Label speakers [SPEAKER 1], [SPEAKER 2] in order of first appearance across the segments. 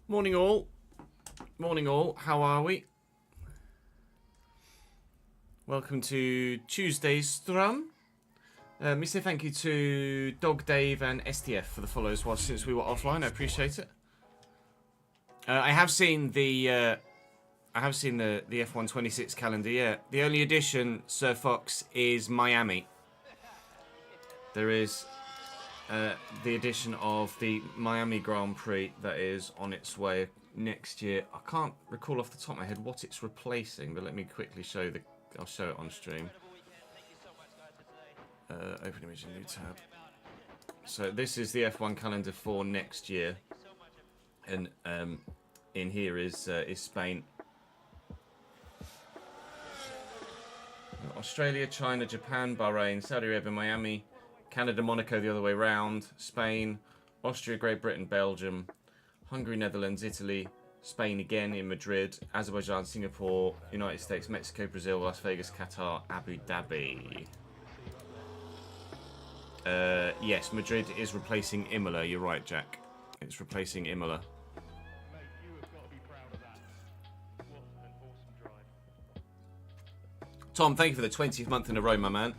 [SPEAKER 1] Morning all. Morning all. How are we? Welcome to Tuesday's Strum. Let me say thank you to Dog Dave and STF for the follows since we were offline. I appreciate it. I have seen the F126 calendar. Yeah, the only addition, Sir Fox, is Miami. There is the addition of the Miami Grand Prix that is on its way next year. I can't recall off the top of my head what it's replacing, but let me quickly show the. I'll show it on stream. Open image in new tab. So this is the F1 calendar for next year, and in here is Spain, Australia, China, Japan, Bahrain, Saudi Arabia, Miami, Canada, Monaco the other way round, Spain, Austria, Great Britain, Belgium, Hungary, Netherlands, Italy, Spain again in Madrid, Azerbaijan, Singapore, United States, Mexico, Brazil, Las Vegas, Qatar, Abu Dhabi. Yes, Madrid is replacing Imola. You're right, Jack. It's replacing Imola. Tom, thank you for the 20th month in a row, my man.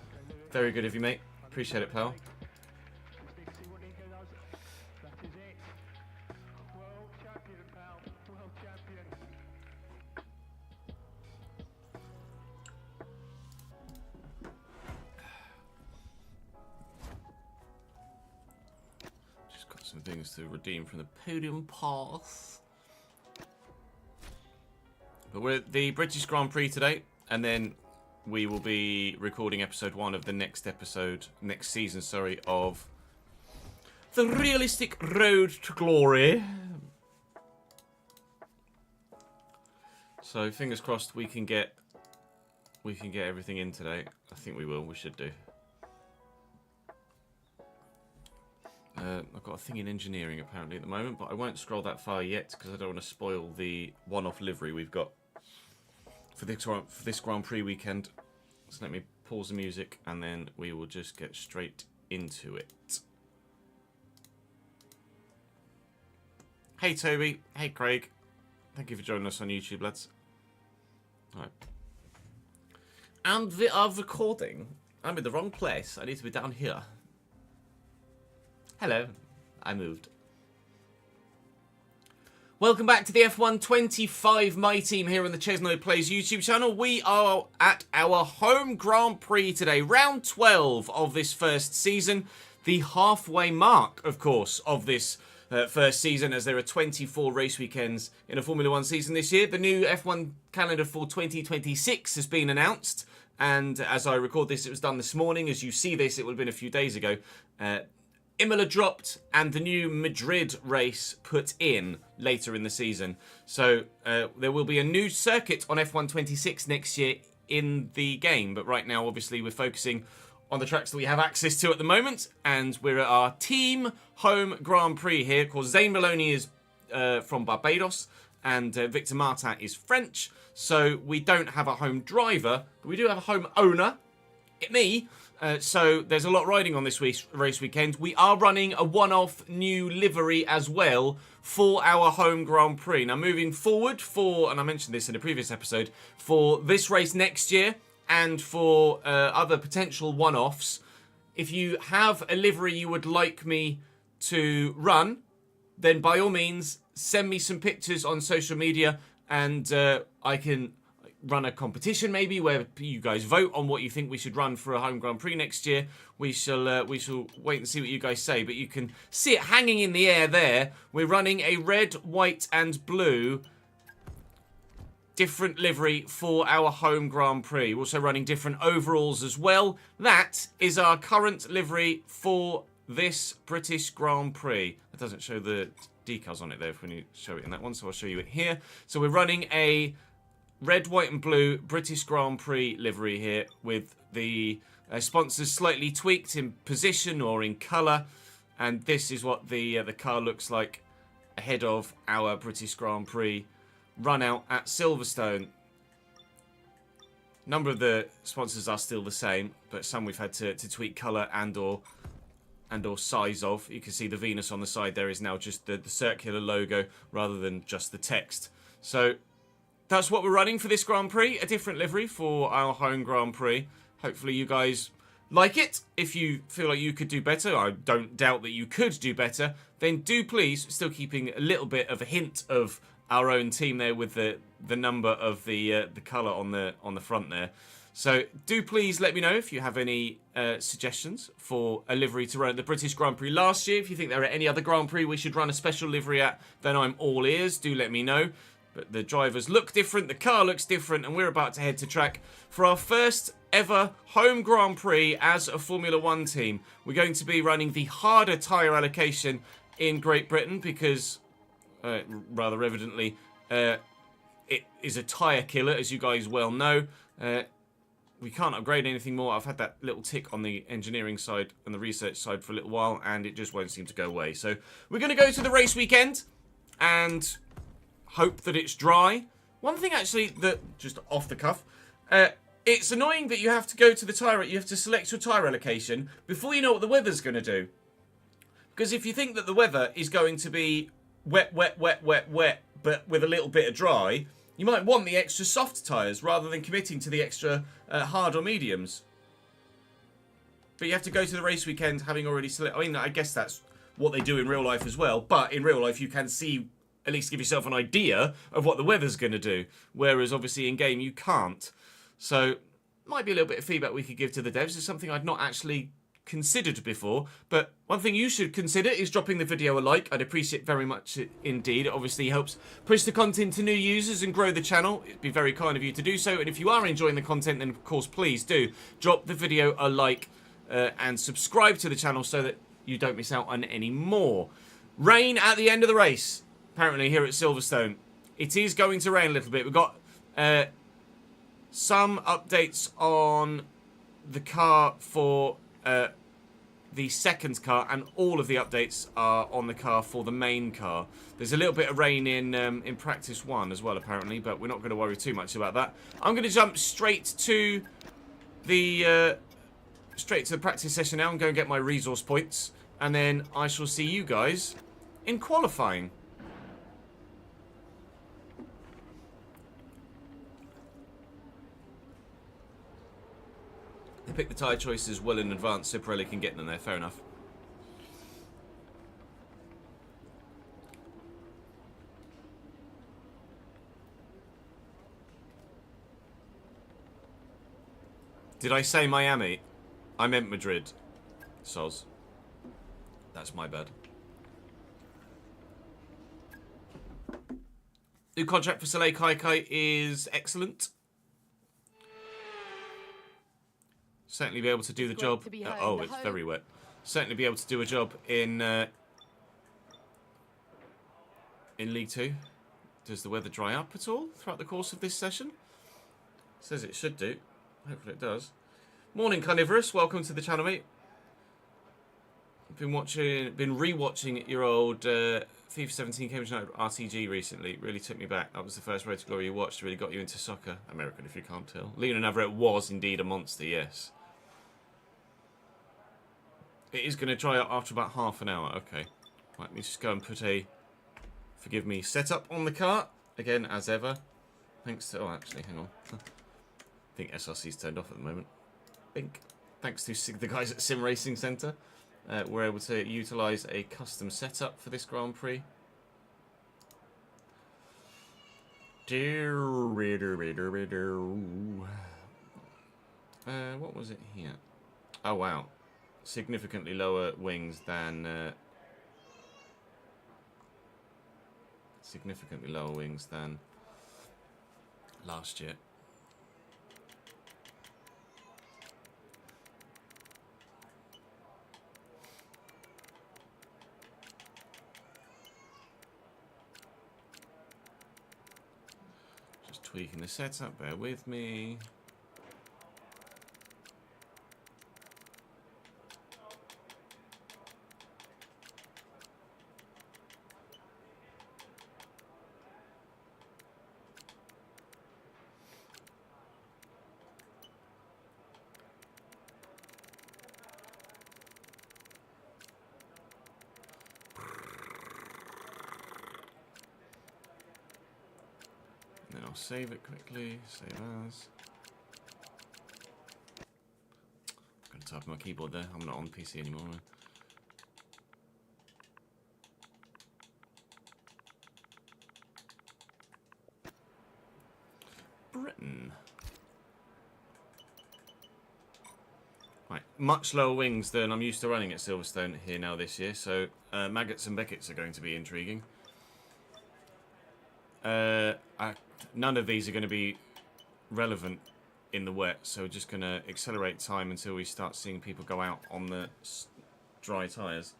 [SPEAKER 1] Very good of you, mate. Appreciate it, pal. Just got some things to redeem from the Podium pass. But we're at the British Grand Prix today, and then we will be recording episode 1 of the next season, of the Realistic Road to Glory. So fingers crossed we can get everything in today. I think we will. We should do. I've got a thing in engineering apparently at the moment, but I won't scroll that far yet because I don't want to spoil the one-off livery we've got for this Grand Prix weekend. So let me pause the music and then we will just get straight into it. Hey Toby, hey Craig. Thank you for joining us on YouTube, lads. Alright. And we are recording. I'm in the wrong place. I need to be down here. Hello. I moved. Welcome back to the F125 My Team here on the Chesno Plays YouTube channel. We are at our home Grand Prix today, round 12 of this first season. The halfway mark, of course, of this first season, as there are 24 race weekends in a Formula 1 season this year. The new F1 calendar for 2026 has been announced, and as I record this, it was done this morning. As you see this, it would have been a few days ago. Imola dropped and the new Madrid race put in later in the season. So there will be a new circuit on F126 next year in the game. But right now, obviously, we're focusing on the tracks that we have access to at the moment. And we're at our team home Grand Prix here. Of course, Zane Maloney is from Barbados and Victor Martin is French. So we don't have a home driver, but we do have a home owner. Me. So there's a lot riding on this race weekend. We are running a one-off new livery as well for our home Grand Prix. Now moving forward and I mentioned this in a previous episode, for this race next year and for other potential one-offs, if you have a livery you would like me to run, then by all means send me some pictures on social media and I can run a competition maybe where you guys vote on what you think we should run for a home Grand Prix next year. We shall wait and see what you guys say, but you can see it hanging in the air there. We're running a red, white and blue different livery for our home Grand Prix. We're also running different overalls as well. That is our current livery for this British Grand Prix. It doesn't show the decals on it there when you show it in that one, so I'll show you it here. So we're running a red, white and blue British Grand Prix livery here with the sponsors slightly tweaked in position or in colour. And this is what the car looks like ahead of our British Grand Prix run out at Silverstone. A number of the sponsors are still the same, but some we've had to tweak colour and or and or size of. You can see the Venus on the side there is now just the circular logo rather than just the text. So that's what we're running for this Grand Prix, a different livery for our home Grand Prix. Hopefully you guys like it. If you feel like you could do better, I don't doubt that you could do better, then do please, still keeping a little bit of a hint of our own team there with the number of the colour on the front there. So do please let me know if you have any suggestions for a livery to run at the British Grand Prix last year. If you think there are any other Grand Prix we should run a special livery at, then I'm all ears. Do let me know. But the drivers look different, the car looks different, and we're about to head to track for our first ever home Grand Prix as a Formula 1 team. We're going to be running the harder tyre allocation in Great Britain because, rather evidently, it is a tyre killer, as you guys well know. We can't upgrade anything more. I've had that little tick on the engineering side and the research side for a little while, and it just won't seem to go away. So we're going to go to the race weekend and hope that it's dry. One thing actually that, just off the cuff, it's annoying that you have to go to the tyre, you have to select your tyre allocation before you know what the weather's going to do. Because if you think that the weather is going to be wet, wet, wet, wet, wet, but with a little bit of dry, you might want the extra soft tyres rather than committing to the extra hard or mediums. But you have to go to the race weekend having already selected. I mean, I guess that's what they do in real life as well. But in real life, you can see, at least give yourself an idea of what the weather's going to do. Whereas, obviously, in-game, you can't. So, might be a little bit of feedback we could give to the devs. It's something I'd not actually considered before. But one thing you should consider is dropping the video a like. I'd appreciate very much it indeed. It obviously helps push the content to new users and grow the channel. It'd be very kind of you to do so. And if you are enjoying the content, then, of course, please do drop the video a like and subscribe to the channel so that you don't miss out on any more. Rain at the end of the race. Apparently here at Silverstone. It is going to rain a little bit. We've got some updates on the car for the second car, and all of the updates are on the car for the main car. There's a little bit of rain in practice 1 as well, apparently, but we're not going to worry too much about that. I'm going to jump straight to the practice session now and go and get my resource points, and then I shall see you guys in qualifying. They pick the tyre choices well in advance so Pirelli can get them there, fair enough. Did I say Miami? I meant Madrid. Soz. That's my bad. New contract for Soleil Kaikai is excellent. Certainly be able to do the job. Oh, it's very wet. Certainly be able to do a job in League 2. Does the weather dry up at all throughout the course of this session? Says it should do. Hopefully it does. Morning, Carnivorous. Welcome to the channel, mate. Been rewatching your old FIFA 17 Cambridge United RTG recently. It really took me back. That was the first Road to Glory you watched. Really got you into soccer. American, if you can't tell. Leon Navarrete was indeed a monster, yes. It is going to dry up after about half an hour. Okay. Right, let me just go and put a, forgive me, setup on the car. Again, as ever. Thanks to, oh, actually, hang on. I think SRC's turned off at the moment. Bink. Thanks to the guys at Sim Racing Centre. We're able to utilise a custom setup for this Grand Prix. What was it here? Oh, wow. Significantly lower wings than... last year. Just tweaking the setup, bear with me. I'll save it quickly. Save as. I'm going to type on my keyboard there. I'm not on PC anymore. Am I? Britain. Right, much lower wings than I'm used to running at Silverstone here now this year, so Maggots and Beckets are going to be intriguing. None of these are going to be relevant in the wet, so we're just going to accelerate time until we start seeing people go out on the dry tyres.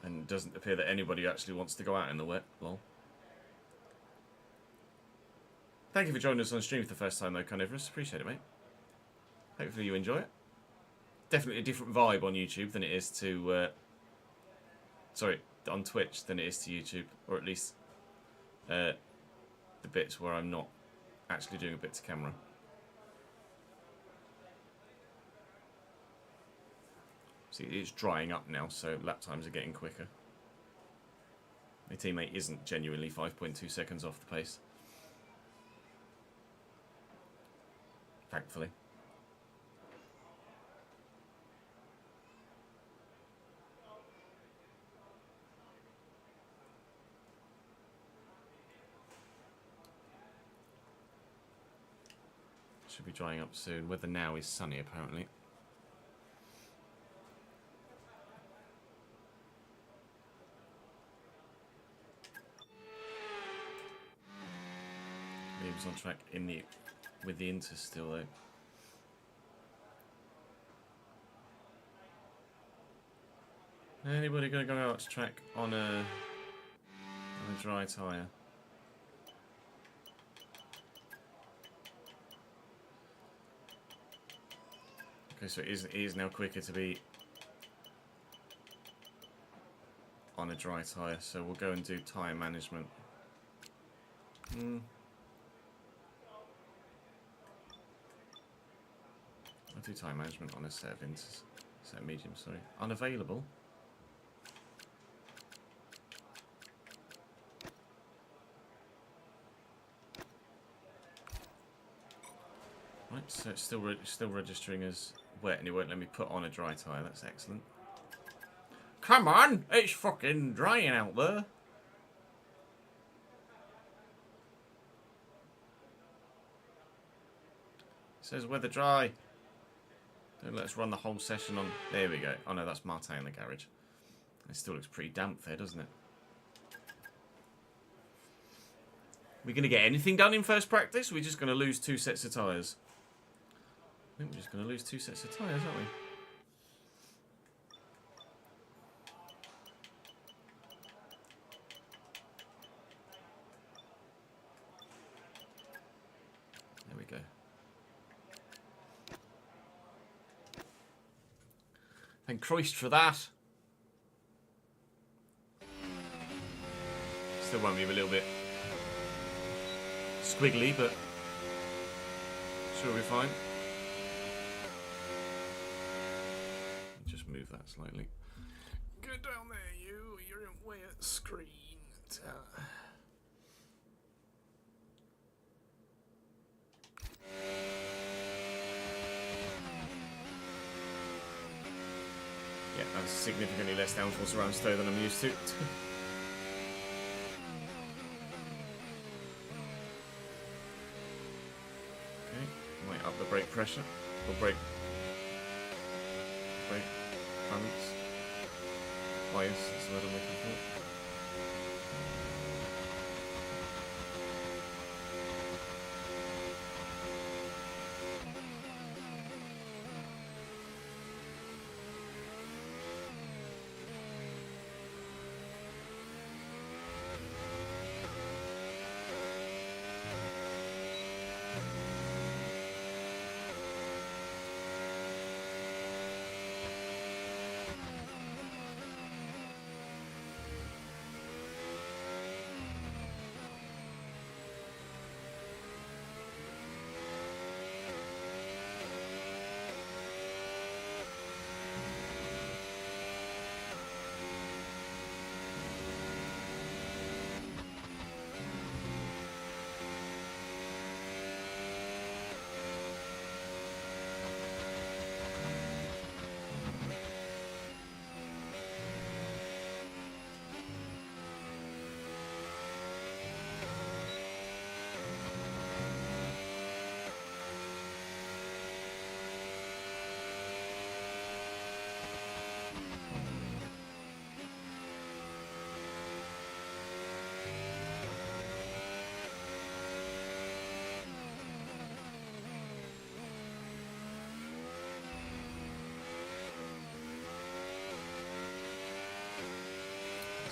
[SPEAKER 1] And it doesn't appear that anybody actually wants to go out in the wet, lol. Thank you for joining us on stream for the first time though, Carnivorous. Appreciate it, mate. Hopefully you enjoy it. Definitely a different vibe on YouTube than it is to... sorry, on Twitch than it is to YouTube. Or at least the bits where I'm not actually doing a bit to camera. See, it's drying up now, so lap times are getting quicker. My teammate isn't genuinely 5.2 seconds off the pace. Thankfully. Should be drying up soon. Weather now is sunny, apparently. Leaves on track in the with the Inter still though. Anybody gonna go out to track on a dry tyre? Okay, so it is now quicker to be on a dry tyre, so we'll go and do tyre management. I'll do tyre management on a set of Inters. Set of medium, sorry. Unavailable. Right, so it's still registering as wet, and it won't let me put on a dry tyre. That's excellent. Come on! It's fucking drying out there! It says weather dry. Don't let us run the whole session on... There we go. Oh no, that's Martin in the garage. It still looks pretty damp there, doesn't it? We're going to get anything done in first practice? We're just going to lose 2 sets of tyres. I think we're just going to lose 2 sets of tyres, aren't we? There we go. Thank Christ for that. Still won't be a little bit squiggly, but sure we'll be fine. Just move that slightly. Go down there, you're in way at the screen. Yeah, that's significantly less downforce around Stowe than I'm used to. Might up the brake pressure or brake balance. Bias, that's the word I'm looking for.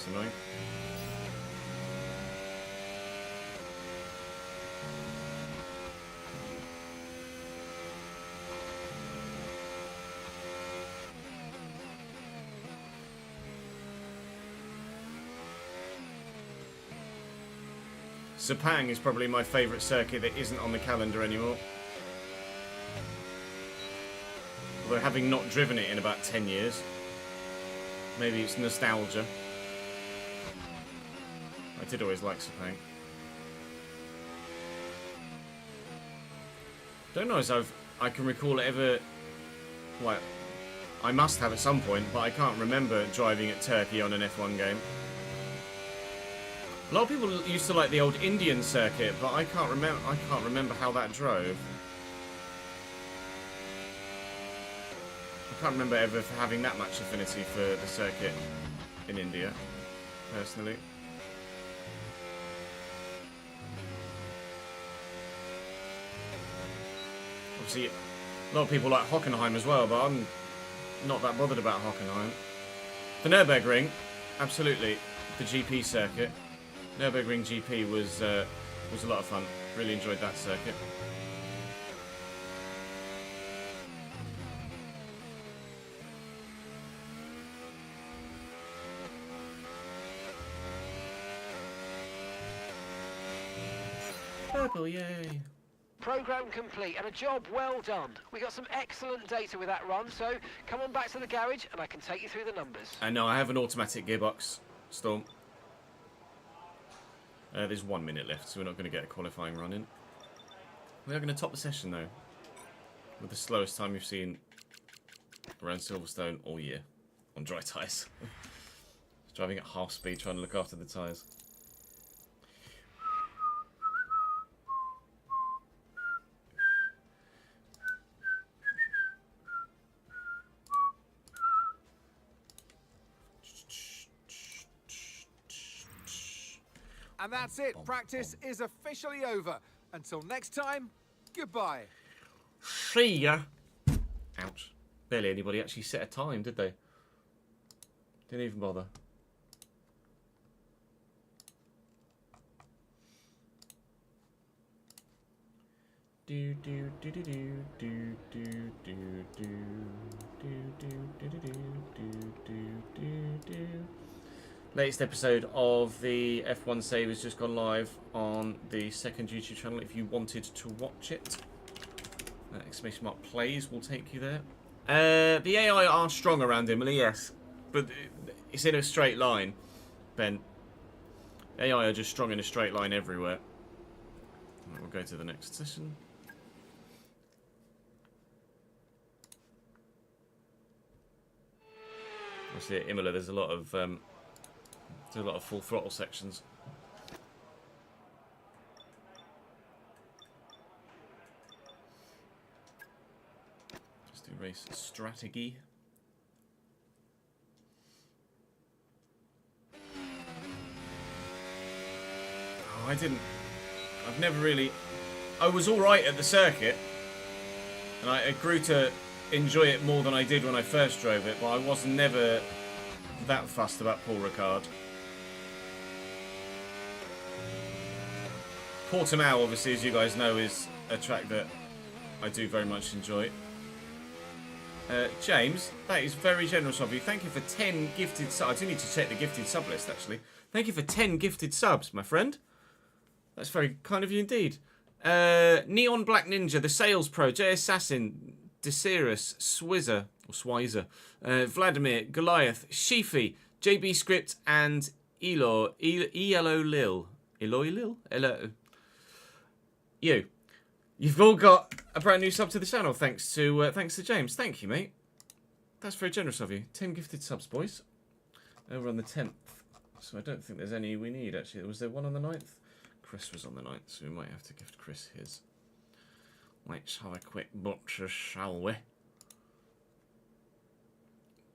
[SPEAKER 1] That's annoying. Sepang is probably my favourite circuit that isn't on the calendar anymore. Although having not driven it in about 10 years, maybe it's nostalgia. I did always like Sepang. Don't know as I can recall ever... Well, I must have at some point, but I can't remember driving at Turkey on an F1 game. A lot of people used to like the old Indian circuit, but I can't remember how that drove. I can't remember ever having that much affinity for the circuit in India, personally. Obviously, a lot of people like Hockenheim as well, but I'm not that bothered about Hockenheim. The Nürburgring, absolutely, the GP circuit. Nürburgring GP was a lot of fun. Really enjoyed that circuit. Purple, yay!
[SPEAKER 2] Program complete and a job well done. We got some excellent data with that run, so come on back to the garage and I can take you through the numbers.
[SPEAKER 1] And no, I have an automatic gearbox, Storm. There's 1 minute left, so we're not going to get a qualifying run in. We are going to top the session, though, with the slowest time we've seen around Silverstone all year on dry tyres. Driving at half speed, trying to look after the tyres.
[SPEAKER 3] And that's it. Practice is officially over. Until next time, goodbye.
[SPEAKER 1] See ya. Ouch. Barely anybody actually set a time, did they? Didn't even bother. Do do do do do do do do do do do do do do do. Latest episode of the F1 Save has just gone live on the second YouTube channel. If you wanted to watch it, exclamation mark plays will take you there. The AI are strong around Emily, yes, but it's in a straight line, Ben. AI are just strong in a straight line everywhere. Right, we'll go to the next session. Obviously at Imola there's a lot of full throttle sections. Just do race strategy. Oh, I've never really... I was alright at the circuit, and I grew to enjoy it more than I did when I first drove it, but I was never that fussed about Paul Ricard. Portimao, obviously, as you guys know, is a track that I do very much enjoy. James, that is very generous of you. Thank you for 10 gifted subs. I do need to check the gifted sub list, actually. Thank you for 10 gifted subs, my friend. That's very kind of you indeed. Neon Black Ninja, The Sales Pro, J Assassin, Desirus, Swizzer, or Swizer, Vladimir, Goliath, Sheafy, JB Script, and Elo Lil. Eloy Lil? Elo. You've all got a brand new sub to the channel, thanks to James. Thank you, mate. That's very generous of you. 10 gifted subs, boys. Over on the 10th. So I don't think there's any we need, actually. Was there one on the 9th? Chris was on the 9th, so we might have to gift Chris his. Let's have a quick butcher, shall we?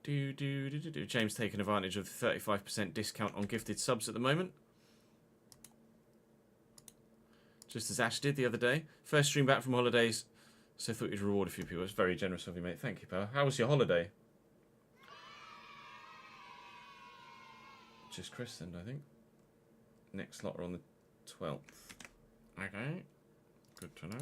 [SPEAKER 1] James taking advantage of the 35% discount on gifted subs at the moment. Just as Ash did the other day. First stream back from holidays, so I thought you'd reward a few people. It's very generous of you, mate. Thank you, pal. How was your holiday? just christened, I think. Next slaughter on the 12th. Okay. Good to know.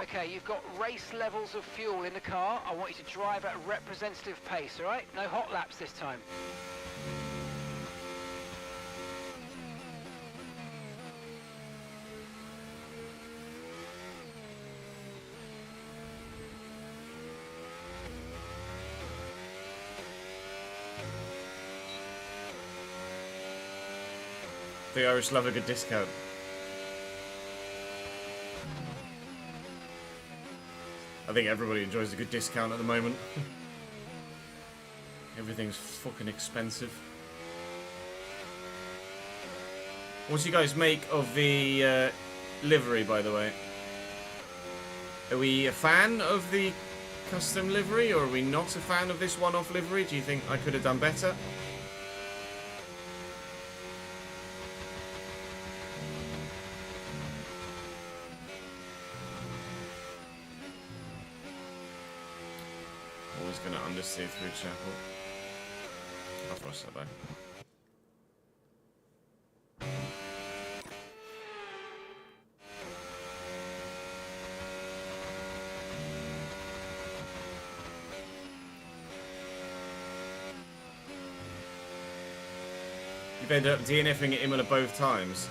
[SPEAKER 2] Okay, you've got race levels of fuel in the car. I want you to drive at a representative pace, all right? No hot laps this time.
[SPEAKER 1] The Irish love a good discount. I think everybody enjoys a good discount at the moment. Everything's fucking expensive. What do you guys make of the livery, by the way? Are we a fan of the custom livery, or are we not a fan of this one-off livery? Do you think I could have done better? Always going to undersee through chapel. I'll flush that back. You've ended up DNFing at Imola both times.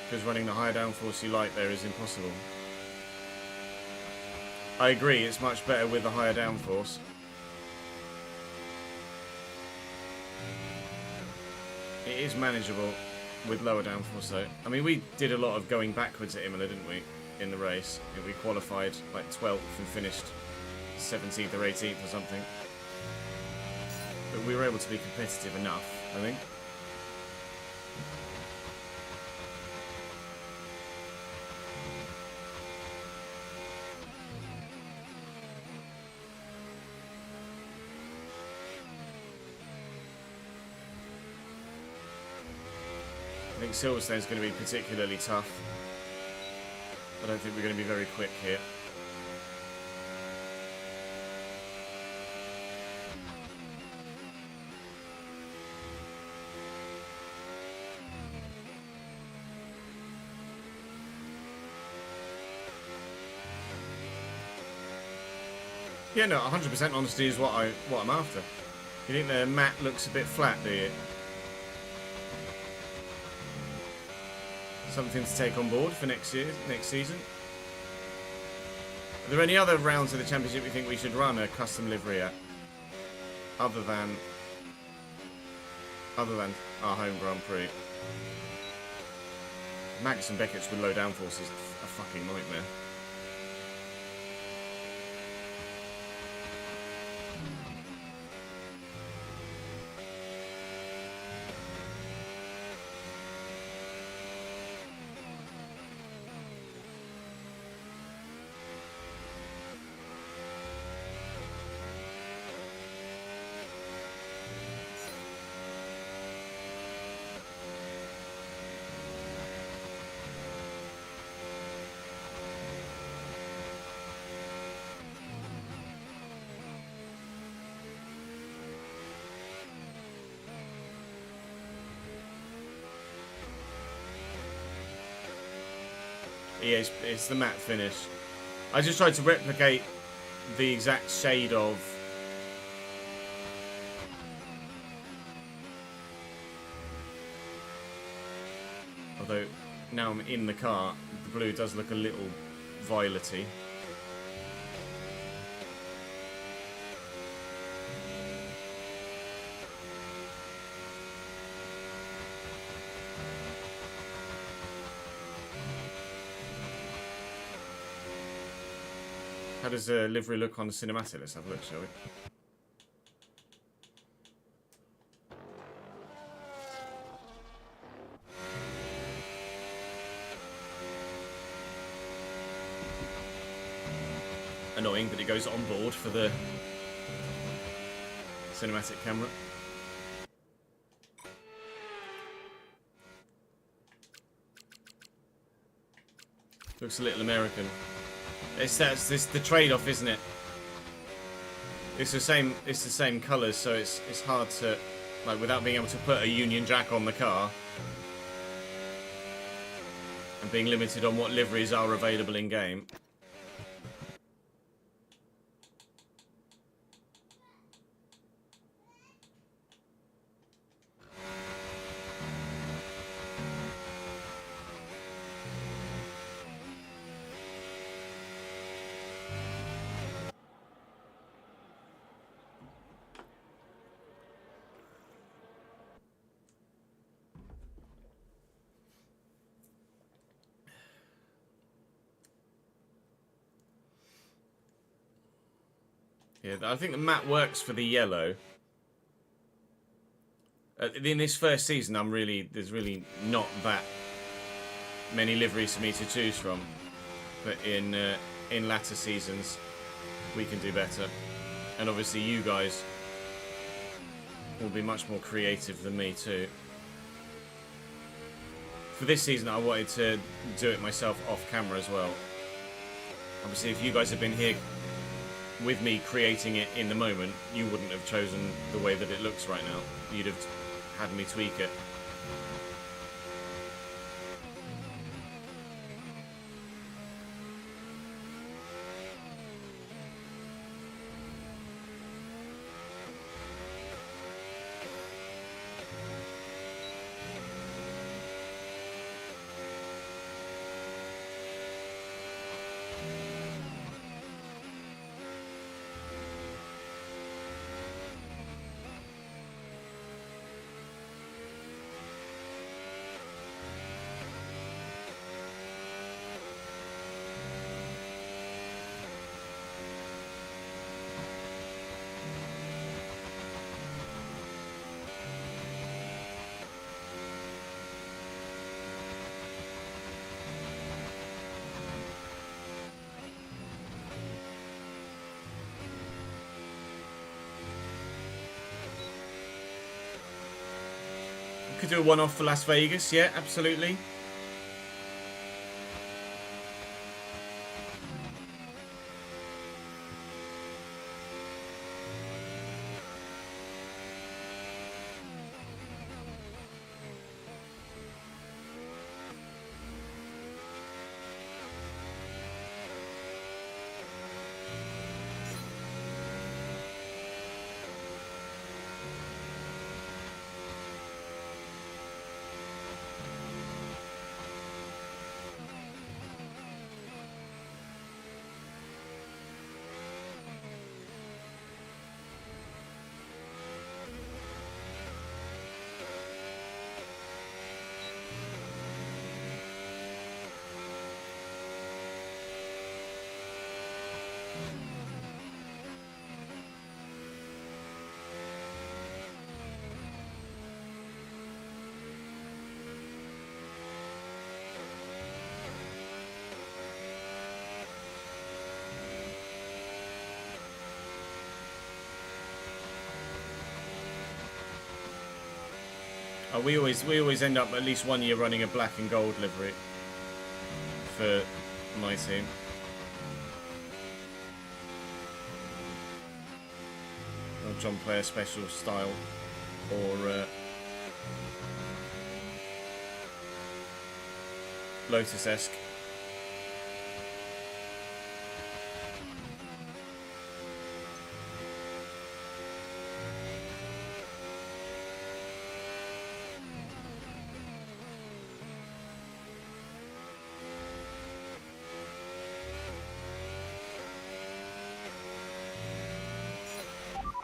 [SPEAKER 1] Because running the higher downforce you like there is impossible. I agree, it's much better with the higher downforce. It is manageable with lower downforce though. I mean, we did a lot of going backwards at Imola, didn't we, in the race? I think we qualified like 12th and finished 17th or 18th or something. But we were able to be competitive enough, I think. I think Silverstone's going to be particularly tough. I don't think we're going to be very quick here. Yeah, no, 100% honesty is what I'm after. You think the mat looks a bit flat, do you? Something to take on board for next season. Are there any other rounds of the championship you think we should run a custom livery at, other than our home Grand Prix? Max and Beckett's with low downforce is a fucking nightmare. Yeah, it's the matte finish. I just tried to replicate the exact shade of although now I'm in the car, the blue does look a little violety. How does a livery look on the cinematic? Let's have a look, shall we? Annoying that it goes on board for the cinematic camera. Looks a little American. It's the trade-off, isn't it? It's the same colours, so it's hard to, like, without being able to put a Union Jack on the car and being limited on what liveries are available in game. Yeah, I think the matte works for the yellow. In this first season, there's really not that many liveries for me to choose from. But in latter seasons, we can do better. And obviously you guys will be much more creative than me too. For this season, I wanted to do it myself off camera as well. Obviously, if you guys had been here with me creating it in the moment, you wouldn't have chosen the way that it looks right now. You'd have had me tweak it. Could do a one-off for Las Vegas, yeah, absolutely. We always end up at least 1 year running a black and gold livery for my team. Or John Player special style, or Lotus-esque.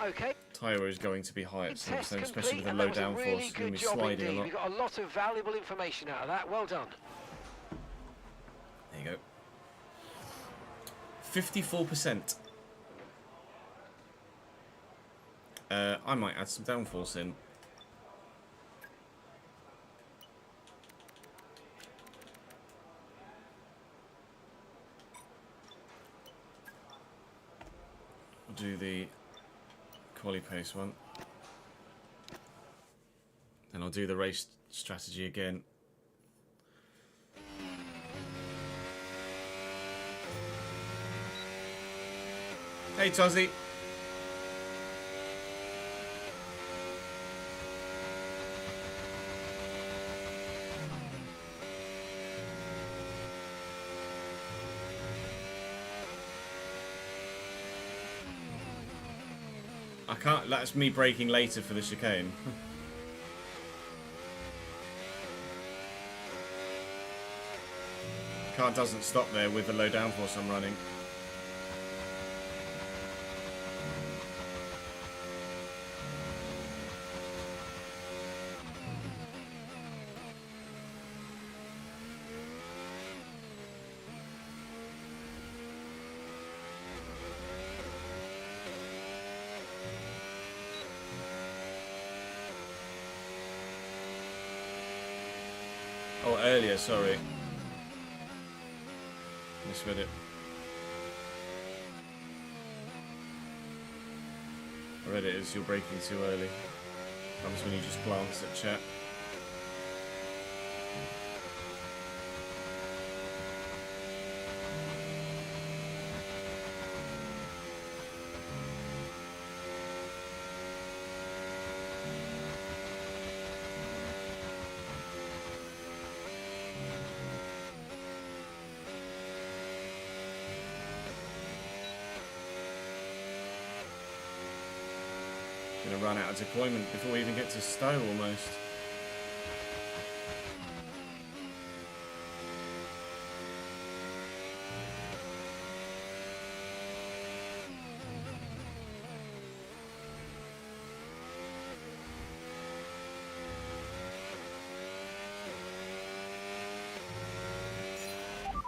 [SPEAKER 2] Okay.
[SPEAKER 1] Tyre is going to be high at some
[SPEAKER 2] Test
[SPEAKER 1] extent, especially with
[SPEAKER 2] complete,
[SPEAKER 1] the
[SPEAKER 2] and
[SPEAKER 1] low
[SPEAKER 2] that was a
[SPEAKER 1] downforce.
[SPEAKER 2] really
[SPEAKER 1] It's going to
[SPEAKER 2] good
[SPEAKER 1] be
[SPEAKER 2] job
[SPEAKER 1] sliding a
[SPEAKER 2] indeed.
[SPEAKER 1] lot.
[SPEAKER 2] We got a lot of valuable information out of that. Well done.
[SPEAKER 1] There you go. 54%. I might add some downforce in. We'll do the quali pace one. Then I'll do the race strategy again. Hey, Tozzy. I can't, that's me braking later for the chicane. Car doesn't stop there with the low downforce I'm running. Oh, earlier, sorry. Misread it. I read it as you're braking too early. That was when you just glance at chat. Gonna run out of deployment before we even get to Stowe almost.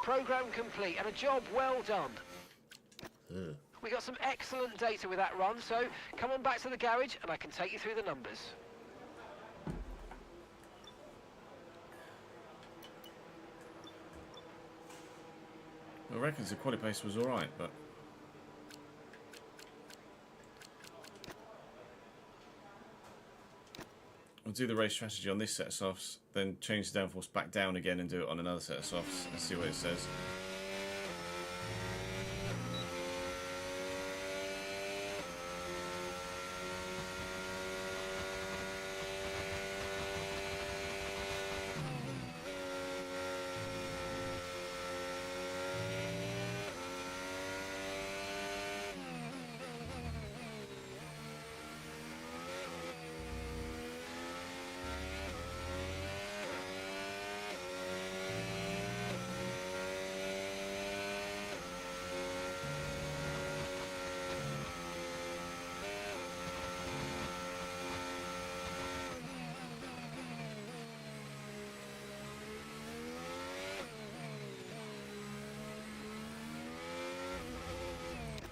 [SPEAKER 2] Program complete and a job well done. We got some excellent data with that run, so come on back to the garage and I can take you through the numbers.
[SPEAKER 1] I reckon the quality pace was alright, but I'll do the race strategy on this set of softs, then change the downforce back down again and do it on another set of softs and see what it says.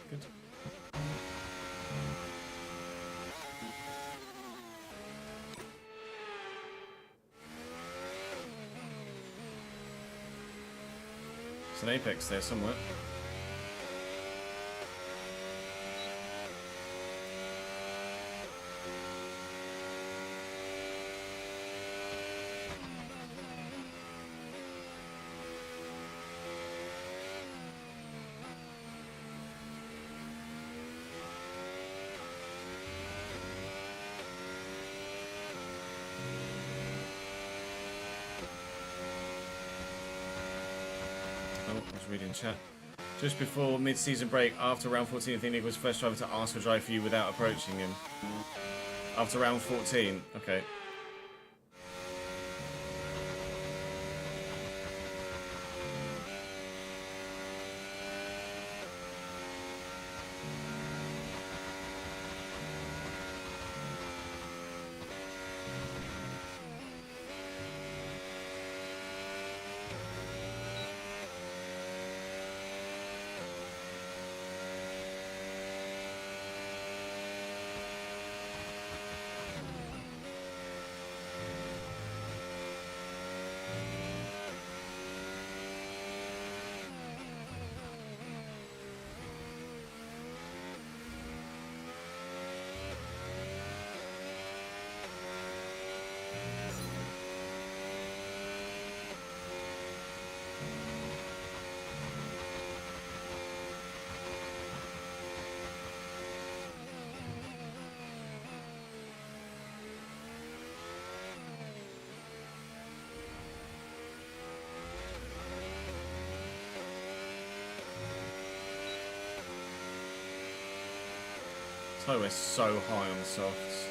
[SPEAKER 1] Good. There's an apex there somewhere. I was reading chat. Just before mid-season break, after round 14, I think Nick was the first driver to ask for drive for you without approaching him. After round 14, okay. So we're so high on the softs.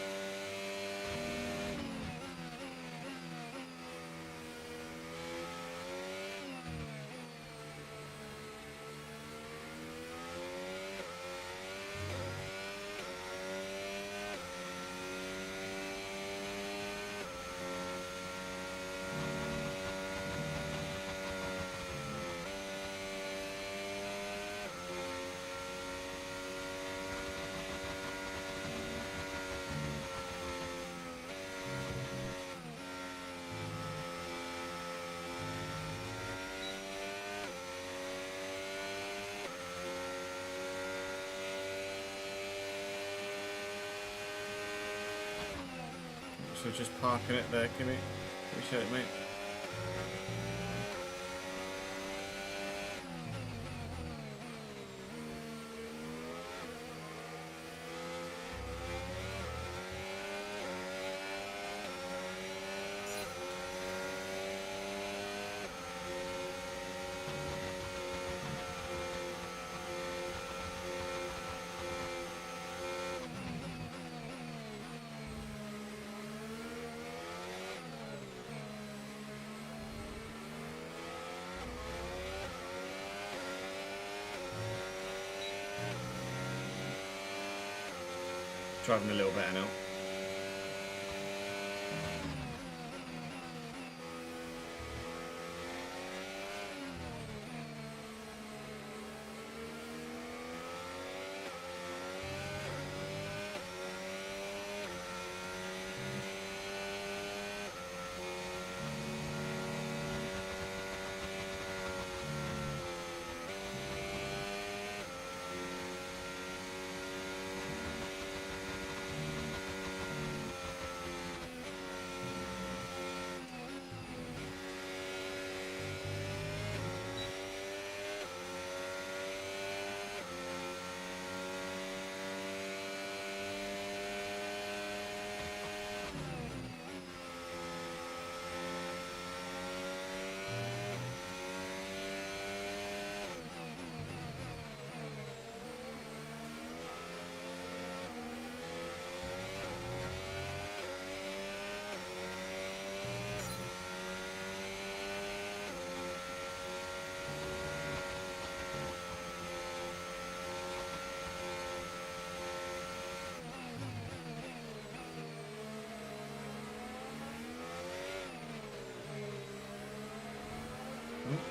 [SPEAKER 1] So just parking it there, Kimmy. Appreciate it, mate. Driving a little better now.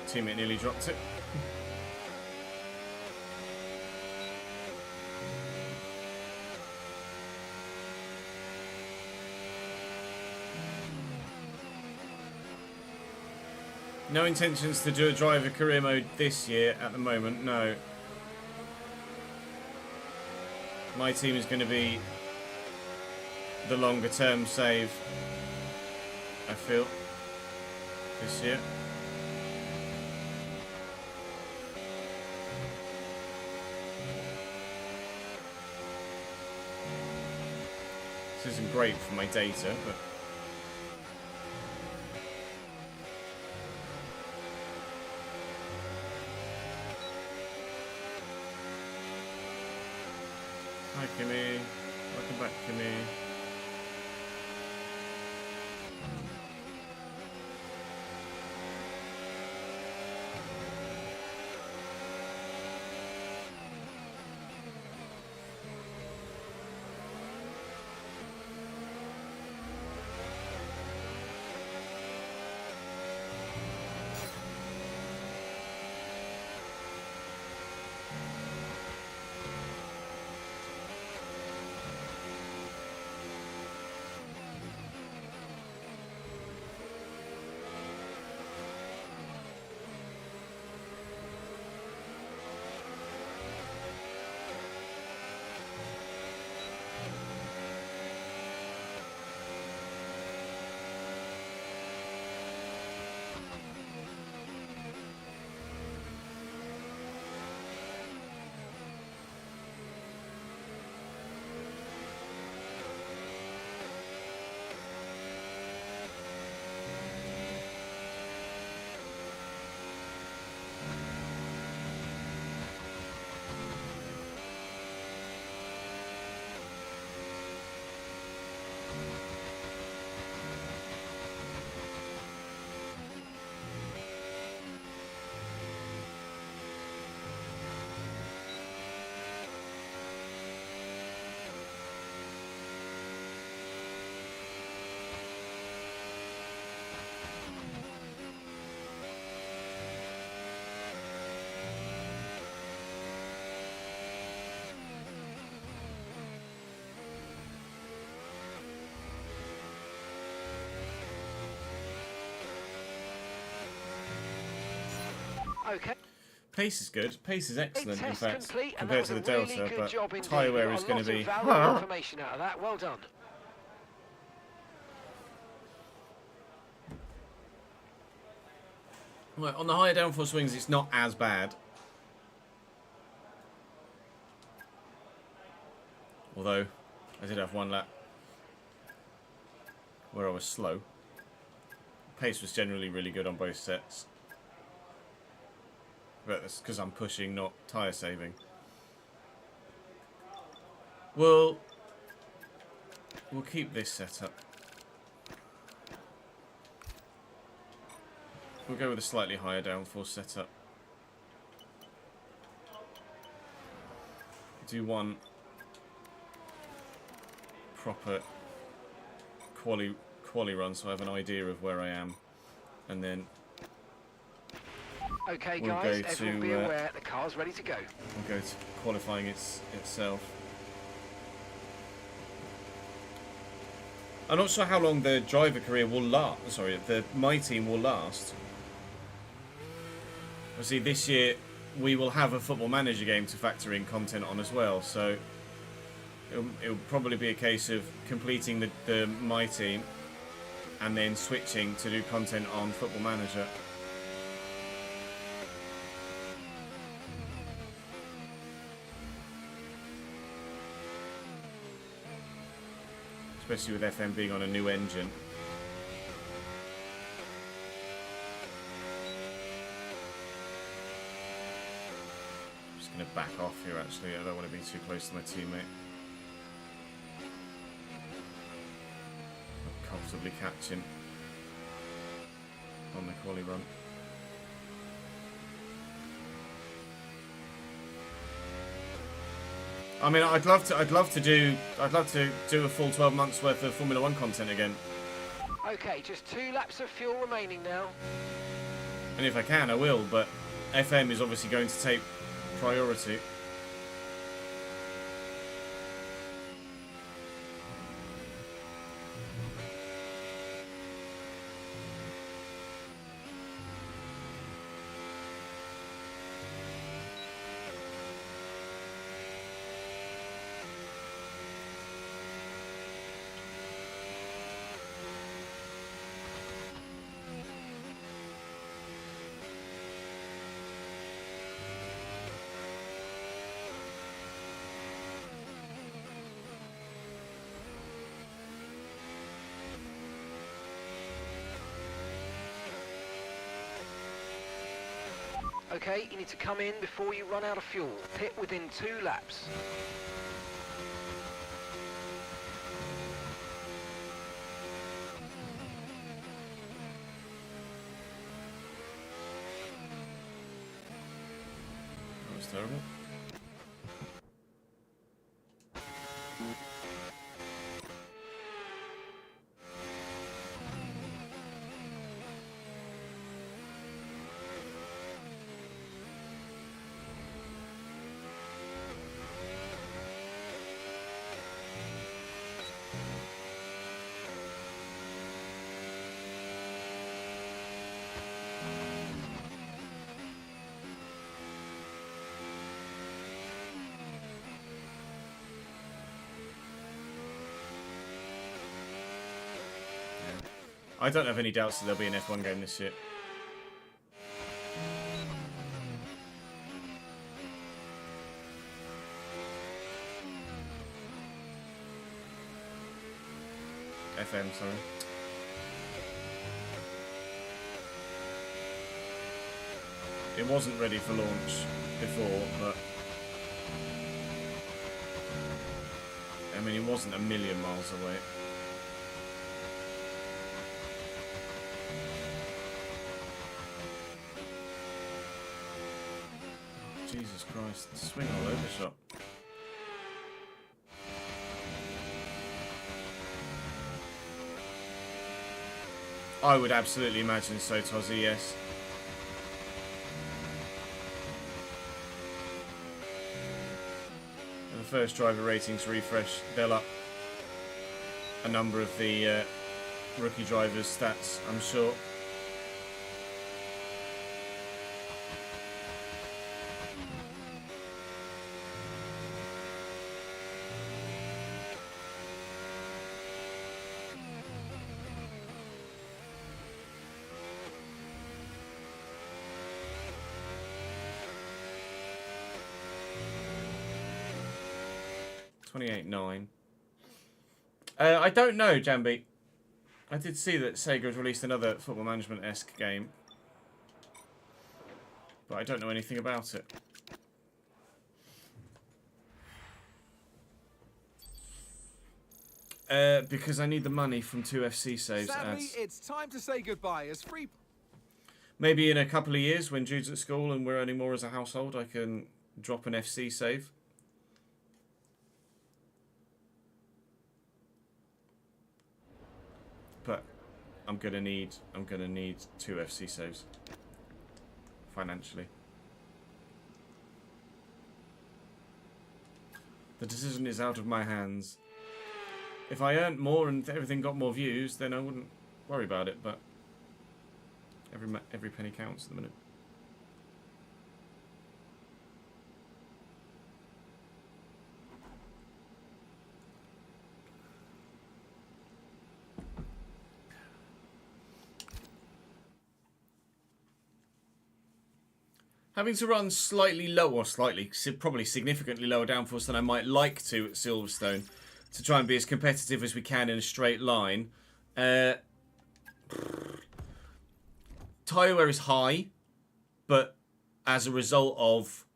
[SPEAKER 1] Teammate nearly dropped it. No intentions to do a driver career mode this year at the moment, no. My team is going to be the longer term save, I feel, this year. This isn't great for my data, but hi Kimmy, welcome back Kimmy.
[SPEAKER 2] Okay.
[SPEAKER 1] Pace is good. Pace is excellent, in
[SPEAKER 2] Test
[SPEAKER 1] fact,
[SPEAKER 2] complete, and
[SPEAKER 1] compared
[SPEAKER 2] that
[SPEAKER 1] to
[SPEAKER 2] was
[SPEAKER 1] the
[SPEAKER 2] a really
[SPEAKER 1] Delta,
[SPEAKER 2] good
[SPEAKER 1] but
[SPEAKER 2] job indeed.
[SPEAKER 1] tyre wear
[SPEAKER 2] We
[SPEAKER 1] is
[SPEAKER 2] got a
[SPEAKER 1] going
[SPEAKER 2] lot
[SPEAKER 1] to
[SPEAKER 2] of
[SPEAKER 1] be...
[SPEAKER 2] valuable information out of that. Well done.
[SPEAKER 1] Right, on the higher downforce swings, it's not as bad. Although, I did have one lap where I was slow. Pace was generally really good on both sets. But that's because I'm pushing, not tyre saving. We'll keep this setup. We'll go with a slightly higher downforce setup. Do one proper quali run so I have an idea of where I am, and then
[SPEAKER 2] Okay,
[SPEAKER 1] we'll
[SPEAKER 2] guys,
[SPEAKER 1] go
[SPEAKER 2] everyone
[SPEAKER 1] to,
[SPEAKER 2] be aware, the car's ready to go.
[SPEAKER 1] we'll go to qualifying itself. I'm not sure how long the driver career will last. Sorry, my team will last. Obviously, this year we will have a Football Manager game to factor in content on as well, so it'll probably be a case of completing the my team and then switching to do content on Football Manager. Especially with FM being on a new engine. I'm just going to back off here actually, I don't want to be too close to my teammate. I'm comfortably catching on the quali run. I mean, I'd love to do a full 12 months worth of Formula 1 content again.
[SPEAKER 2] Okay, just 2 laps of fuel remaining now.
[SPEAKER 1] And if I can, I will, but FM is obviously going to take priority.
[SPEAKER 2] Okay, you need to come in before you run out of fuel. Pit within 2 laps.
[SPEAKER 1] That was terrible. I don't have any doubts that there'll be an F1 game this year. FM, sorry. It wasn't ready for launch before, but I mean, it wasn't a million miles away. Jesus Christ, swing all over shot. I would absolutely imagine so, Tozzy, yes. And the first driver ratings refresh, they'll up a number of the rookie drivers' stats, I'm sure. 28.9. I don't know, Jambi. I did see that Sega has released another Football Management-esque game. But I don't know anything about it. Because I need the money from 2 FC saves.
[SPEAKER 3] Sadly, it's time to say goodbye as free...
[SPEAKER 1] Maybe in a couple of years when Jude's at school and we're earning more as a household, I can drop an FC save. But I'm gonna need 2 FC saves financially. The decision is out of my hands. If I earned more and everything got more views, then I wouldn't worry about it. But every penny counts at the minute. Having to run slightly lower, probably significantly lower downforce than I might like to at Silverstone to try and be as competitive as we can in a straight line. Tyre wear is high, but as a result of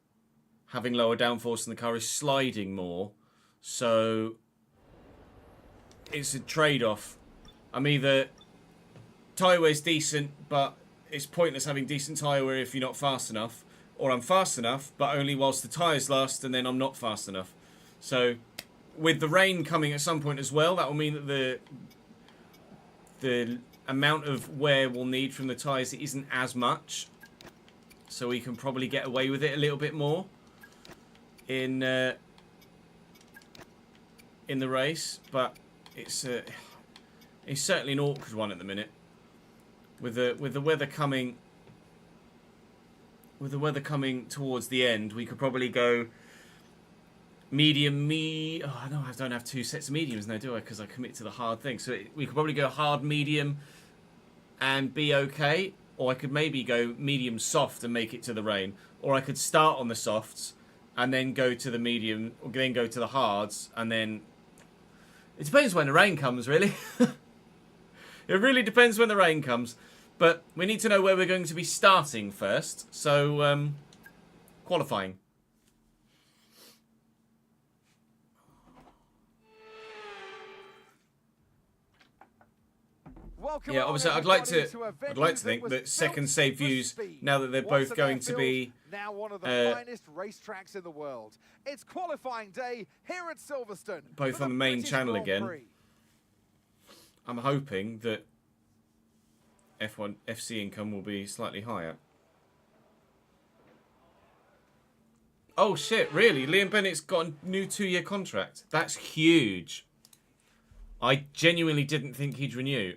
[SPEAKER 1] having lower downforce and the car is sliding more, so it's a trade-off. I'm either tyre wear's decent, but it's pointless having decent tyre wear if you're not fast enough, or I'm fast enough, but only whilst the tyres last, and then I'm not fast enough. So, with the rain coming at some point as well, that will mean that the amount of wear we'll need from the tyres isn't as much. So we can probably get away with it a little bit more in the race, but it's certainly an awkward one at the minute. With the weather coming towards the end, we could probably go medium. Oh no, I don't have 2 sets of mediums now, do I? Because I commit to the hard thing. So we could probably go hard, medium, and be okay. Or I could maybe go medium, soft, and make it to the rain. Or I could start on the softs and then go to the medium, or then go to the hards, and then it depends when the rain comes, really. It really depends when the rain comes. But we need to know where we're going to be starting first. So, qualifying.
[SPEAKER 3] Welcome
[SPEAKER 1] Yeah, obviously, I'd like to
[SPEAKER 3] venue
[SPEAKER 1] think
[SPEAKER 3] was
[SPEAKER 1] that second
[SPEAKER 3] built
[SPEAKER 1] save
[SPEAKER 3] for
[SPEAKER 1] views,
[SPEAKER 3] speed.
[SPEAKER 1] now that they're
[SPEAKER 3] Once
[SPEAKER 1] both
[SPEAKER 3] an
[SPEAKER 1] going to
[SPEAKER 3] airfield,
[SPEAKER 1] be
[SPEAKER 3] now one of the finest racetracks in the world. It's qualifying day here at Silverstone.
[SPEAKER 1] both
[SPEAKER 3] for
[SPEAKER 1] on the main
[SPEAKER 3] British
[SPEAKER 1] channel
[SPEAKER 3] Grand
[SPEAKER 1] again.
[SPEAKER 3] Prix.
[SPEAKER 1] I'm hoping that F1 FC income will be slightly higher. Oh shit, really? Liam Bennett's got a new 2-year contract. That's huge. I genuinely didn't think he'd renew.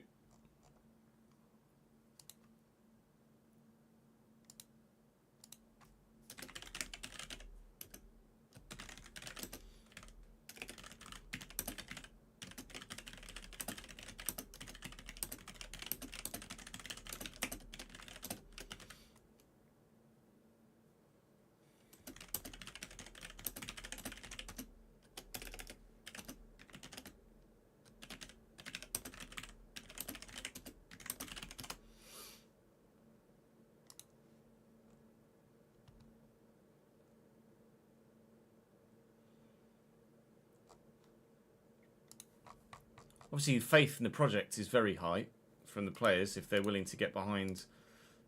[SPEAKER 1] Obviously, faith in the project is very high from the players if they're willing to get behind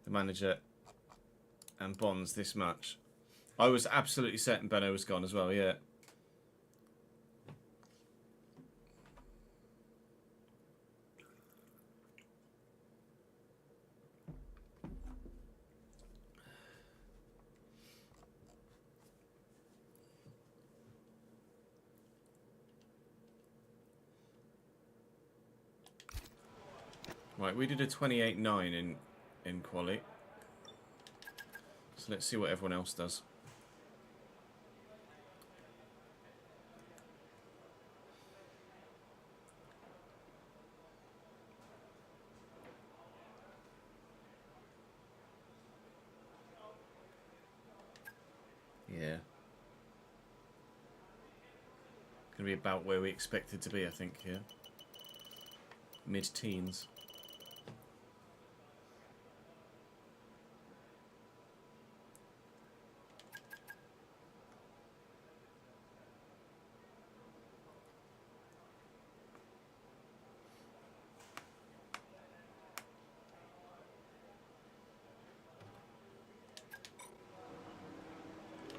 [SPEAKER 1] the manager and Bonds this much. I was absolutely certain Benno was gone as well, yeah. Right, we did a 28.9 in quali. So let's see what everyone else does. Yeah. going to be about where we expected to be, I think, here. Mid-teens.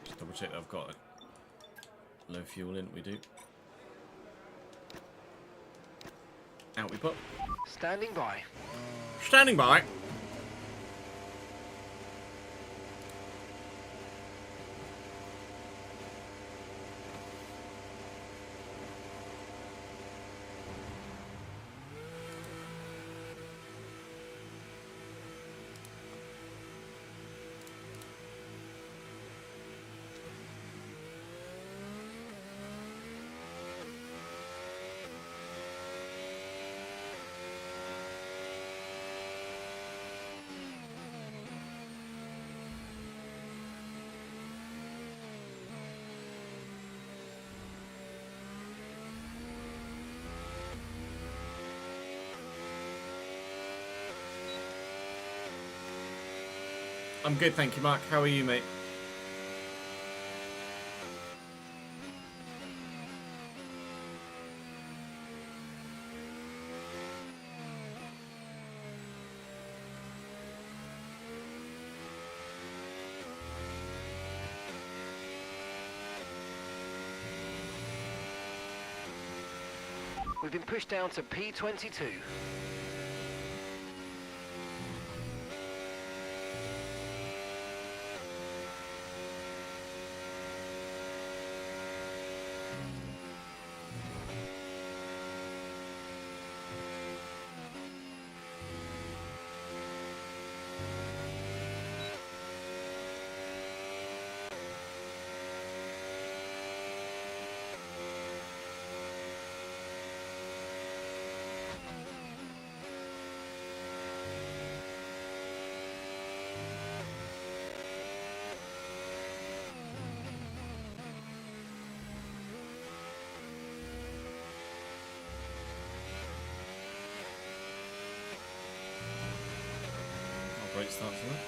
[SPEAKER 1] Just double check that I've got it. Low fuel in, we do. Out we put.
[SPEAKER 2] Standing by.
[SPEAKER 1] Standing by. I'm good, thank you, Mark. How are you, mate?
[SPEAKER 2] We've been pushed down to P22.
[SPEAKER 1] Great start to that.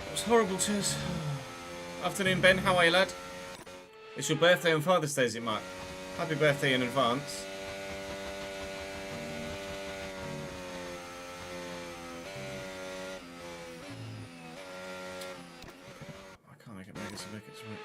[SPEAKER 1] It was horrible, cheers. Afternoon, Ben. How are you, lad? It's your birthday on Father's Day, is it, Mark? Happy birthday in advance. I can't make it make it it's right.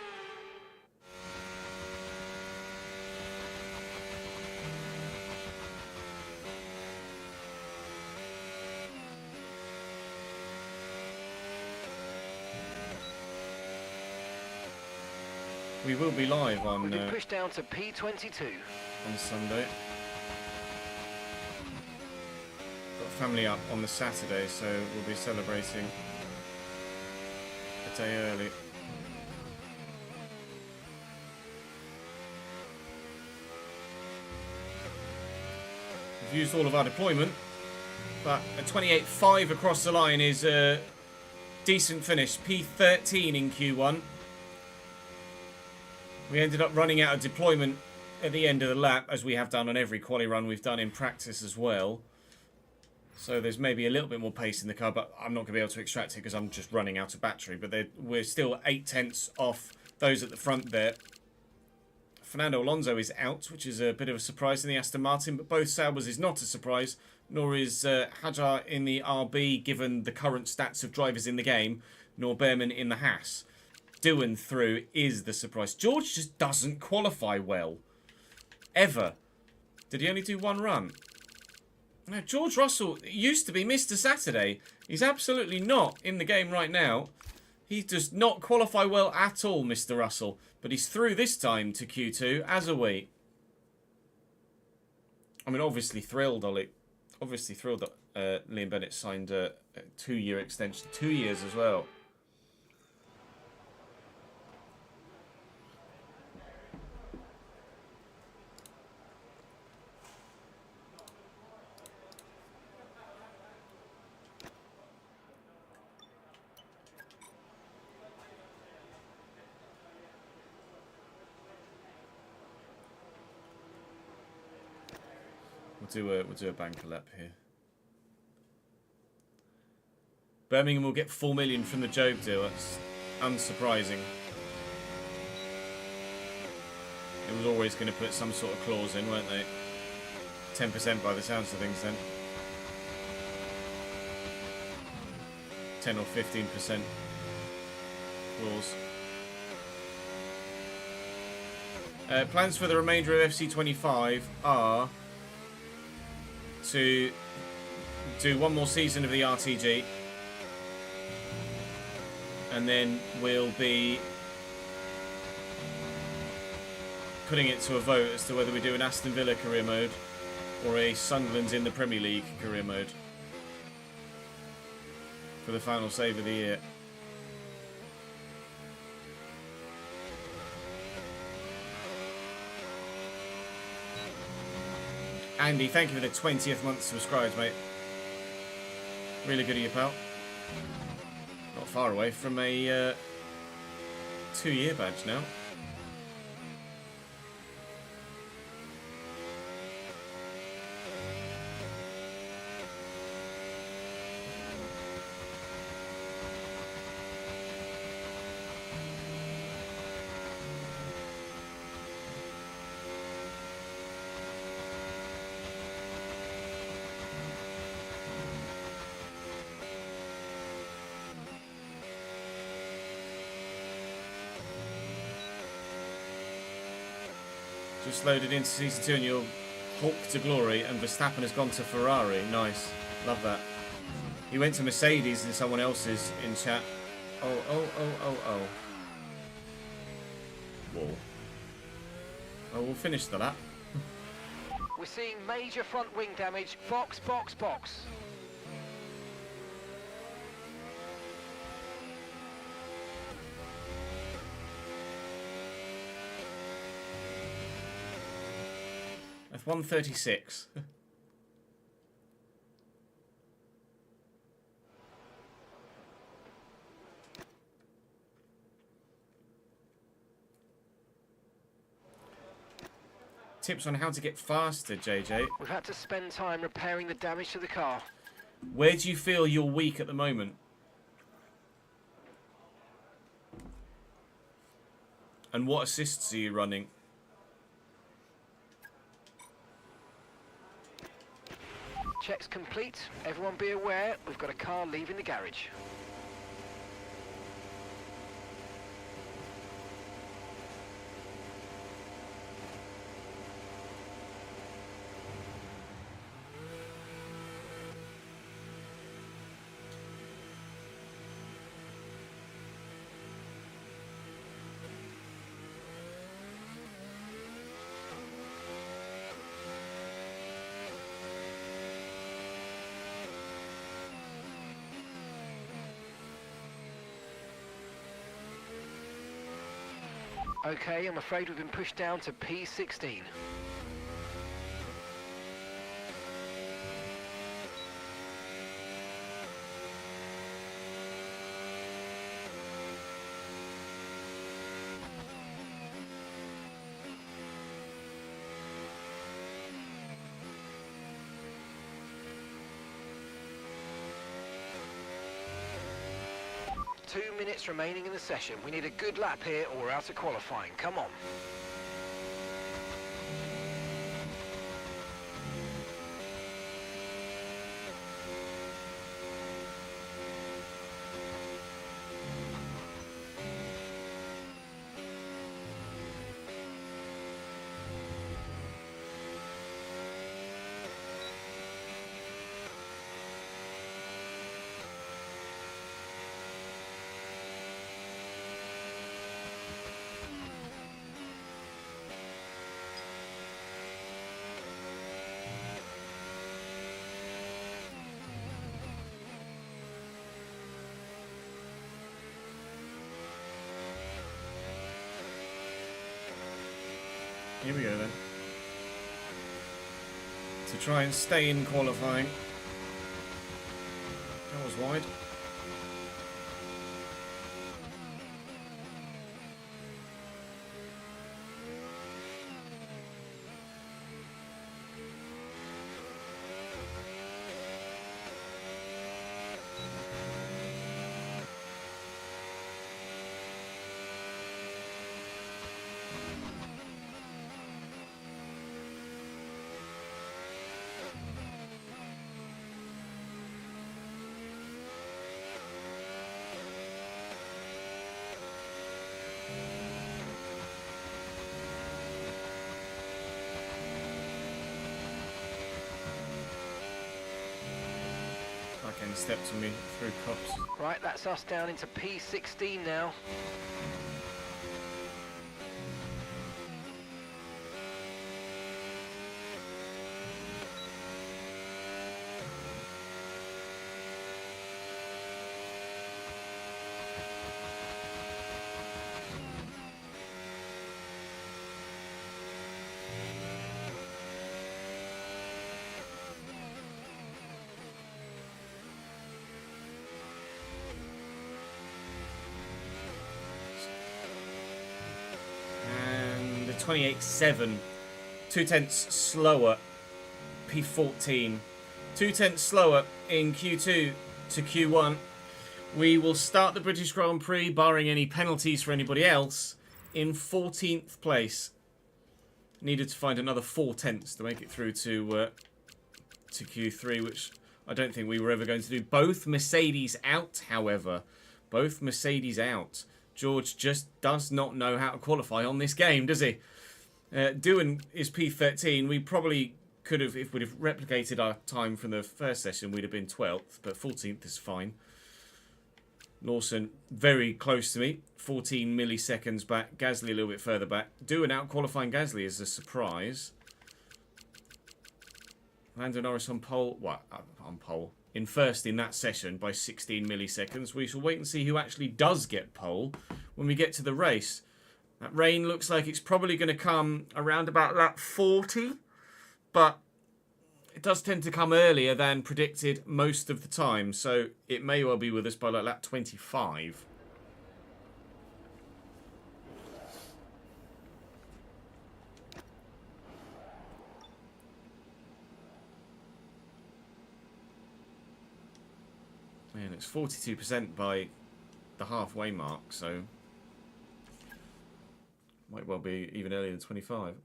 [SPEAKER 1] We will be live on
[SPEAKER 2] We've been pushed down to P22
[SPEAKER 1] on Sunday. Got family up on the Saturday, so we'll be celebrating a day early. We've used all of our deployment, but a 28.5 across the line is a decent finish. P13 in Q1. We ended up running out of deployment at the end of the lap, as we have done on every quali run we've done in practice as well. So there's maybe a little bit more pace in the car, but I'm not going to be able to extract it because I'm just running out of battery. But we're still 8 tenths off those at the front there. Fernando Alonso is out, which is a bit of a surprise in the Aston Martin, but both Saubers is not a surprise, nor is Hajar in the RB, given the current stats of drivers in the game, nor Behrman in the Haas. Doohan through is the surprise. George just doesn't qualify well. Ever. Did he only do one run? No, George Russell used to be Mr. Saturday. He's absolutely not in the game right now. He does not qualify well at all, Mr. Russell. But he's through this time to Q2, as are we. I mean, obviously thrilled, Ollie. Obviously thrilled that Liam Bennett signed a 2-year extension. 2 years as well. We'll do a banker lap here. Birmingham will get 4 million from the Job deal. That's unsurprising. It was always going to put some sort of clause in, weren't they? 10% by the sounds of things then. 10 or 15% clause. Plans for the remainder of FC25 are to do one more season of the RTG, and then we'll be putting it to a vote as to whether we do an Aston Villa career mode or a Sunderland's in the Premier League career mode for the final save of the year. Andy, thank you for the 20th month subscribed, mate. Really good of you, pal. Not far away from a 2-year badge now. Just loaded into Season 2 and you're Hulk to glory, and Verstappen has gone to Ferrari. Nice. Love that. He went to Mercedes and someone else's in chat. Oh. Whoa. Oh, we'll finish the lap.
[SPEAKER 2] We're seeing major front wing damage. Box, box, box.
[SPEAKER 1] F136. Tips on how to get faster, JJ.
[SPEAKER 2] We've had to spend time repairing the damage to the car.
[SPEAKER 1] Where do you feel you're weak at the moment? And what assists are you running?
[SPEAKER 2] Check's complete. Everyone be aware, we've got a car leaving the garage. Okay, I'm afraid we've been pushed down to P16. Two minutes remaining in the session. We need a good lap here or we're out of qualifying. Come on.
[SPEAKER 1] here we go then. To try and stay in qualifying. That was wide. Any steps on me through cops.
[SPEAKER 2] Right, that's us down into P16 now.
[SPEAKER 1] And the 28.7, 2/10 slower, P14, 2/10 slower in Q2 to Q1. We will start the British Grand Prix, barring any penalties for anybody else, in 14th place. Needed to find another 4/10 to make it through to Q3, which I don't think we were ever going to do. Both Mercedes out, however. Both Mercedes out. George just does not know how to qualify on this game, does he? Doohan is P13. We probably could have, if we'd have replicated our time from the first session, we'd have been 12th, but 14th is fine. Lawson very close to me, 14 milliseconds back. Gasly a little bit further back. Doohan out qualifying Gasly is a surprise. Lando Norris on pole. What? On pole. In first in that session by 16 milliseconds. We shall wait and see who actually does get pole when we get to the race. That rain looks like it's probably going to come around about lap 40, but it does tend to come earlier than predicted most of the time, so it may well be with us by like lap 25. And it's 42% by the halfway mark, so might well be even earlier than 25.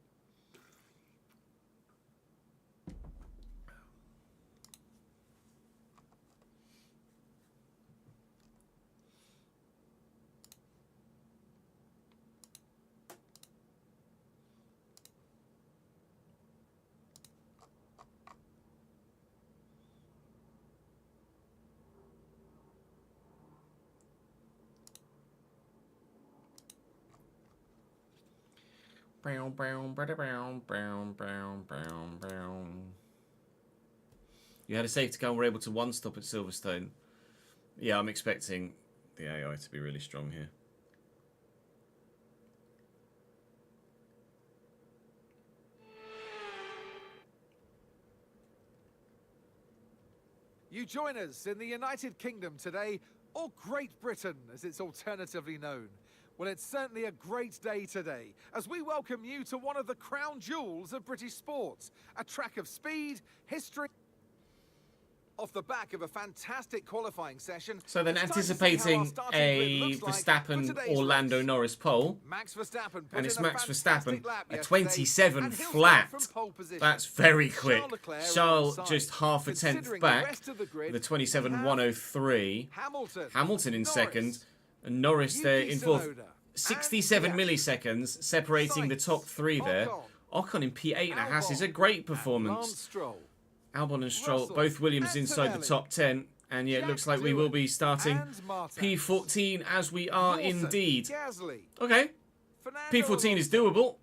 [SPEAKER 1] You had a safety car and were able to one-stop at Silverstone. Yeah, I'm expecting the AI to be really strong here.
[SPEAKER 3] You join us in the United Kingdom today, or Great Britain as it's alternatively known. Well, it's certainly a great day today as we welcome you to one of the crown jewels of British sports, a track of speed, history. Off the back of a fantastic qualifying session.
[SPEAKER 1] So then anticipating a Verstappen or Lando Norris pole.
[SPEAKER 3] Max Verstappen
[SPEAKER 1] and it's Max Verstappen at 27 flat. That's very quick. Charles just half a tenth back. The 27.103. Hamilton in second. And Norris there in fourth. 67 milliseconds separating the top three there. Ocon in P8 and a Haas is a great performance. Albon and Stroll, both Williams inside the top 10. And yeah, it looks like we will be starting P14 as we are indeed. Okay. P14 is doable.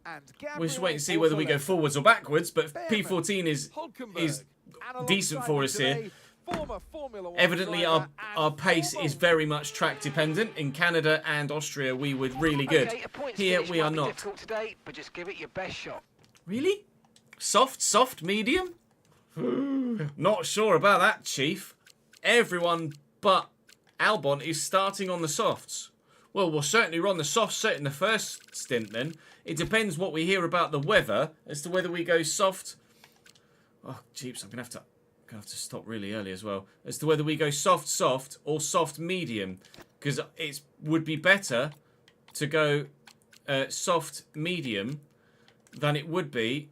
[SPEAKER 1] We should wait and see whether we go forwards or backwards. But P14 is decent for us here. Evidently, our pace is very much track dependent. In Canada and Austria, we were really good. Here, we are not.
[SPEAKER 2] Today, but just give it your best shot.
[SPEAKER 1] Really? Soft, medium? Not sure about that, Chief. Everyone but Albon is starting on the softs. Well, we'll certainly run the soft set in the first stint then. It depends what we hear about the weather as to whether we go soft. Oh, jeeps, I'm gonna have to stop really early as well. As to whether we go soft or soft medium, because it would be better to go soft medium than it would be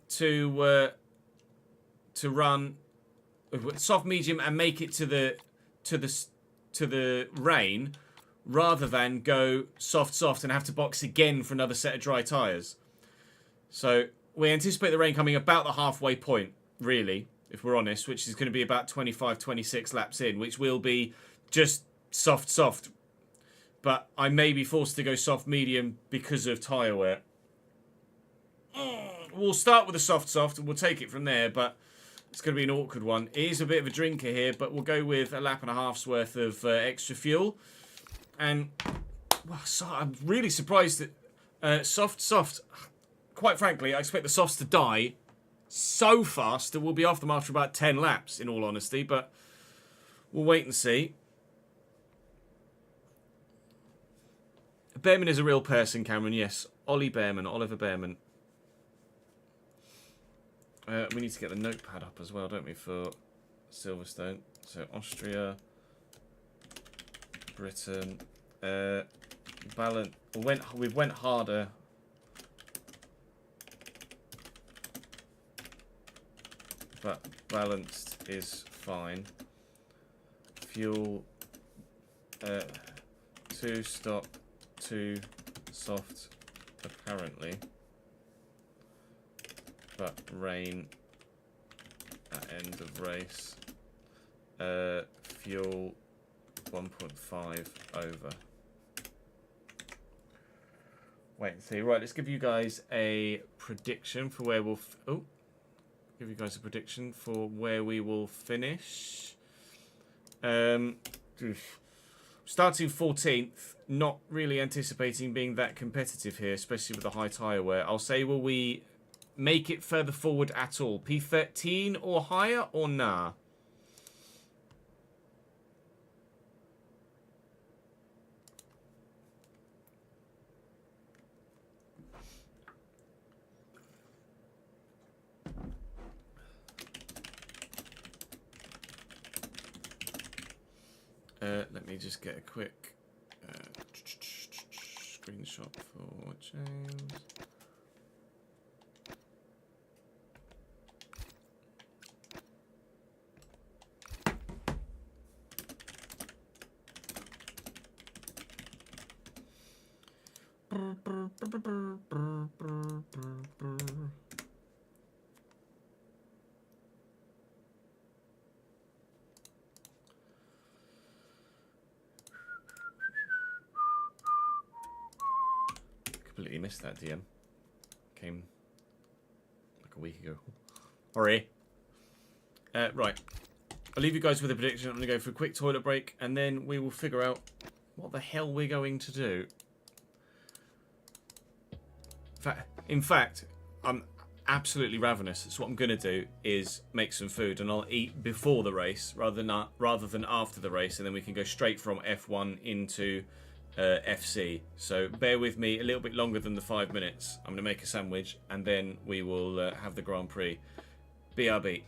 [SPEAKER 1] to run soft medium and make it to the rain, rather than go soft and have to box again for another set of dry tyres. So we anticipate the rain coming about the halfway point, really, if we're honest, which is going to be about 25, 26 laps in, which will be just soft. But I may be forced to go soft medium because of tyre wear. We'll start with the soft and we'll take it from there, but it's going to be an awkward one. It is a bit of a drinker here, but we'll go with a lap and a half's worth of extra fuel. And well, so I'm really surprised that soft. Quite frankly, I expect the softs to die so fast that we'll be off them after about 10 laps, in all honesty. But we'll wait and see. Behrman is a real person, Cameron. Yes, Oliver Behrman. We need to get the notepad up as well, don't we, for Silverstone. So Austria, Britain, we went harder. But balanced is fine. Fuel, 2 stop, 2 soft, apparently. But rain at end of race. Fuel 1.5 over. Wait and see. Right, let's give you guys a prediction for where we'll... give you guys a prediction for where we will finish. Starting 14th, not really anticipating being that competitive here, especially with the high tyre wear. I'll say, will we make it further forward at all? P13 or higher, or nah? Let me just get a quick screenshot for James. Completely missed that DM. Came like a week ago. Sorry. Right. I'll leave you guys with a prediction. I'm going to go for a quick toilet break, and then we will figure out what the hell we're going to do. In fact, I'm absolutely ravenous. So what I'm going to do is make some food, and I'll eat before the race rather than after the race, and then we can go straight from F1 into FC. So bear with me a little bit longer than the 5 minutes. I'm going to make a sandwich, and then we will have the Grand Prix. BRB.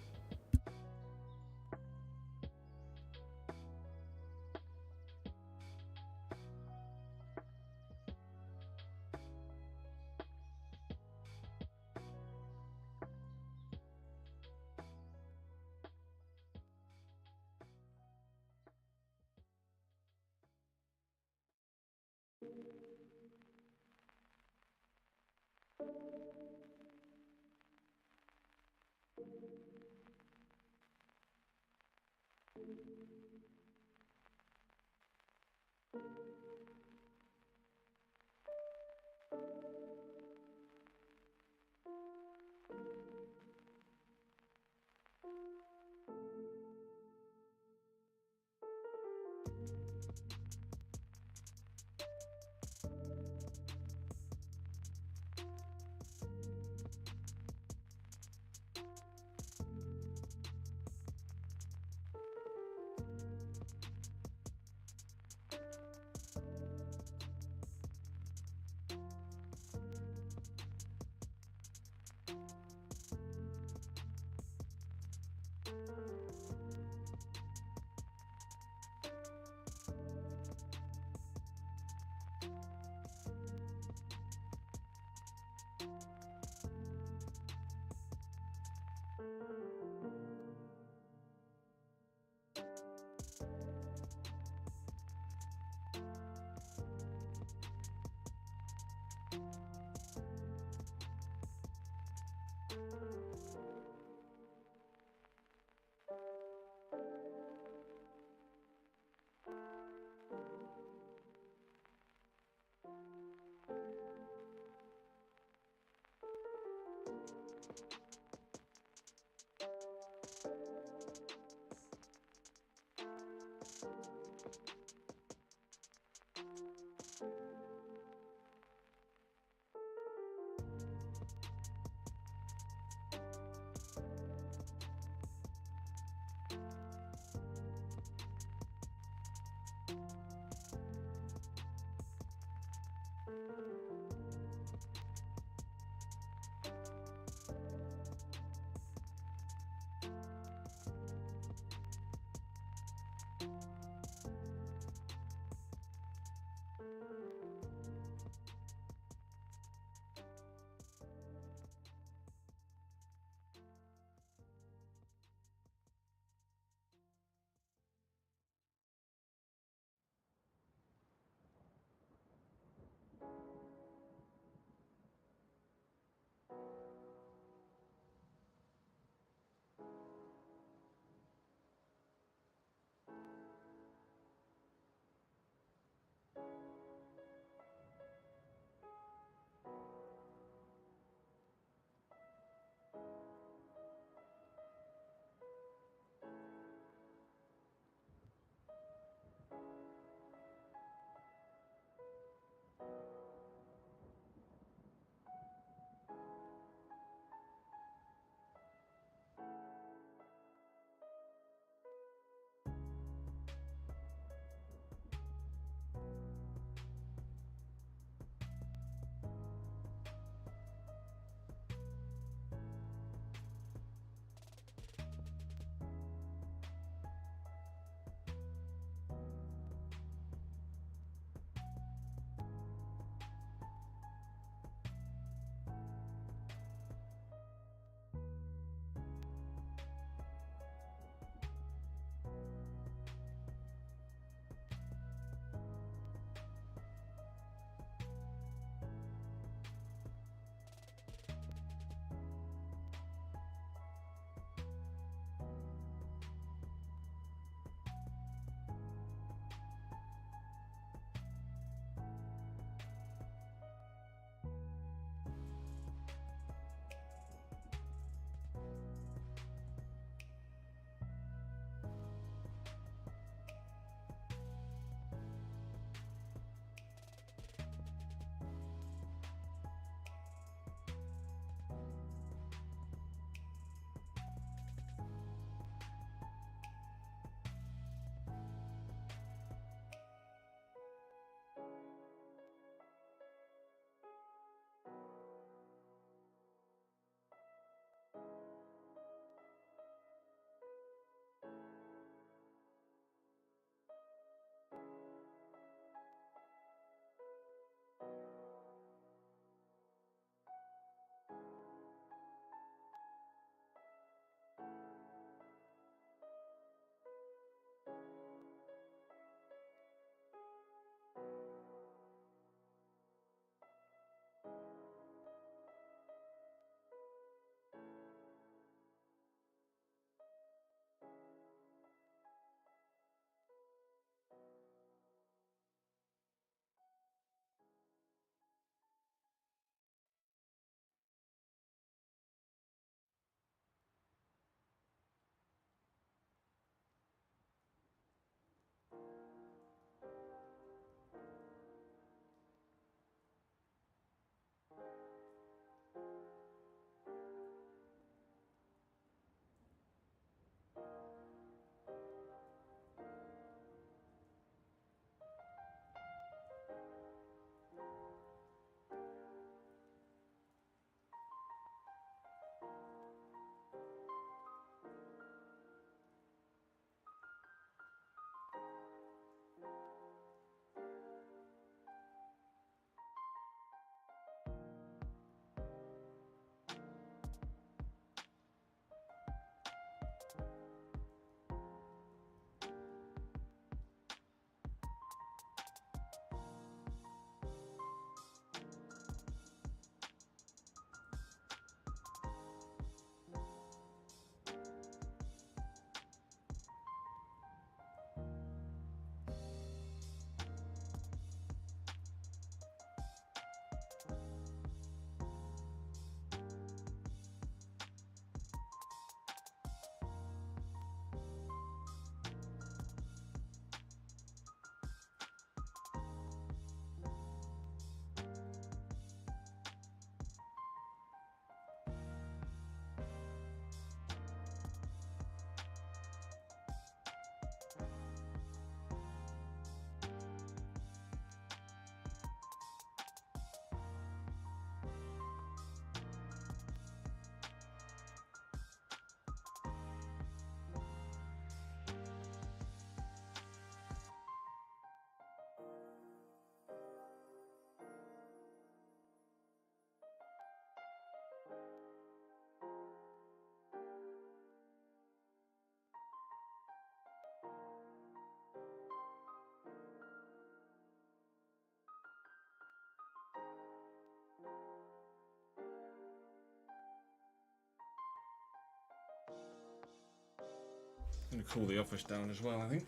[SPEAKER 1] I'm going to cool the office down as well, I think.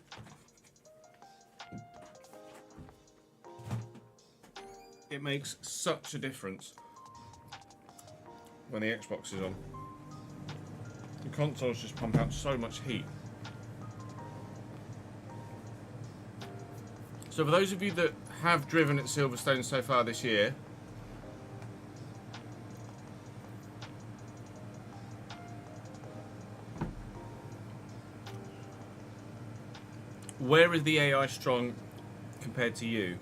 [SPEAKER 1] It makes such a difference when the Xbox is on. The consoles just pump out so much heat. So for those of you that have driven at Silverstone so far this year, where is the AI strong compared to you?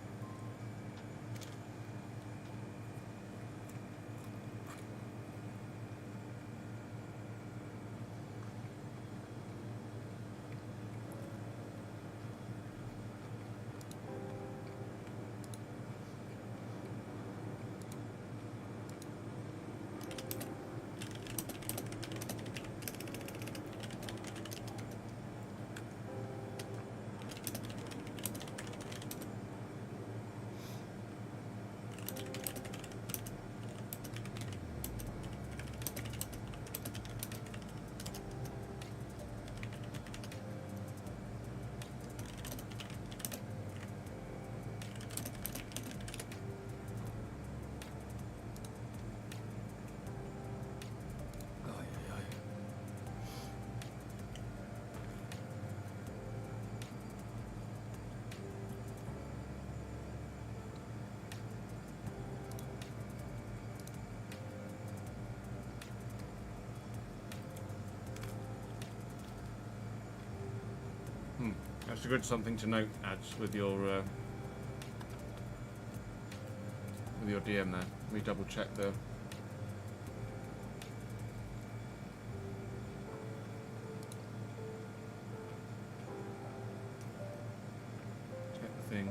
[SPEAKER 1] That's a good something to note, Ads, with your DM there. Let me double check the. Check the thing.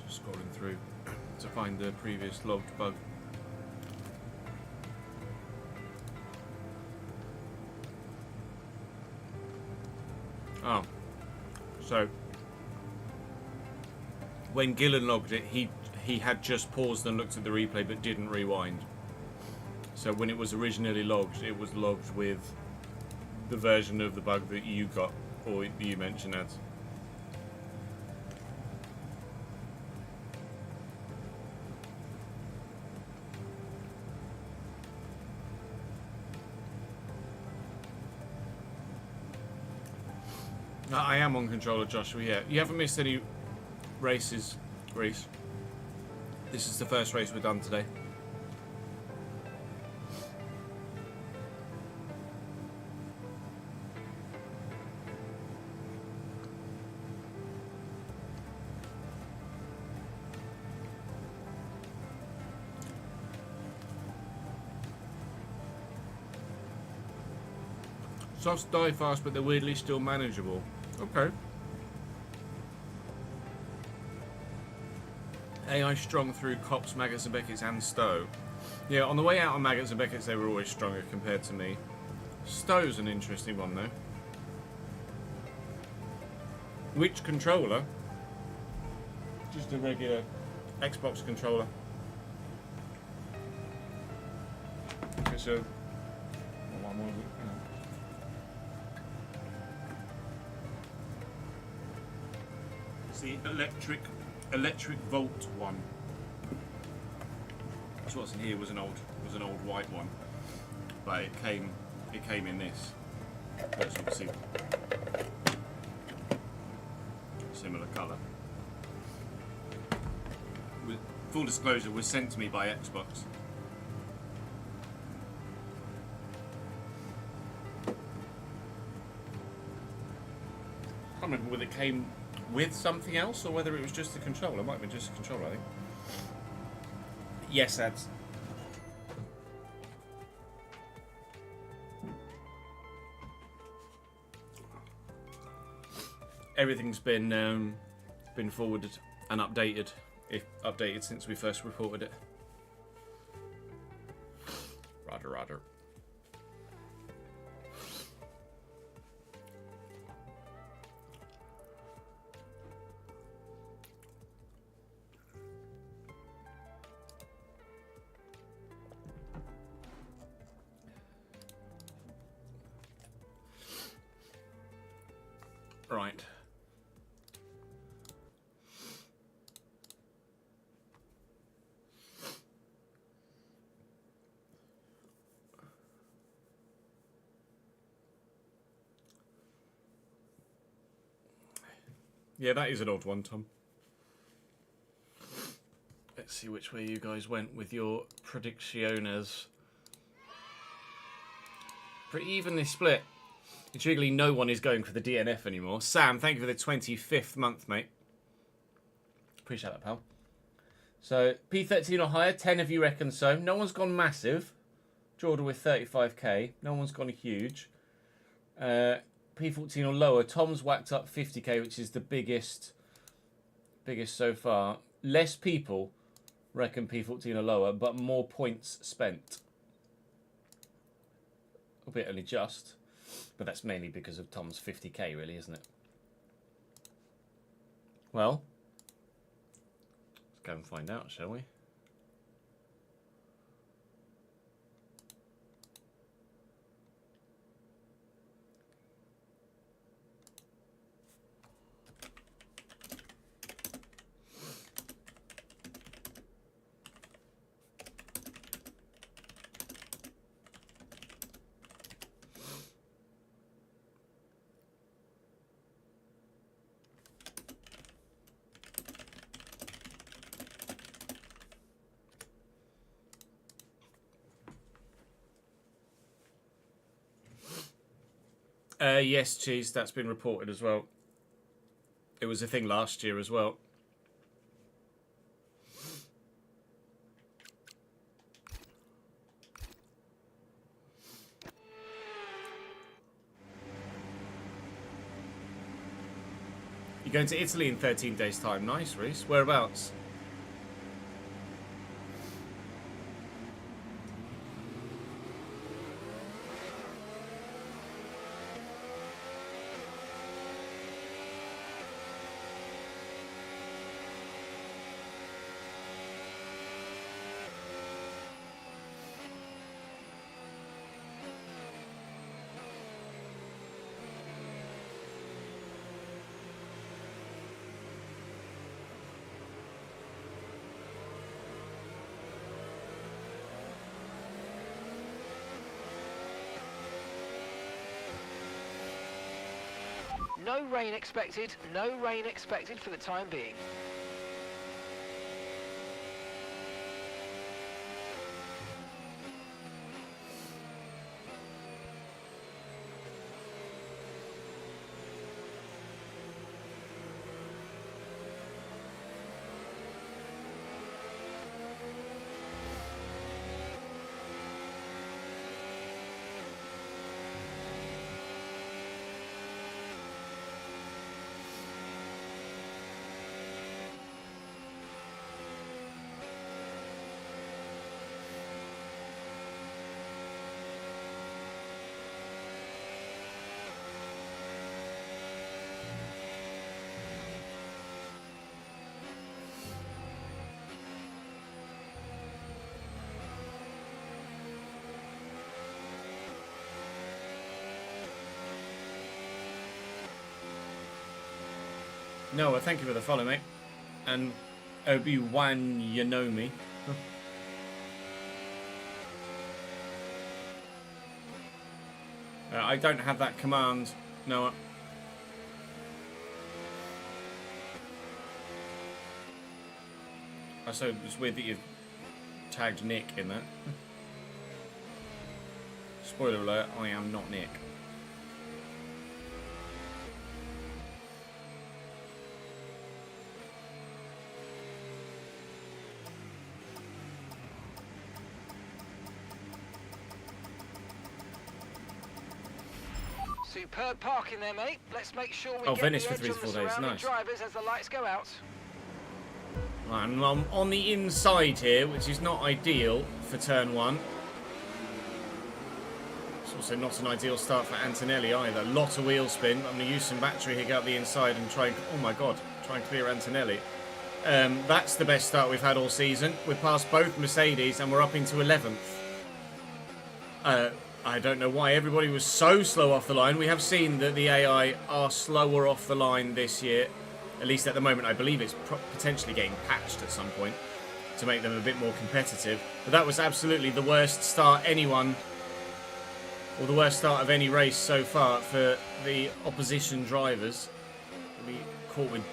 [SPEAKER 1] Scrolling through to find the previous logged bug. Oh, so when Gillen logged it, he had just paused and looked at the replay but didn't rewind. So when it was originally logged, it was logged with the version of the bug that you got or that you mentioned, Ads. I am on controller, Joshua, yeah. You haven't missed any races, Reese. This is the first race we've done today. Softs die fast, but they're weirdly still manageable. Okay. AI strong through Cops, Maggots and Beckett's and Stowe. Yeah, on the way out on Maggots and Beckett's they were always stronger compared to me. Stowe's an interesting one though. Which controller? Just a regular Xbox controller. Okay, so one more. It's the electric Volt one. That's what's in here was an old white one, but it came in this. That's obviously similar colour. With full disclosure, was sent to me by Xbox. I can't remember whether it came with something else or whether it was just the controller. It might have been just the controller, I think. Yes, Ads. Everything's been forwarded and updated, if updated since we first reported it. Rudder. Right. Yeah, that is an odd one, Tom. Let's see which way you guys went with your predicciones. Pretty evenly split. Intriguingly, no one is going for the DNF anymore. Sam, thank you for the 25th month, mate. Appreciate that, pal. So, P13 or higher, 10 of you reckon so. No one's gone massive. Jordan with 35k. No one's gone huge. P14 or lower. Tom's whacked up 50k, which is the biggest so far. Less people reckon P14 or lower, but more points spent. A bit only just. But that's mainly because of Tom's 50k, really, isn't it? Well, let's go and find out, shall we? Yes, Cheese, that's been reported as well. It was a thing last year as well. You're going to Italy in 13 days' time. Nice, Reese. Whereabouts?
[SPEAKER 2] No rain expected, no rain expected for the time being.
[SPEAKER 1] Noah, thank you for the follow, mate. And Obi-Wan, you know me. I don't have that command, Noah. Also, it's weird that you've tagged Nick in that. Spoiler alert, I am not Nick.
[SPEAKER 2] Superb parking there, mate. Let's make sure we get
[SPEAKER 1] Venice
[SPEAKER 2] the
[SPEAKER 1] for
[SPEAKER 2] edge
[SPEAKER 1] 3 to
[SPEAKER 2] on
[SPEAKER 1] 4
[SPEAKER 2] the
[SPEAKER 1] days,
[SPEAKER 2] surrounding
[SPEAKER 1] nice.
[SPEAKER 2] drivers as the lights go out.
[SPEAKER 1] Right, and I'm on the inside here, which is not ideal for turn 1. It's also not an ideal start for Antonelli either. Lot of wheel spin. I'm going to use some battery here, go up the inside and try and... Oh my god, try and clear Antonelli. That's the best start we've had all season. We're past both Mercedes and we're up into 11th. I don't know why everybody was so slow off the line. We have seen that the AI are slower off the line this year. At least at the moment, I believe it's potentially getting patched at some point to make them a bit more competitive. But that was absolutely the worst start anyone, or the worst start of any race so far for the opposition drivers. We caught with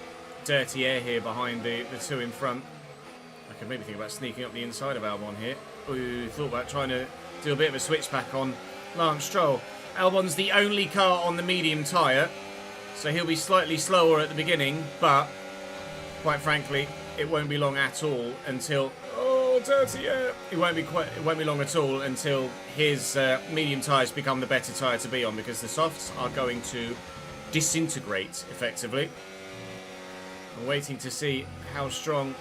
[SPEAKER 1] dirty air here behind the two in front. I could maybe think about sneaking up the inside of Albon here. We thought about trying to do a bit of a switchback on Lance Stroll. Albon's the only car on the medium tyre, so he'll be slightly slower at the beginning, but quite frankly, it won't be long at all until dirty air. It won't be long at all until his medium tyres become the better tyre to be on, because the softs are going to disintegrate effectively. We're waiting to see how strong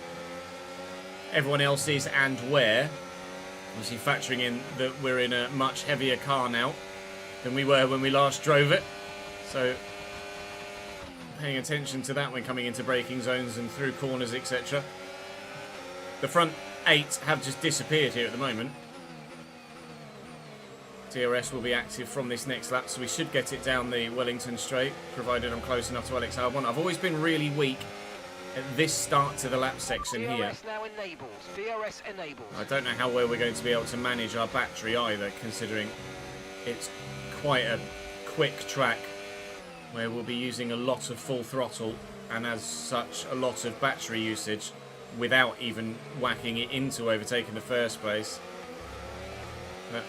[SPEAKER 1] everyone else is and where. Obviously factoring in that we're in a much heavier car now than we were when we last drove it. So paying attention to that when coming into braking zones and through corners, etc. The front 8 have just disappeared here at the moment. DRS will be active from this next lap, so we should get it down the Wellington straight, provided I'm close enough to Alex Albon. I've always been really weak at this start to the lap section here.
[SPEAKER 2] DRS now enabled. DRS enabled.
[SPEAKER 1] I don't know how well we're going to be able to manage our battery either, considering it's quite a quick track where we'll be using a lot of full throttle and as such a lot of battery usage without even whacking it into overtaking the first place. But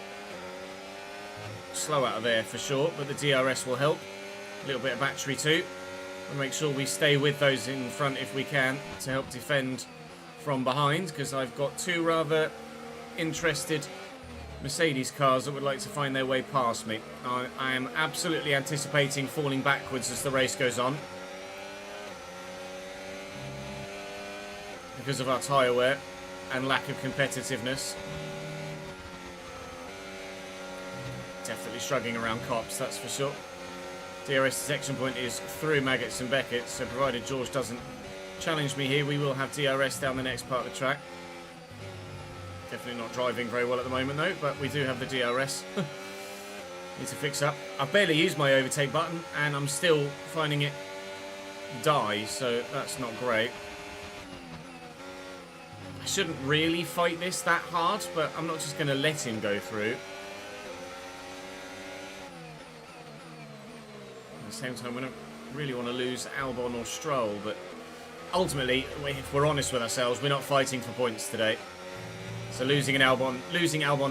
[SPEAKER 1] slow out of there for sure, but the DRS will help. A little bit of battery too. We'll make sure we stay with those in front if we can to help defend from behind, because I've got two rather interested Mercedes cars that would like to find their way past me. I am absolutely anticipating falling backwards as the race goes on because of our tyre wear and lack of competitiveness. Definitely struggling around cops, that's for sure. DRS detection point is through Maggots and Beckett, so provided George doesn't challenge me here, we will have DRS down the next part of the track. Definitely not driving very well at the moment though, but we do have the DRS. Need to fix up. I've barely used my overtake button and I'm still finding it die, so that's not great. I shouldn't really fight this that hard, but I'm not just going to let him go through. At the same time, we don't really want to lose Albon or Stroll, but ultimately, if we're honest with ourselves, we're not fighting for points today. So losing Albon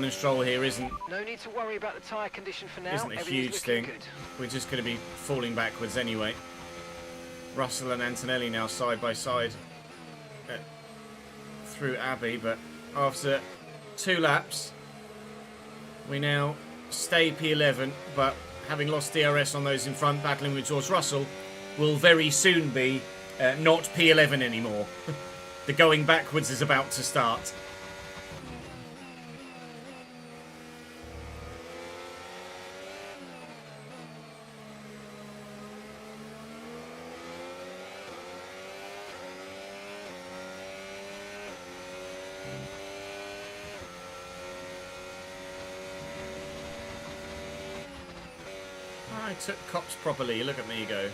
[SPEAKER 1] and Stroll here isn't
[SPEAKER 2] No need to worry about the tyre condition for now.
[SPEAKER 1] a huge thing.
[SPEAKER 2] Good.
[SPEAKER 1] We're just going to be falling backwards anyway. Russell and Antonelli now side by side through Abbey, but after 2 laps, we now stay P11, but having lost DRS on those in front, battling with George Russell, will very soon be not P11 anymore. The going backwards is about to start. I took cops properly, look at me go.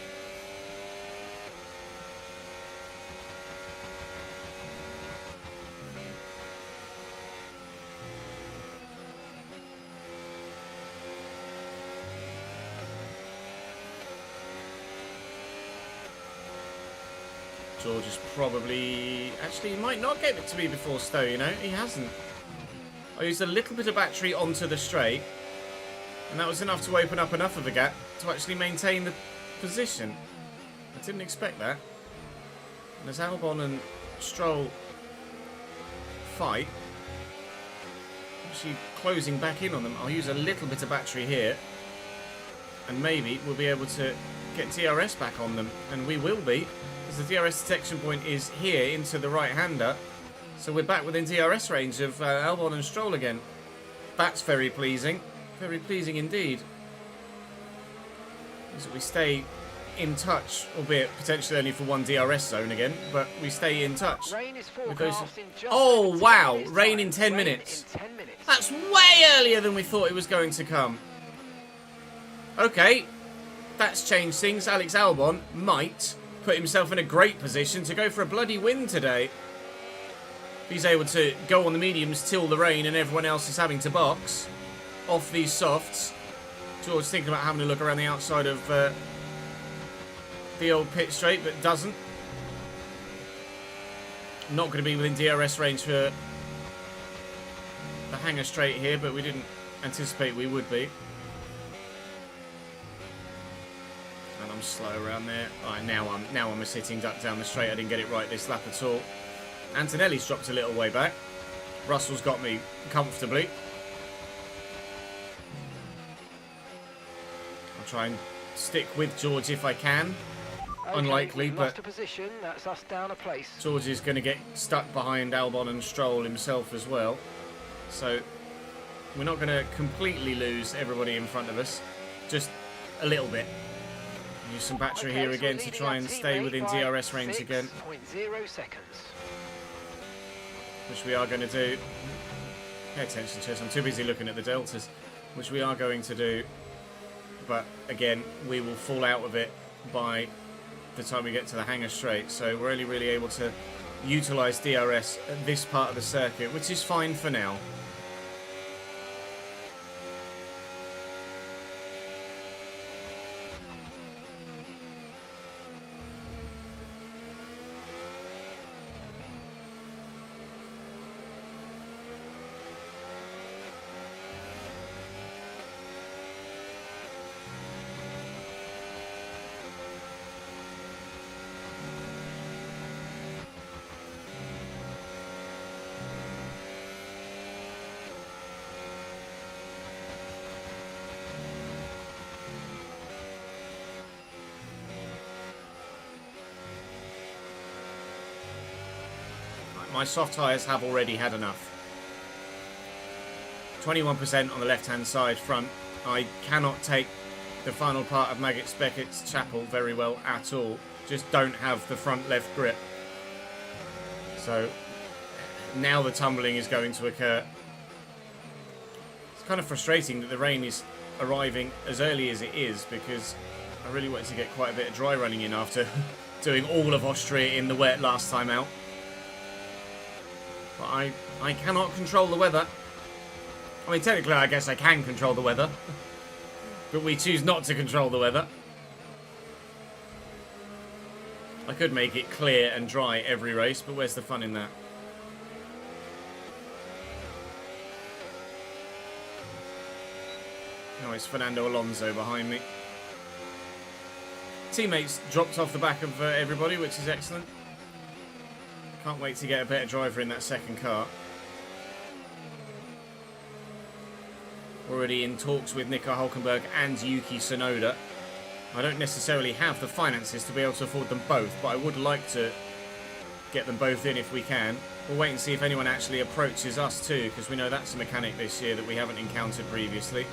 [SPEAKER 1] George is probably... Actually, he might not get it to me before Stowe, you know? He hasn't. I used a little bit of battery onto the straight, and that was enough to open up enough of a gap to actually maintain the position. I didn't expect that. And as Albon and Stroll fight, actually closing back in on them, I'll use a little bit of battery here, and maybe we'll be able to get DRS back on them, and we will be, because the DRS detection point is here into the right-hander, so we're back within DRS range of Albon and Stroll again. That's very pleasing. Very pleasing indeed. So we stay in touch, albeit potentially only for one DRS zone again, but we stay in touch.
[SPEAKER 2] Rain is
[SPEAKER 1] With
[SPEAKER 2] forecast in just
[SPEAKER 1] oh,
[SPEAKER 2] over 10
[SPEAKER 1] wow.
[SPEAKER 2] minutes
[SPEAKER 1] Rain
[SPEAKER 2] time.
[SPEAKER 1] in 10
[SPEAKER 2] Rain
[SPEAKER 1] minutes.
[SPEAKER 2] in 10 minutes.
[SPEAKER 1] That's way earlier than we thought it was going to come. Okay. That's changed things. Alex Albon might put himself in a great position to go for a bloody win today. He's able to go on the mediums till the rain and everyone else is having to box off these softs. George thinking about having a look around the outside of the old pit straight, but doesn't. Not going to be within DRS range for the hanger straight here, but we didn't anticipate we would be. And I'm slow around there. Alright, now I'm a sitting duck down the straight. I didn't get it right this lap at all. Antonelli's dropped a little way back. Russell's got me comfortably. I'll try and stick with George if I can.
[SPEAKER 2] Okay,
[SPEAKER 1] Unlikely,
[SPEAKER 2] lost
[SPEAKER 1] but
[SPEAKER 2] a position. That's us down a place.
[SPEAKER 1] George is going to get stuck behind Albon and Stroll himself as well. So we're not going to completely lose everybody in front of us. Just a little bit. Use some battery here again to try and stay within DRS range again.
[SPEAKER 2] 6.0 seconds.
[SPEAKER 1] Which we are going to do. Pay attention, Chess. I'm too busy looking at the deltas. Which we are going to do. But again, we will fall out of it by the time we get to the hanger straight. So we're only really able to utilise DRS at this part of the circuit, which is fine for now. My soft tyres have already had enough. 21% on the left-hand side front. I cannot take the final part of Maggotts Beckett's Chapel very well at all. Just don't have the front left grip. So now the tumbling is going to occur. It's kind of frustrating that the rain is arriving as early as it is, because I really wanted to get quite a bit of dry running in after doing all of Austria in the wet last time out. But I cannot control the weather. I mean, technically, I guess I can control the weather. But we choose not to control the weather. I could make it clear and dry every race, but where's the fun in that? Oh, it's Fernando Alonso behind me. Teammates dropped off the back of everybody, which is excellent. Can't wait to get a better driver in that second car. Already in talks with Nico Hülkenberg and Yuki Tsunoda. I don't necessarily have the finances to be able to afford them both, but I would like to get them both in if we can. We'll wait and see if anyone actually approaches us too, because we know that's a mechanic this year that we haven't encountered previously.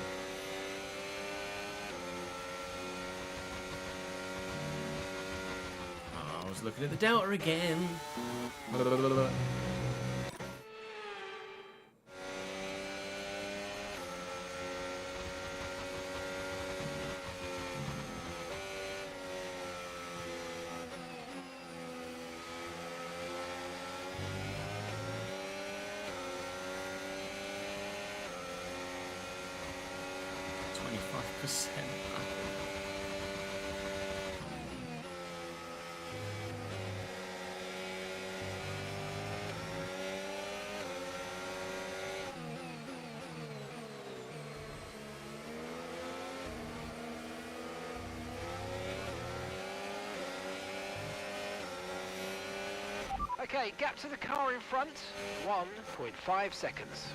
[SPEAKER 1] I was looking at the Delta again. 25%.
[SPEAKER 2] Okay, gap to the car in front, 1.5 seconds.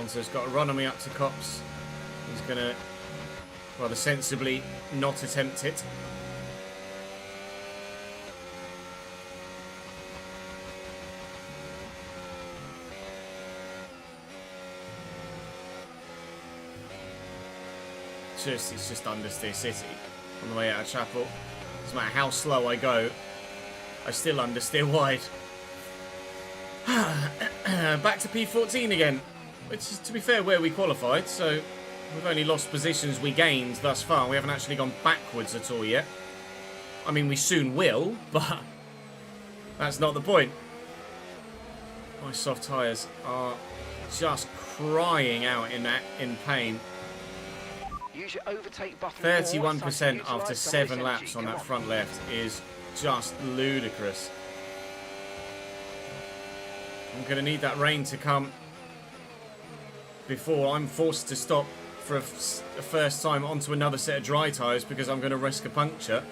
[SPEAKER 1] Alonso's got a run on me up to Cops. He's going to rather sensibly not attempt it. It's just understeer City on the way out of Chapel. Doesn't matter how slow I go, I still understeer wide. Back to P14 again, which is, to be fair, where we qualified, so we've only lost positions we gained thus far. We haven't actually gone backwards at all yet. I mean, we soon will, but that's not the point. My soft tyres are just crying out in pain.
[SPEAKER 2] Use your overtake button.
[SPEAKER 1] 31% after 7 laps on that front left is just ludicrous. I'm going to need that rain to come before I'm forced to stop for a first time onto another set of dry tyres because I'm going to risk a puncture.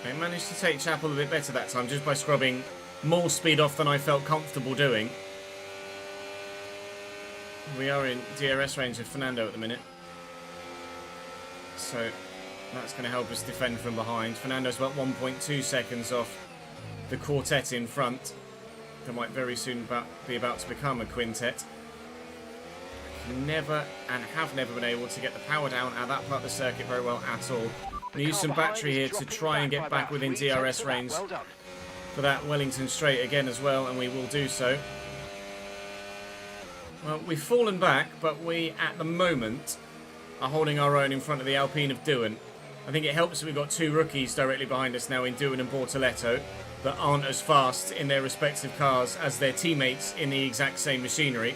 [SPEAKER 1] I managed to take Chapel a bit better that time just by scrubbing more speed off than I felt comfortable doing. We are in DRS range of Fernando at the minute, so that's going to help us defend from behind. Fernando's about 1.2 seconds off the quartet in front. That might very soon be about to become a quintet. Never and have never been able to get the power down at that part of the circuit very well at all. We use some battery here to try and get back within DRS range for that Wellington straight again as well, and we will do so. Well, we've fallen back, but we, at the moment, are holding our own in front of the Alpine of Doohan. I think it helps that we've got 2 rookies directly behind us now in Doohan and Bortoletto that aren't as fast in their respective cars as their teammates in the exact same machinery.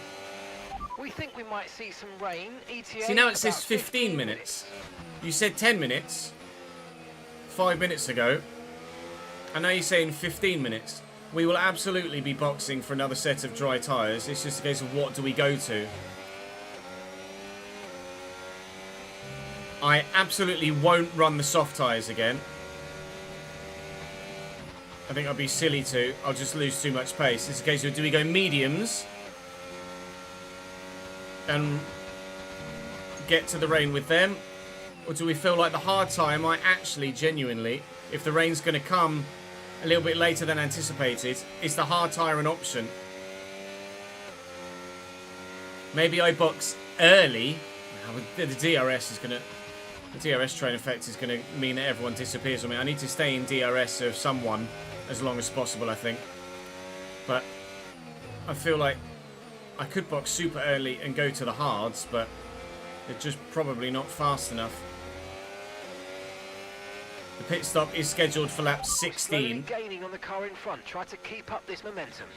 [SPEAKER 2] We think we might see some rain. ETA.
[SPEAKER 1] See, now it says 15 minutes. You said 10 minutes 5 minutes ago, and now you're saying 15 minutes. We will absolutely be boxing for another set of dry tyres. It's just a case of what do we go to. I absolutely won't run the soft tyres again. I think I'd be silly to. I'll just lose too much pace. It's a case of do we go mediums and get to the rain with them, or do we feel like the hard tyre might actually genuinely, if the rain's going to come a little bit later than anticipated, is the hard tyre an option? Maybe I box early. The DRS is going to, the DRS train effect is going to mean that everyone disappears on me. I need to stay in DRS of someone as long as possible, I think. But I feel like I could box super early and go to the hards, but they're just probably not fast enough. The pit stop is scheduled for lap 16.
[SPEAKER 2] Gaining on the car in front. Try to keep up this momentum.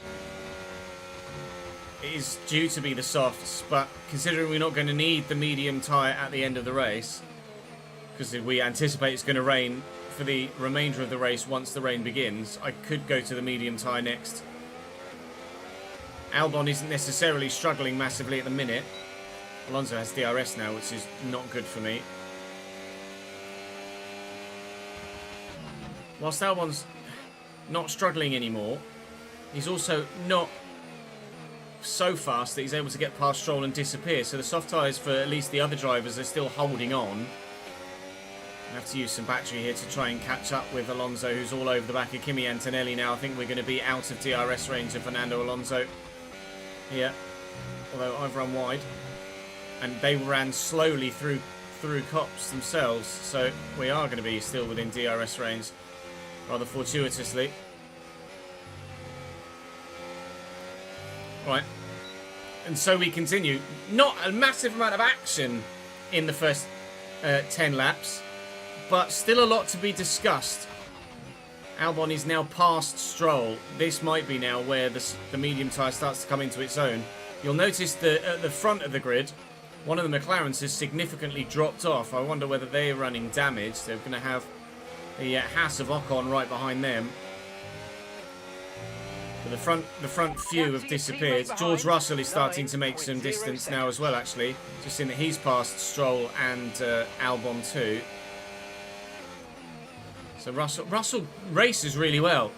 [SPEAKER 1] It is due to be the softs, but considering we're not going to need the medium tyre at the end of the race, because we anticipate it's going to rain for the remainder of the race once the rain begins, I could go to the medium tyre next. Albon isn't necessarily struggling massively at the minute. Alonso has DRS now, which is not good for me. Whilst Albon's not struggling anymore, he's also not so fast that he's able to get past Stroll and disappear. So the soft tyres for at least the other drivers are still holding on. I have to use some battery here to try and catch up with Alonso, who's all over the back of Kimi Antonelli now. I think we're going to be out of DRS range of Fernando Alonso here, although I've run wide. And they ran slowly through Cops themselves, so we are going to be still within DRS range, rather fortuitously. Right, And so we continue. Not a massive amount of action in the first 10 laps, but still a lot to be discussed. Albon is now past Stroll. This might be now where the medium tyre starts to come into its own. You'll notice that at the front of the grid, one of the McLarens has significantly dropped off. I wonder whether they're running damage. They're going to have the Haas of Ocon right behind them. But the front few have disappeared. George Russell is starting to make some distance now as well, actually. Just seeing that he's passed Stroll and Albon too. So Russell races really well.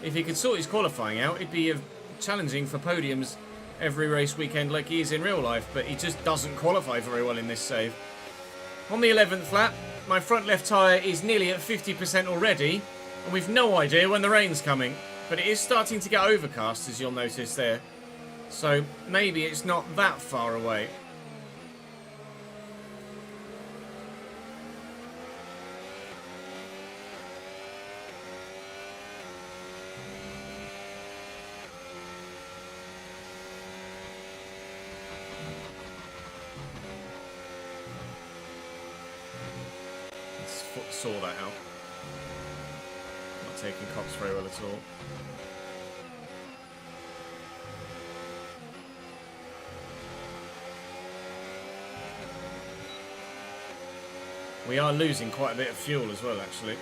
[SPEAKER 1] If he could sort his qualifying out, it'd be challenging for podiums every race weekend like he is in real life, but he just doesn't qualify very well in this save. On the 11th lap, my front left tyre is nearly at 50% already, and we've no idea when the rain's coming, but it is starting to get overcast, as you'll notice there. So maybe it's not that far away. Saw that out. Not taking Cox very well at all. We are losing quite a bit of fuel as well, actually.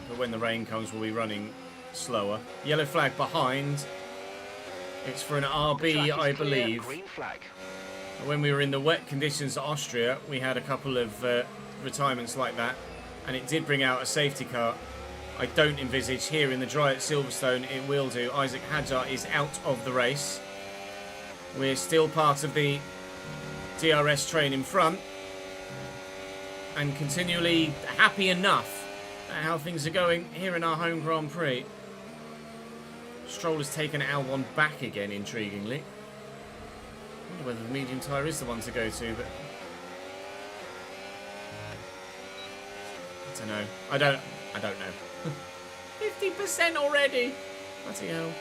[SPEAKER 1] But when the rain comes, we'll be running slower. Yellow flag behind. It's for an RB, I believe.
[SPEAKER 2] Green flag.
[SPEAKER 1] When we were in the wet conditions at Austria, we had a couple of retirements like that, and it did bring out a safety car. I don't envisage here in the dry at Silverstone it will do. Isaac Hadjar is out of the race. We're still part of the DRS train in front, and continually happy enough at how things are going here in our home Grand Prix. Stroll has taken Albon back again, intriguingly. I wonder whether the medium tyre is the one to go to, but I don't know. I don't know. 50% already. Bloody hell.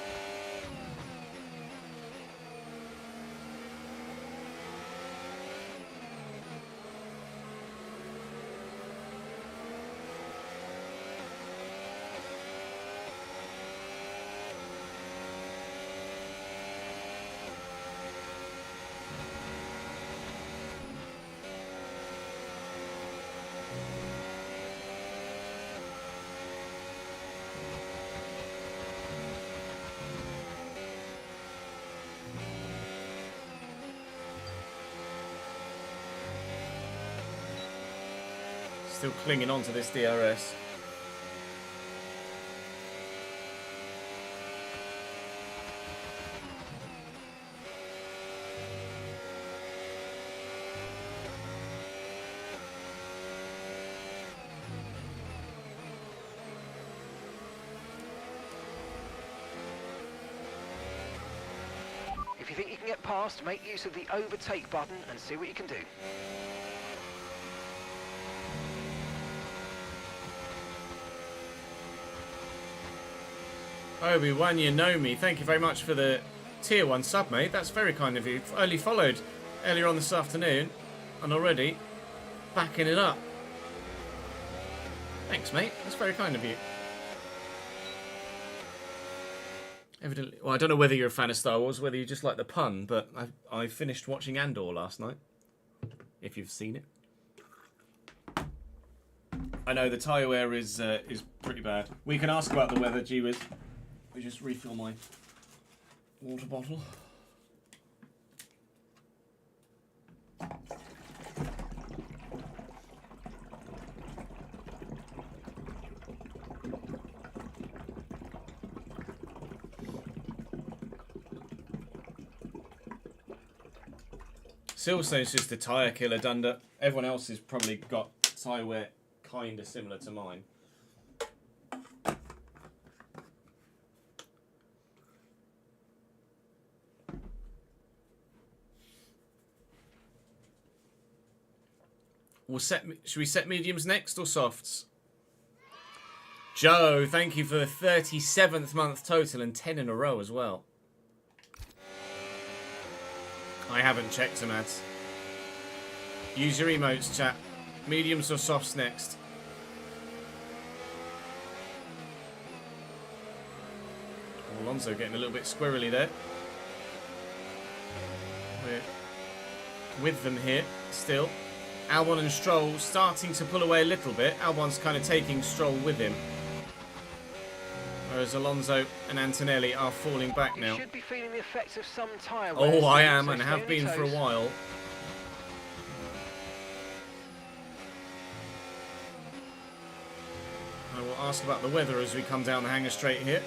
[SPEAKER 1] Still clinging on to this DRS.
[SPEAKER 2] If you think you can get past, make use of the overtake button and see what you can do.
[SPEAKER 1] Obi-Wan, you know me. Thank you very much for the tier 1 sub, mate. That's very kind of you. Only followed earlier on this afternoon and already backing it up. Thanks, mate. That's very kind of you. Evidently, well, I don't know whether you're a fan of Star Wars, whether you just like the pun, but I finished watching Andor last night. If you've seen it. I know the tyre wear is pretty bad. We can ask about the weather, gee whiz. We just refill my water bottle. Silverstone's just a tyre killer, Dunder. Everyone else has probably got tyre wear kind of similar to mine. Should we set mediums next or softs? Joe, thank you for the 37th month total and 10 in a row as well. I haven't checked them, ads. Use your emotes, chat. Mediums or softs next? Alonso getting a little bit squirrely there. We're with them here still. Albon and Stroll starting to pull away a little bit. Albon's kind of taking Stroll with him. Whereas Alonso and Antonelli are falling back now.
[SPEAKER 2] You should be feeling the effects of some tyre wear.
[SPEAKER 1] Oh, I am,
[SPEAKER 2] so
[SPEAKER 1] and have been for a while. I will ask about the weather as we come down the hangar straight here.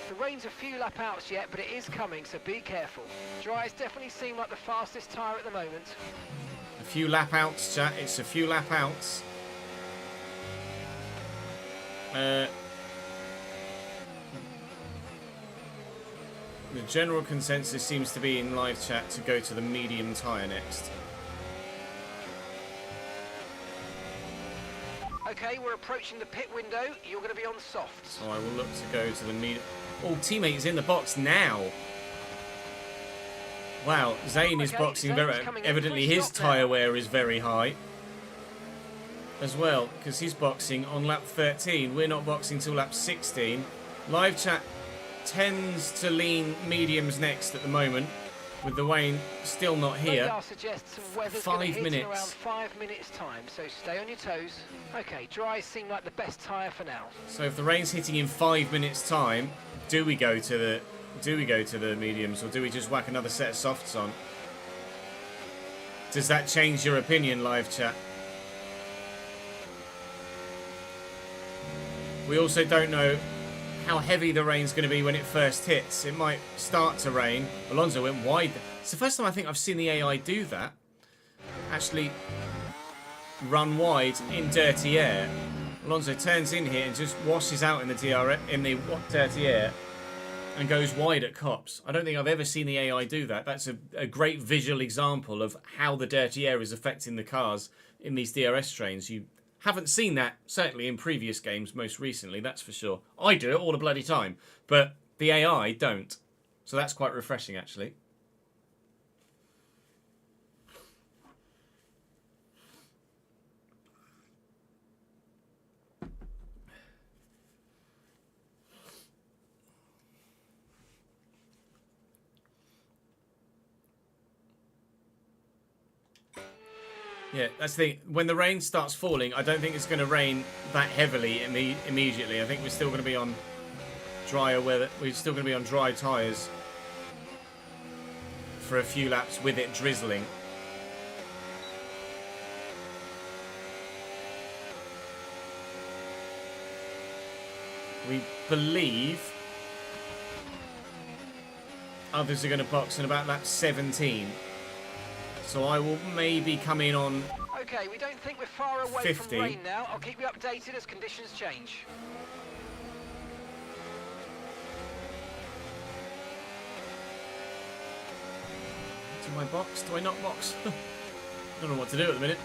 [SPEAKER 2] The rain's a few lap outs yet, but it is coming, so be careful. Dry's definitely seem like the fastest tyre at the moment.
[SPEAKER 1] A few lap outs, chat. It's a few lap outs. The general consensus seems to be in live chat to go to the medium tyre next.
[SPEAKER 2] Okay, we're approaching the pit window. You're going to be on softs.
[SPEAKER 1] So I will look to go to the medium. Oh, teammate is in the box now. Wow, Zane is boxing very. Evidently, his tyre wear is very high as well, because he's boxing on lap 13. We're not boxing till lap 16. Live chat tends to lean mediums next at the moment, with the rain still not here.
[SPEAKER 2] Radar suggests some weather's
[SPEAKER 1] 5
[SPEAKER 2] going to hit
[SPEAKER 1] minutes.
[SPEAKER 2] in around 5 minutes time, so stay on your toes. Okay, dry seem like the best tyre for now.
[SPEAKER 1] So if the rain's hitting in 5 minutes time, do we go to the mediums, or do we just whack another set of softs on? Does that change your opinion, live chat? We also don't know how heavy the rain's going to be when it first hits. It might start to rain. Alonso went wide. It's the first time I think I've seen the AI do that. Actually run wide in dirty air. Alonso turns in here and just washes out in the dirty air and goes wide at cops. I don't think I've ever seen the AI do that. That's a great visual example of how the dirty air is affecting the cars in these DRS trains. You haven't seen that, certainly in previous games, most recently, that's for sure. I do it all the bloody time, but the AI don't. So that's quite refreshing, actually. Yeah, that's the thing. When the rain starts falling, I don't think it's going to rain that heavily immediately. I think we're still going to be on drier weather. We're still going to be on dry tyres for a few laps with it drizzling. We believe others are going to box in about lap 17. So I will maybe come in on
[SPEAKER 2] Okay, we don't think we're far away
[SPEAKER 1] 50.
[SPEAKER 2] from rain now. I'll keep you updated as conditions change.
[SPEAKER 1] Do I box? Do I not box? I don't know what to do at the minute.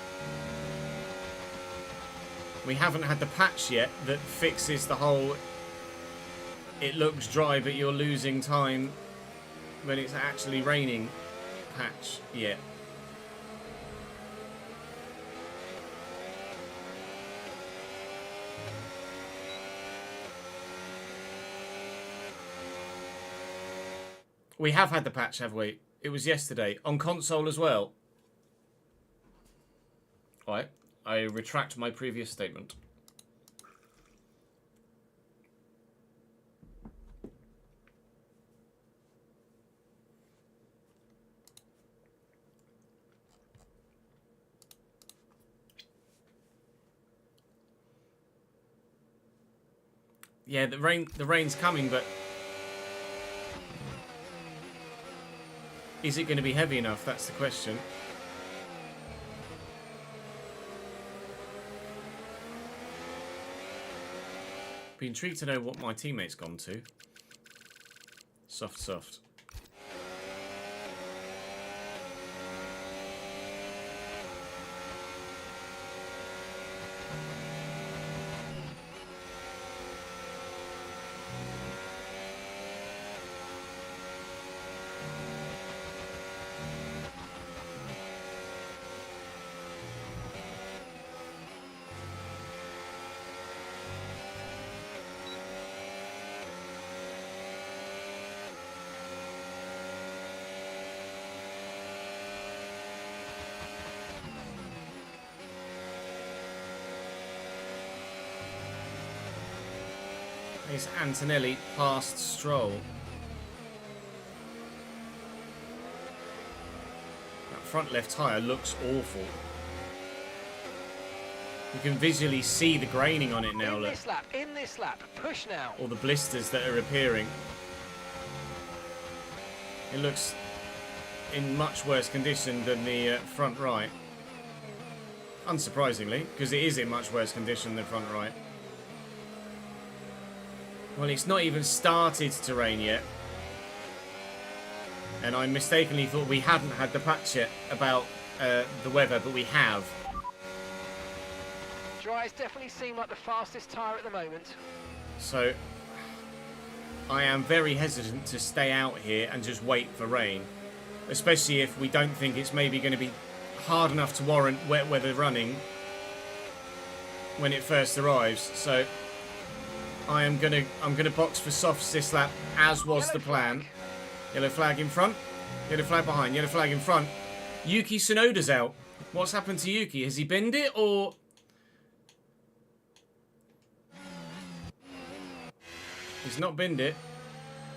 [SPEAKER 1] We haven't had the patch yet that fixes the whole it looks dry but you're losing time when it's actually raining patch yet. We have had the patch, have we? It was yesterday. On console as well. Alright, I retract my previous statement. Yeah, the rain's coming, but is it going to be heavy enough? That's the question. Be intrigued to know what my teammate's gone to. Soft. It's Antonelli past Stroll. That front left tyre looks awful. You can visually see the graining on it now, look.
[SPEAKER 2] In this lap, push now.
[SPEAKER 1] All the blisters that are appearing. It looks in much worse condition than the front right. Unsurprisingly, because it is in much worse condition than front right. Well, it's not even started to rain yet. And I mistakenly thought we hadn't had the patch yet about the weather, but we have.
[SPEAKER 2] Dries definitely seem like the fastest tyre at the moment.
[SPEAKER 1] So, I am very hesitant to stay out here and just wait for rain. Especially if we don't think it's maybe going to be hard enough to warrant wet weather running when it first arrives. So, I'm gonna box for softs this lap, as was the plan. Yellow flag in front, yellow flag behind, yellow flag in front. Yuki Tsunoda's out. What's happened to Yuki? Has he binned it, or... He's not binned it.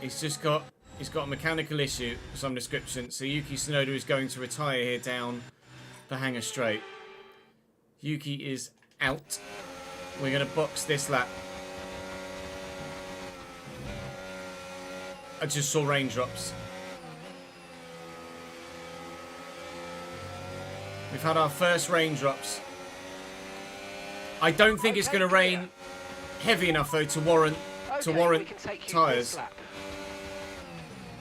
[SPEAKER 1] He's got a mechanical issue of some description. So Yuki Tsunoda is going to retire here down the hangar straight. Yuki is out. We're going to box this lap. I just saw raindrops. We've had our first raindrops. I don't think it's going to rain heavy enough though to warrant tyres.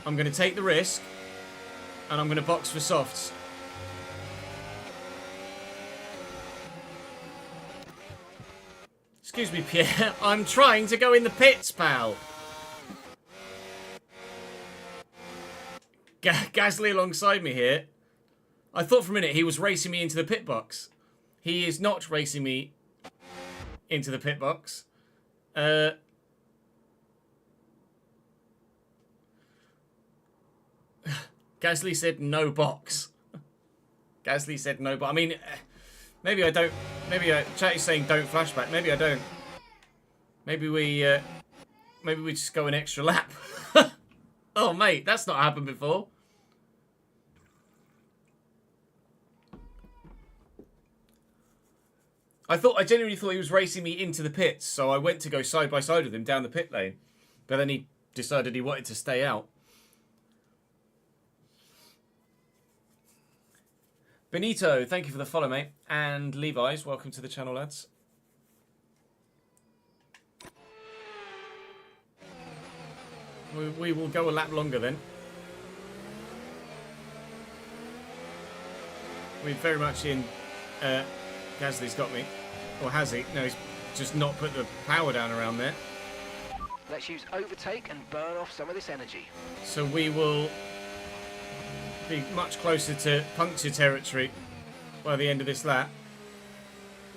[SPEAKER 1] I'm going to take the risk and I'm going to box for softs. Excuse me, Pierre. I'm trying to go in the pits, pal. Gasly alongside me here. I thought for a minute he was racing me into the pit box. He is not racing me into the pit box. Gasly said no box. Gasly said no box. I mean, maybe I don't. Maybe chat is saying don't flashback. Maybe I don't. Maybe we just go an extra lap. Oh, mate, that's not happened before. I genuinely thought he was racing me into the pits, so I went to go side by side with him down the pit lane. But then he decided he wanted to stay out. Benito, thank you for the follow, mate. And Levi's, welcome to the channel, lads. We will go a lap longer then. We're very much in... Gasly's got me. Or has he? No, he's just not put the power down around there.
[SPEAKER 2] Let's use overtake and burn off some of this energy.
[SPEAKER 1] So we will be much closer to puncture territory by the end of this lap.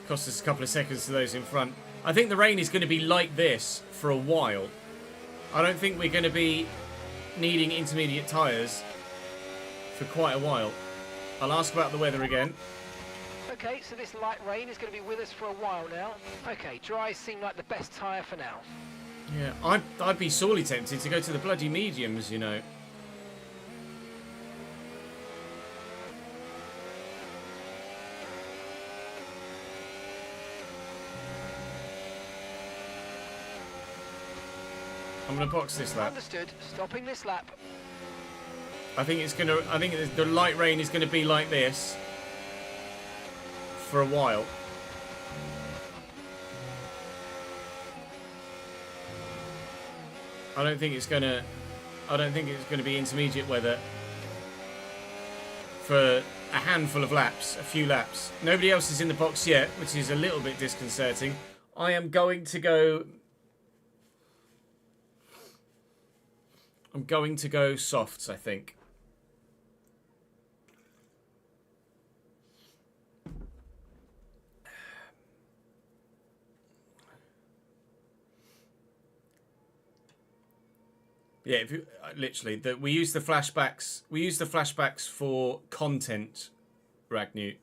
[SPEAKER 1] Cost us a couple of seconds to those in front. I think the rain is going to be like this for a while. I don't think we're going to be needing intermediate tyres for quite a while. I'll ask about the weather again.
[SPEAKER 2] Okay, so this light rain is going to be with us for a while now. Okay, dries seem like the best tyre for now.
[SPEAKER 1] Yeah, I'd be sorely tempted to go to the bloody mediums, you know. I'm gonna box this lap.
[SPEAKER 2] Understood. Stopping this lap.
[SPEAKER 1] I think the light rain is gonna be like this for a while. I don't think it's gonna be intermediate weather for a handful of laps, a few laps. Nobody else is in the box yet, which is a little bit disconcerting. I am going to go... I'm going to go softs, I think. Yeah, if you, literally, we use the flashbacks. We use the flashbacks for content, Ragnute,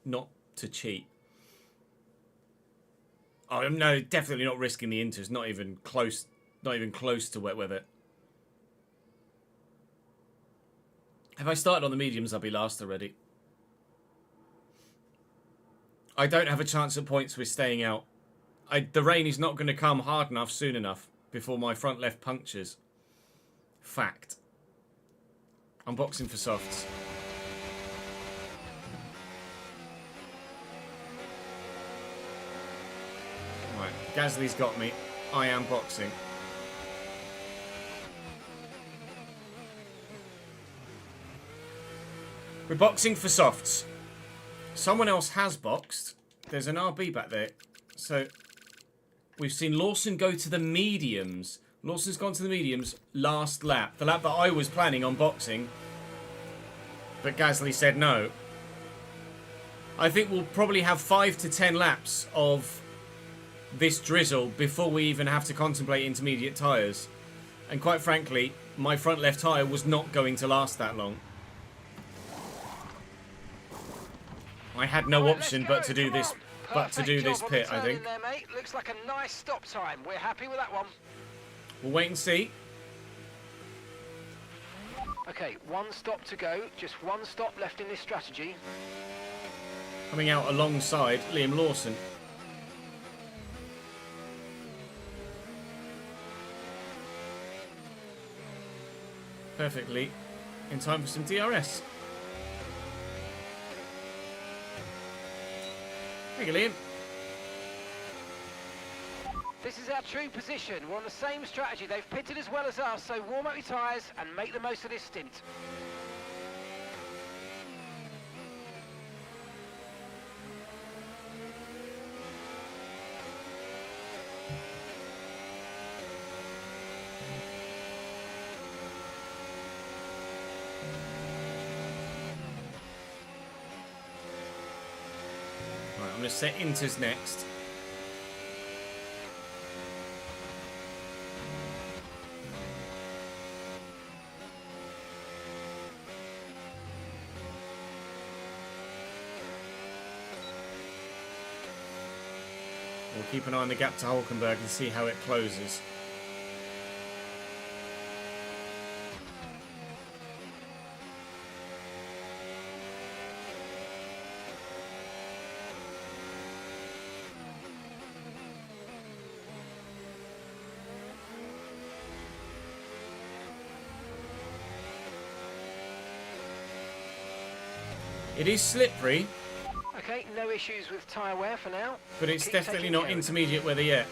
[SPEAKER 1] not to cheat. Oh, no, definitely not risking the inters. Not even close. Not even close to wet weather. If I started on the mediums, I'll be last already. I don't have a chance at points with staying out. The rain is not going to come hard enough soon enough before my front left punctures. Fact. I'm boxing for softs. Right, Gasly's got me. I am boxing. We're boxing for softs. Someone else has boxed. There's an RB back there. So, we've seen Lawson go to the mediums. Lawson's gone to the mediums last lap. The lap that I was planning on boxing. But Gasly said no. I think we'll probably have 5 to 10 laps of this drizzle before we even have to contemplate intermediate tyres. And quite frankly, my front left tyre was not going to last that long. I had no option but to do this, pit, I think.
[SPEAKER 2] There, mate. Looks like a nice stop time. We're happy with that one.
[SPEAKER 1] We'll wait and see.
[SPEAKER 2] Okay, one stop to go. Just one stop left in this strategy.
[SPEAKER 1] Coming out alongside Liam Lawson. Perfectly in time for some DRS. Thank you, Liam.
[SPEAKER 2] This is our true position. We're on the same strategy. They've pitted as well as us, so warm up your tyres and make the most of this stint.
[SPEAKER 1] Right, I'm going to set inters next. We'll keep an eye on the gap to Hulkenberg and see how it closes. It is slippery.
[SPEAKER 2] Okay, no issues with tyre wear for now.
[SPEAKER 1] But it's
[SPEAKER 2] Keep
[SPEAKER 1] definitely
[SPEAKER 2] taking
[SPEAKER 1] not
[SPEAKER 2] care of it.
[SPEAKER 1] intermediate weather yet.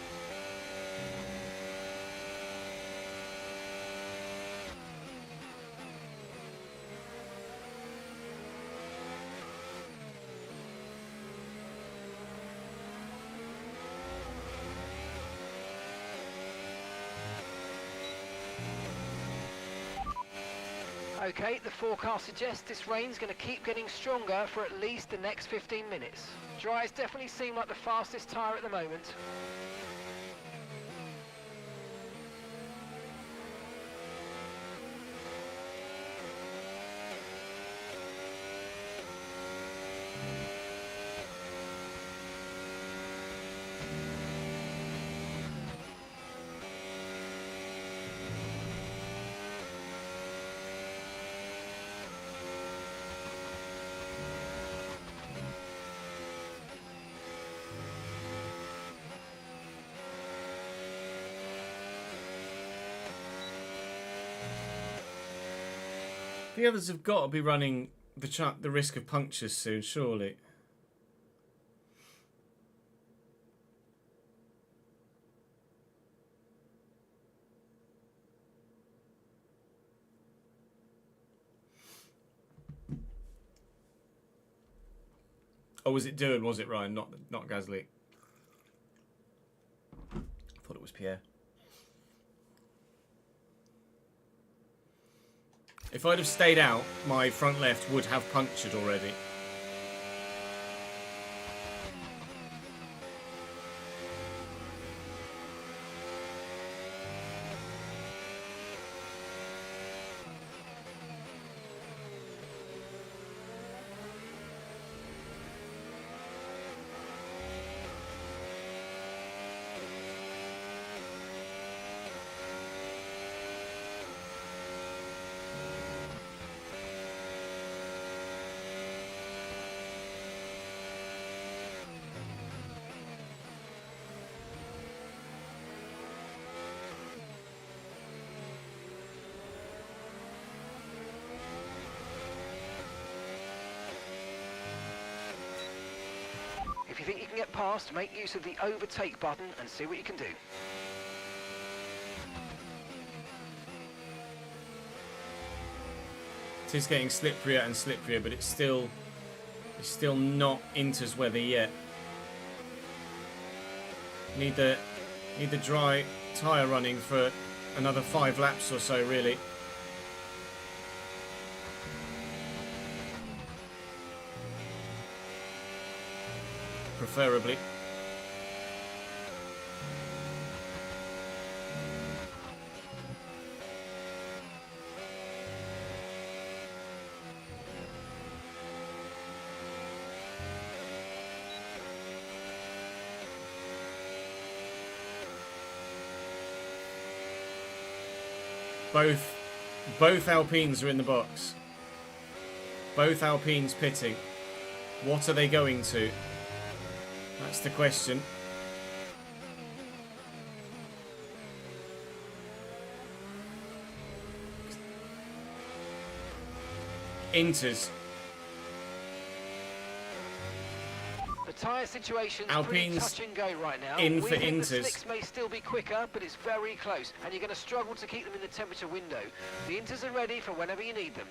[SPEAKER 2] Okay, the forecast suggests this rain's going to keep getting stronger for at least the next 15 minutes. Dries definitely seem like the fastest tyre at the moment.
[SPEAKER 1] The others have got to be running the risk of punctures soon, surely. Oh, was it Doohan, was it, Ryan? Not Gasly. I thought it was Pierre. If I'd have stayed out, my front left would have punctured already.
[SPEAKER 2] you think you can get past, make use of the overtake button and see what you can do.
[SPEAKER 1] It is getting slipperier and slipperier, but it's still not Inter's weather yet. Need the dry tyre running for another 5 laps or so, really. Preferably. Both Alpines are in the box. Both Alpines pitting. What are they going to? That's the question. Inters.
[SPEAKER 2] The tyre situation's
[SPEAKER 1] Alpine's
[SPEAKER 2] pretty touch and go right now.
[SPEAKER 1] in for
[SPEAKER 2] We think
[SPEAKER 1] Inters.
[SPEAKER 2] the slicks may still be quicker, but it's very close, and you're going to struggle to keep them in the temperature window. The Inters are ready for whenever you need them.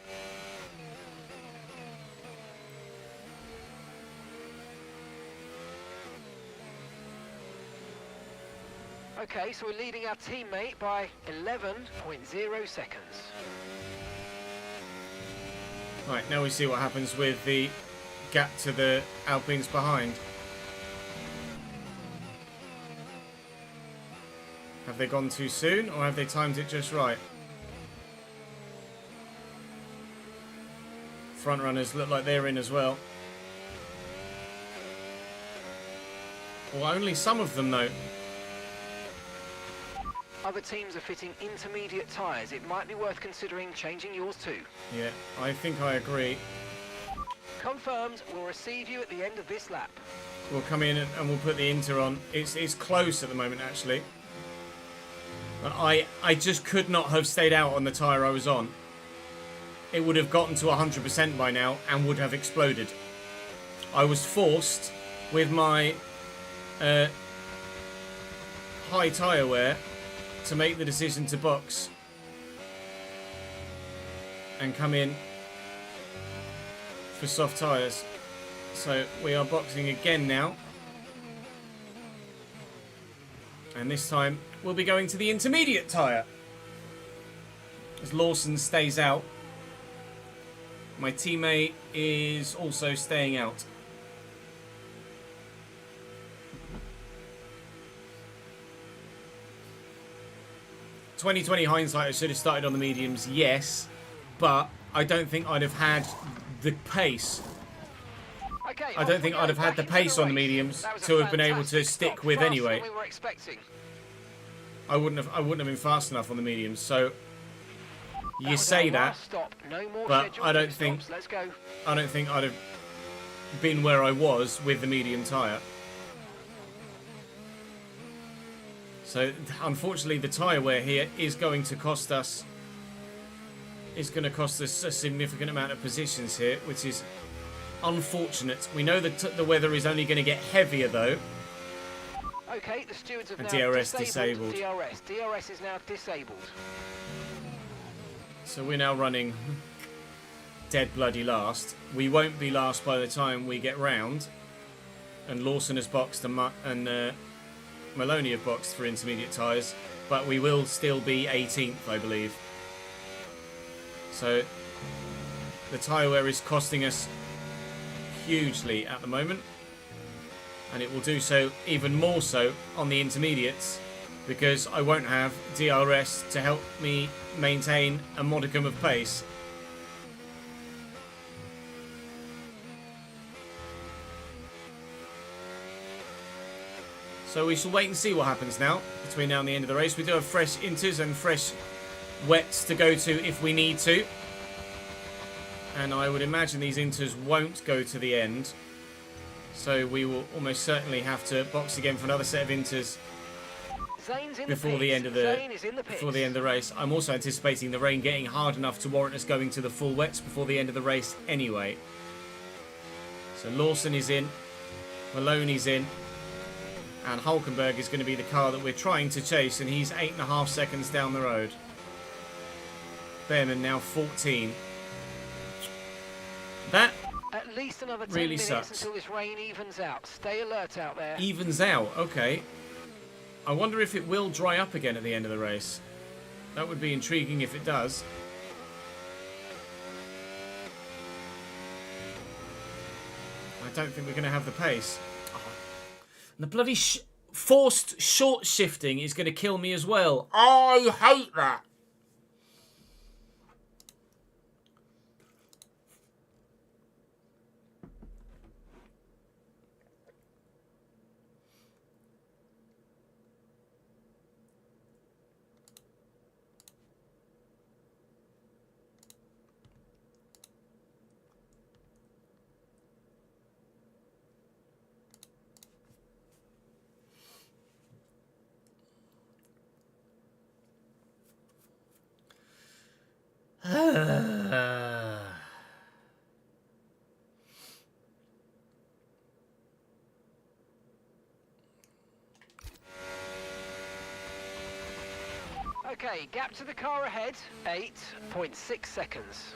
[SPEAKER 2] Okay, so we're leading our teammate by 11.0 seconds.
[SPEAKER 1] Right, now we see what happens with the gap to the Alpines behind. Have they gone too soon, or have they timed it just right? Front runners look like they're in as well. Well, only some of them though.
[SPEAKER 2] Other teams are fitting intermediate tyres. It might be worth considering changing yours too.
[SPEAKER 1] Yeah, I think I agree.
[SPEAKER 2] Confirmed, we'll receive you at the end of this lap.
[SPEAKER 1] We'll come in and we'll put the Inter on. It's close at the moment, actually. But I just could not have stayed out on the tyre I was on. It would have gotten to 100% by now and would have exploded. I was forced, with my high tyre wear, to make the decision to box and come in for soft tyres. So we are boxing again now, and this time we'll be going to the intermediate tyre as Lawson stays out. My teammate is also staying out. "2020 hindsight, I should have started on the mediums, yes, but I don't think I'd have had the pace.
[SPEAKER 2] Okay,
[SPEAKER 1] I don't think I'd have had the pace on the mediums to have been able to stick with anyway. I wouldn't have been fast enough on the mediums. So you say that, but I don't think I'd have been where I was with the medium tyre. So unfortunately, the tyre wear here is going to cost us. Is going to cost us a significant amount of positions here, which is unfortunate. We know that the weather is only going to get heavier though.
[SPEAKER 2] Okay, the stewards have
[SPEAKER 1] And
[SPEAKER 2] now
[SPEAKER 1] DRS disabled.
[SPEAKER 2] DRS is now disabled.
[SPEAKER 1] So we're now running dead bloody last. We won't be last by the time we get round. And Lawson has boxed and Maloney have boxed for intermediate tyres, but we will still be 18th, I believe. So the tyre wear is costing us hugely at the moment, and it will do so even more so on the intermediates, because I won't have DRS to help me maintain a modicum of pace. So we shall wait and see what happens now between now and the end of the race. We do have fresh inters and fresh wets to go to if we need to. And I would imagine these inters won't go to the end. So we will almost certainly have to box again for another set of inters before the end of the race. I'm also anticipating the rain getting hard enough to warrant us going to the full wets before the end of the race anyway. So Lawson is in. Maloney's in. And Hulkenberg is going to be the car that we're trying to chase, and he's 8.5 seconds down the road. Behrman now 14. That
[SPEAKER 2] at least another 10
[SPEAKER 1] really
[SPEAKER 2] minutes
[SPEAKER 1] sucks.
[SPEAKER 2] until this rain evens out. Stay alert out there.
[SPEAKER 1] Evens out, okay. I wonder if it will dry up again at the end of the race. That would be intriguing if it does. I don't think we're going to have the pace. The bloody forced short shifting is going to kill me as well. I hate that.
[SPEAKER 2] Okay, gap to the car ahead, 8.6 seconds.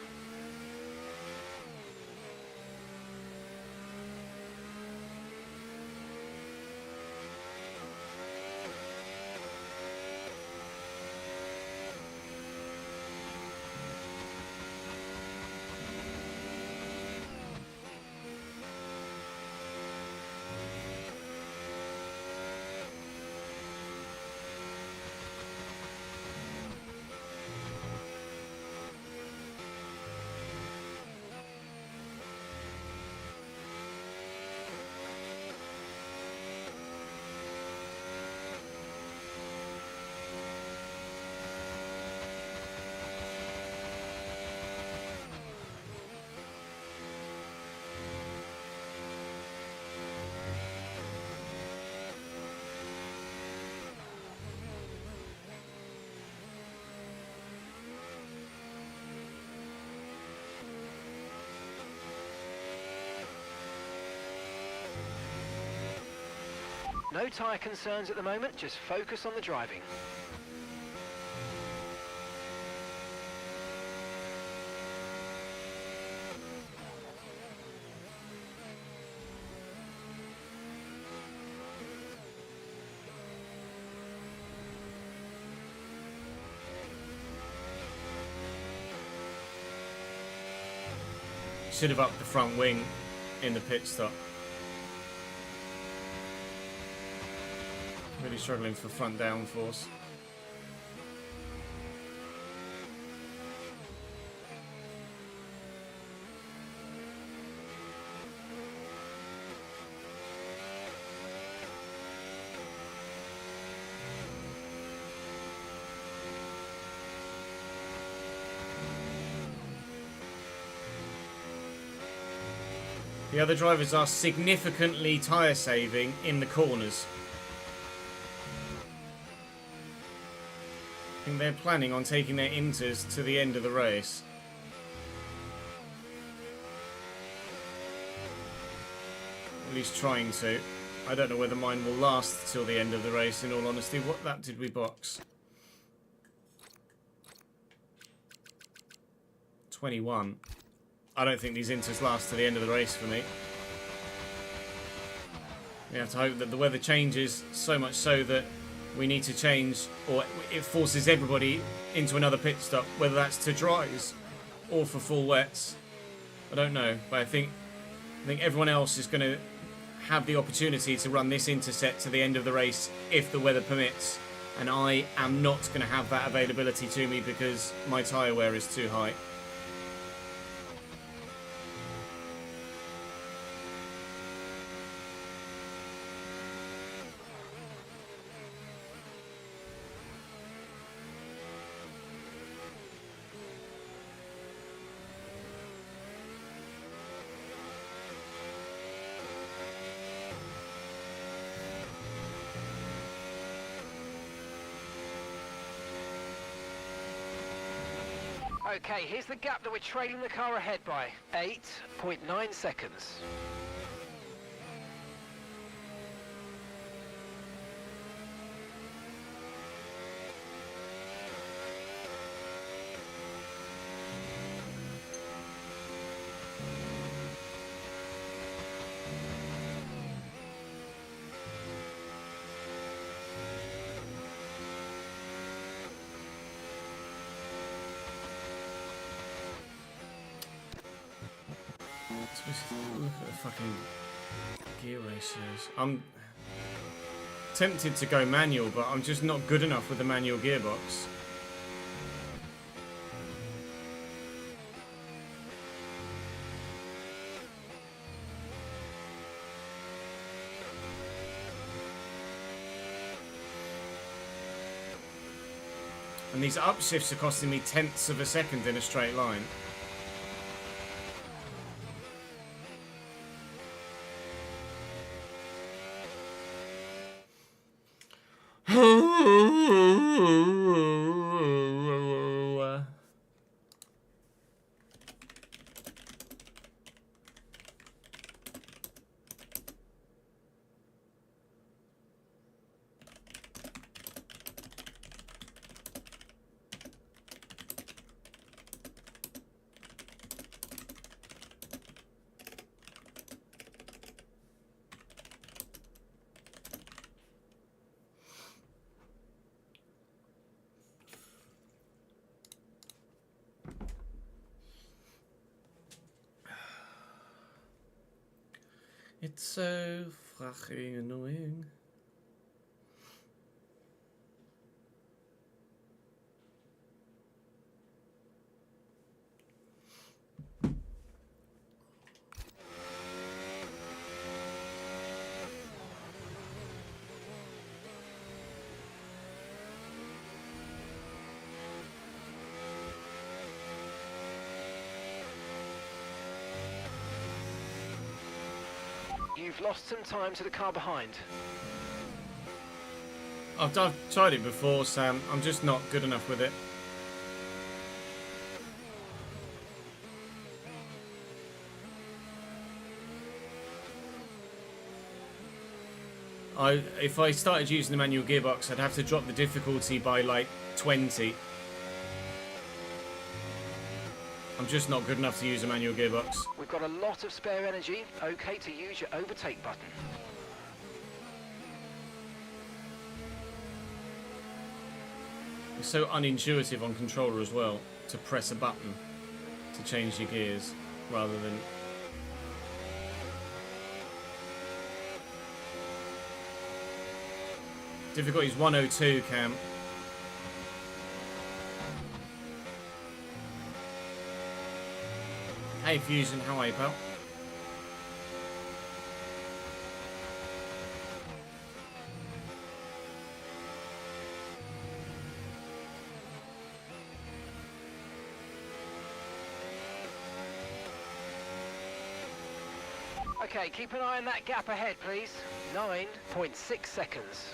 [SPEAKER 2] No tyre concerns at the moment, just focus on the driving.
[SPEAKER 1] Should have upped the front wing in the pit stop. Really struggling for front downforce. The other drivers are significantly tyre saving in the corners. I think they're planning on taking their inters to the end of the race. At least trying to. I don't know whether mine will last till the end of the race, in all honesty. What lap did we box? 21. I don't think these inters last to the end of the race for me. We have to hope that the weather changes so much so that we need to change, or it forces everybody into another pit stop, whether that's to dries or for full wets. I don't know, but I think everyone else is going to have the opportunity to run this interset to the end of the race if the weather permits, and I am not going to have that availability to me because my tyre wear is too high.
[SPEAKER 2] Okay, here's the gap that we're trailing the car ahead by. 8.9 seconds.
[SPEAKER 1] Look at the fucking gear ratios. I'm tempted to go manual, but I'm just not good enough with the manual gearbox. And these upshifts are costing me tenths of a second in a straight line. It's so fucking annoying.
[SPEAKER 2] You've lost some time to the car behind.
[SPEAKER 1] I've tried it before, Sam. I'm just not good enough with it. If I started using the manual gearbox, I'd have to drop the difficulty by like 20. I'm just not good enough to use a manual gearbox.
[SPEAKER 2] We've got a lot of spare energy. Okay to use your overtake button.
[SPEAKER 1] It's so unintuitive on controller as well to press a button to change your gears rather than... Difficulty is 102, Cam. Hey Fusion, how are you, pal?
[SPEAKER 2] Okay, keep an eye on that gap ahead, please. 9.6 seconds.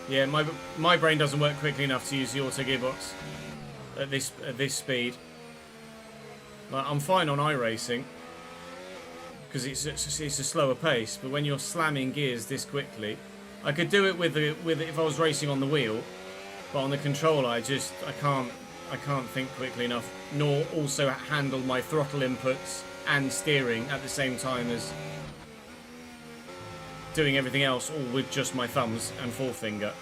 [SPEAKER 1] Yeah, my brain doesn't work quickly enough to use the auto gearbox at this speed. Like, I'm fine on iRacing because it's a slower pace, but when you're slamming gears this quickly, I could do it with if I was racing on the wheel, but on the controller I can't think quickly enough, nor also handle my throttle inputs and steering at the same time as doing everything else, all with just my thumbs and forefinger.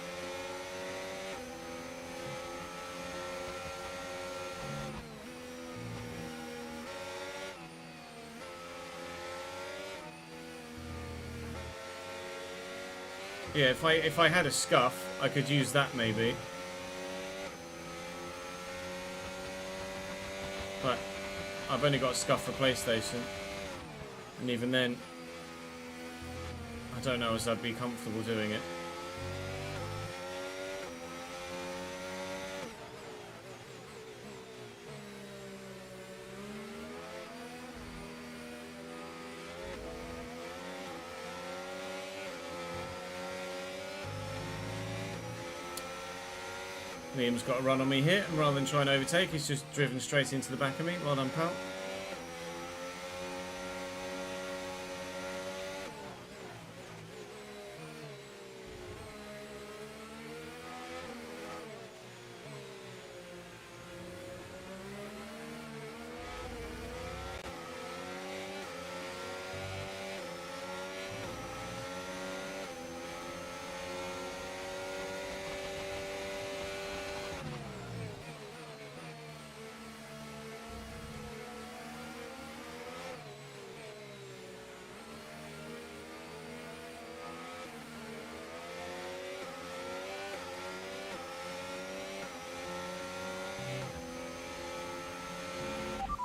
[SPEAKER 1] Yeah, if I had a scuff, I could use that maybe. But I've only got a scuff for PlayStation, and even then, I don't know as I'd be comfortable doing it. Liam's got a run on me here, and rather than trying to overtake, he's just driven straight into the back of me. Well done, pal.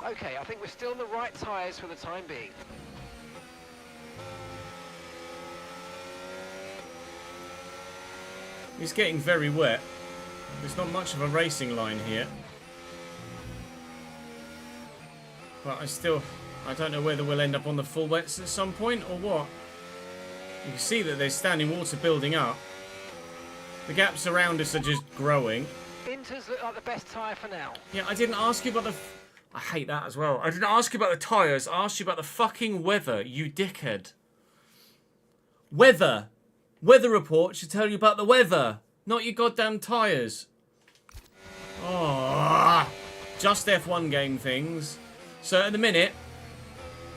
[SPEAKER 2] Okay, I think we're still on the right tyres for the time being.
[SPEAKER 1] It's getting very wet. There's not much of a racing line here. But I don't know whether we'll end up on the full wets at some point or what. You can see that there's standing water building up. The gaps around us are just growing.
[SPEAKER 2] Inters look like the best tyre for now.
[SPEAKER 1] Yeah, I didn't ask you about the... I hate that as well. I didn't ask you about the tyres. I asked you about the fucking weather, you dickhead. Weather. Weather report should tell you about the weather, not your goddamn tyres. Oh, just F1 game things. So at the minute,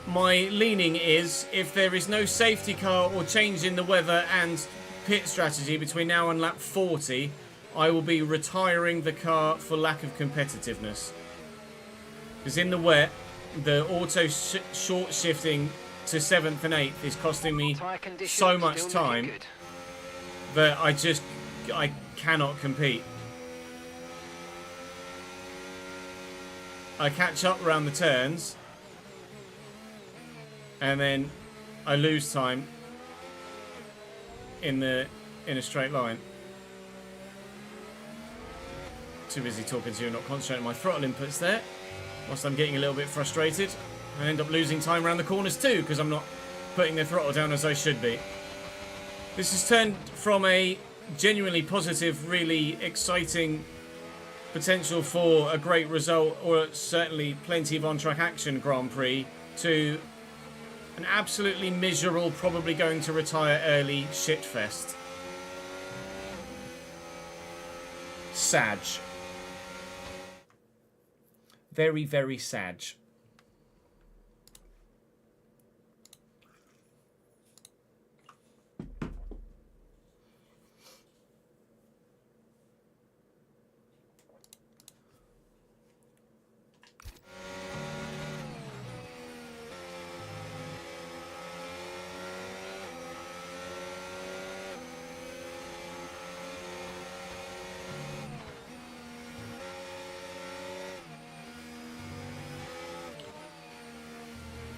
[SPEAKER 1] my leaning is if there is no safety car or change in the weather and pit strategy between now and lap 40, I will be retiring the car for lack of competitiveness. Because in the wet, the auto short shifting to 7th and 8th is costing me so much time that I cannot compete. I catch up around the turns and then I lose time in a straight line. Too busy talking to you and not concentrating on my throttle inputs there. Whilst I'm getting a little bit frustrated, I end up losing time around the corners too because I'm not putting the throttle down as I should be. This has turned from a genuinely positive, really exciting potential for a great result, or certainly plenty of on-track action Grand Prix, to an absolutely miserable, probably going to retire early shitfest. Sag. Very, very sad.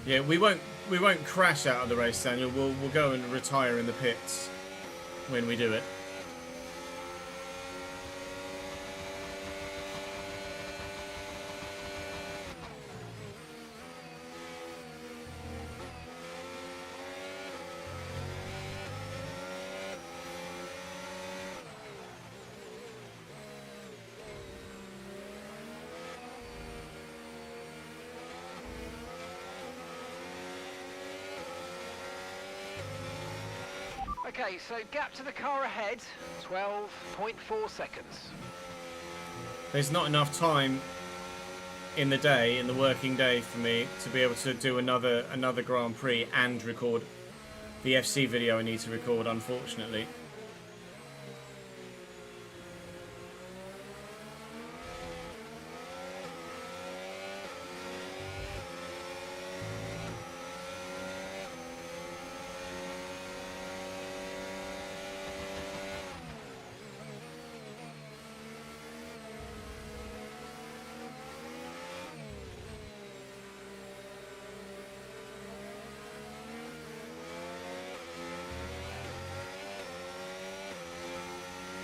[SPEAKER 1] Yeah, we won't crash out of the race, Daniel. We'll go and retire in the pits when we do it.
[SPEAKER 2] Okay, so gap to the car ahead, 12.4 seconds.
[SPEAKER 1] There's not enough time in the day, in the working day, for me to be able to do another Grand Prix and record the FC video I need to record, unfortunately.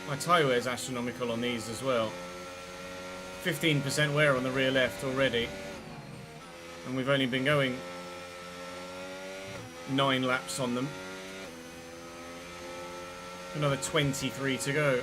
[SPEAKER 1] My tyre wear is astronomical on these as well. 15% wear on the rear left already. And we've only been going 9 laps on them. Another 23 to go.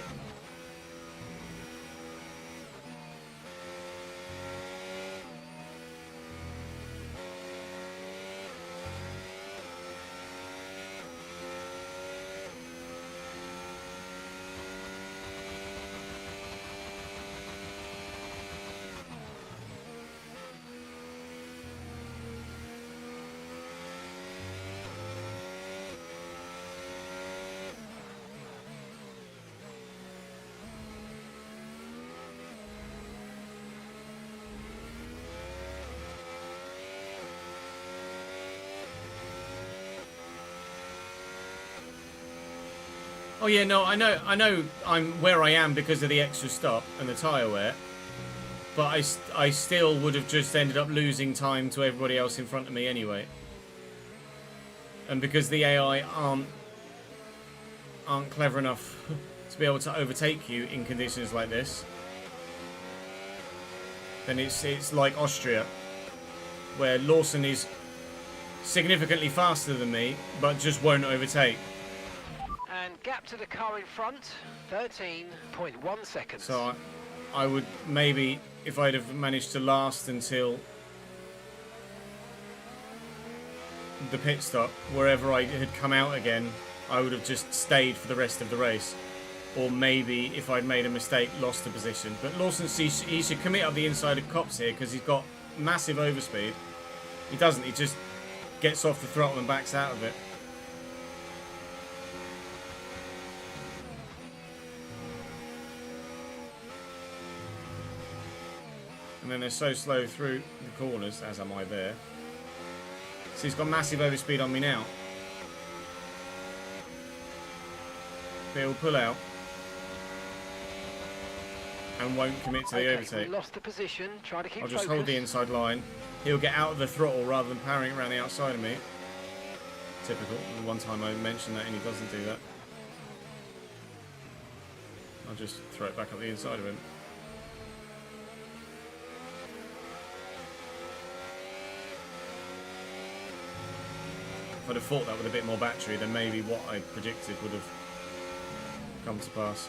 [SPEAKER 1] Oh yeah, no, I know I'm where I am because of the extra stop and the tyre wear. But I still would have just ended up losing time to everybody else in front of me anyway. And because the AI aren't clever enough to be able to overtake you in conditions like this, then it's like Austria, where Lawson is significantly faster than me, but just won't overtake.
[SPEAKER 2] And gap to the car in front, 13.1 seconds.
[SPEAKER 1] So I would maybe, if I'd have managed to last until the pit stop, wherever I had come out again, I would have just stayed for the rest of the race. Or maybe, if I'd made a mistake, lost the position. But Lawson, he should commit up the inside of Copse here, because he's got massive overspeed. He doesn't, he just gets off the throttle and backs out of it. And then they're so slow through the corners, as am I there. So he's got massive overspeed on me now. But he'll pull out and won't commit to the overtake.
[SPEAKER 2] We lost the position. Try to keep
[SPEAKER 1] I'll just
[SPEAKER 2] focus.
[SPEAKER 1] hold the inside line. He'll get out of the throttle rather than powering around the outside of me. Typical. The one time I mentioned that and he doesn't do that. I'll just throw it back up the inside of him. If I'd have fought that with a bit more battery, then maybe what I predicted would have come to pass.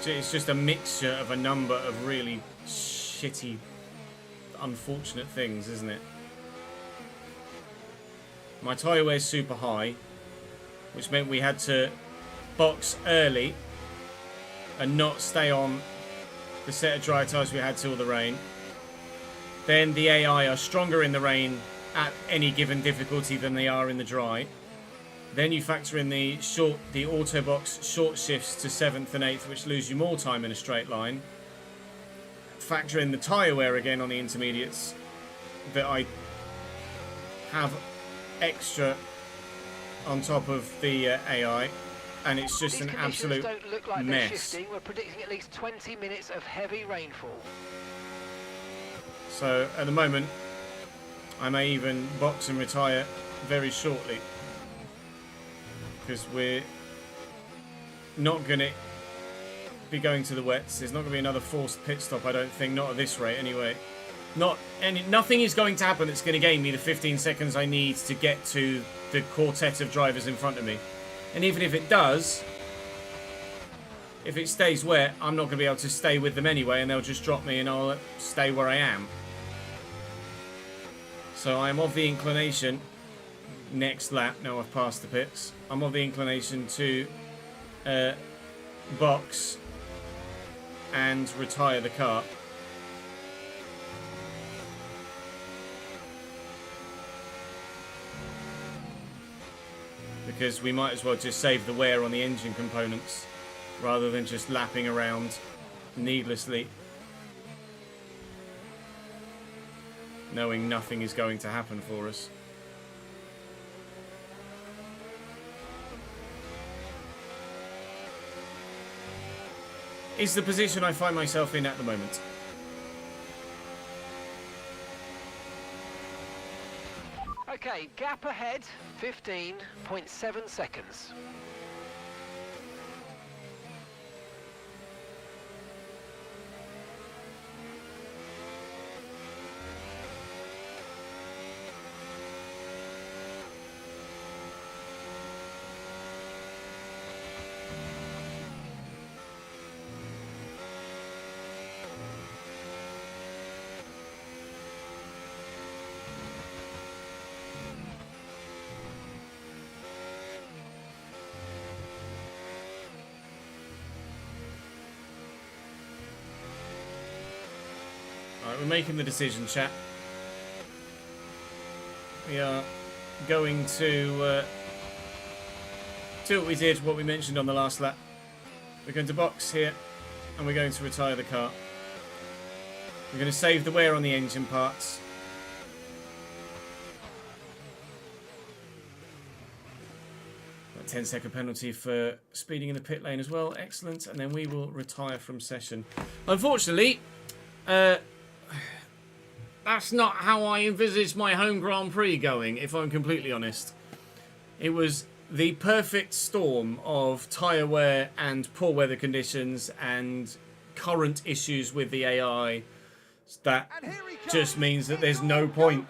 [SPEAKER 1] It's just a mixture of a number of really shitty, unfortunate things, isn't it? My tyre wear's super high, which meant we had to box early and not stay on the set of dry tyres we had till the rain. Then the AI are stronger in the rain at any given difficulty than they are in the dry. Then you factor in the auto box short shifts to 7th and 8th, which lose you more time in a straight line. Factor in the tyre wear again on the intermediates that I have extra on top of the AI, and it's just an absolute
[SPEAKER 2] don't look like
[SPEAKER 1] mess.
[SPEAKER 2] They're shifting. We're predicting at least 20 minutes of heavy rainfall.
[SPEAKER 1] So at the moment, I may even box and retire very shortly, because we're not going to be going to the wets. There's not going to be another forced pit stop, I don't think, not at this rate anyway. Nothing is going to happen that's going to gain me the 15 seconds I need to get to the quartet of drivers in front of me. And even if it does, if it stays wet, I'm not going to be able to stay with them anyway, and they'll just drop me and I'll stay where I am. So I'm of the inclination, next lap, now I've passed the pits, I'm of the inclination to box and retire the car. Because we might as well just save the wear on the engine components rather than just lapping around needlessly, knowing nothing is going to happen for us. Is the position I find myself in at the moment.
[SPEAKER 2] Okay, gap ahead, 15.7 seconds.
[SPEAKER 1] Alright, we're making the decision, chat. We are going to do what we did, what we mentioned on the last lap. We're going to box here, and we're going to retire the car. We're going to save the wear on the engine parts. A 10-second penalty for speeding in the pit lane as well. Excellent. And then we will retire from session. Unfortunately, that's not how I envisaged my home Grand Prix going, if I'm completely honest. It was the perfect storm of tyre wear and poor weather conditions and current issues with the AI that just means that there's no point.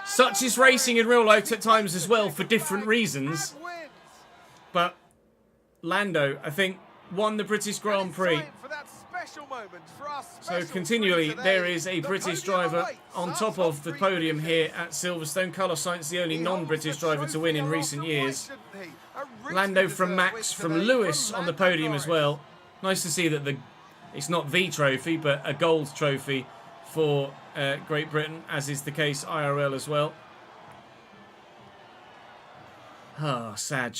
[SPEAKER 1] Such is racing in real life at times as well for different reasons. But Lando, I think, won the British Grand Prix. So continually there is a British driver on top of the podium here at Silverstone. Carlos Sainz, the only non-British driver to win in recent years. Lando from Max, from Lewis on the podium as well. Nice to see that it's not the trophy, but a gold trophy for Great Britain, as is the case IRL as well. Ah, Sag.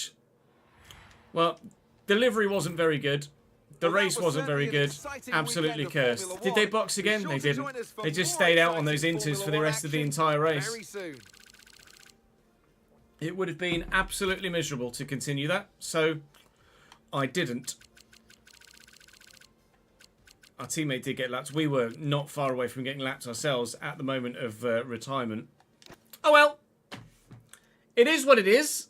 [SPEAKER 1] Well, delivery wasn't very good. The race wasn't very good. Absolutely cursed. Did they box again? They didn't. They just stayed out on those inters for the rest of the entire race. It would have been absolutely miserable to continue that, so I didn't. Our teammate did get lapped. We were not far away from getting lapped ourselves at the moment of retirement. Oh well. It is what it is.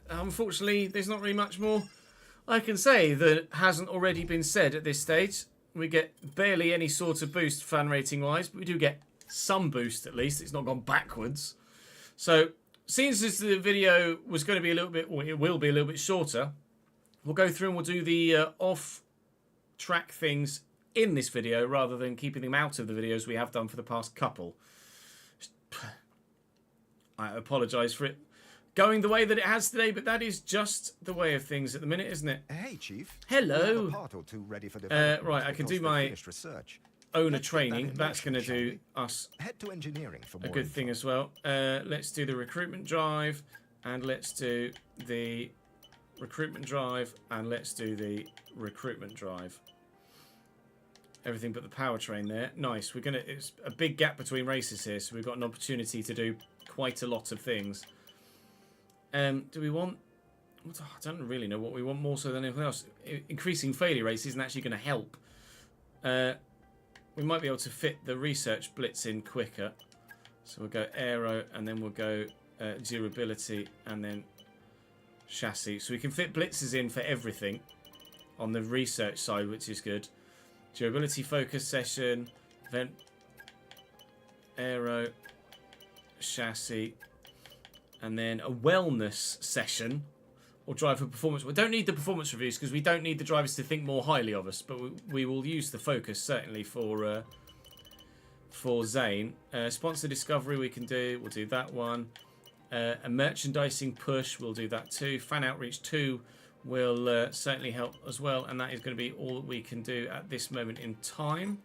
[SPEAKER 1] Unfortunately, there's not really much more I can say that hasn't already been said at this stage. We get barely any sort of boost fan rating wise, but we do get some boost at least. It's not gone backwards. So, since the video was going to be a little bit, or it will be a little bit shorter, we'll go through and we'll do the off-track things in this video rather than keeping them out of the videos we have done for the past couple. I apologise for it going the way that it has today, but that is just the way of things at the minute, isn't it?
[SPEAKER 4] Hey, Chief.
[SPEAKER 1] Hello.
[SPEAKER 4] Ready for
[SPEAKER 1] right, I can do my owner training. That's going to do us
[SPEAKER 4] Head to engineering for
[SPEAKER 1] a good thing as well. Let's do the recruitment drive, and let's do the recruitment drive, and let's do the recruitment drive. Everything but the powertrain there. Nice. It's a big gap between races here, so we've got an opportunity to do quite a lot of things. Do we want... I don't really know what we want more so than anything else. Increasing failure rates isn't actually going to help. We might be able to fit the research blitz in quicker. So we'll go aero, and then we'll go durability, and then chassis. So we can fit blitzes in for everything on the research side, which is good. Durability focus session, event, aero, chassis, and then a wellness session or driver performance. We don't need the performance reviews because we don't need the drivers to think more highly of us, but we will use the focus certainly for Zane. Sponsor discovery we can do. We'll do that one. A merchandising push, we'll do that too. Fan outreach 2 will certainly help as well, and that is going to be all that we can do at this moment in time.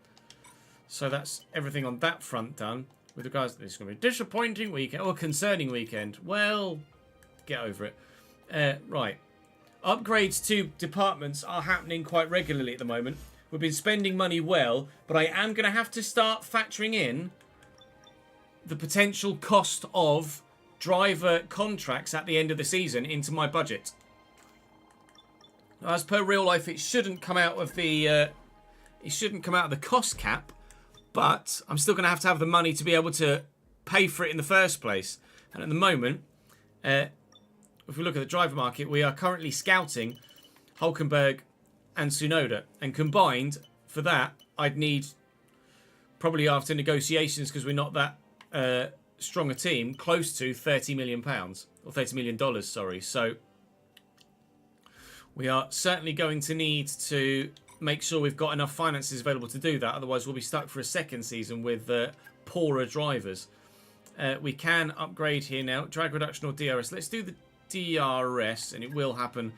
[SPEAKER 1] So that's everything on that front done. With regards to this, is going to be a disappointing weekend or concerning weekend. Well, get over it. Right. Upgrades to departments are happening quite regularly at the moment. We've been spending money well, but I am going to have to start factoring in the potential cost of driver contracts at the end of the season into my budget. As per real life, it shouldn't come out of the cost cap. But I'm still going to have the money to be able to pay for it in the first place. And at the moment, if we look at the driver market, we are currently scouting Hulkenberg and Tsunoda. And combined, for that, I'd need, probably after negotiations, because we're not that strong a team, close to £30 million. Or $30 million, sorry. So we are certainly going to need to make sure we've got enough finances available to do that. Otherwise, we'll be stuck for a second season with poorer drivers. We can upgrade here now. Drag reduction or DRS. Let's do the DRS, and it will happen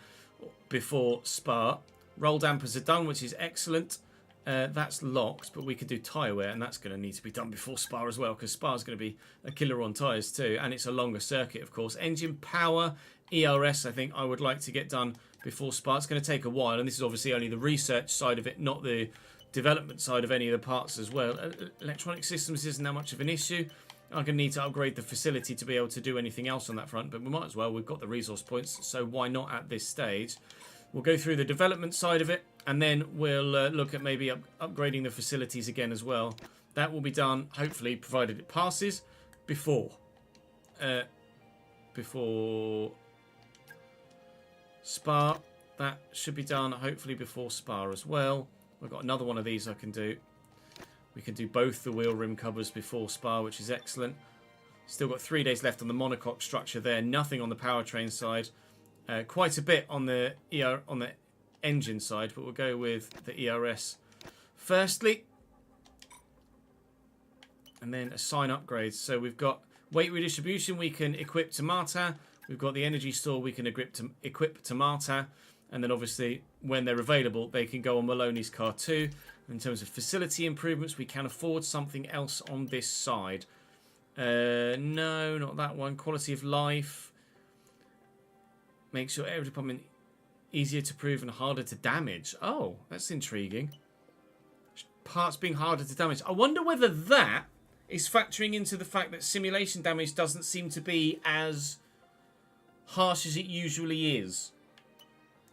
[SPEAKER 1] before Spa. Roll dampers are done, which is excellent. That's locked, but we could do tyre wear, and that's going to need to be done before Spa as well, because Spa is going to be a killer on tyres too, and it's a longer circuit, of course. Engine power, ERS, I think I would like to get done before Spa. It's going to take a while, and this is obviously only the research side of it, not the development side of any of the parts as well. Electronic systems isn't that much of an issue. I'm going to need to upgrade the facility to be able to do anything else on that front, but we might as well. We've got the resource points, so why not at this stage? We'll go through the development side of it, and then we'll look at maybe upgrading the facilities again as well. That will be done, hopefully, provided it passes, before Spa. That should be done, hopefully, before Spa as well. We've got another one of these I can do. We can do both the wheel rim covers before Spa, which is excellent. Still got 3 days left on the monocoque structure there. Nothing on the powertrain side. Quite a bit on the engine side, but we'll go with the ERS firstly. And then assign upgrades. So we've got weight redistribution we can equip to Marta. We've got the energy store we can equip to Marta. And then obviously when they're available they can go on Maloney's car too. In terms of facility improvements, we can afford something else on this side. No, not that one. Quality of life. Make sure every department easier to prove and harder to damage. Oh, that's intriguing. Parts being harder to damage. I wonder whether that is factoring into the fact that simulation damage doesn't seem to be as harsh as it usually is.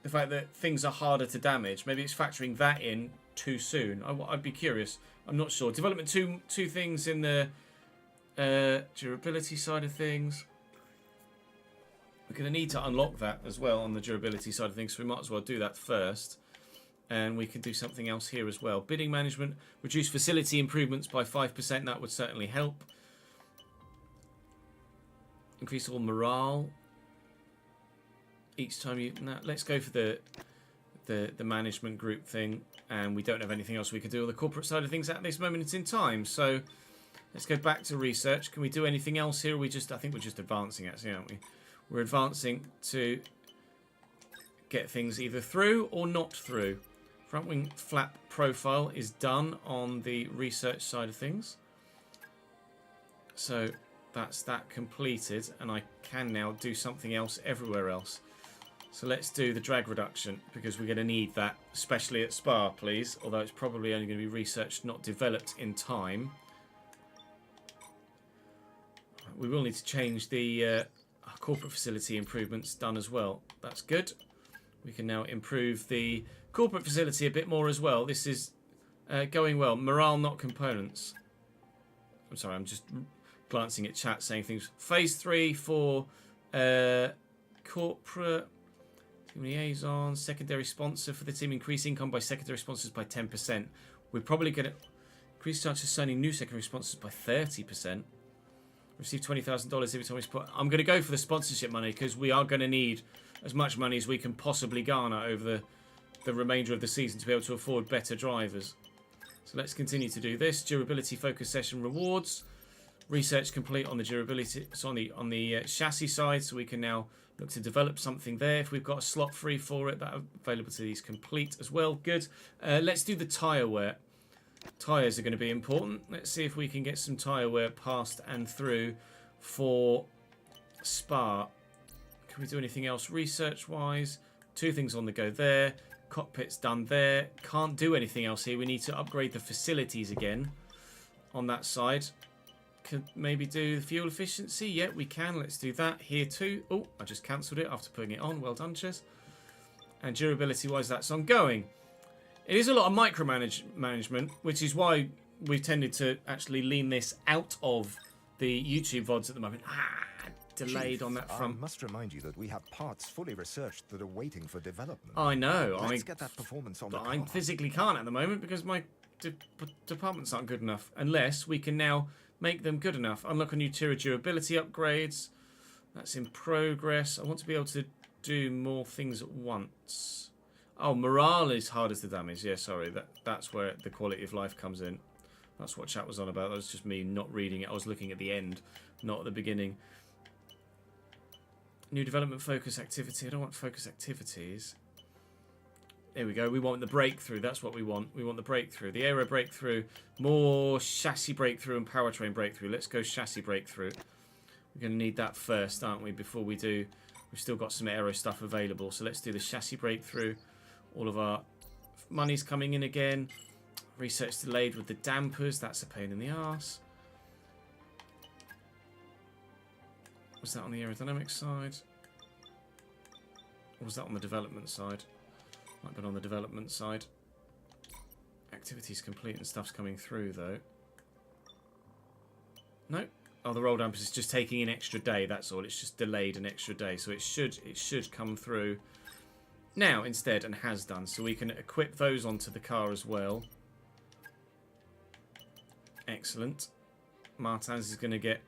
[SPEAKER 1] The fact that things are harder to damage. Maybe it's factoring that in too soon. I'd be curious. I'm not sure. Development two things in the durability side of things. We're going to need to unlock that as well on the durability side of things, so we might as well do that first. And we can do something else here as well. Bidding management, reduce facility improvements by 5%. That would certainly help. Increase all morale. Each time you... No, let's go for the management group thing. And we don't have anything else we can do on the corporate side of things at this moment in time. So let's go back to research. Can we do anything else here? I think we're just advancing actually, aren't we? We're advancing to get things either through or not through. Front wing flap profile is done on the research side of things. So that's that completed, and I can now do something else everywhere else. So let's do the drag reduction, because we're going to need that, especially at Spa, please. Although it's probably only going to be researched, not developed in time. We will need to change the corporate facility improvements done as well. That's good. We can now improve the corporate facility a bit more as well. This is going well. Morale, not components. I'm sorry, I'm just glancing at chat saying things. Phase 3 for corporate liaison, secondary sponsor for the team. Increase income by secondary sponsors by 10%. We're probably going to increase chances of signing new secondary sponsors by 30%. Receive $20,000 every time we spot. I'm going to go for the sponsorship money, because we are going to need as much money as we can possibly garner over the remainder of the season to be able to afford better drivers. So let's continue to do this. Durability focus session rewards. Research complete on the durability, so on the chassis side, so we can now look to develop something there. If we've got a slot free for it, that availability is complete as well. Good. Let's do the tyre wear. Tyres are going to be important. Let's see if we can get some tyre wear passed and through for Spa. Can we do anything else research-wise? 2 things on the go there. Cockpit's done there. Can't do anything else here. We need to upgrade the facilities again on that side. Could maybe do the fuel efficiency. Yeah, we can. Let's do that here too. Oh, I just cancelled it after putting it on. Well done, Chess. And durability-wise, that's ongoing. It is a lot of micromanagement, which is why we've tended to actually lean this out of the YouTube VODs at the moment. Delayed
[SPEAKER 4] Chief,
[SPEAKER 1] on that front.
[SPEAKER 4] I must remind you that we have parts fully researched that are waiting for development.
[SPEAKER 1] I know.
[SPEAKER 4] Let's get that performance on the car.
[SPEAKER 1] I physically can't at the moment because my departments aren't good enough. Unless we can now make them good enough. Unlock a new tier of durability upgrades. That's in progress. I want to be able to do more things at once. Oh, morale is harder to damage. Yeah, sorry. That's where the quality of life comes in. That's what chat was on about. That was just me not reading it. I was looking at the end, not at the beginning. New development focus activity. I don't want focus activities. There we go. We want the breakthrough. That's what we want. We want the breakthrough. The aero breakthrough. More chassis breakthrough and powertrain breakthrough. Let's go chassis breakthrough. We're going to need that first, aren't we, before we do... We've still got some aero stuff available. So let's do the chassis breakthrough. All of our money's coming in again. Research delayed with the dampers. That's a pain in the arse. Was that on the aerodynamic side? Or was that on the development side? Might have been on the development side. Activities complete and stuff's coming through though. No. Oh, the roll dampers is just taking an extra day, that's all. It's just delayed an extra day. So it should come through now instead, and has done. So we can equip those onto the car as well. Excellent. Martins is going to get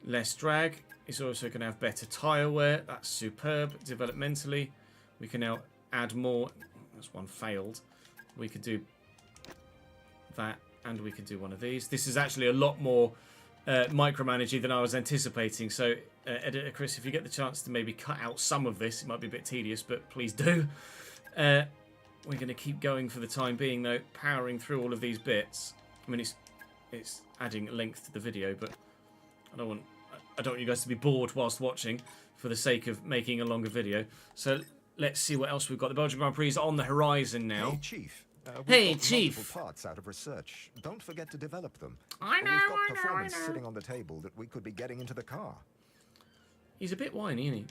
[SPEAKER 1] less drag. It's also going to have better tyre wear. That's superb. Developmentally, we can now add more. That's one failed. We could do that, and we could do one of these. This is actually a lot more micromanaging than I was anticipating. So, editor Chris, if you get the chance to maybe cut out some of this, it might be a bit tedious, but please do. We're going to keep going for the time being, though, powering through all of these bits. I mean, it's adding length to the video, but I don't want you guys to be bored whilst watching for the sake of making a longer video. So let's see what else we've got. The Belgian Grand Prix is on the horizon now.
[SPEAKER 4] Hey, Chief.
[SPEAKER 1] Hey,
[SPEAKER 4] We've got
[SPEAKER 1] Chief.
[SPEAKER 4] multiple parts out of research. Don't forget to develop them.
[SPEAKER 1] I know,
[SPEAKER 4] We've got
[SPEAKER 1] I know,
[SPEAKER 4] performance
[SPEAKER 1] I know.
[SPEAKER 4] sitting on the table that we could be getting into the car.
[SPEAKER 1] He's a bit whiny, isn't he?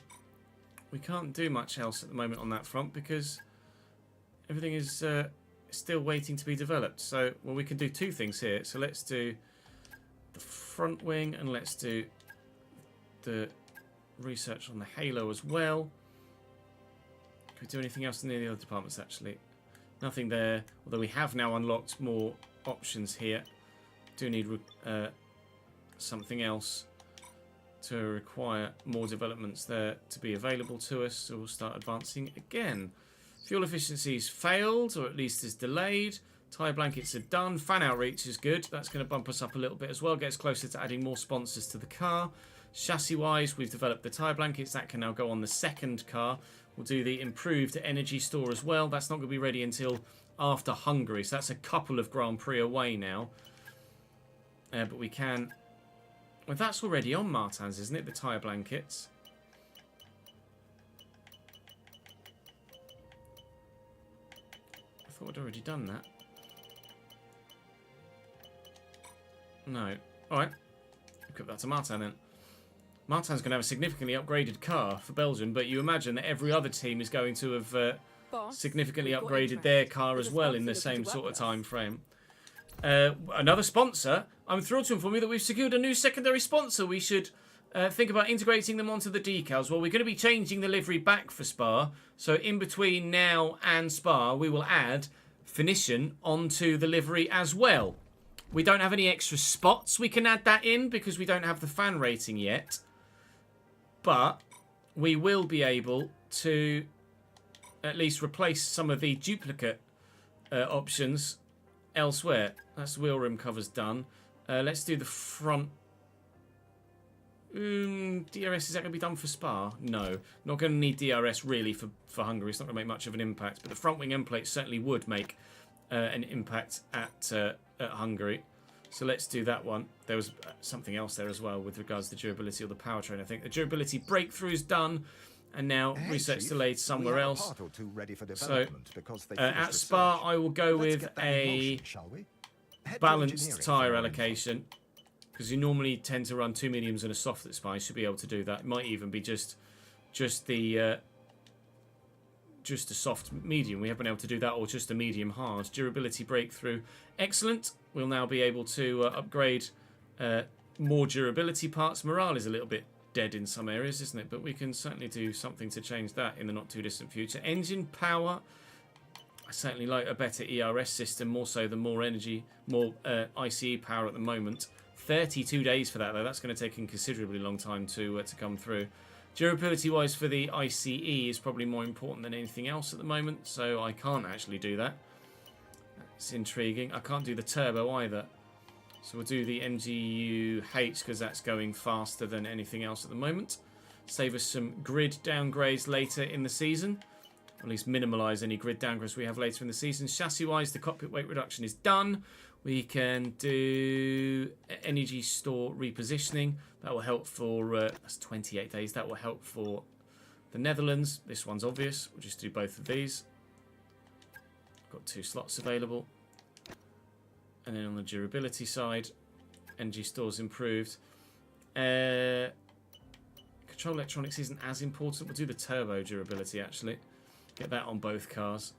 [SPEAKER 1] We can't do much else at the moment on that front because everything is still waiting to be developed. So, well, we can do two things here. So let's do the front wing and let's do the research on the halo as well. Can we do anything else in any of the other departments, actually? Nothing there, although we have now unlocked more options here. Do need something else to require more developments there to be available to us, so we'll start advancing again. Fuel efficiency's failed, or at least is delayed. Tyre blankets are done. Fan outreach is good. That's going to bump us up a little bit as well, get us closer to adding more sponsors to the car. Chassis-wise, we've developed the tyre blankets. That can now go on the second car. We'll do the improved energy store as well. That's not going to be ready until after Hungary, so that's a couple of Grand Prix away now. But we can... Well, that's already on Martins, isn't it? The tyre blankets. I thought I'd already done that. No. Alright. Equip that to Martin then. Martin's going to have a significantly upgraded car for Belgium, but you imagine that every other team is going to have significantly upgraded their car as well in the same sort of time frame. Another sponsor. I'm thrilled to inform you that we've secured a new secondary sponsor. We should think about integrating them onto the decals. Well, we're going to be changing the livery back for Spa. So in between now and Spa, we will add Finition onto the livery as well. We don't have any extra spots we can add that in because we don't have the fan rating yet. But we will be able to at least replace some of the duplicate options elsewhere. That's the wheel rim covers done. Let's do the front. DRS, is that going to be done for Spa? No. Not going to need DRS really for Hungary. It's not going to make much of an impact. But the front wing end plate certainly would make an impact at Hungary. So let's do that one. There was something else there as well with regards to the durability of the powertrain. I think the durability breakthrough's done, and now research
[SPEAKER 4] Chief,
[SPEAKER 1] delayed somewhere else.
[SPEAKER 4] Part or two ready for
[SPEAKER 1] So
[SPEAKER 4] development because they
[SPEAKER 1] at Spa,
[SPEAKER 4] research.
[SPEAKER 1] I will go
[SPEAKER 4] Let's
[SPEAKER 1] with
[SPEAKER 4] get that in
[SPEAKER 1] a
[SPEAKER 4] motion, shall we? Head to
[SPEAKER 1] balanced
[SPEAKER 4] engineering
[SPEAKER 1] tyre
[SPEAKER 4] for more
[SPEAKER 1] allocation, because you normally tend to run 2 mediums and a soft at Spa. You should be able to do that. It might even be just a soft medium. We haven't been able to do that, or just a medium hard. Durability breakthrough, excellent. We'll now be able to upgrade more durability parts. Morale is a little bit dead in some areas, isn't it? But we can certainly do something to change that in the not too distant future. Engine power, I certainly like a better ERS system, more so than more energy, more ICE power at the moment. 32 days for that though. That's going to take a considerably long time to come through. Durability wise for the ICE is probably more important than anything else at the moment, so I can't actually do that. That's intriguing. I can't do the turbo either. So we'll do the MGU-H because that's going faster than anything else at the moment. Save us some grid downgrades later in the season. Or at least minimalise any grid downgrades we have later in the season. Chassis-wise, the cockpit weight reduction is done. We can do energy store repositioning. That will help for, that's 28 days. That will help for the Netherlands. This one's obvious. We'll just do both of these. Got 2 slots available. And then on the durability side, energy stores improved. control electronics isn't as important. We'll do the turbo durability, actually. Get that on both cars.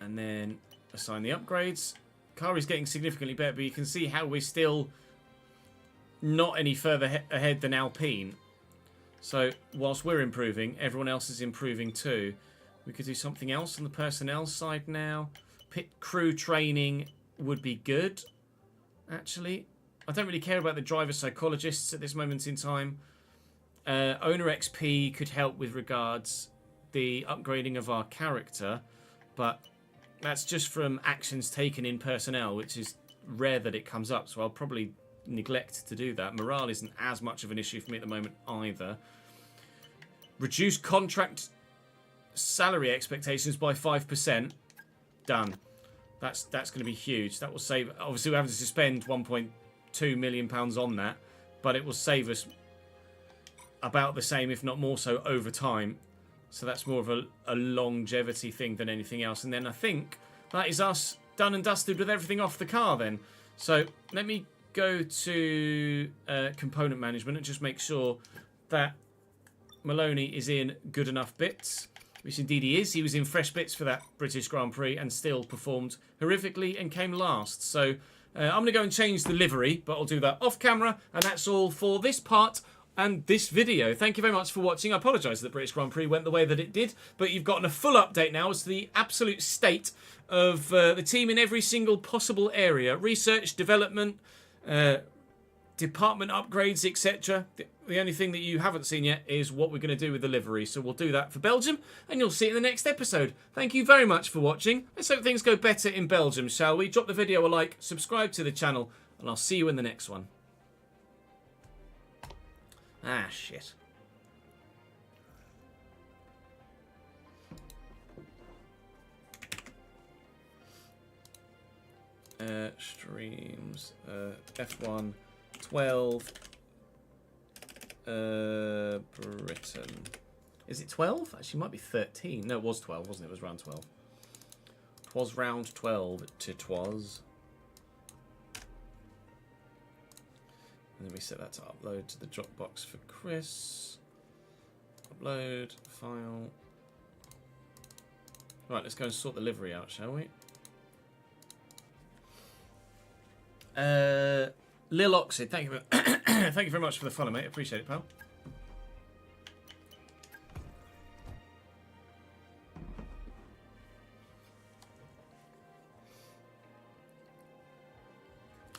[SPEAKER 1] And then assign the upgrades. Car is getting significantly better, but you can see how we're still not any further ahead than Alpine. So, whilst we're improving, everyone else is improving too. We could do something else on the personnel side now. Pit crew training would be good, actually. I don't really care about the driver psychologists at this moment in time. Owner XP could help with regards the upgrading of our character, but that's just from actions taken in personnel, which is rare that it comes up, so I'll probably neglect to do that. Morale isn't as much of an issue for me at the moment either. Reduce contract salary expectations by 5%. Done. That's going to be huge. That will save... Obviously, we're having to spend £1.2 million on that, but it will save us about the same, if not more so, over time. So that's more of a longevity thing than anything else. And then I think that is us done and dusted with everything off the car then. So let me go to component management and just make sure that Maloney is in good enough bits, which indeed he is. He was in fresh bits for that British Grand Prix and still performed horrifically and came last. So I'm going to go and change the livery, but I'll do that off camera. And that's all for this part and this video. Thank you very much for watching. I apologise that the British Grand Prix went the way that it did, but you've gotten a full update now as to the absolute state of the team in every single possible area. Research, development, department upgrades, etc. The only thing that you haven't seen yet is what we're going to do with the livery. So we'll do that for Belgium, and you'll see it in the next episode. Thank you very much for watching. Let's hope things go better in Belgium, shall we? Drop the video a like, subscribe to the channel, and I'll see you in the next one. Ah, shit. Streams. F1 12. Britain. Is it 12? Actually, it might be 13. No, it was 12, wasn't it? It was round 12. 'Twas round 12. Twas. And then we set that to upload to the Dropbox for Chris. Upload, file. Right, let's go and sort the livery out, shall we? Lil Oxid, thank you, thank you very much for the follow, mate. Appreciate it, pal.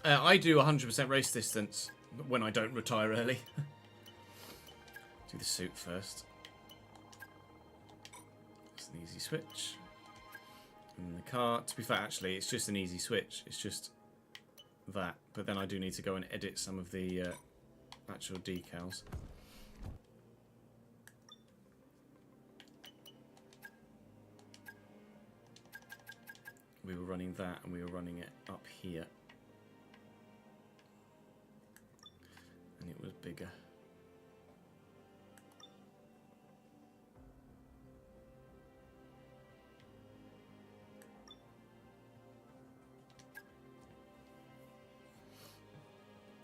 [SPEAKER 1] I do 100% race distance when I don't retire early. Do the suit first. It's an easy switch. And the car, to be fair, actually, it's just an easy switch. It's just that. But then I do need to go and edit some of the actual decals. We were running that and we were running it up here. And it was bigger.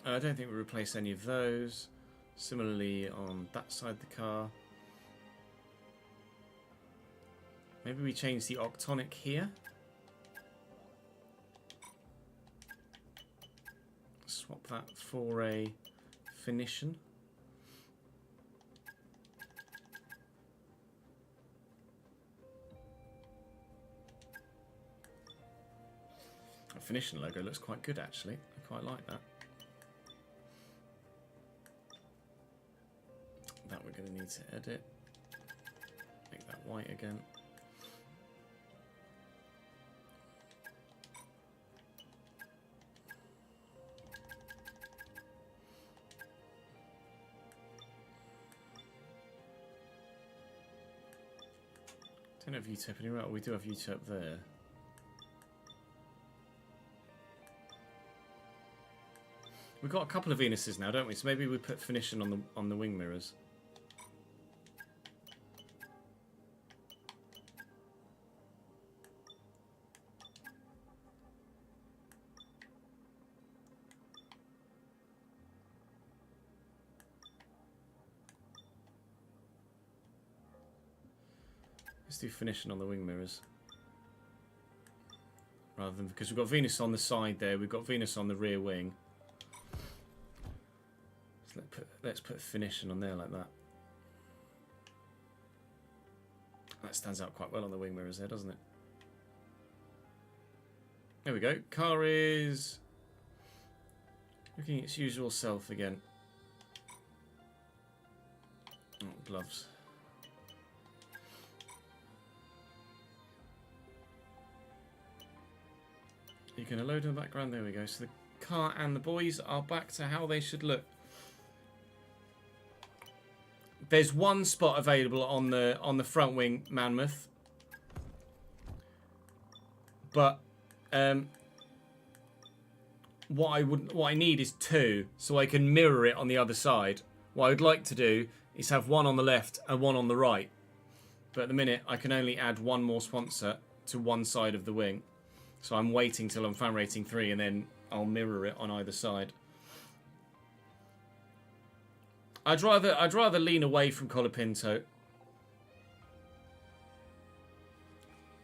[SPEAKER 1] I don't think we replace any of those. Similarly on that side of the car. Maybe we change the octonic here. Swap that for a Phoenician. The Phoenician logo looks quite good actually. I quite like that. That we're going to need to edit. Make that white again. Don't have UTEP anywhere. Oh, we do have UTEP there. We've got a couple of Venuses now, don't we? So maybe we put Phoenician on the wing mirrors. Let's do finishing on the wing mirrors. Rather than, because we've got Venus on the side there, we've got Venus on the rear wing. So let's put finishing on there like that. That stands out quite well on the wing mirrors there, doesn't it? There we go. Car is looking its usual self again. Oh, gloves. You're going to load in the background. There we go. So the car and the boys are back to how they should look. There's one spot available on the front wing Mammoth, but what I need is two, so I can mirror it on the other side. What I'd like to do is have one on the left and one on the right, but at the minute I can only add one more sponsor to one side of the wing. So I'm waiting till I'm fan rating 3 and then I'll mirror it on either side. I'd rather lean away from Colapinto.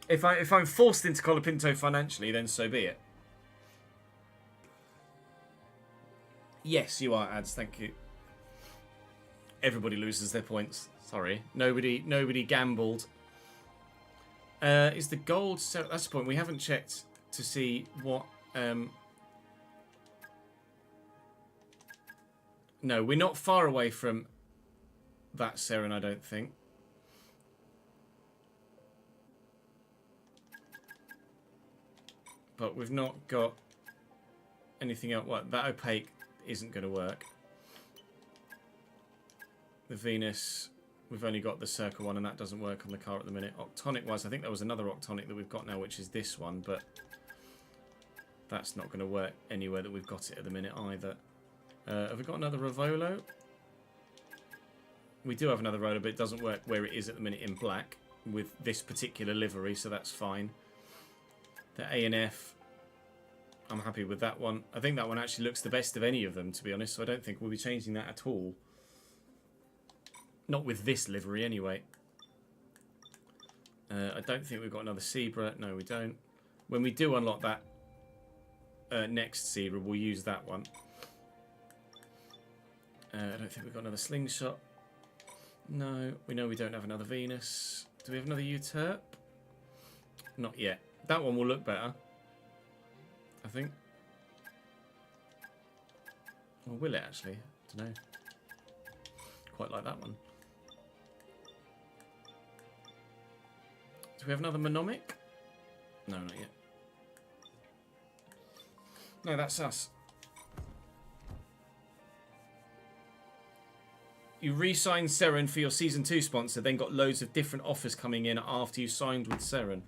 [SPEAKER 1] If I'm forced into Colapinto financially, then so be it. Yes, you are, ads. Thank you. Everybody loses their points. Sorry, nobody gambled. Is the gold? So that's the point. We haven't checked to see what. No, we're not far away from that Seren, I don't think. But we've not got anything else. Well, that opaque isn't going to work. The Venus, we've only got the circle one, and that doesn't work on the car at the minute. Octonic-wise, I think there was another Octonic that we've got now, which is this one, but that's not going to work anywhere that we've got it at the minute either. Have we got another Ravolo? We do have another Ravolo, but it doesn't work where it is at the minute in black with this particular livery, so that's fine. The A&F, I'm happy with that one. I think that one actually looks the best of any of them, to be honest, so I don't think we'll be changing that at all. Not with this livery, anyway. I don't think we've got another Zebra. No, we don't. When we do unlock that next Zebra, we'll use that one. I don't think we've got another Slingshot. No, we know we don't have another Venus. Do we have another Euterp? Not yet. That one will look better, I think. Or will it actually? I don't know. Quite like that one. Do we have another Monomic? No, not yet. No, that's us. You re-signed Seren for your Season 2 sponsor, then got loads of different offers coming in after you signed with Seren.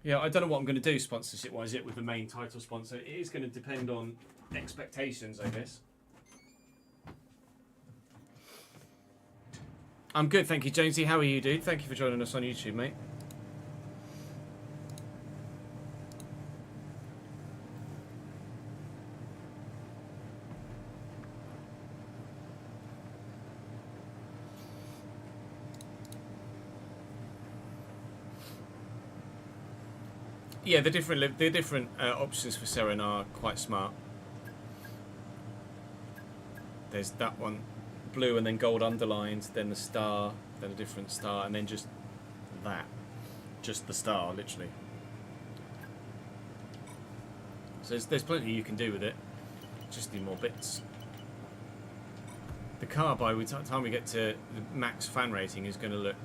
[SPEAKER 1] Yeah, I don't know what I'm going to do sponsorship-wise yet with the main title sponsor. It is going to depend on expectations, I guess. I'm good, thank you, Jonesy. How are you, dude? Thank you for joining us on YouTube, mate. Yeah, the different options for Seren are quite smart. There's that one, blue and then gold underlined, then the star, then a different star, and then just that. Just the star, literally. So there's plenty you can do with it. Just need more bits. The car, by the time we get to the max fan rating, is going to look,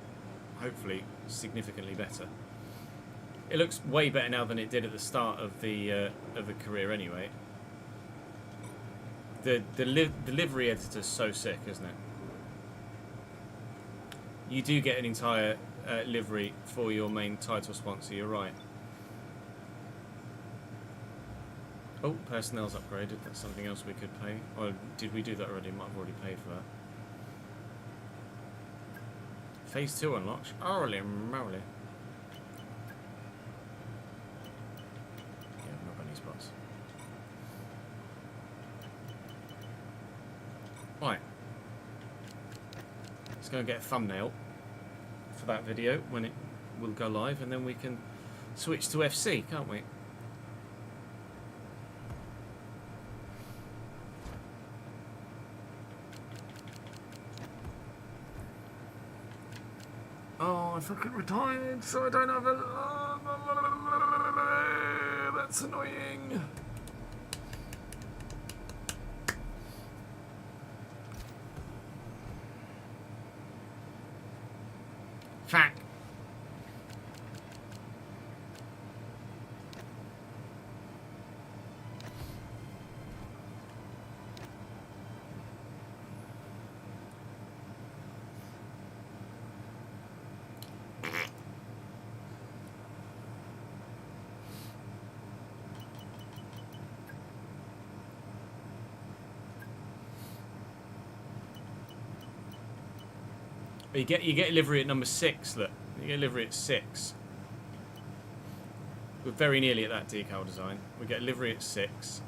[SPEAKER 1] hopefully, significantly better. It looks way better now than it did at the start of the career, anyway. The livery editor's so sick, isn't it? You do get an entire livery for your main title sponsor. You're right. Oh, personnel's upgraded. That's something else we could pay. Or did we do that already? Might have already paid for that. Phase 2 unlocked. Holy moly. Yeah, not got any spots. Right. Let's go and get a thumbnail for that video when it will go live, and then we can switch to FC, can't we? Oh, I fucking retired, so I don't have a... That's annoying. Fuck. You get livery at number 6. Look, you get livery at 6. We're very nearly at that decal design. We get livery at 6.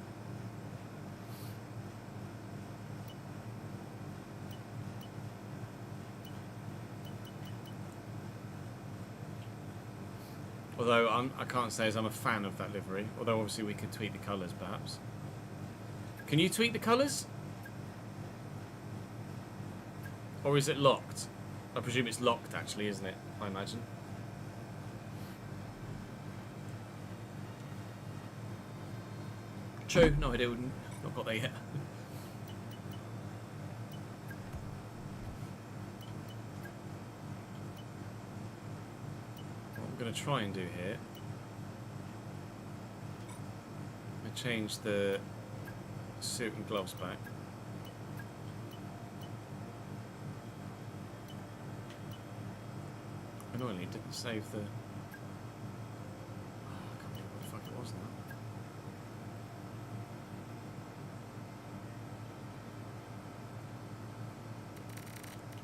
[SPEAKER 1] Although I can't say as I'm a fan of that livery. Although obviously we could tweak the colours, perhaps. Can you tweak the colours? Or is it locked? I presume it's locked, actually, isn't it? I imagine. True. No idea. Not got there yet. What I'm going to try and do here... I change the suit and gloves back. Annoyingly, it didn't save the... Oh, I can't remember what the fuck it was now.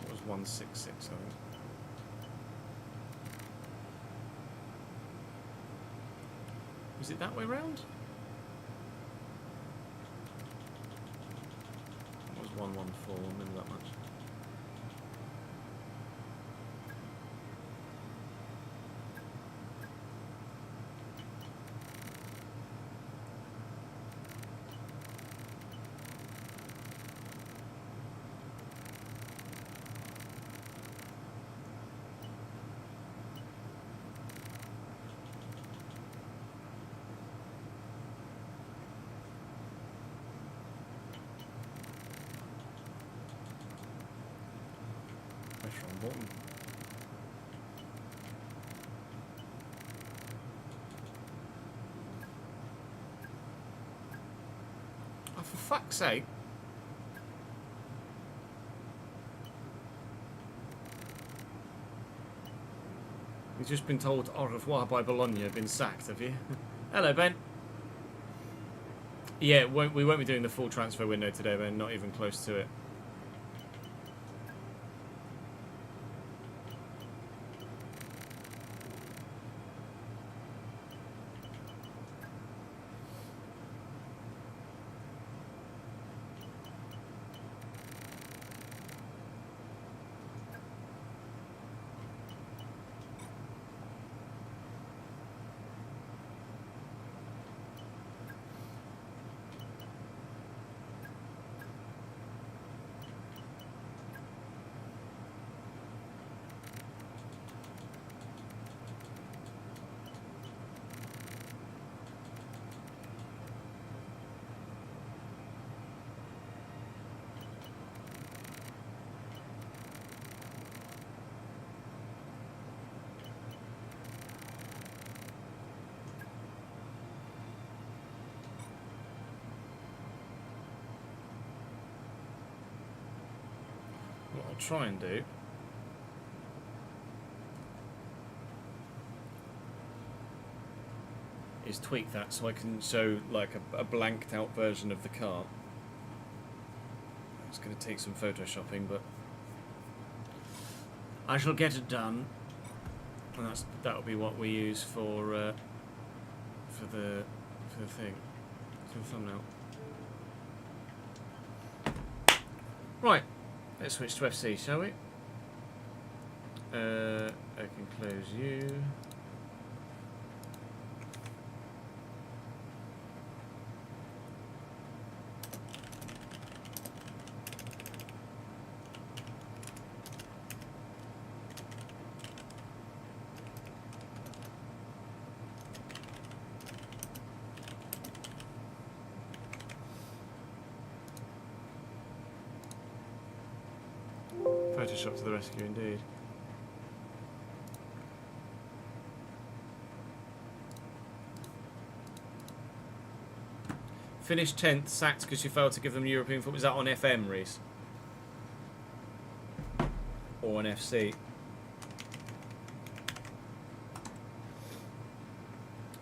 [SPEAKER 1] It was 166, I think. Was it that way round? It was 114, I remember that much. Button. Oh, for fuck's sake. You've just been told au revoir by Bologna, have been sacked, have you? Hello, Ben. Yeah, we won't be doing the full transfer window today, Ben, not even close to it. What I'll try and do is tweak that so I can show like a blanked out version of the car. It's going to take some photoshopping, but I shall get it done, and that'll be what we use for the thing, for the thumbnail. Right, let's switch to FC, shall we? I can close you. Photoshop to the rescue, indeed. Finished 10th, sacked because you failed to give them European football. Was that on FM, Reese? Or on FC?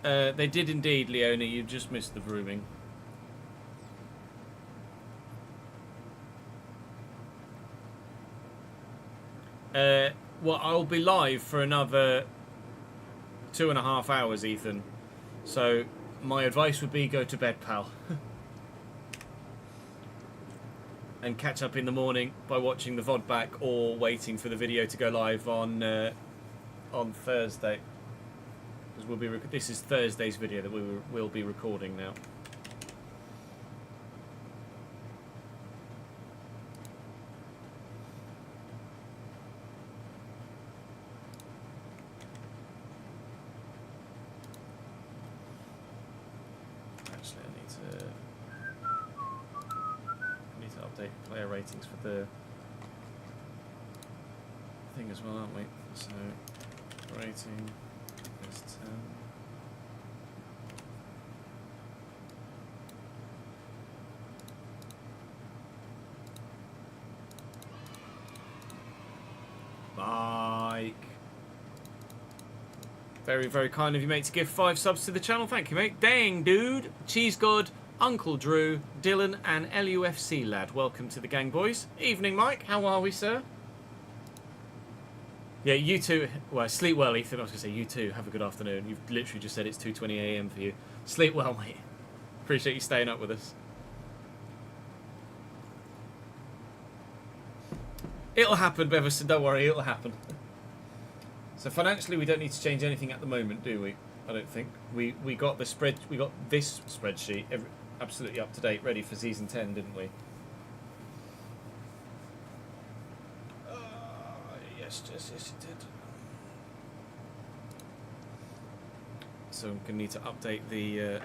[SPEAKER 1] They did indeed, Leona. You just missed the grooming. Well, I'll be live for another 2.5 hours, Ethan. So my advice would be go to bed, pal. And catch up in the morning by watching the VOD back or waiting for the video to go live on Thursday. Because we'll be this is Thursday's video that we'll be recording now. Player ratings for the thing as well, aren't we? So rating is 10. Mike, very, very kind of you, mate, to give 5 subs to the channel. Thank you, mate. Dang, dude. Cheese God, Uncle Drew, Dylan, and LUFC lad. Welcome to the gang, boys. Evening, Mike. How are we, sir? Yeah, you too. Well, sleep well, Ethan. I was going to say, you too. Have a good afternoon. You've literally just said it's 2:20 AM for you. Sleep well, mate. Appreciate you staying up with us. It'll happen, Beverson. Don't worry, it'll happen. So financially, we don't need to change anything at the moment, do we? I don't think. We got this spreadsheet absolutely up to date, ready for season 10, didn't we? Yes, it did. So I'm gonna need to update the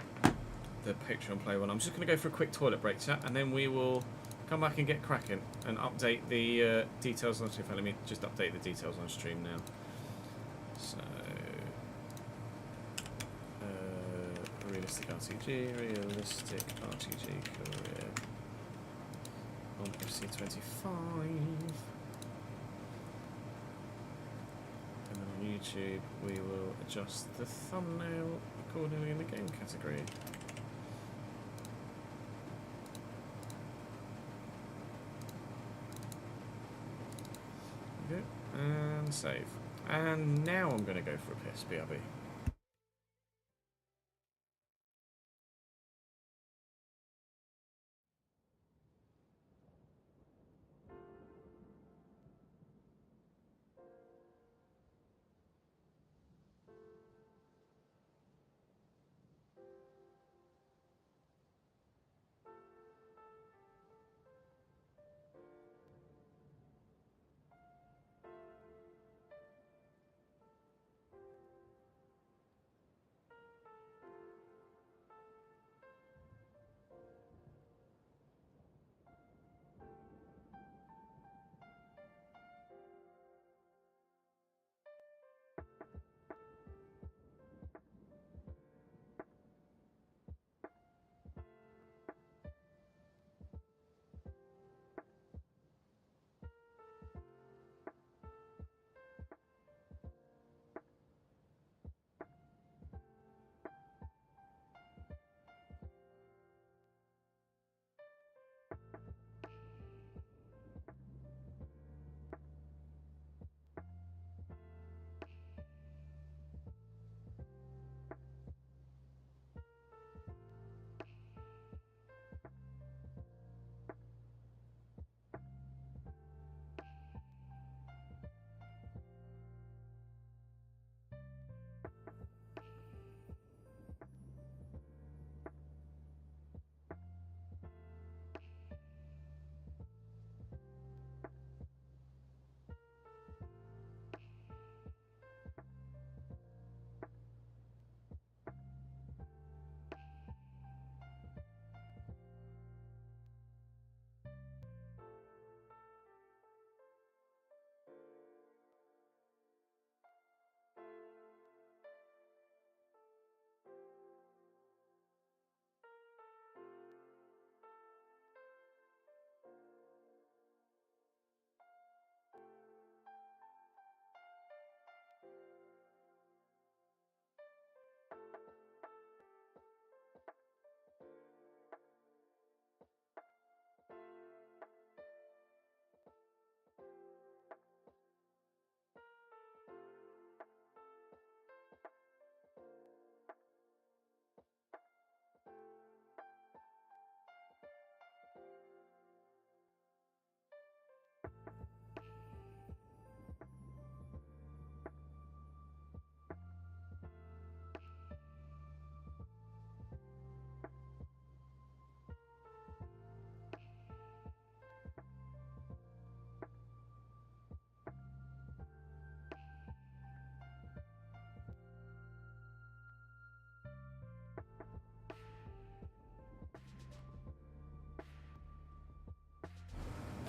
[SPEAKER 1] Patreon player one. I'm just gonna go for a quick toilet break, chat, and then we will come back and get cracking and update the details on stream. Let me just update the details on stream now. So. Realistic Rtg, Realistic Rtg Career on FC25, and then on YouTube we will adjust the thumbnail accordingly in the game category. Okay, and save. And now I'm going to go for a piss, BRB.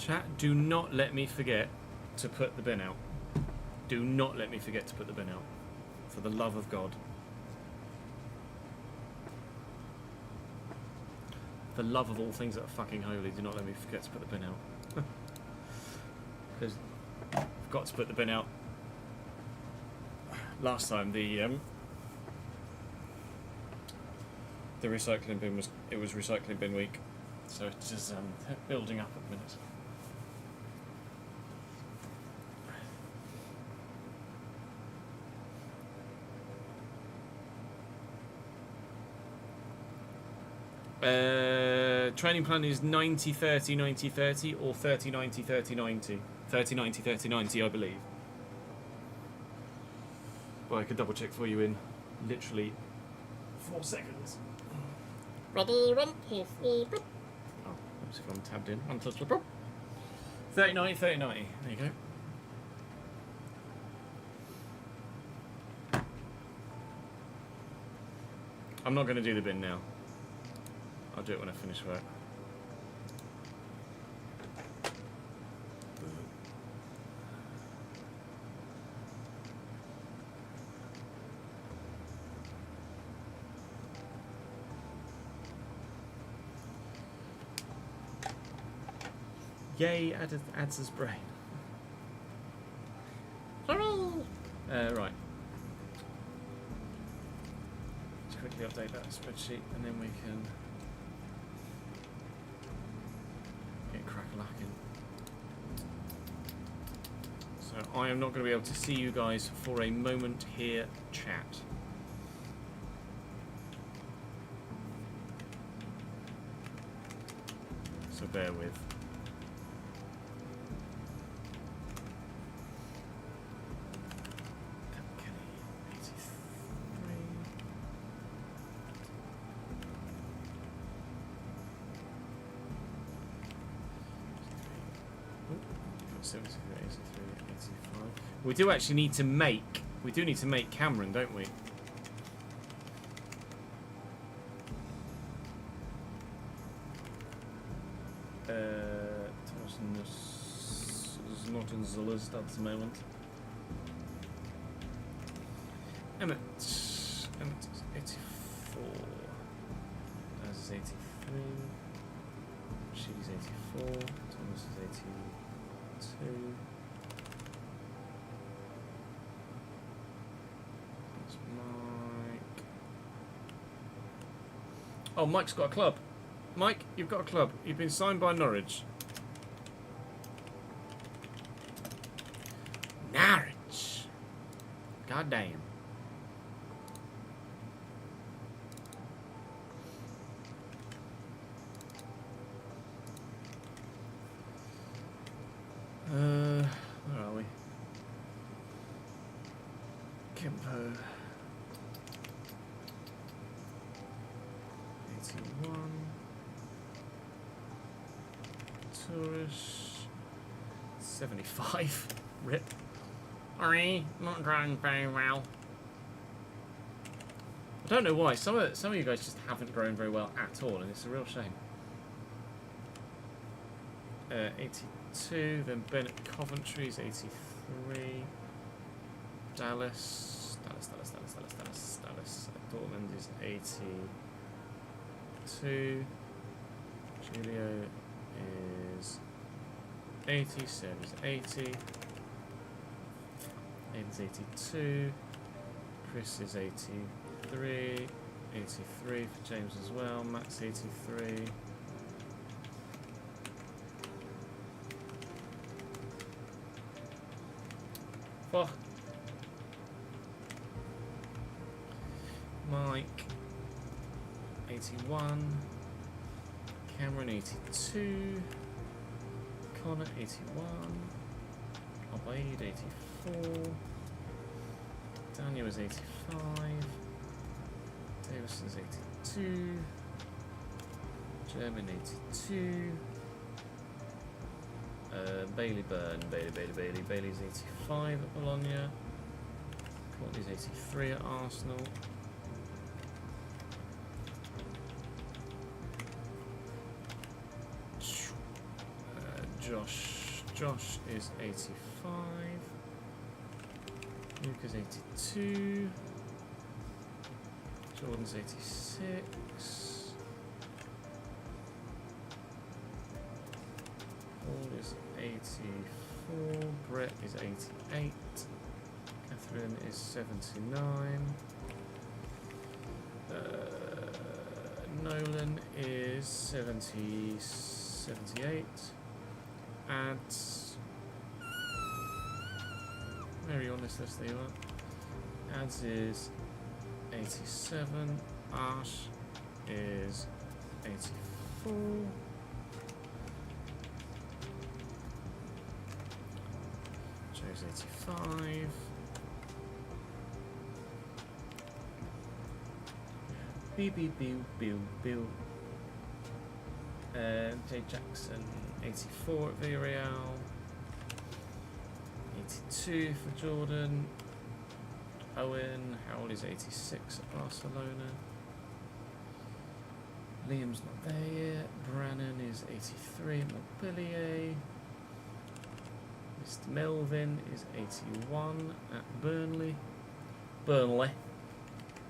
[SPEAKER 1] Chat, do not let me forget to put the bin out. Do not let me forget to put the bin out. For the love of God. For love of all things that are fucking holy, do not let me forget to put the bin out. Because I've got to put the bin out. Last time the recycling bin was recycling bin week, so it's just building up at the minute. Training plan is 90-30, 90-30, or 30-90, 30-90. 30-90, 30-90, I believe. Well, I could double check for you in literally 4 seconds.
[SPEAKER 5] Ready, 1, 2, 3,
[SPEAKER 1] Oh, let's see if I'm tabbed in. 1, 2, 3, 4. 30-90, 30-90. There you go. I'm not going to do the bin now. I'll do it when I finish work. Yay, adds his brain. Right. Let's quickly update that spreadsheet and then we can get crack-a-lacking. So I am not going to be able to see you guys for a moment here, chat. So bear with. We do actually need to make. We do need to make Cameron, don't we? Thompson is not in the list at the moment. Emmett is 84. As is 83. She's 84. Thomas is 82. Oh, Mike's got a club. Mike, you've got a club. You've been signed by Norwich. Norwich. God damn. Where are we? Kimpo. 81. Tourish. 75. Rip. Sorry, not growing very well. I don't know why. Some of you guys just haven't grown very well at all, and it's a real shame. 82. Then Bennett Coventry's 83. Dallas. Dortmund is 82. Julio is 80. Seb is 80. Aiden's 82. Chris is 83. 83 for James as well. Matt's 83. Fuck. Mike 81. Cameron 82. Connor 81. Obaid 84. Daniel is 85. Davison's 82. German 82. Bailey Byrne, Bailey's 85 at Bologna. Courtney's 83 at Arsenal. Josh. Josh is 85. Luke is 82. Jordan's 86. Paul is 84. Brett is 88. Catherine is 79. Nolan is 78. Ads. Where are you on this list? There you are. Ads is 87. Ash is 84. Joe's 85. Bill. Jay Jackson, 84 at Villarreal. 82 for Jordan. Owen, Howell is 86 at Barcelona. Liam's not there yet. Brannan is 83 at Montpellier. Mr. Melvin is 81 at Burnley.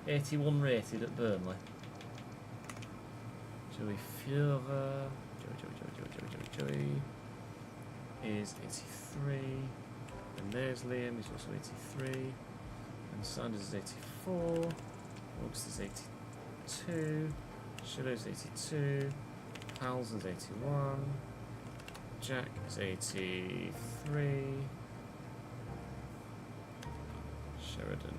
[SPEAKER 1] 81 rated at Burnley. Joey Führer, Joey is 83. And there's Liam, he's also 83. And Sanders is 84. August is 82. Schiller's 82. Halson's 81. Jack is 83. Sheridan.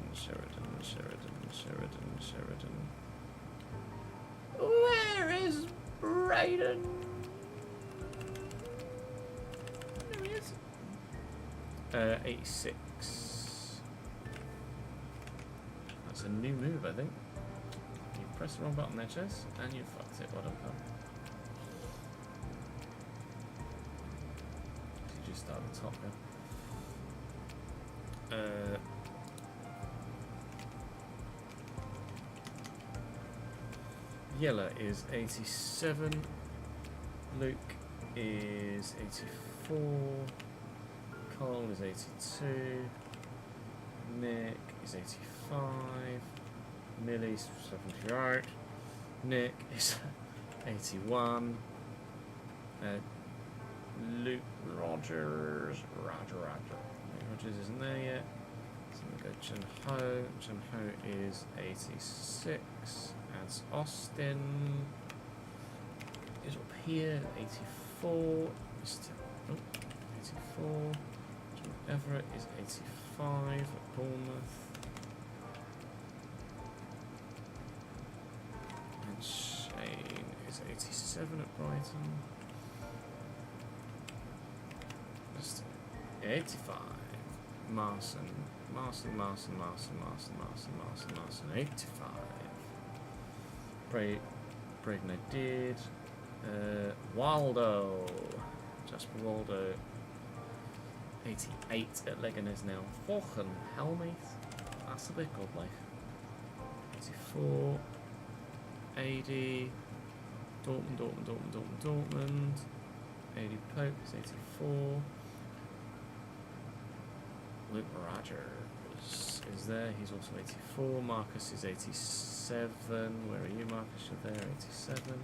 [SPEAKER 1] Where is Brayden? There he is. 86. That's a new move, I think. You pressed the wrong button there, Chess, and you fucked it. Well done, pal. You just start at the top now. Yella is 87. Luke is 84. Cole is 82. Nick is 85. Millie's 78. Nick is 81. Luke Rogers. Rogers isn't there yet. So we go Chen Ho. Chen Ho is 86. Adds Austin. Is up here. 84. 84. John Everett is 85 at Bournemouth. And Shane is 87 at Brighton. Just 85. Marson. 85. Braden I did. Waldo. Jasper Waldo. 88 at Leganes now. Volgen Helmuth. That's a bit good, like. 84. 80. Dortmund. 80 Pope is 84. Luke Rogers is there. He's also 84. Marcus is 87. Where are you, Marcus? You're there. 87.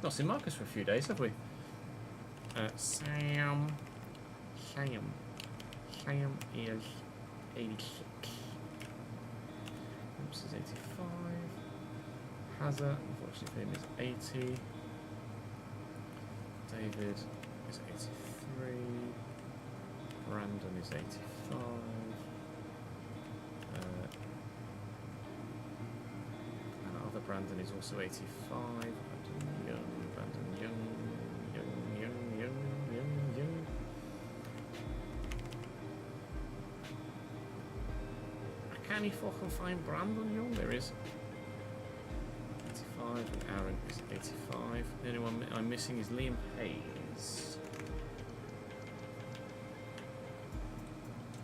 [SPEAKER 1] Not seen Marcus for a few days, have we? Sam is 86. Oops, is 85. Hazard, unfortunately for him, is 80. David is 83. Brandon is 85. And our other Brandon is also 85. Brandon Young. Can he fucking find Brandon Young? There is. 85, and Aaron is 85. The only one I'm missing is Liam Hayes.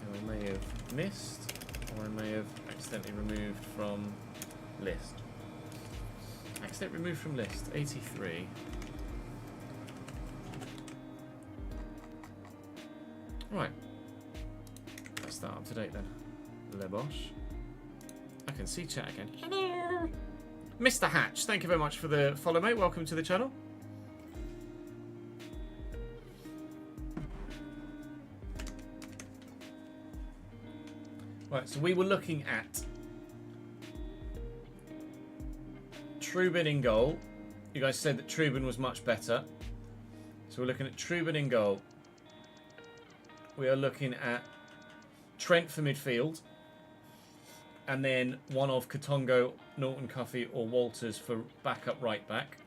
[SPEAKER 1] Who I may have missed, or I may have accidentally removed from list. Accidentally removed from list, 83. Right. That's that up to date then. Lebosh. I can see chat again. Hello. Mr. Hatch, thank you very much for the follow, mate. Welcome to the channel. Right, so we were looking at Trubin in goal. You guys said that Trubin was much better. So we're looking at Trubin in goal. We are looking at Trent for midfield. And then one of Katongo, Norton Cuffey or Walters for backup right back.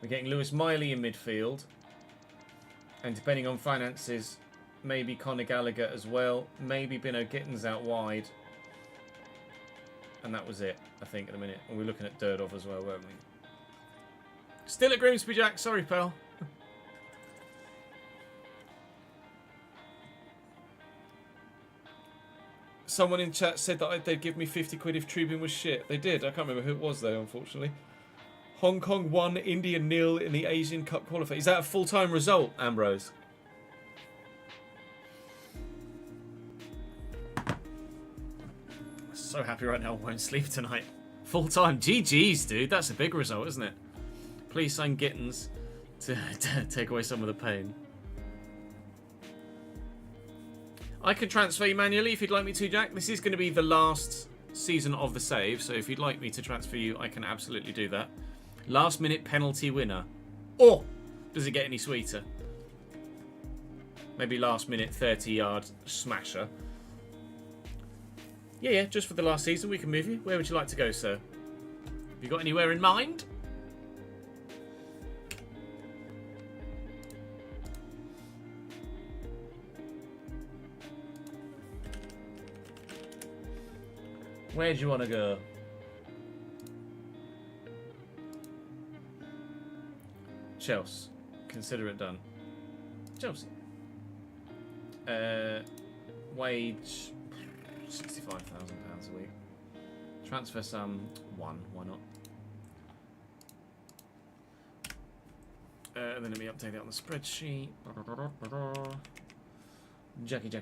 [SPEAKER 1] We're getting Lewis Miley in midfield. And depending on finances, maybe Conor Gallagher as well. Maybe Bino Gittins out wide. And that was it, I think, at the minute. And we're looking at Durdov as well, weren't we? Still at Grimsby, Jack. Sorry, pal. Someone in chat said that they'd give me 50 quid if Trubin was shit. They did. I can't remember who it was, though, unfortunately. Hong Kong 1, India 0 in the Asian Cup qualifier. Is that a full-time result, Ambrose? So happy right now I won't sleep tonight. Full-time. GG's, dude. That's a big result, isn't it? Please sign Gittins to take away some of the pain. I can transfer you manually if you'd like me to, Jack. This is going to be the last season of the save, so if you'd like me to transfer you, I can absolutely do that. Last minute penalty winner. Or does it get any sweeter? Maybe last minute 30-yard smasher. Yeah, just for the last season we can move you. Where would you like to go, sir? Have you got anywhere in mind? Where do you want to go? Chelsea. Consider it done. Chelsea. Wage £65,000 a week. Transfer sum 1. Why not? And then let me update it on the spreadsheet. Jackie.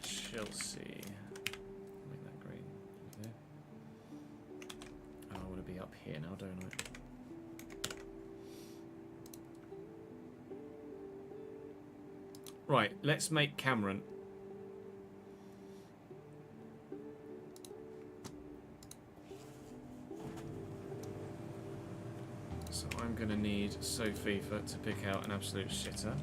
[SPEAKER 1] Chelsea. Make that green. Okay. Oh, I want to be up here now, don't I? Right, let's make Cameron. So I'm going to need Sophie to pick out an absolute shitter.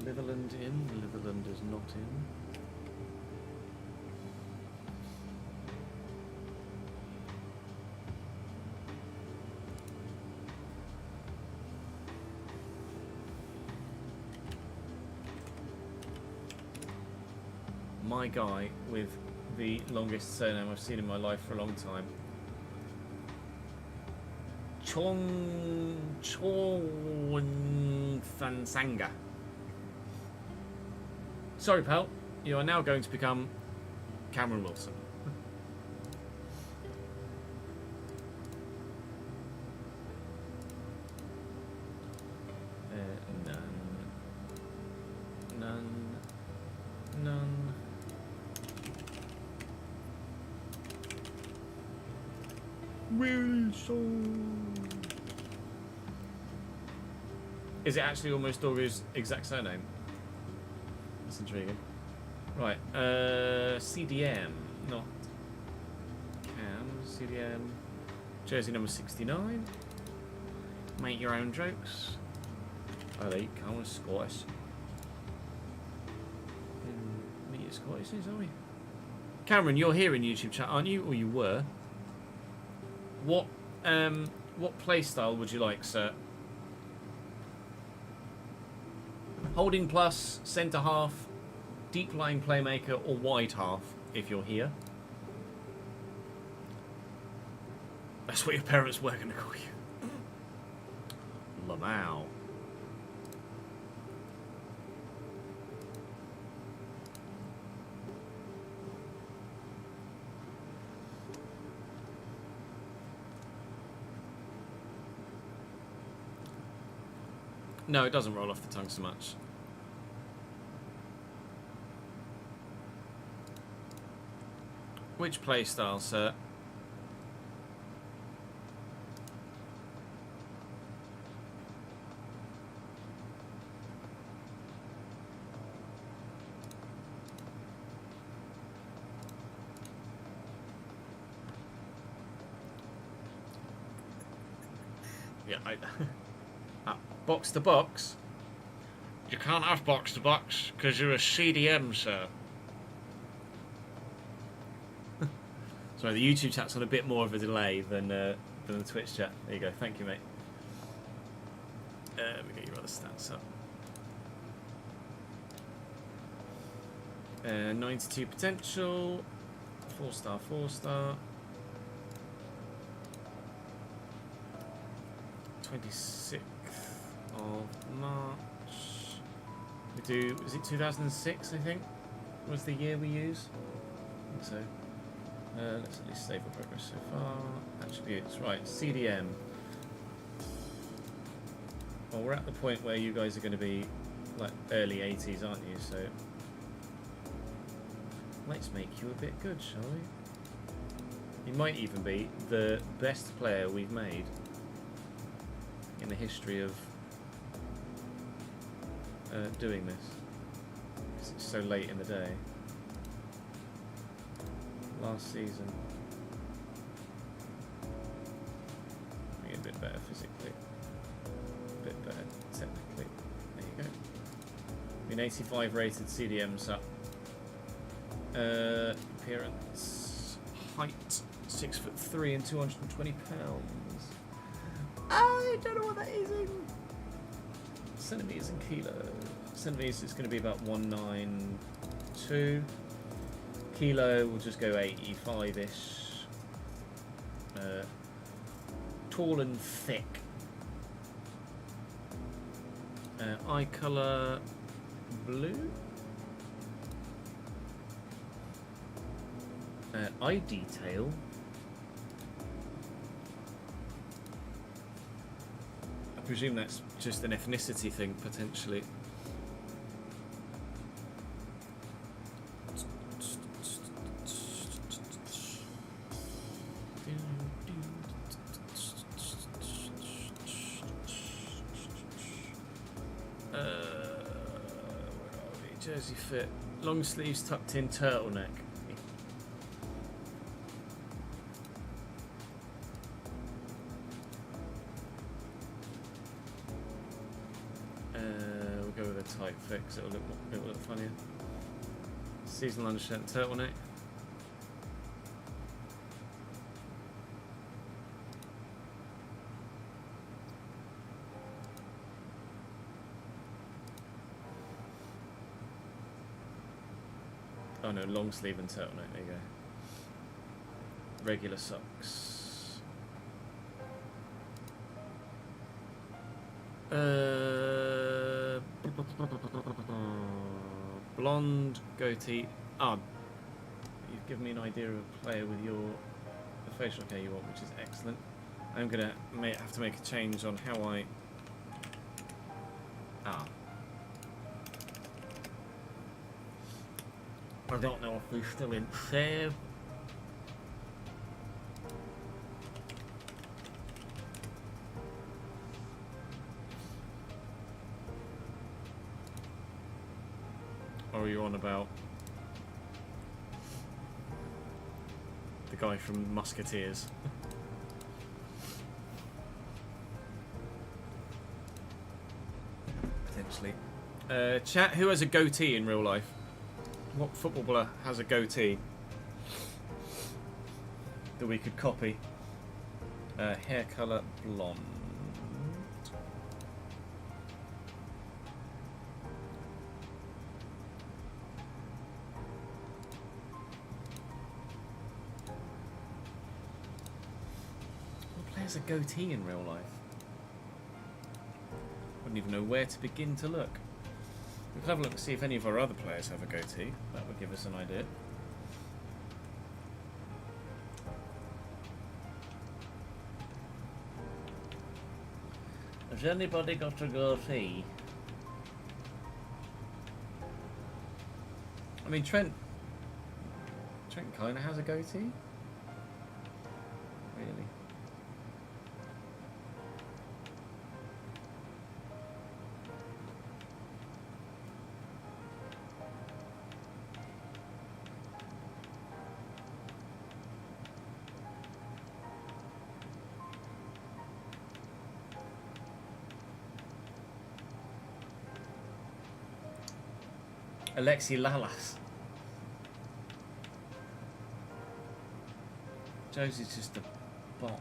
[SPEAKER 1] Litherland in, Litherland is not in. My guy with the longest surname I've seen in my life for a long time. Chong Fansanga. Sorry, pal. You are now going to become Cameron Wilson. None. Wilson. Is it actually almost Dorgu's exact surname? That's intriguing. Right, CDM, not Cam, CDM, jersey number 69. Make your own jokes. Oh, there you come, Scottish. Meet your Scottish, are we? Cameron, you're here in YouTube chat, aren't you? Or you were? What play style would you like, sir? Holding plus, centre half, deep lying playmaker, or wide half if you're here. That's what your parents were going to call you. Lamau. No, it doesn't roll off the tongue so much. Which playstyle, sir? Yeah, box to box. You can't have box to box because you're a CDM, sir. Sorry, the YouTube chat's on a bit more of a delay than the Twitch chat. There you go. Thank you, mate. We get your other stats up. 92 potential. 4-star, 4-star. 26th of March. We do, is it 2006, I think? Was the year we use? I think so. Let's at least save the progress so far. Attributes, right, CDM. Well, we're at the point where you guys are going to be like early 80s, aren't you? So let's make you a bit good, shall we? You might even be the best player we've made in the history of doing this, because it's so late in the day. Last season, be a bit better physically, a bit better technically. There you go. Been 85 rated CDMs up. Appearance, height, 6'3" and 220 pounds. I don't know what that is in centimeters and kilos. Centimeters, it's going to be about 192. Kilo, we'll just go 85-ish. Tall and thick. Eye colour, blue. Eye detail. I presume that's just an ethnicity thing, potentially. Jersey fit, long sleeves tucked in, turtleneck. We'll go with a tight fix, it'll look funnier. Seasonal undershirt and turtleneck. Oh no, long sleeve and turtleneck, there you go. Regular socks. Blonde goatee. Ah, you've given me an idea of a player with the facial hair you want, which is excellent. I'm gonna have to make a change on how I. I don't know if we're still in save. Or are you on about the guy from Musketeers? Potentially. Chat, who has a goatee in real life? What footballer has a goatee that we could copy? Hair colour, blonde. has a goatee in real life? Wouldn't even know where to begin to look. We could have a look and see if any of our other players have a goatee. That would give us an idea. Has anybody got a goatee? I mean, Trent kind of has a goatee. Really? Alexi Lalas. Josie's just the bottom,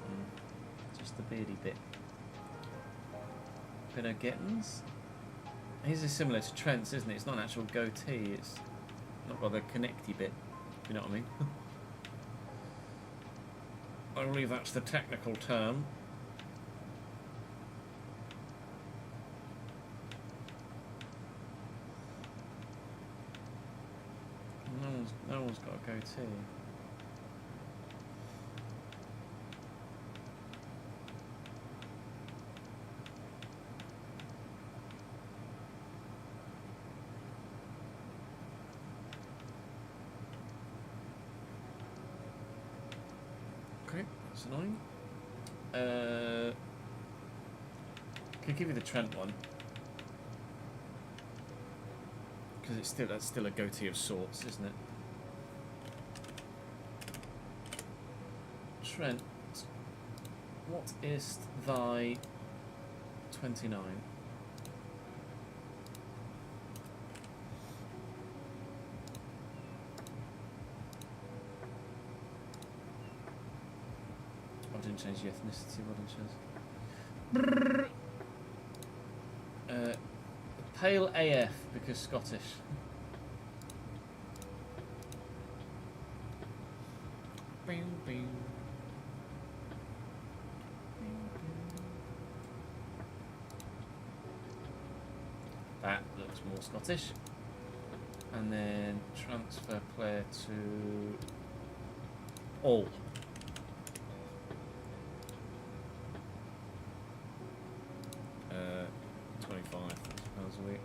[SPEAKER 1] just the beardy bit. Bit of Gittins. His is similar to Trent's, isn't it? It's not an actual goatee, it's not got the connecty bit, you know what I mean? I believe that's the technical term. No one's got a goatee. Okay, that's annoying. Could give you the Trent one. Because that's still a goatee of sorts, isn't it? Trent, what is thy 29? I didn't change the ethnicity, what did it says? Pale AF, because Scottish. Bing, bing. That looks more Scottish. And then transfer player to all. £25 a week.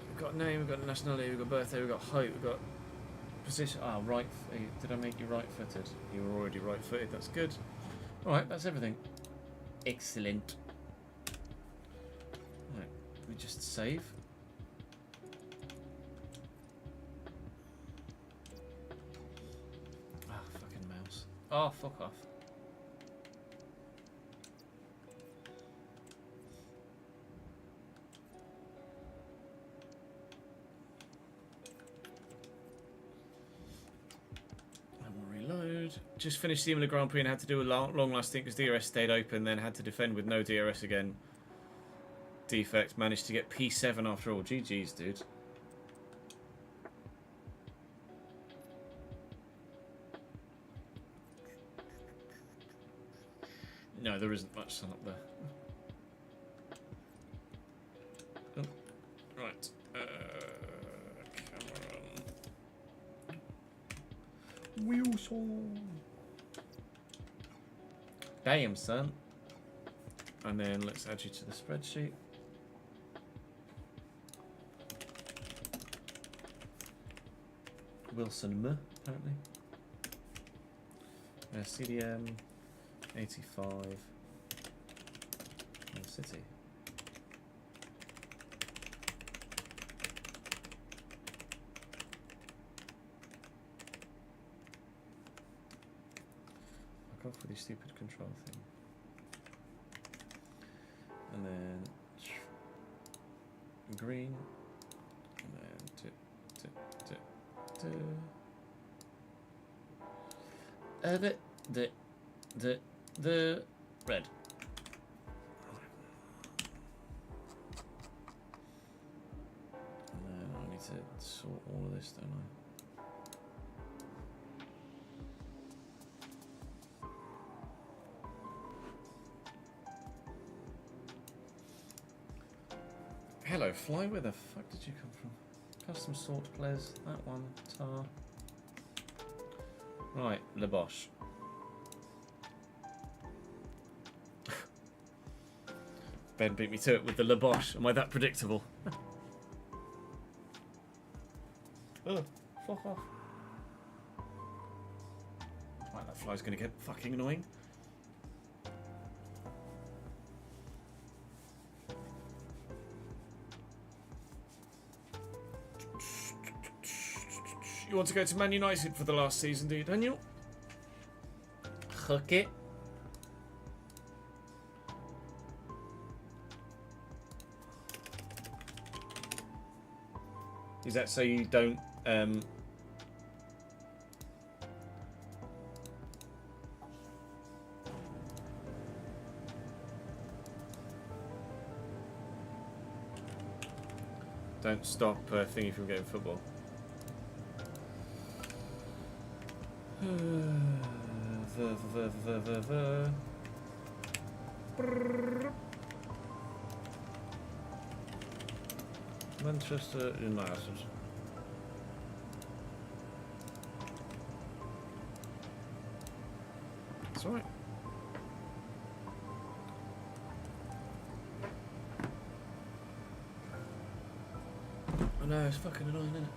[SPEAKER 1] We've got name, we've got nationality, we've got birthday, we've got height, we've got position. Right. Did I make you right-footed? You were already right-footed. That's good. All right, that's everything. Excellent. Right, we just save. Fucking mouse. Oh, fuck off. Just finished the Imola Grand Prix and had to do a long last stint because DRS stayed open, then had to defend with no DRS again. Defect, managed to get P7 after all. GG's, dude. No, there isn't much sun up there. Oh, right. Cameron. Wilson. Damn, son. And then let's add you to the spreadsheet. Wilson, apparently. CDM 85. City. Off with your stupid control thing. And then green. And then the red. to sort all of this, don't I? Hello, Fly. Where the fuck did you come from? Custom sort players. That one. Tar. Right, Le Bosch. Ben beat me to it with the Le Bosch. Am I that predictable? Oh, fuck off. Right, that fly's gonna get fucking annoying. You want to go to Man United for the last season, do you, Daniel? Okay. Is that so you don't don't stop thingy from getting football? Manchester United. It's alright. I know, it's fucking annoying, isn't it?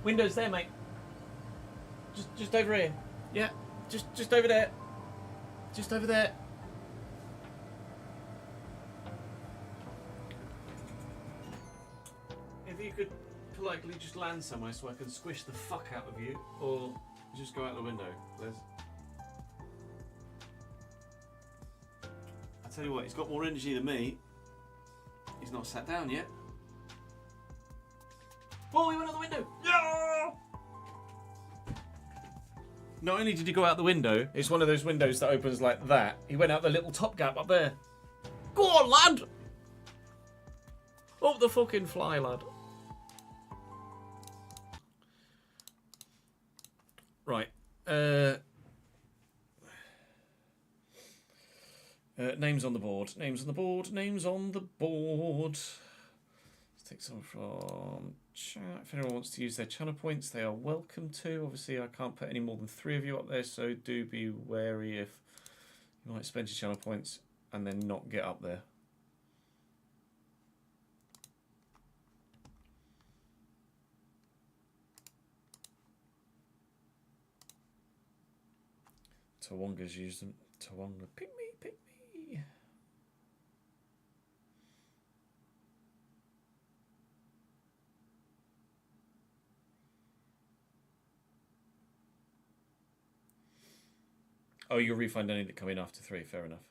[SPEAKER 1] Windows there, mate. Just over here. Yeah, just over there. Just over there. If you could politely just land somewhere so I can squish the fuck out of you, or just go out the window, Liz. I tell you what, he's got more energy than me. He's not sat down yet. Oh, he went out the window. Yeah! Not only did he go out the window, it's one of those windows that opens like that. He went out the little top gap up there. Go on, lad! Up the fucking fly, lad. Right. Names on the board. Names on the board. Names on the board. Let's take some from chat. If anyone wants to use their channel points, they are welcome to. Obviously, I can't put any more than 3 of you up there, so do be wary if you might spend your channel points and then not get up there. Tawanga's used them. Tawanga, pick me, pick me. Oh, you'll refund any that come in after 3, fair enough.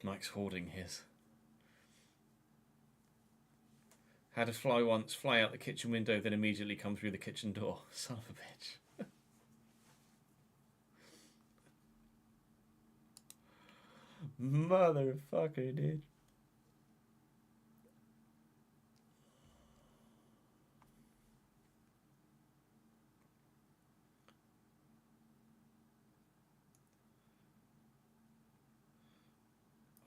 [SPEAKER 1] Mike's hoarding his. Had a fly once, fly out the kitchen window, then immediately come through the kitchen door. Son of a bitch. Motherfucker, dude.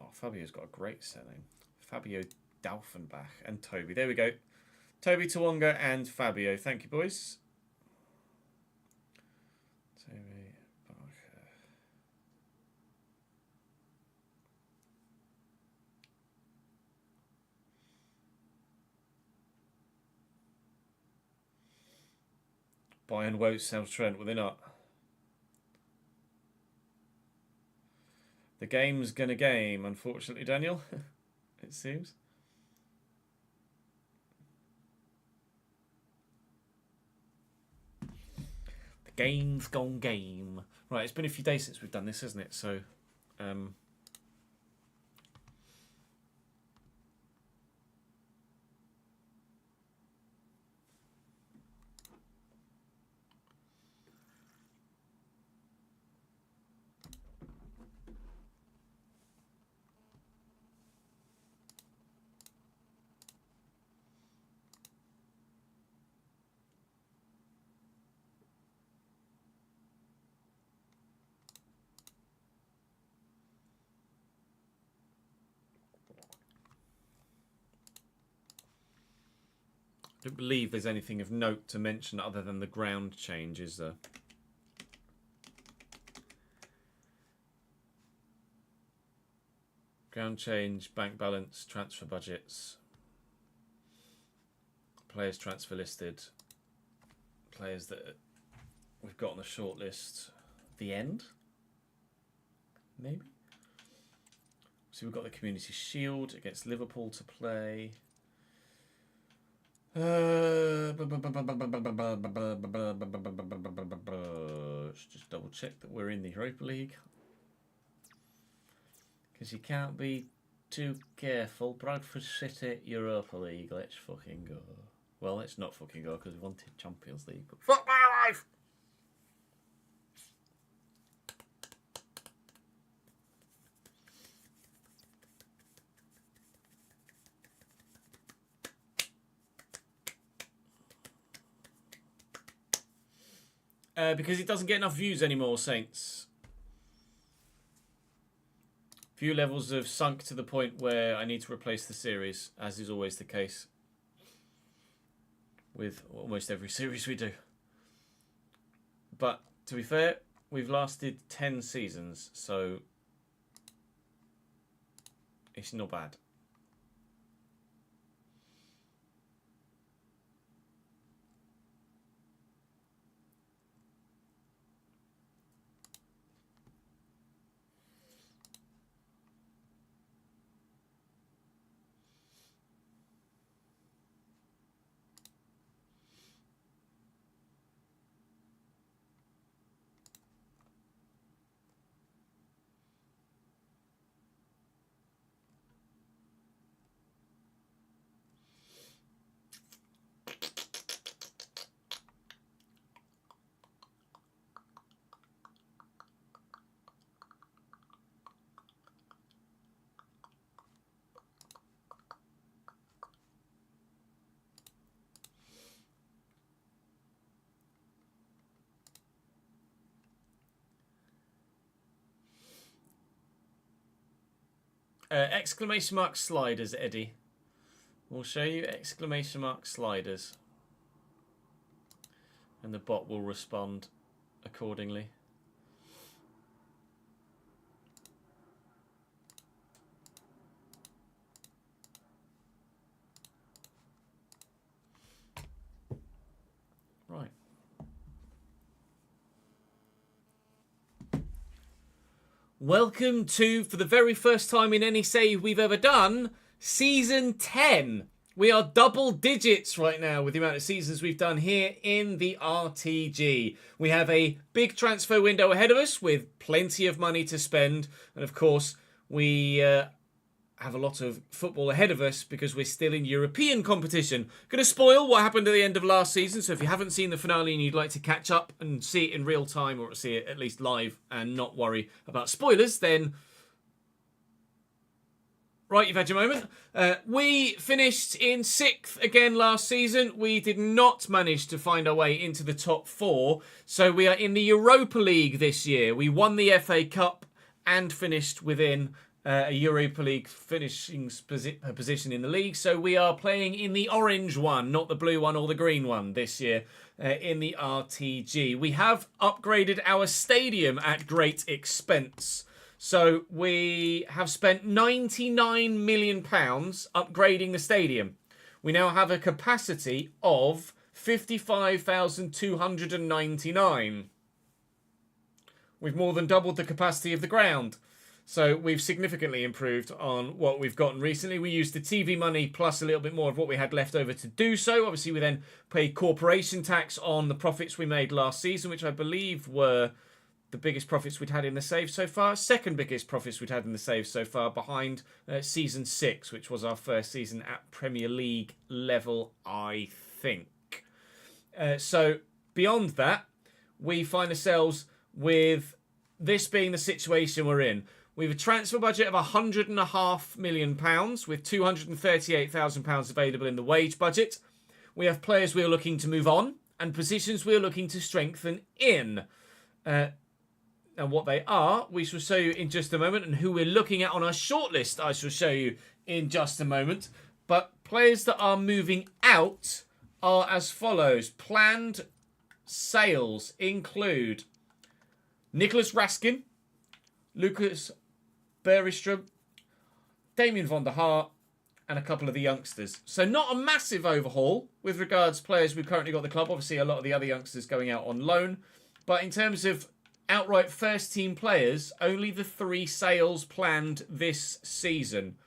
[SPEAKER 1] Oh, Fabio's got a great surname. Fabio Dalfenbach and Toby. There we go. Toby, Tawonga and Fabio. Thank you, boys. Toby Barker. Bayern won't sell Trent, will they not? The game's gonna game, unfortunately, Daniel. It seems. The game's gone game. Right, it's been a few days since we've done this, hasn't it? So, don't believe there's anything of note to mention other than the ground change, is there? Ground change, bank balance, transfer budgets, players transfer listed, players that we've got on the short list. The end, maybe. So we've got the Community Shield against Liverpool to play. Let's just double check that we're in the Europa League. Because you can't be too careful. Bradford City, Europa League. Let's fucking go. Well, let's not fucking go because we wanted Champions League. But fuck my life! Because it doesn't get enough views anymore, Saints. View levels have sunk to the point where I need to replace the series, as is always the case with almost every series we do. But to be fair, we've lasted 10 seasons, so it's not bad. Exclamation mark sliders, Eddie. We'll show you exclamation mark sliders. And the bot will respond accordingly. Right. Welcome to, for the very first time in any save we've ever done, Season 10. We are double digits right now with the amount of seasons we've done here in the RTG. We have a big transfer window ahead of us with plenty of money to spend. And of course, we have a lot of football ahead of us because we're still in European competition. Going to spoil what happened at the end of last season, so if you haven't seen the finale and you'd like to catch up and see it in real time, or see it at least live and not worry about spoilers, then right, you've had your moment. We finished in 6th again last season. We did not manage to find our way into the top 4, so we are in the Europa League this year. We won the FA Cup and finished within a Europa League finishing position in the league. So we are playing in the orange one, not the blue one or the green one this year in the RTG. We have upgraded our stadium at great expense. So we have spent £99 million upgrading the stadium. We now have a capacity of 55,299. We've more than doubled the capacity of the ground. So we've significantly improved on what we've gotten recently. We used the TV money plus a little bit more of what we had left over to do so. Obviously, we then paid corporation tax on the profits we made last season, which I believe were the biggest profits we'd had in the save so far. Second biggest profits we'd had in the save so far, behind Season 6, which was our first season at Premier League level, I think. So beyond that, we find ourselves with this being the situation we're in. We have a transfer budget of £100.5 million with £238,000 available in the wage budget. We have players we are looking to move on and positions we are looking to strengthen in. And what they are, we shall show you in just a moment, and who we're looking at on our shortlist, I shall show you in just a moment. But players that are moving out are as follows. Planned sales include Nicholas Raskin, Lucas Bergström, Damien van der Haar, and a couple of the youngsters. So not a massive overhaul with regards to players we've currently got at the club. Obviously, a lot of the other youngsters going out on loan. But in terms of outright first-team players, only the 3 sales planned this season.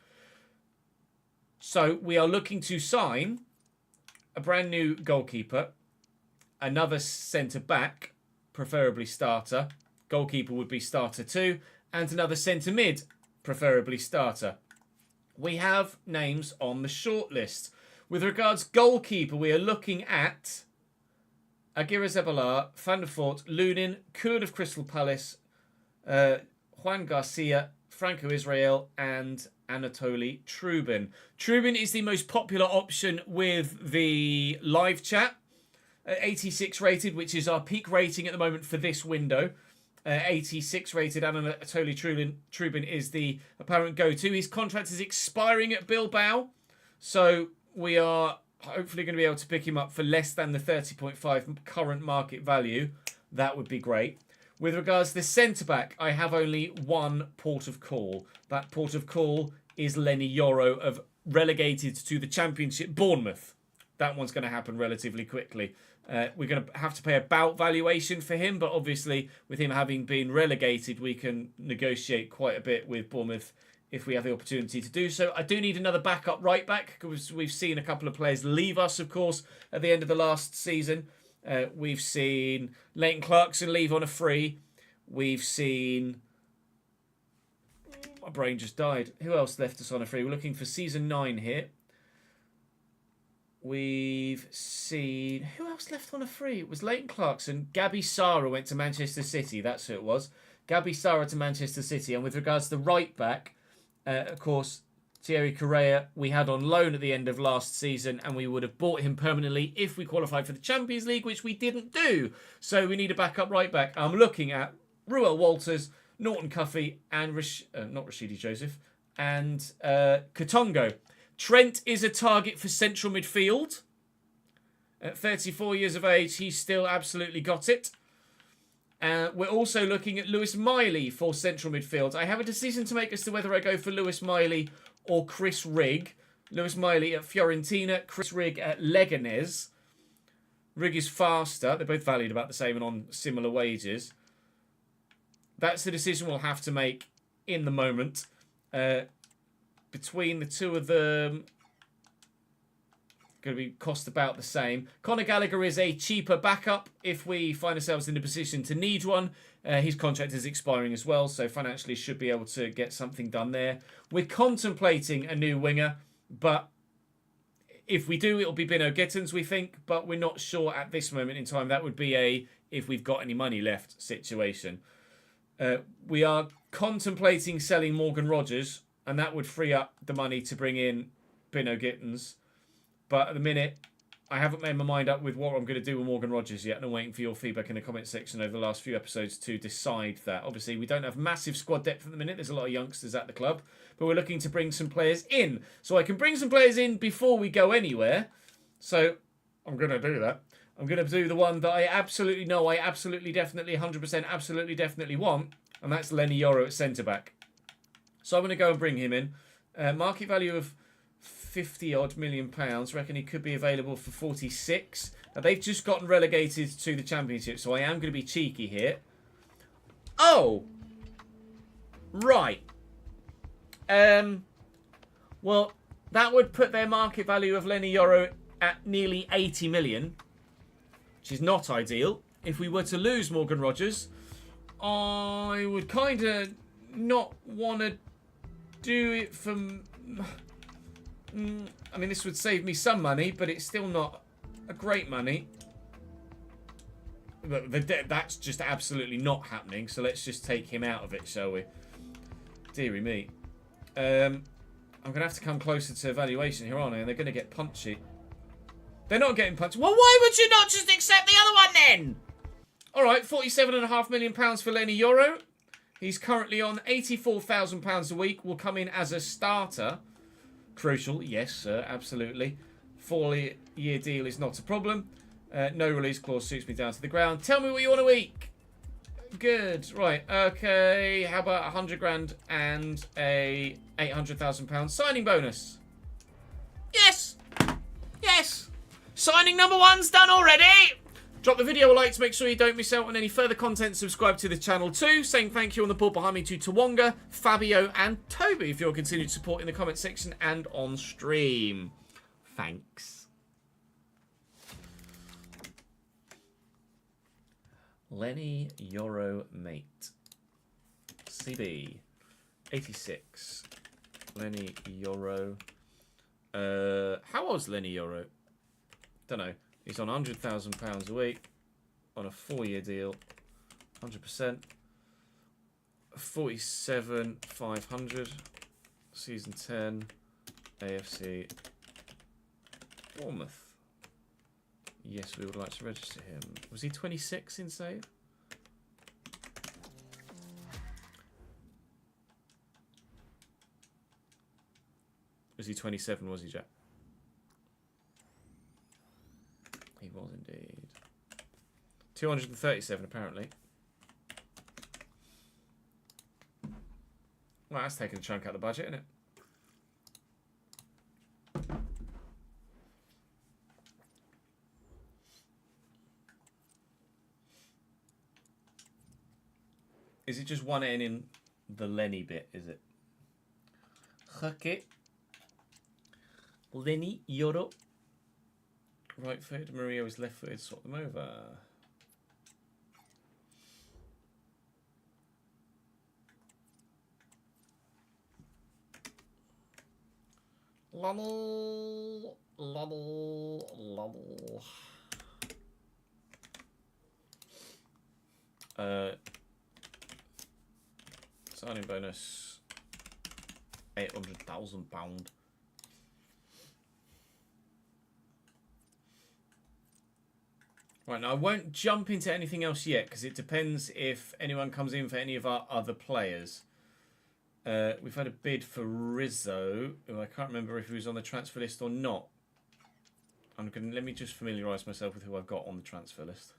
[SPEAKER 1] So we are looking to sign a brand new goalkeeper, another centre-back, preferably starter. Goalkeeper would be starter too. And another centre-mid, preferably starter. We have names on the shortlist. With regards goalkeeper, we are looking at Aguirre Zebalar, Van der Voort, Lunin, Koen of Crystal Palace, Juan Garcia, Franco Israel, and Anatoly Trubin. Trubin is the most popular option with the live chat. 86 rated, which is our peak rating at the moment for this window. 86 rated Anatoly Trubin is the apparent go-to. His contract is expiring at Bilbao, so we are hopefully going to be able to pick him up for less than the 30.5 current market value. That would be great. With regards to the centre-back, I have only one port of call. That port of call is Lenny Yoro of relegated to the Championship Bournemouth. That one's going to happen relatively quickly. We're going to have to pay a bout valuation for him, but obviously with him having been relegated, we can negotiate quite a bit with Bournemouth if we have the opportunity to do so. I do need another backup right back because we've seen a couple of players leave us, of course, at the end of the last season. We've seen Leighton Clarkson leave on a free. We've seen... My brain just died. Who else left us on a free? We're looking for season 9 here. We've seen... Who else left on a free? It was Leighton Clarkson. Gabby Sara went to Manchester City. That's who it was. Gabby Sara to Manchester City. And with regards to the right back, of course, Thierry Correa we had on loan at the end of last season, and we would have bought him permanently if we qualified for the Champions League, which we didn't do. So we need a backup right back. I'm looking at Ruel Walters, Norton Cuffy, and not Rashidi Joseph, and Katongo. Trent is a target for central midfield. At 34 years of age, he's still absolutely got it. We're also looking at Lewis Miley for central midfield. I have a decision to make as to whether I go for Lewis Miley or Chris Rigg. Lewis Miley at Fiorentina, Chris Rigg at Leganés. Rigg is faster. They're both valued about the same and on similar wages. That's the decision we'll have to make in the moment. Between the two of them, going to be cost about the same. Conor Gallagher is a cheaper backup if we find ourselves in a position to need one. His contract is expiring as well, so financially should be able to get something done there. We're contemplating a new winger, but if we do, it'll be Bino Gittins, we think, but we're not sure at this moment in time. That would be a if we've got any money left situation. We are contemplating selling Morgan Rogers, and that would free up the money to bring in Bino Gittins. But at the minute, I haven't made my mind up with what I'm going to do with Morgan Rogers yet, and I'm waiting for your feedback in the comment section over the last few episodes to decide that. Obviously, we don't have massive squad depth at the minute. There's a lot of youngsters at the club, but we're looking to bring some players in. So I can bring some players in before we go anywhere. So I'm going to do that. I'm going to do the one that I absolutely know, I absolutely, definitely, 100%, absolutely, definitely want, and that's Lenny Yoro at centre-back. So I'm going to go and bring him in. Market value of 50 odd million pounds. Reckon he could be available for 46. Now they've just gotten relegated to the Championship, so I am going to be cheeky here. Oh, right. Well, that would put their market value of Lenny Yoro at nearly 80 million, which is not ideal. If we were to lose Morgan Rogers, I would kind of not want to do it for... I mean, this would save me some money, but it's still not a great money. That's just absolutely not happening, so let's just take him out of it, shall we? Dearie me. I'm going to have to come closer to evaluation here, aren't I? And they're going to get punchy. They're not getting punchy. Well, why would you not just accept the other one, then? All right, £47.5 million for Lenny Yoro. He's currently on £84,000 a week. Will come in as a starter. Crucial, yes, sir, absolutely. 4-year deal is not a problem. No release clause suits me down to the ground. Tell me what you want a week. Good. Right. Okay. How about 100 grand and a £800,000 signing bonus? Yes. Yes. Signing number 1's done already. Drop the video a like to make sure you don't miss out on any further content. Subscribe to the channel too. Saying thank you on the board behind me to Tawonga, Fabio and Toby for your continued support in the comment section and on stream. Thanks. Lenny Euro Mate. CB 86. Lenny Euro. How old's Lenny Euro? Don't know. He's on £100,000 a week on a 4-year deal. 100%. 47,500. Season 10. AFC. Bournemouth. Yes, we would like to register him. Was he 26 in save? Was he 27, was he, Jack? He was indeed. 237, apparently. Well, that's taking a chunk out of the budget, isn't it? Is it just one N in the Lenny bit, is it? Okay. Lenny Euro. Right footed, Mario is left footed, swap them over.
[SPEAKER 5] Lenny.
[SPEAKER 1] Signing bonus £800,000. Right, now I won't jump into anything else yet because it depends if anyone comes in for any of our other players. We've had a bid for Rizzo, who I can't remember if he was on the transfer list or not. Let me just familiarise myself with who I've got on the transfer list.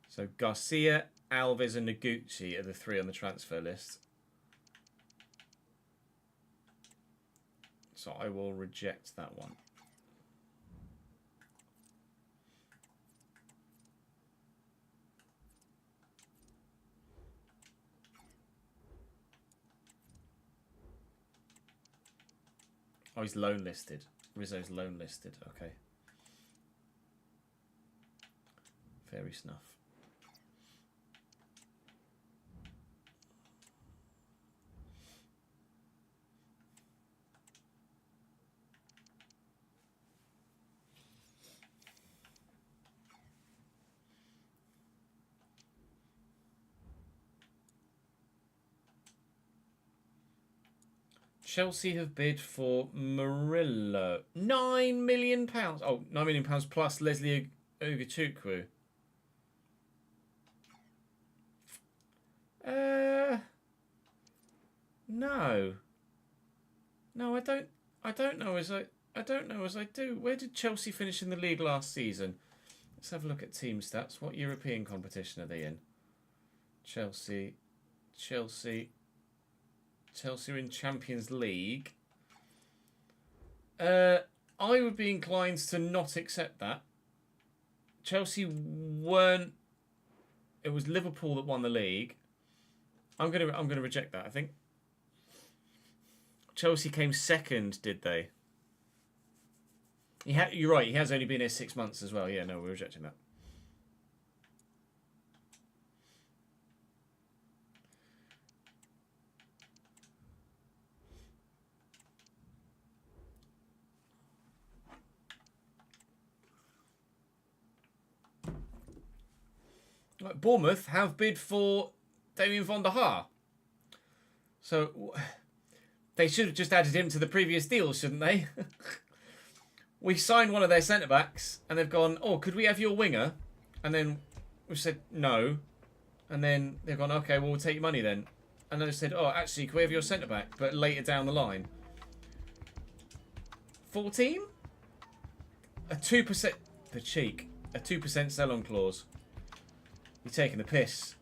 [SPEAKER 1] So Garcia, Alves and Noguchi are the 3 on the transfer list. So I will reject that one. Oh, he's loan listed. Rizzo's loan listed. Okay. Fairy snuff. Chelsea have bid for Murillo. £9 million. Oh, £9 million plus Leslie Ugochukwu. No. No, I don't know as I do. Where did Chelsea finish in the league last season? Let's have a look at team stats. What European competition are they in? Chelsea are in Champions League. I would be inclined to not accept that. Chelsea weren't. It was Liverpool that won the league. I'm gonna reject that. I think Chelsea came second. Did they? You're right. He has only been here 6 months as well. Yeah, no, we're rejecting that. Like Bournemouth have bid for Damien van der Haar. So they should have just added him to the previous deal, shouldn't they? We signed one of their centre-backs and they've gone, oh, could we have your winger? And then we said no. And then they've gone, okay, well, we'll take your money then. And then they said, oh, actually, can we have your centre-back? But later down the line. 14? A 2%... The cheek. A 2% sell-on clause. You're taking the piss.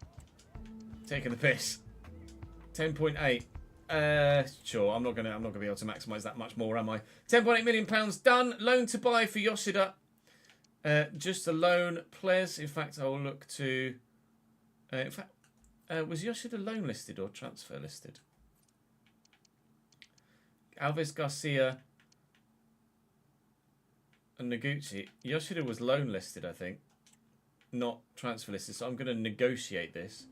[SPEAKER 1] Taking the piss. 10.8. Sure, I'm not gonna be able to maximise that much more, am I? £10.8 million done. Loan to buy for Yoshida. Just a loan, players. In fact, I will look to... was Yoshida loan listed or transfer listed? Alves Garcia and Noguchi. Yoshida was loan listed, I think. Not transfer listed. So I'm going to negotiate this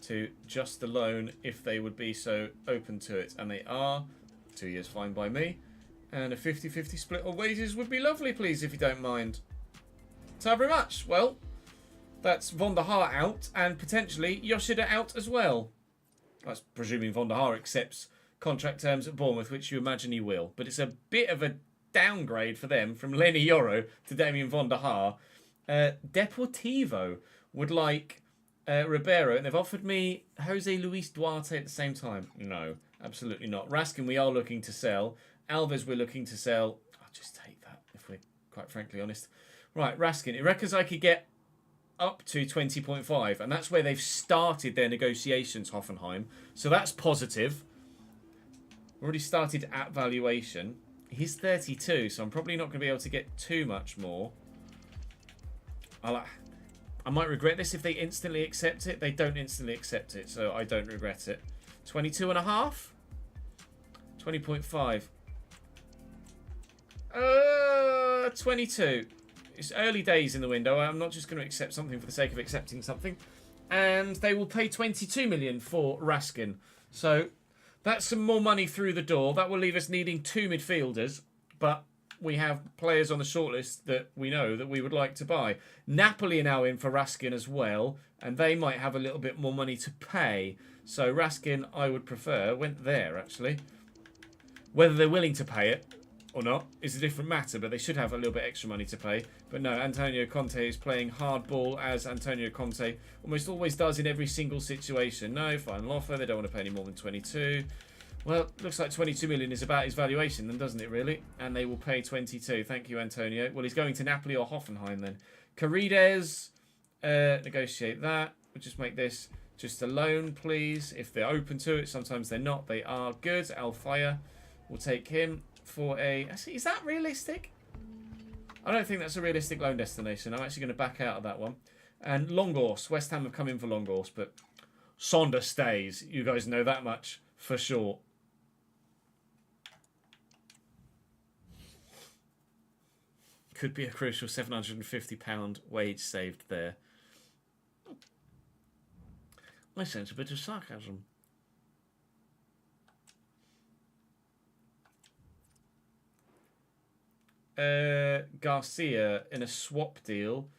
[SPEAKER 1] to just the loan if they would be so open to it. And they are. 2 years fine by me. And a 50-50 split of wages would be lovely, please, if you don't mind. So very much. Well, that's Von der Haar out and potentially Yoshida out as well. That's presuming Von der Haar accepts contract terms at Bournemouth, which you imagine he will. But it's a bit of a downgrade for them from Lenny Yoro to Damien Von der Haar. Deportivo would like Ribeiro, and they've offered me Jose Luis Duarte at the same time. No, absolutely not. Raskin we are looking to sell. Alves we're looking to sell. I'll just take that if we're quite frankly honest. Right, Raskin. It reckons I could get up to 20.5, and that's where they've started their negotiations, Hoffenheim. So that's positive. Already started at valuation. He's 32, so I'm probably not going to be able to get too much more. I might regret this if they instantly accept it. They don't instantly accept it, so I don't regret it. 22.5? 20.5. 22. It's early days in the window. I'm not just going to accept something for the sake of accepting something. And they will pay 22 million for Raskin. So that's some more money through the door. That will leave us needing 2 midfielders. But we have players on the shortlist that we know that we would like to buy. Napoli are now in for Raskin as well. And they might have a little bit more money to pay. So Raskin, I would prefer, went there actually. Whether they're willing to pay it or not is a different matter, but they should have a little bit extra money to pay. But no, Antonio Conte is playing hardball as Antonio Conte almost always does in every single situation. No, final offer, they don't want to pay any more than 22. Well, looks like 22 million is about his valuation then, doesn't it really? And they will pay 22. Thank you, Antonio. Well, he's going to Napoli or Hoffenheim then. Carides, negotiate that. We'll just make this just a loan, please. If they're open to it, sometimes they're not. They are good. Alfaya, we'll take him. For a... Is that realistic? I don't think that's a realistic loan destination. I'm actually going to back out of that one. And Longhorse. West Ham have come in for Longhorse, but Sonder stays. You guys know that much for sure. Could be a crucial £750 wage saved there. I sense a bit of sarcasm. Garcia in a swap deal.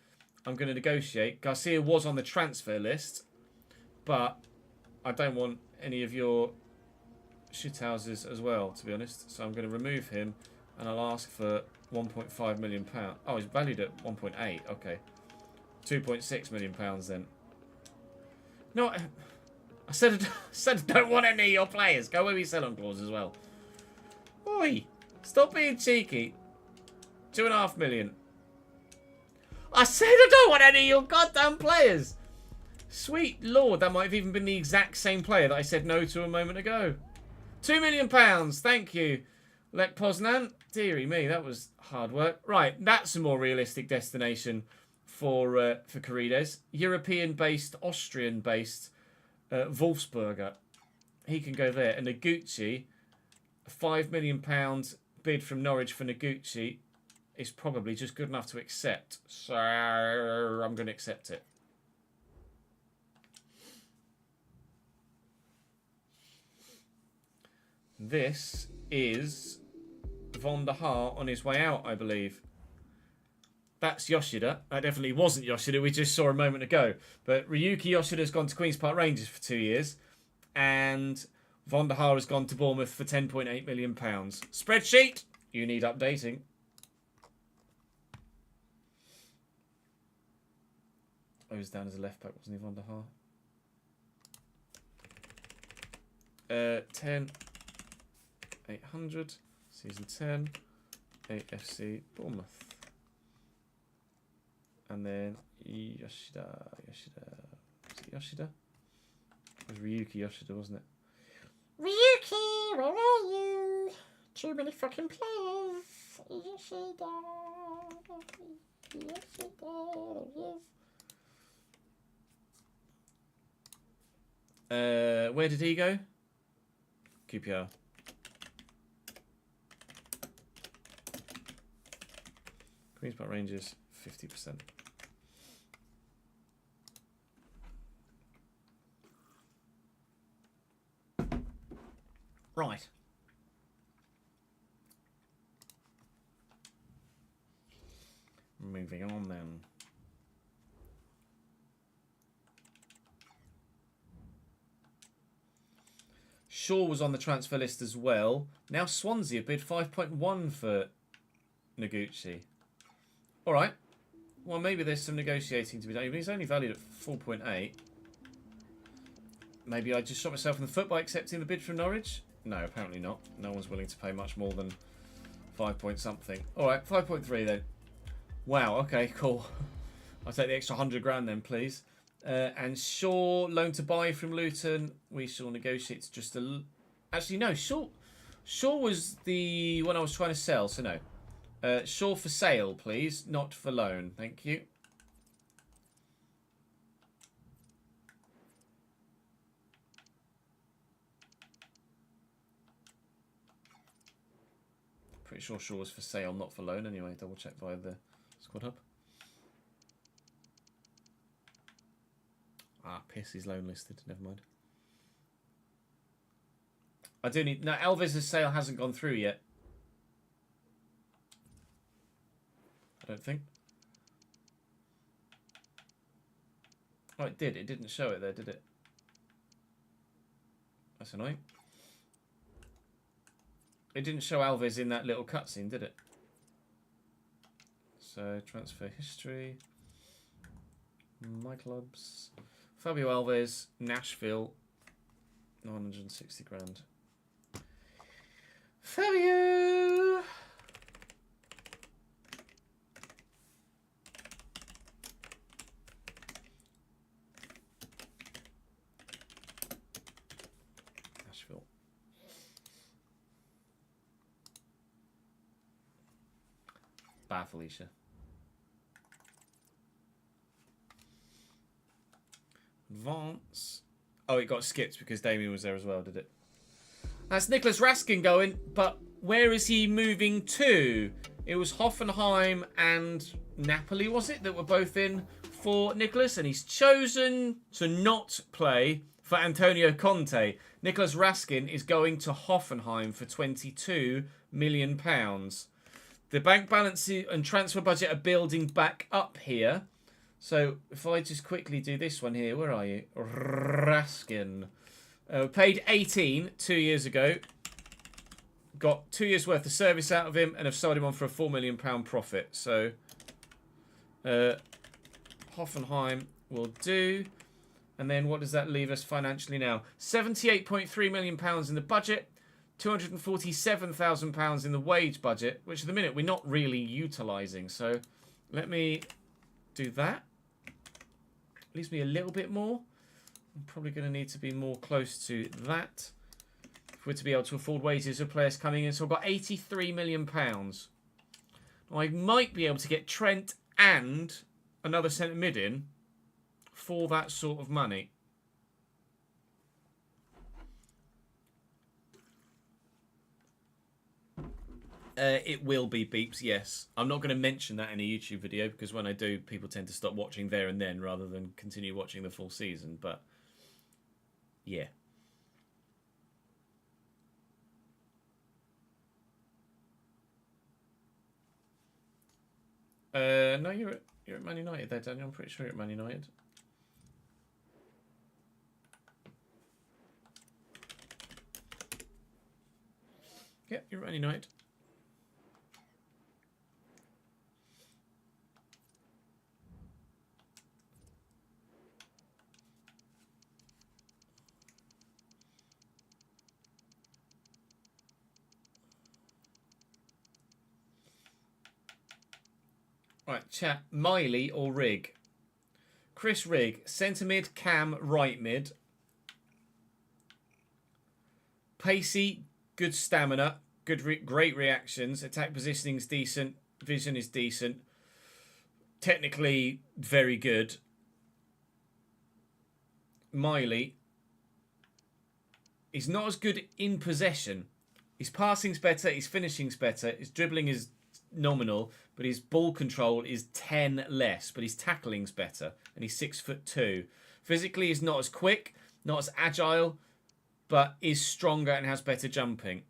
[SPEAKER 1] I'm going to negotiate. Garcia was on the transfer list, but I don't want any of your shithouses as well, to be honest. So I'm going to remove him, and I'll ask for £1.5 million. Oh, he's valued at 1.8. Okay, £2.6 million then. No, I said I don't want any of your players. Go away with your sell-on clause as well. Oi, stop being cheeky. 2.5 million. I said I don't want any of your goddamn players. Sweet lord, that might have even been the exact same player that I said no to a moment ago. £2 million, thank you. Lech Poznan. Deary me, that was hard work. Right, that's a more realistic destination for Carides. European-based, Austrian-based Wolfsberger. He can go there. And Noguchi, a £5 million bid from Norwich for Noguchi. Is probably just good enough to accept. So I'm going to accept it. This is Von der Haar on his way out, I believe. That's Yoshida. That definitely wasn't Yoshida we just saw a moment ago. But Ryuki Yoshida's gone to Queen's Park Rangers for 2 years. And Von der Haar has gone to Bournemouth for £10.8 million. Spreadsheet, you need updating. Oh, he was down as a left back, wasn't he, Von der Haar? 10, 800, season 10. AFC Bournemouth. And then Yoshida. Was it Yoshida? It was Ryuki Yoshida, wasn't it?
[SPEAKER 5] Ryuki, where are you? Too many fucking players. Yoshida. Yoshida, there he is.
[SPEAKER 1] Where did he go? QPR. Queen's Park Rangers, 50%. Right. Moving on then. Shaw was on the transfer list as well. Now Swansea have bid 5.1 for Noguchi. Alright. Well, maybe there's some negotiating to be done. He's only valued at 4.8. Maybe I just shot myself in the foot by accepting the bid from Norwich? No, apparently not. No one's willing to pay much more than 5 point something. Alright, 5.3 then. Wow, okay, cool. I'll take the extra 100 grand then, please. And Shaw, loan to buy from Luton. We shall negotiate just a... Actually, no, Shaw was the one I was trying to sell, so no. Shaw for sale, please. Not for loan. Thank you. Pretty sure Shaw was for sale, not for loan. Anyway, double check via the squad hub. Ah, piss, he's loan listed. Never mind. I do need... No, Elvis' sale hasn't gone through yet. I don't think. Oh, it did. It didn't show it there, did it? That's annoying. It didn't show Alves in that little cutscene, did it? So, transfer history. My clubs. Fabio Alves, Nashville. 960 grand. Fabio! Nashville. Bad Felicia. Advance. Oh, it got skipped because Damien was there as well, did it? That's Nicholas Raskin going, but where is he moving to? It was Hoffenheim and Napoli, was it, that were both in for Nicholas, and he's chosen to not play for Antonio Conte. Nicholas Raskin is going to Hoffenheim for £22 million. The bank balance and transfer budget are building back up here. So if I just quickly do this one here, where are you? Raskin. Paid 18 2 years ago. Got 2 years worth of service out of him and have sold him on for a £4 million profit. So Hoffenheim will do. And then what does that leave us financially now? £78.3 million in the budget. £247,000 in the wage budget, which at the minute we're not really utilising. So let me do that. Leaves me a little bit more. I'm probably going to need to be more close to that if we're to be able to afford wages of players coming in. So I've got £83 million. I might be able to get Trent and another centre mid in for that sort of money. It will be beeps, yes. I'm not going to mention that in a YouTube video because when I do, people tend to stop watching there and then rather than continue watching the full season. But, yeah. No, you're at Man United there, Daniel. I'm pretty sure you're at Man United. Yeah, you're at Man United. Right, chat. Miley or Rig? Chris Rig, centre mid, Cam, right mid. Pacey, good stamina, great reactions. Attack positioning's decent. Vision is decent. Technically, very good. Miley, he's not as good in possession. His passing's better, his finishing's better, his dribbling is nominal, but his ball control is 10 less, but his tackling's better, and he's 6'2". Physically, he's not as quick, not as agile, but is stronger and has better jumping.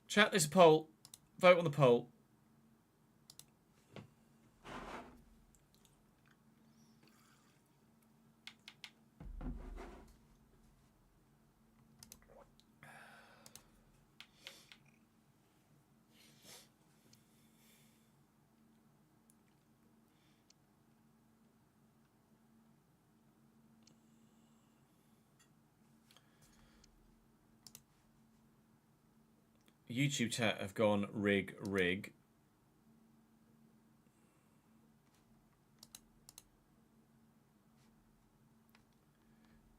[SPEAKER 1] Chat, there's a poll. Vote on the poll. YouTube chat have gone Rig.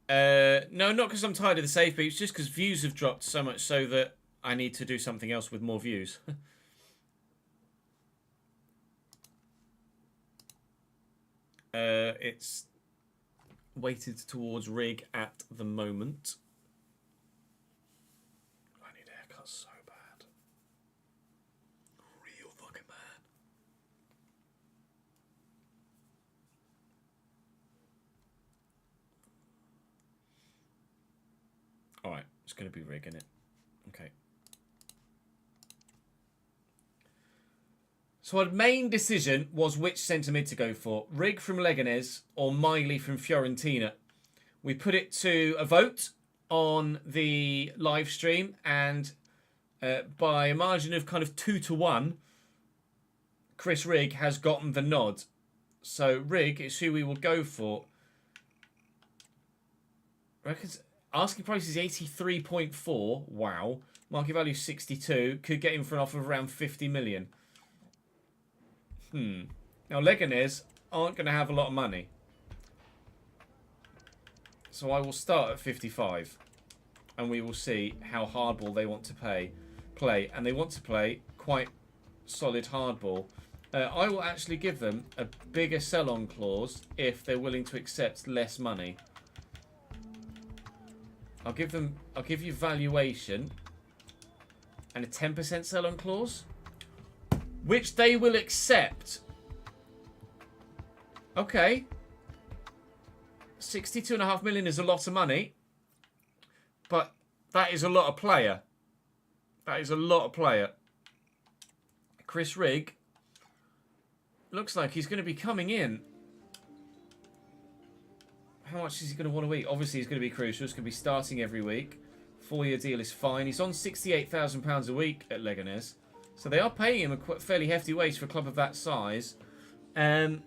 [SPEAKER 1] No, not because I'm tired of the save beats, just because views have dropped so much so that I need to do something else with more views. It's weighted towards Rig at the moment. I need a haircut so bad. Real fucking bad. Alright, it's going to be Rig, innit? Okay. So our main decision was which centre mid to go for. Rig from Leganés or Miley from Fiorentina. We put it to a vote on the live stream, and by a margin of kind of 2-1, Chris Rig has gotten the nod. So Rig is who we will go for. Reckons asking price is 83.4. Wow. Market value 62. Could get him for an offer of around 50 million. Now Leganés aren't going to have a lot of money. So I will start at 55. And we will see how hardball they want to play. And they want to play quite solid hardball. I will actually give them a bigger sell-on clause if they're willing to accept less money. I'll give you valuation and a 10% sell-on clause, which they will accept. Okay. 62.5 million is a lot of money, but that is a lot of player. That is a lot of player. Chris Rig looks like he's going to be coming in. How much is he going to want to eat? Obviously, he's going to be crucial. He's going to be starting every week. 4-year deal is fine. He's on £68,000 a week at Leganés. So they are paying him a fairly hefty wage for a club of that size. I'll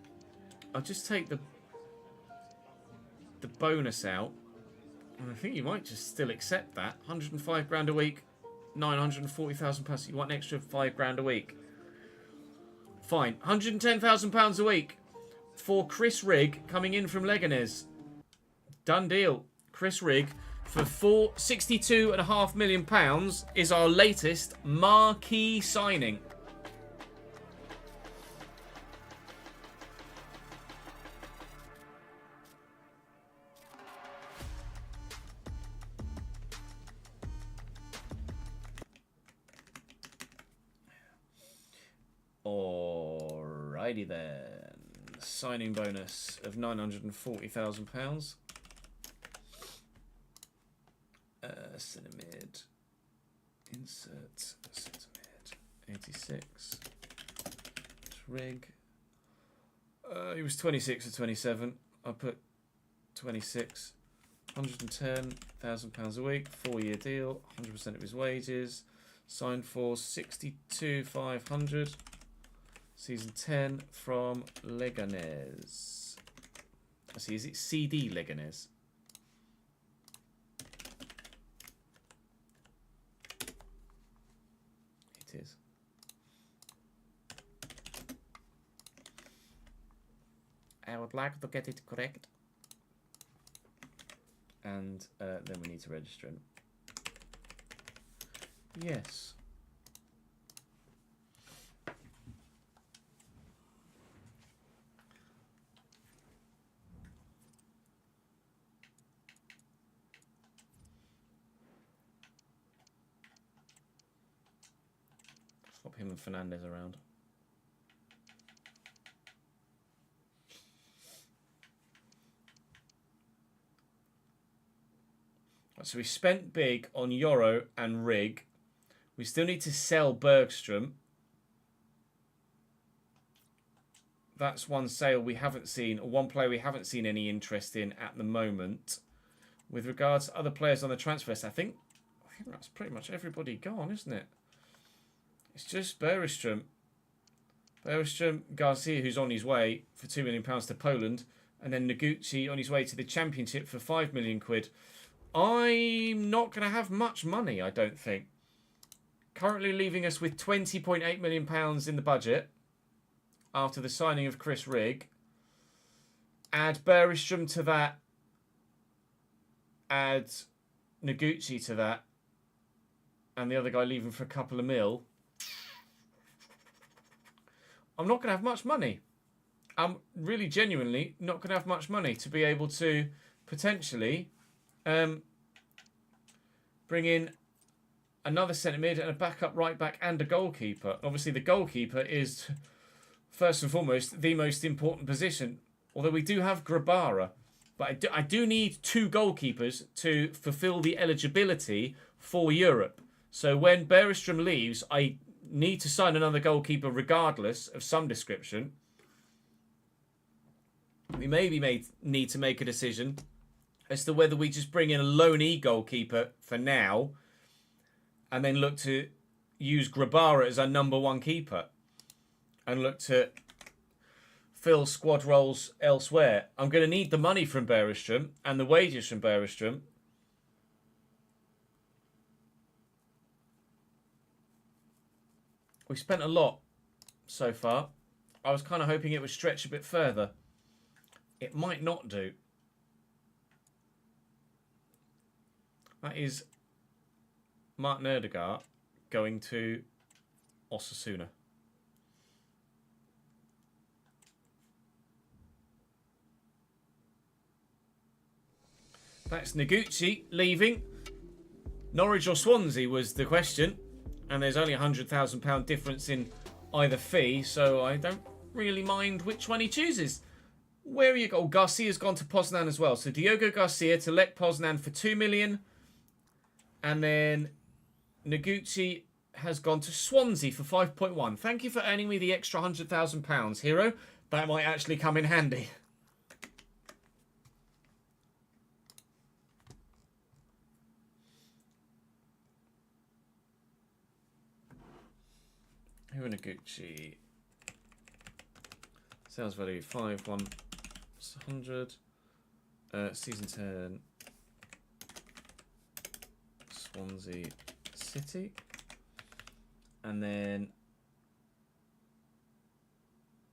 [SPEAKER 1] just take the bonus out. And I think you might just still accept that. 105 grand a week. 940,000 plus. You want an extra 5 grand a week. Fine. £110,000 a week for Chris Rig coming in from Leganés. Done deal. Chris Rig for £62.5 million is our latest marquee signing. Alrighty then. Signing bonus of £940,000. Centre mid. Insert. Centre mid. 86. Rig. He was 26 or 27. I put 26. £110,000 a week. 4-year deal. 100% of his wages. Signed for 62,500. Season 10 from Leganés. I see, is it CD Leganés? It is. I would like to get it correct. And then we need to register him. Yes. Swap him and Fernandez around. So we spent big on Yoro and Rig. We still need to sell Bergstrom. That's one sale we haven't seen, or one player we haven't seen any interest in at the moment. With regards to other players on the transfer list, I think that's pretty much everybody gone, isn't it? It's just Bergstrom. Bergstrom, Garcia, who's on his way for £2 million to Poland, and then Noguchi on his way to the Championship for £5 million. I'm not going to have much money, I don't think. Currently leaving us with £20.8 million in the budget after the signing of Chris Rigg. Add Bergstrom to that. Add Noguchi to that. And the other guy leaving for a couple of mil. I'm not going to have much money. I'm really genuinely not going to have much money to be able to potentially bring in another centre mid and a backup right back and a goalkeeper. Obviously, the goalkeeper is first and foremost the most important position. Although we do have Grabara, but I do need two goalkeepers to fulfil the eligibility for Europe. So when Bergstrom leaves, I need to sign another goalkeeper regardless of some description. We maybe need to make a decision as to whether we just bring in a loanee goalkeeper for now and then look to use Grabara as our number one keeper and look to fill squad roles elsewhere. I'm going to need the money from Bergstrom and the wages from Bergstrom. We spent a lot so far. I was kind of hoping it would stretch a bit further. It might not do. That is Martin Erdegaard going to Osasuna. That's Noguchi leaving. Norwich or Swansea was the question. And there's only £100,000 difference in either fee, so I don't really mind which one he chooses. Where are you going? Oh, Garcia's gone to Poznan as well. So Diogo Garcia to Lech Poznan for £2 million. And then Noguchi has gone to Swansea for 5.1. Thank you for earning me the extra £100,000, Hero. That might actually come in handy. Hero Noguchi. Sales value 5,100. Season 10. Swansea City. And then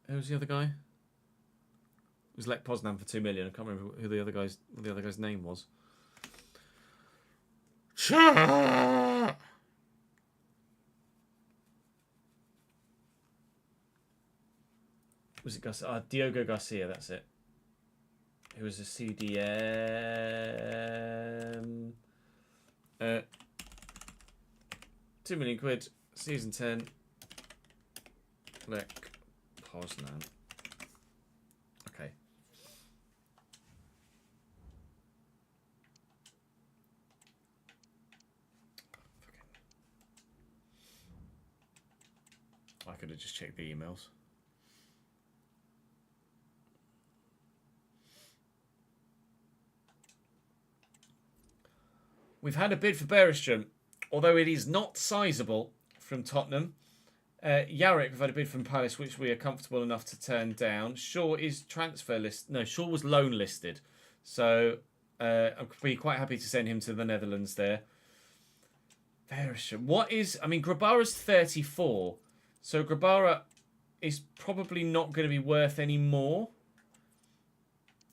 [SPEAKER 1] who's the other guy? It was Lech Poznan for 2 million. I can't remember who the other guy's name was. Was it Garcia? Diogo Garcia, that's it. Who was a CDM. 2 million quid, season 10. Lech Poznan. Okay. I could have just checked the emails. We've had a bid for Bergstrom, although it is not sizable from Tottenham. Yarrick, we've had a bid from Palace, which we are comfortable enough to turn down. Shaw is transfer list. No, Shaw was loan listed. So I'd be quite happy to send him to the Netherlands there. Verisham. What is... I mean, Grabara's 34. So Grabara is probably not going to be worth any more.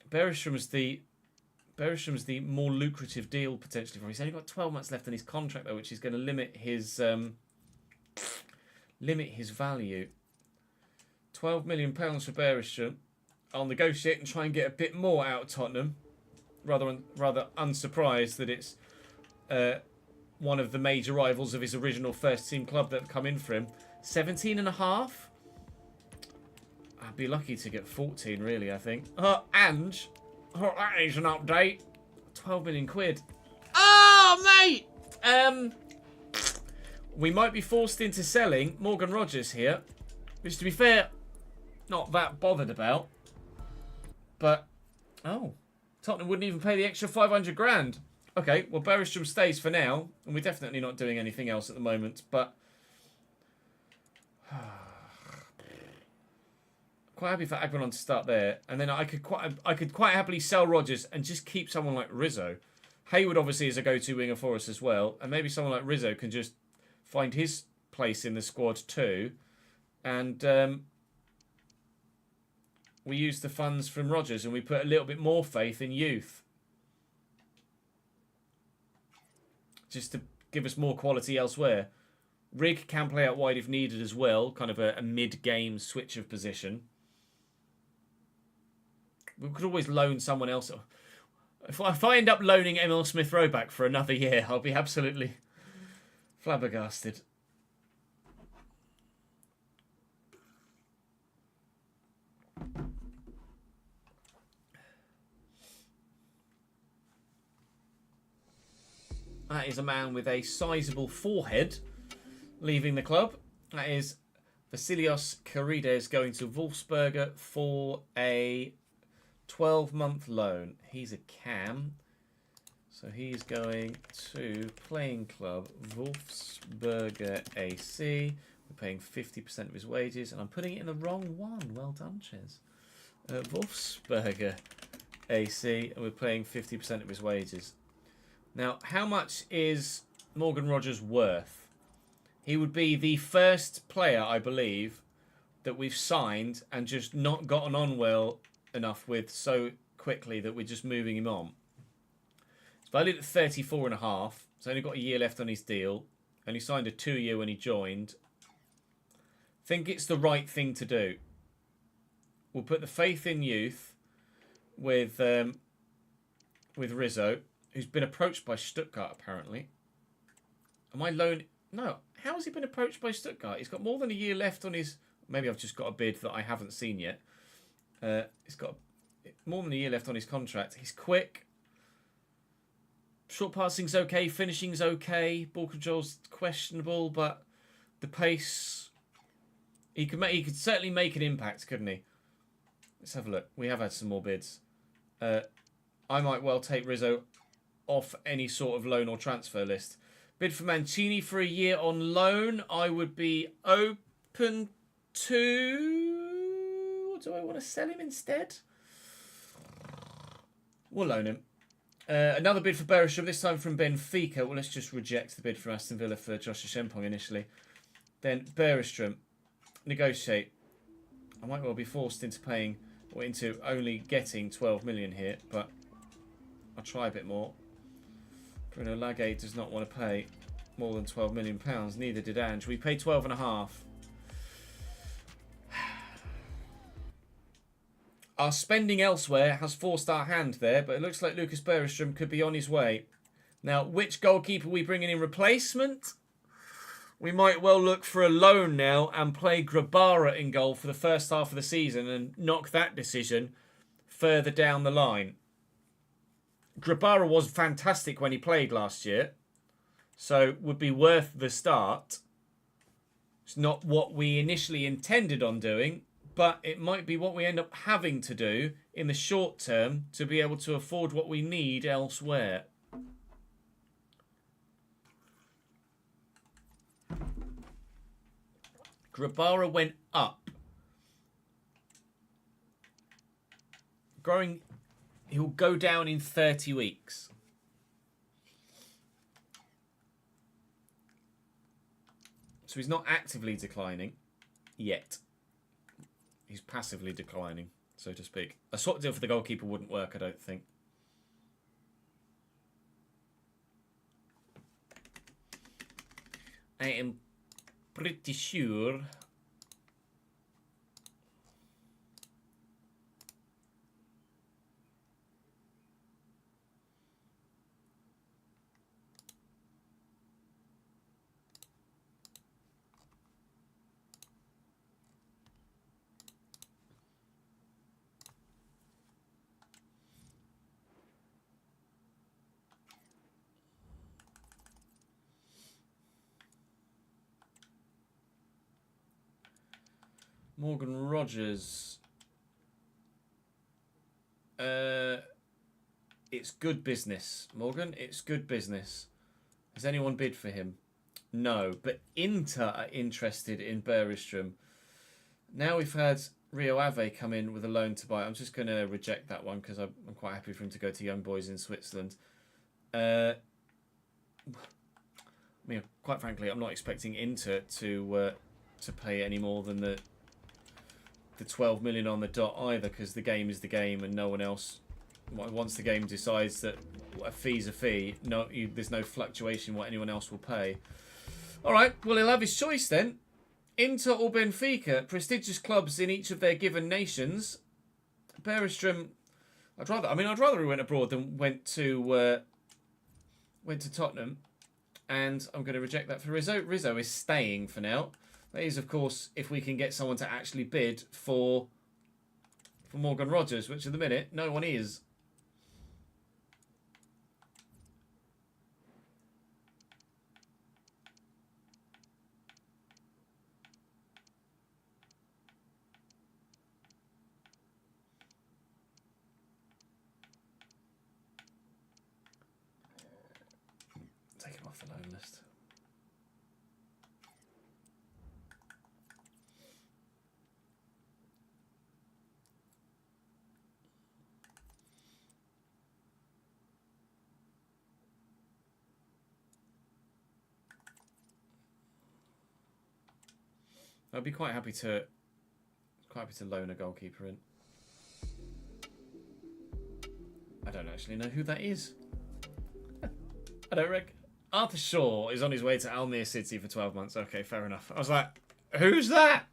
[SPEAKER 1] Beresham's the more lucrative deal potentially for him. He's only got 12 months left on his contract though, which is going to limit his value. £12 million for Beresham. I'll negotiate and try and get a bit more out of Tottenham. Rather unsurprised that it's one of the major rivals of his original first team club that have come in for him. 17.5. I'd be lucky to get 14, really, I think. And that is an update. 12 million quid. Oh, mate! We might be forced into selling Morgan Rogers here, which, to be fair, not that bothered about. But, oh, Tottenham wouldn't even pay the extra 500 grand. Okay, well, Beresham stays for now, and we're definitely not doing anything else at the moment, but... quite happy for Agbanon to start there, and then I could quite happily sell Rodgers and just keep someone like Rizzo. Hayward obviously is a go-to winger for us as well, and maybe someone like Rizzo can just find his place in the squad too, and we use the funds from Rodgers and we put a little bit more faith in youth, just to give us more quality elsewhere. Rig can play out wide if needed as well, kind of a mid-game switch of position. We could always loan someone else. If I end up loaning Emil Smith-Rowe back for another year, I'll be absolutely flabbergasted. That is a man with a sizable forehead leaving the club. That is Vasilios Karides going to Wolfsberger for a 12-month loan. He's a cam. So he's going to playing club Wolfsberger AC. We're paying 50% of his wages. And I'm putting it in the wrong one. Well done, Ches. Wolfsberger AC. And we're paying 50% of his wages. Now, how much is Morgan Rogers worth? He would be the first player, I believe, that we've signed and just not gotten on well enough with so quickly that we're just moving him on. It's valued at 34.5. He's only got a year left on his deal. And he signed a 2-year when he joined. Think it's the right thing to do. We'll put the faith in youth with Rizzo, who's been approached by Stuttgart, apparently. Am I loan? No. How has he been approached by Stuttgart? He's got more than a year left on his... Maybe I've just got a bid that I haven't seen yet. He's got more than a year left on his contract. He's quick. Short passing's okay. Finishing's okay. Ball control's questionable, but the pace... He could certainly make an impact, couldn't he? Let's have a look. We have had some more bids. I might well take Rizzo off any sort of loan or transfer list. Bid for Mancini for a year on loan. I would be open to... Or do I want to sell him instead? We'll loan him. Another bid for Beresham, this time from Benfica. Well, let's just reject the bid from Aston Villa for Joshua Shempong initially. Then Beresham. Negotiate. I might well be forced into paying, or into only getting 12 million here, but I'll try a bit more. Bruno Lage does not want to pay more than £12 million. Neither did Ange. We paid 12.5. Our spending elsewhere has forced our hand there, but it looks like Lucas Bergstrom could be on his way. Now, which goalkeeper are we bringing in replacement? We might well look for a loan now and play Grabara in goal for the first half of the season and knock that decision further down the line. Grabara was fantastic when he played last year, so would be worth the start. It's not what we initially intended on doing, but it might be what we end up having to do in the short term to be able to afford what we need elsewhere. Grabara went up. Growing, he'll go down in 30 weeks. So he's not actively declining yet. He's passively declining, so to speak. A swap deal for the goalkeeper wouldn't work, I don't think. I am pretty sure. Morgan Rogers. It's good business, Morgan. It's good business. Has anyone bid for him? No, but Inter are interested in Bergström. Now we've had Rio Ave come in with a loan to buy. I'm just going to reject that one because I'm quite happy for him to go to Young Boys in Switzerland. I mean, quite frankly, I'm not expecting Inter to pay any more than the 12 million on the dot either, because the game is the game and no one else, once the game decides that a fee's a fee, there's no fluctuation what anyone else will pay. Alright, well, he'll have his choice then. Inter or Benfica, prestigious clubs in each of their given nations. Bergström, I'd rather he went abroad than went to Tottenham, and I'm going to reject that for Rizzo. Rizzo is staying for now. That is, of course, if we can get someone to actually bid for Morgan Rogers, which at the minute, no one is. Take him off the loan list. I'd be quite happy to loan a goalkeeper in. I don't actually know who that is. I don't reckon. Arthur Shaw is on his way to Almere City for 12 months. Okay, fair enough. I was like, who's that?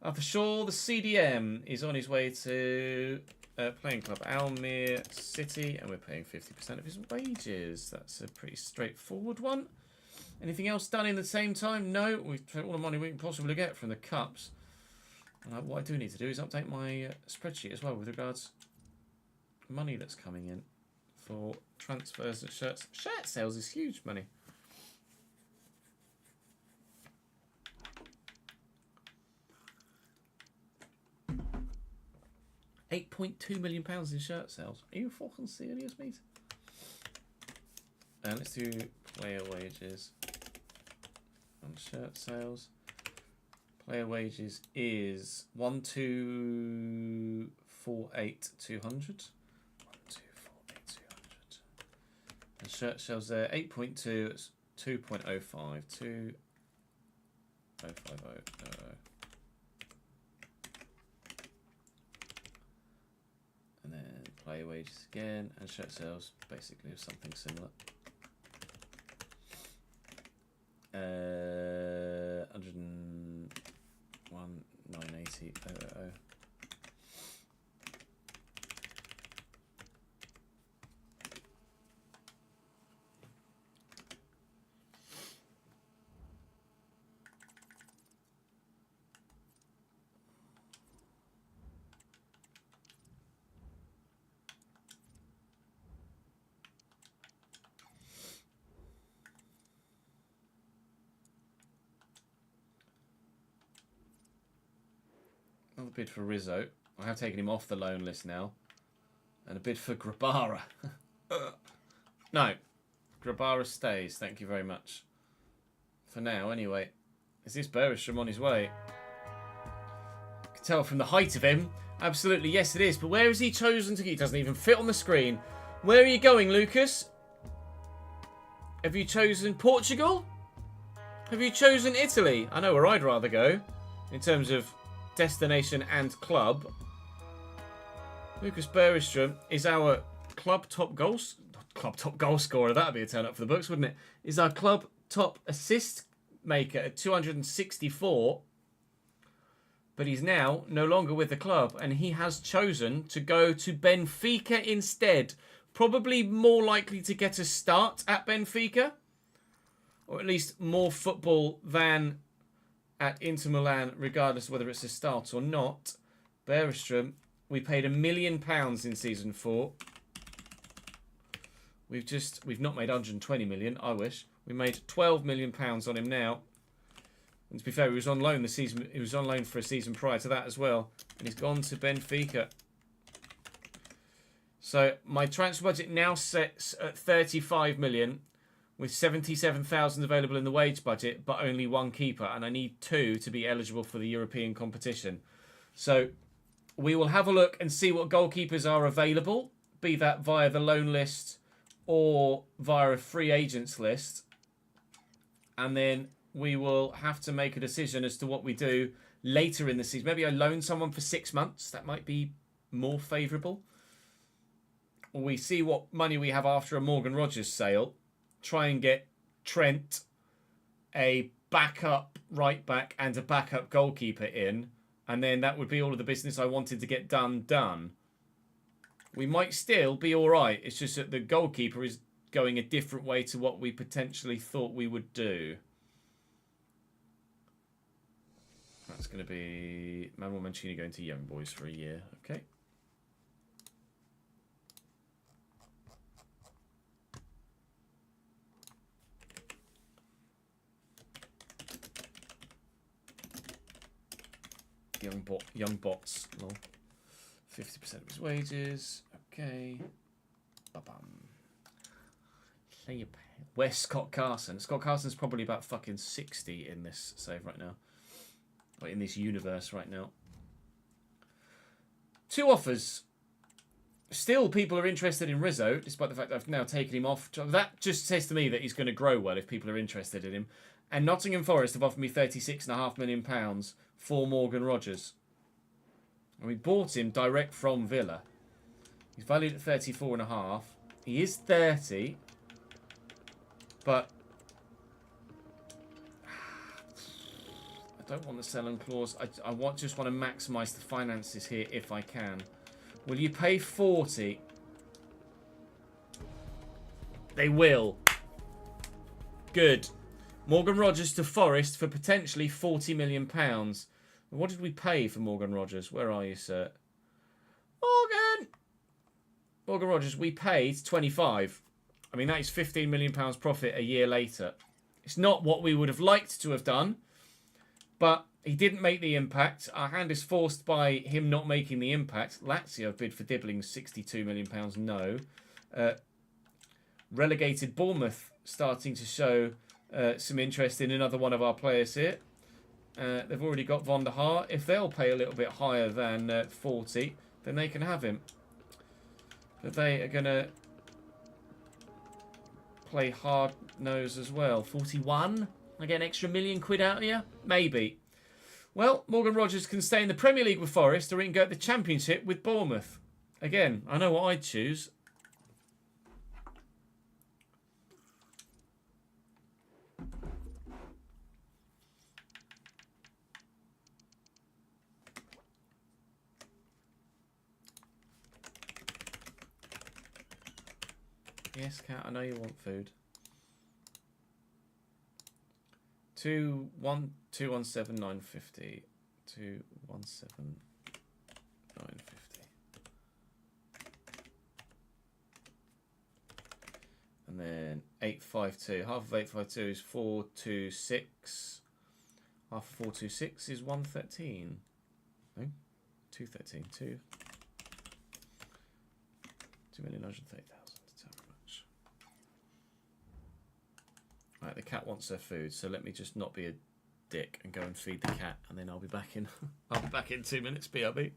[SPEAKER 1] Arthur Shaw, the CDM, is on his way to playing club Almere City, and we're paying 50% of his wages. That's a pretty straightforward one. Anything else done in the same time? No, we've spent all the money we can possibly get from the cups. And what I do need to do is update my spreadsheet as well with regards to money that's coming in for transfers and shirts. Shirt sales is huge money. £8.2 million in shirt sales. Are you fucking serious, mate? Let's do player wages and shirt sales. Player wages is 1248200. And shirt sales there 8.2. It's 2.05. 2.050. And then player wages again, and shirt sales basically is something similar. 101,980,000. Another bid for Rizzo. I have taken him off the loan list now. And a bid for Grabara. No. Grabara stays. Thank you very much. For now, anyway. Is this Bergstrom on his way? You can tell from the height of him. Absolutely, yes it is. But where has he chosen to go? He doesn't even fit on the screen. Where are you going, Lucas? Have you chosen Portugal? Have you chosen Italy? I know where I'd rather go in terms of destination and club. Lucas Bergstrom is our club top goal scorer. That would be a turn up for the books, wouldn't it? Is our club top assist maker at 264. But he's now no longer with the club, and he has chosen to go to Benfica instead. Probably more likely to get a start at Benfica, or at least more football than at Inter Milan, regardless of whether it's a start or not. Bergstrom, we paid £1 million in season 4. We've not made 120 million. I wish we made £12 million on him now. And to be fair, he was on loan the season. He was on loan for a season prior to that as well, and he's gone to Benfica. So my transfer budget now sets at 35 million, with 77,000 available in the wage budget, but only one keeper, and I need 2 to be eligible for the European competition. So we will have a look and see what goalkeepers are available, be that via the loan list or via a free agents list, and then we will have to make a decision as to what we do later in the season. Maybe I loan someone for 6 months. That might be more favourable. Or we see what money we have after a Morgan Rogers sale. Try and get Trent, a backup right back and a backup goalkeeper in. And then that would be all of the business I wanted to get done. We might still be all right. It's just that the goalkeeper is going a different way to what we potentially thought we would do. That's going to be Manuel Mancini going to Young Boys for a year. Okay. Young bots. 50% of his wages. Okay. Ba-bum. Where's Scott Carson? Scott Carson's probably about fucking 60 in this save right now. Or in this universe right now. 2 offers. Still, people are interested in Rizzo, despite the fact that I've now taken him off. That just says to me that he's going to grow well if people are interested in him. And Nottingham Forest have offered me £36.5 million for Morgan Rogers. And we bought him direct from Villa. He's valued at 34.5. He is 30. But I don't want the sell-on clause. I just want to maximise the finances here if I can. Will you pay 40? They will. Good. Morgan Rogers to Forest for potentially £40 million. What did we pay for Morgan Rogers? Where are you, sir? Morgan Rogers, we paid 25. I mean, that is £15 million profit a year later. It's not what we would have liked to have done, but he didn't make the impact. Our hand is forced by him not making the impact. Lazio bid for Dibbling £62 million. No. Relegated Bournemouth starting to show some interest in another one of our players here. They've already got Von der Haar. If they'll pay a little bit higher than 40, then they can have him. But they are going to play hard nose as well. 41? I get an extra £1 million out of you? Maybe. Well, Morgan Rogers can stay in the Premier League with Forest, or he can go to the Championship with Bournemouth. Again, I know what I'd choose. Yes, Cat, I know you want food. 217,950. 217,950. And then 852. Half of 852 is 426. Half of 426 is 113. No? 213. 2,930,000. Right, the cat wants her food, so let me just not be a dick and go and feed the cat, and then I'll be back in. I'll be back in 2 minutes. BRB.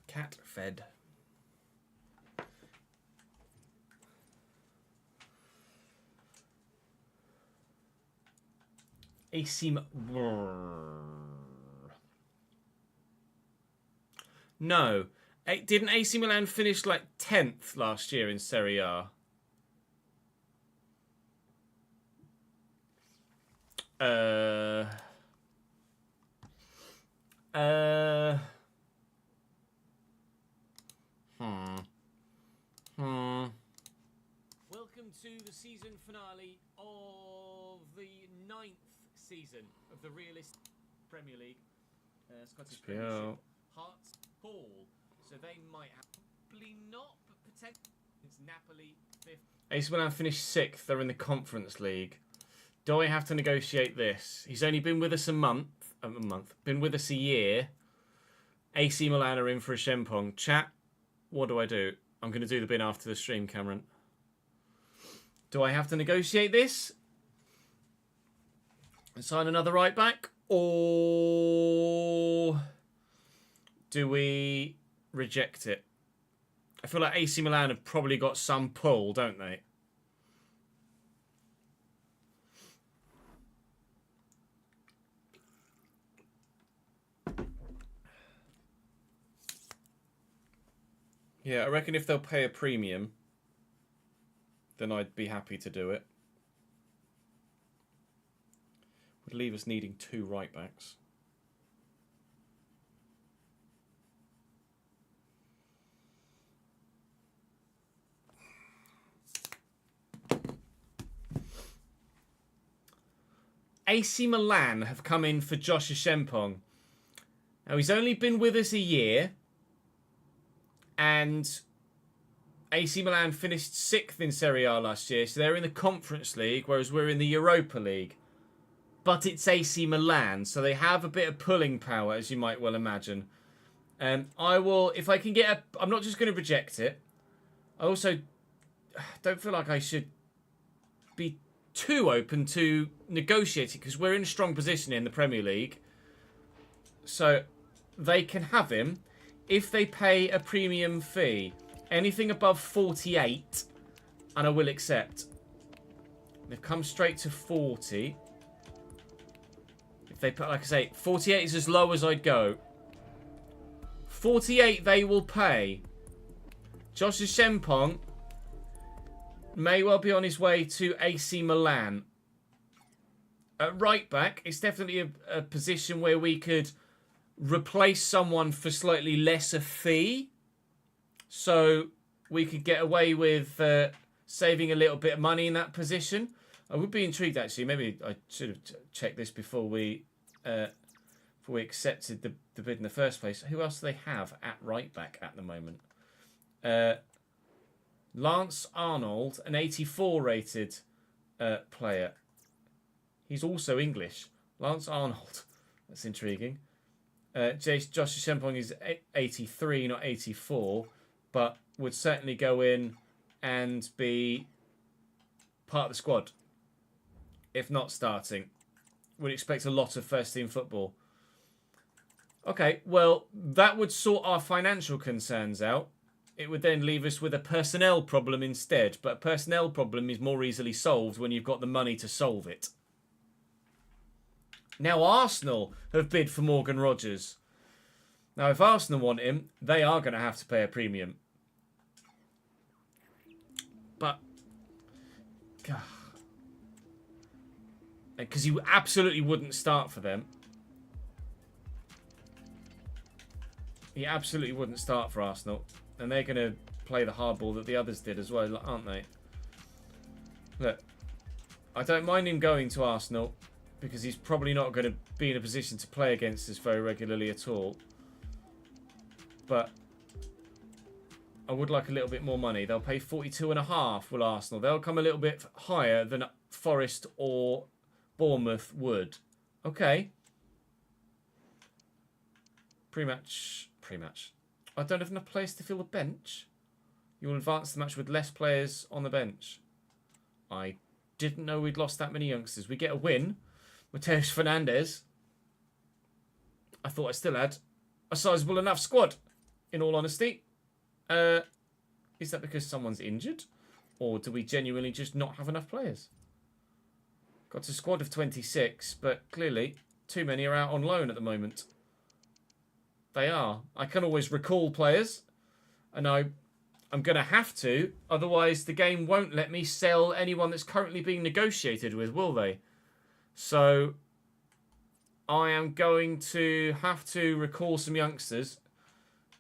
[SPEAKER 1] Cat fed. AC. No. Didn't AC Milan finish like 10th last year in Serie A? Welcome to the season finale of the 9th season of the Realistic Premier League, Scottish Premiership. Hearts Hall, so they might have probably not, but potentially. It's Napoli 5th. AC Milan finished 6th. They're in the Conference League. Do I have to negotiate this? He's only been with us a month. Been with us a year. AC Milan are in for a Shempong. Chat, what do I do? I'm going to do the bin after the stream, Cameron. Do I have to negotiate this? And sign another right back? Or do we reject it? I feel like AC Milan have probably got some pull, don't they? Yeah, I reckon if they'll pay a premium, then I'd be happy to do it. Would leave us needing 2 right backs. AC Milan have come in for Josh Shempong. Now, he's only been with us a year. And AC Milan finished 6th in Serie A last year. So they're in the Conference League, whereas we're in the Europa League. But it's AC Milan, so they have a bit of pulling power, as you might well imagine. I will, if I can get a... I'm not just going to reject it. I also don't feel like I should be too open to negotiating, because we're in a strong position in the Premier League. So they can have him if they pay a premium fee. Anything above 48, and I will accept. They've come straight to 40. If they put, like I say, 48 is as low as I'd go. 48 they will pay. Joshua Shempong may well be on his way to AC Milan. At right back, it's definitely a position where we could replace someone for slightly lesser fee. So we could get away with saving a little bit of money in that position. I would be intrigued, actually. Maybe I should have checked this before we accepted the bid in the first place. Who else do they have at right back at the moment? Lance Arnold, an 84 rated player. He's also English. Lance Arnold. That's intriguing. Joshua Shempong is 83, not 84. But would certainly go in and be part of the squad. If not starting. Would expect a lot of first team football. Okay, well, that would sort our financial concerns out. It would then leave us with a personnel problem instead. But a personnel problem is more easily solved when you've got the money to solve it. Now Arsenal have bid for Morgan Rogers. Now if Arsenal want him, they are going to have to pay a premium. But... because he absolutely wouldn't start for them. He absolutely wouldn't start for Arsenal. And they're going to play the hardball that the others did as well, aren't they? Look, I don't mind him going to Arsenal because he's probably not going to be in a position to play against us very regularly at all. But I would like a little bit more money. They'll pay 42.5, will Arsenal. They'll come a little bit higher than Forest or Bournemouth would. Okay. Pre-match. I don't have enough players to fill the bench. You will advance the match with less players on the bench. I didn't know we'd lost that many youngsters. We get a win. Mateus Fernandes. I thought I still had a sizable enough squad, in all honesty. Is that because someone's injured? Or do we genuinely just not have enough players? Got a squad of 26, but clearly too many are out on loan at the moment. They are. I can always recall players, and I'm going to have to, otherwise the game won't let me sell anyone that's currently being negotiated with, will they? So I am going to have to recall some youngsters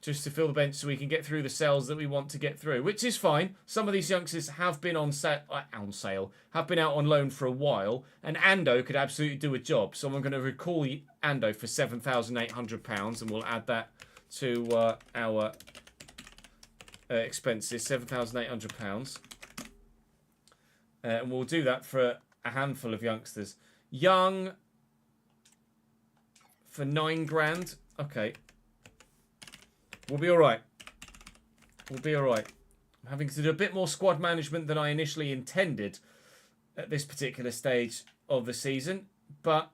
[SPEAKER 1] just to fill the bench so we can get through the sales that we want to get through, which is fine. Some of these youngsters have been on sale, have been out on loan for a while, and Ando could absolutely do a job. So I'm going to recall Ando for £7,800, and we'll add that to our expenses, £7,800. And we'll do that for a handful of youngsters. Young for £9,000. Okay. We'll be alright. We'll be alright. I'm having to do a bit more squad management than I initially intended at this particular stage of the season, but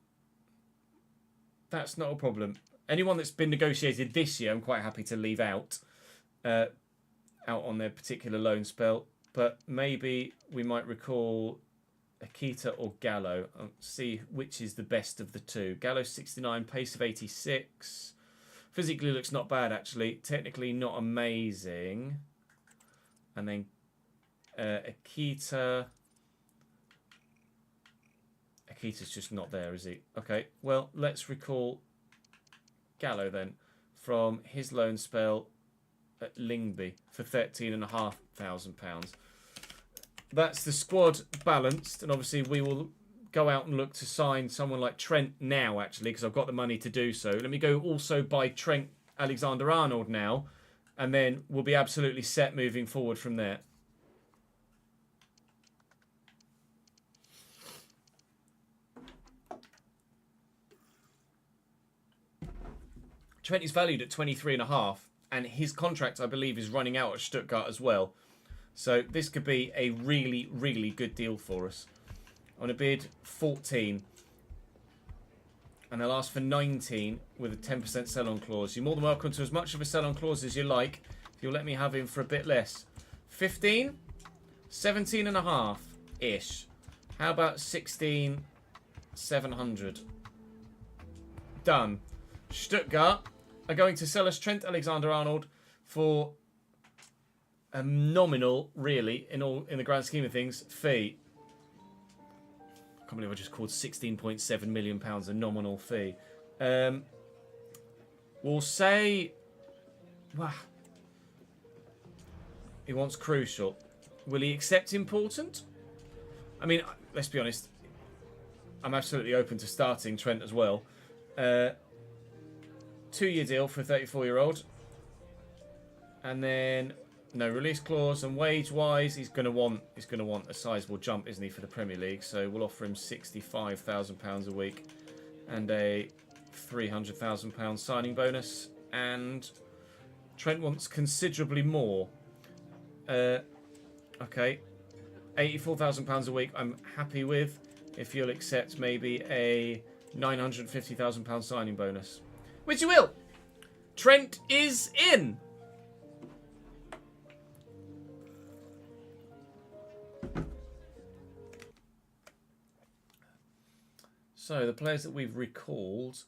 [SPEAKER 1] that's not a problem. Anyone that's been negotiated this year, I'm quite happy to leave out on their particular loan spell, but maybe we might recall Akita or Gallo. I'll see which is the best of the two. Gallo 69, pace of 86. Physically looks not bad, actually. Technically not amazing. And then Akita. Akita's just not there, is he? Okay, well, let's recall Gallo then from his loan spell at Lingby for £13,500. That's the squad balanced, and obviously we will go out and look to sign someone like Trent now, actually, because I've got the money to do so. Let me go also buy Trent Alexander-Arnold now, and then we'll be absolutely set moving forward from there. Trent is valued at 23.5, and his contract, I believe, is running out at Stuttgart as well. So this could be a really, really good deal for us. On a bid 14, and they'll ask for 19 with a 10% sell-on clause. You're more than welcome to as much of a sell-on clause as you like, if you'll let me have him for a bit less. 15, 17.5-ish. How about 16,700? Done. Stuttgart are going to sell us Trent Alexander-Arnold for a nominal, really, in the grand scheme of things, fee. I can't believe I just called £16.7 million a nominal fee. We'll say... Wow. He wants crucial. Will he accept important? I mean, let's be honest. I'm absolutely open to starting Trent as well. 2-year deal for a 34-year-old. And then no release clause, and wage-wise, he's gonna want a sizable jump, isn't he, for the Premier League? So we'll offer him £65,000 a week and a £300,000 signing bonus. And Trent wants considerably more. Okay, £84,000 a week. I'm happy with. If you'll accept maybe a £950,000 signing bonus. Which you will. Trent is in. So the players that we've recalled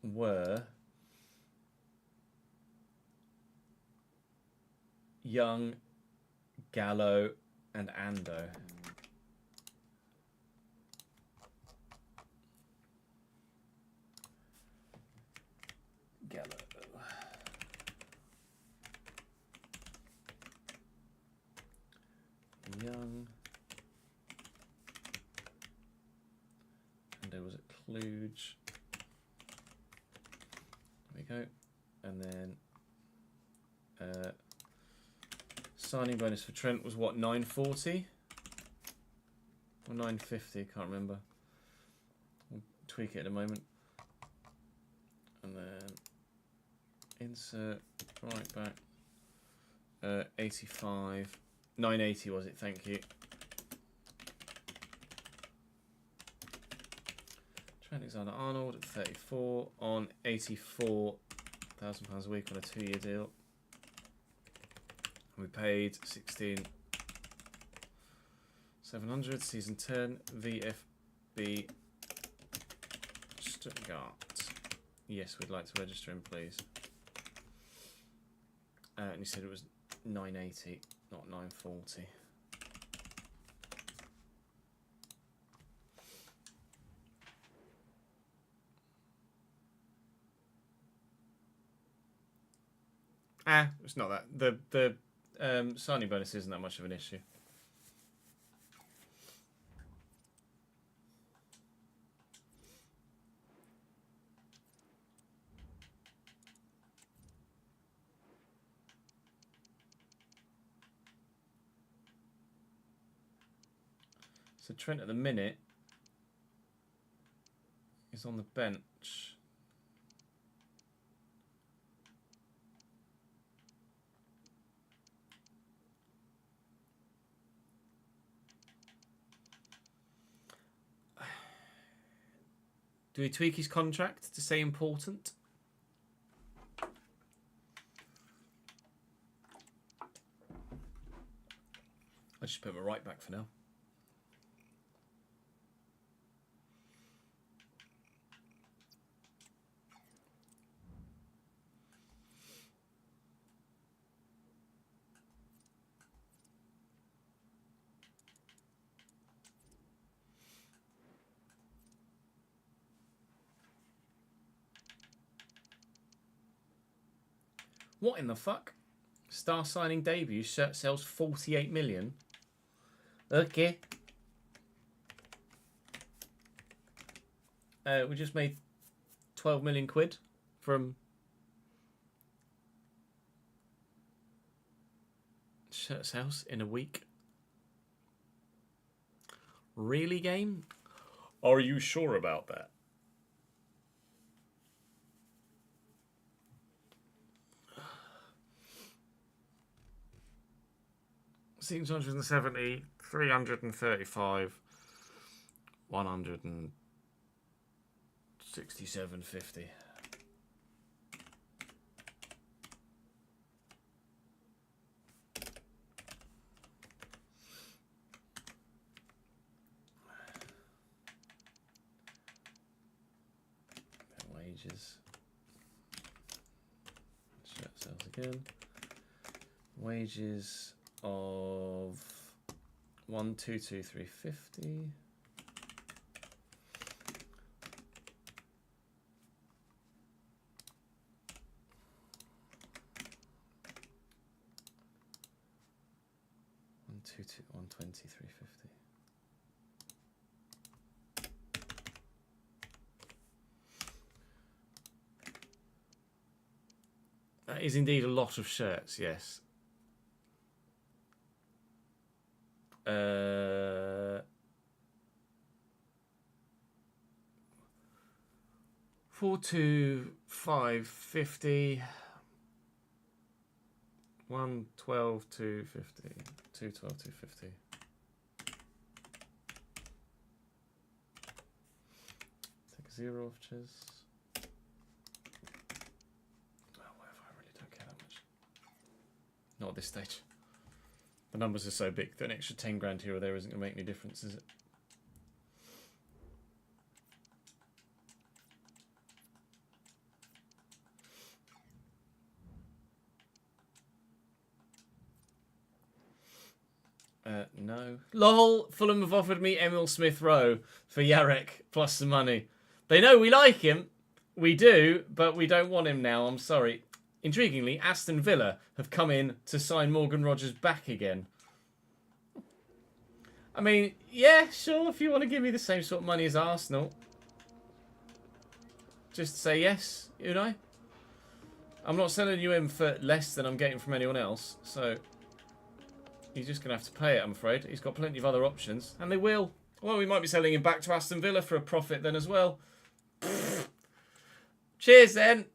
[SPEAKER 1] were Young, Gallo, and Ando. Gallo. Young. Ando was at Kluge. There we go. And then signing bonus for Trent was what, 940 or 950? Can't remember. We'll tweak it in a moment. And then insert right back 85 980 was it? Thank you. Trent Alexander-Arnold at 34 on £84,000 a week on a 2-year deal. We paid 16,700. Season 10 VFB Stuttgart. Yes, we'd like to register him, please. And you said it was 980, not 940. It's not that. The signing bonus isn't that much of an issue. So Trent at the minute is on the bench. Do we tweak his contract to say important? I just put him right back for now. What in the fuck? Star signing debut shirt sells 48 million. Okay. We just made 12 million quid from shirt sales in a week. Really, game? Are you sure about that? $670, 335, 167.50. Wages. Shirt sales again. Wages of 122,350. One twenty 350. That is indeed a lot of shirts, yes. 42550, 112,250, 212,250. Take a zero off, cheers. Oh, whatever, I really don't care that much. Not at this stage. The numbers are so big that an extra 10 grand here or there isn't going to make any difference, is it? No. LOL, Fulham have offered me Emil Smith Rowe for Yarek plus some money. They know we like him. We do, but we don't want him now. I'm sorry. Intriguingly, Aston Villa have come in to sign Morgan Rogers back again. I mean, yeah, sure, if you want to give me the same sort of money as Arsenal. Just say yes, you know? I'm not selling you him for less than I'm getting from anyone else, so he's just going to have to pay it, I'm afraid. He's got plenty of other options, and they will. Well, we might be selling him back to Aston Villa for a profit then as well. Cheers, then.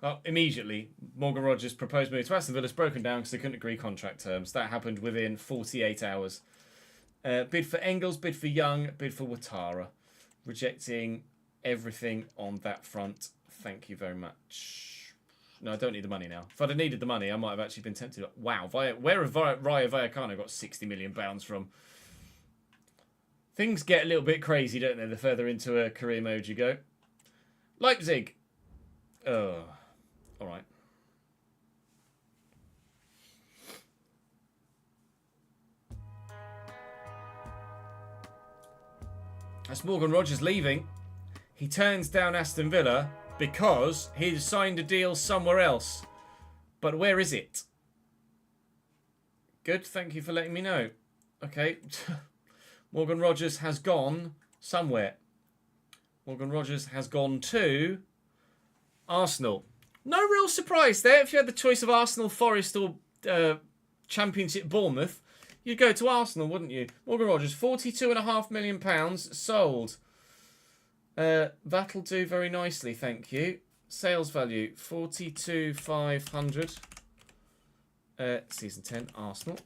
[SPEAKER 1] Oh, immediately, Morgan Rogers' proposed move to Aston Villa's broken down because they couldn't agree contract terms. That happened within 48 hours. Bid for Engels, bid for Young, bid for Ouattara. Rejecting everything on that front. Thank you very much. No, I don't need the money now. If I'd have needed the money, I might have actually been tempted. Wow, where have Rayo Vallecano got £60 million from? Things get a little bit crazy, don't they, the further into a career mode you go. Leipzig. Oh, all right. That's Morgan Rogers leaving. He turns down Aston Villa because he's signed a deal somewhere else. But where is it? Good, thank you for letting me know. Okay. Morgan Rogers has gone somewhere. Morgan Rogers has gone to Arsenal. No real surprise there. If you had the choice of Arsenal, Forest or Championship Bournemouth, you'd go to Arsenal, wouldn't you? Morgan Rogers, £42.5 million sold. That'll do very nicely, thank you. Sales value, 42,500. Season 10, Arsenal.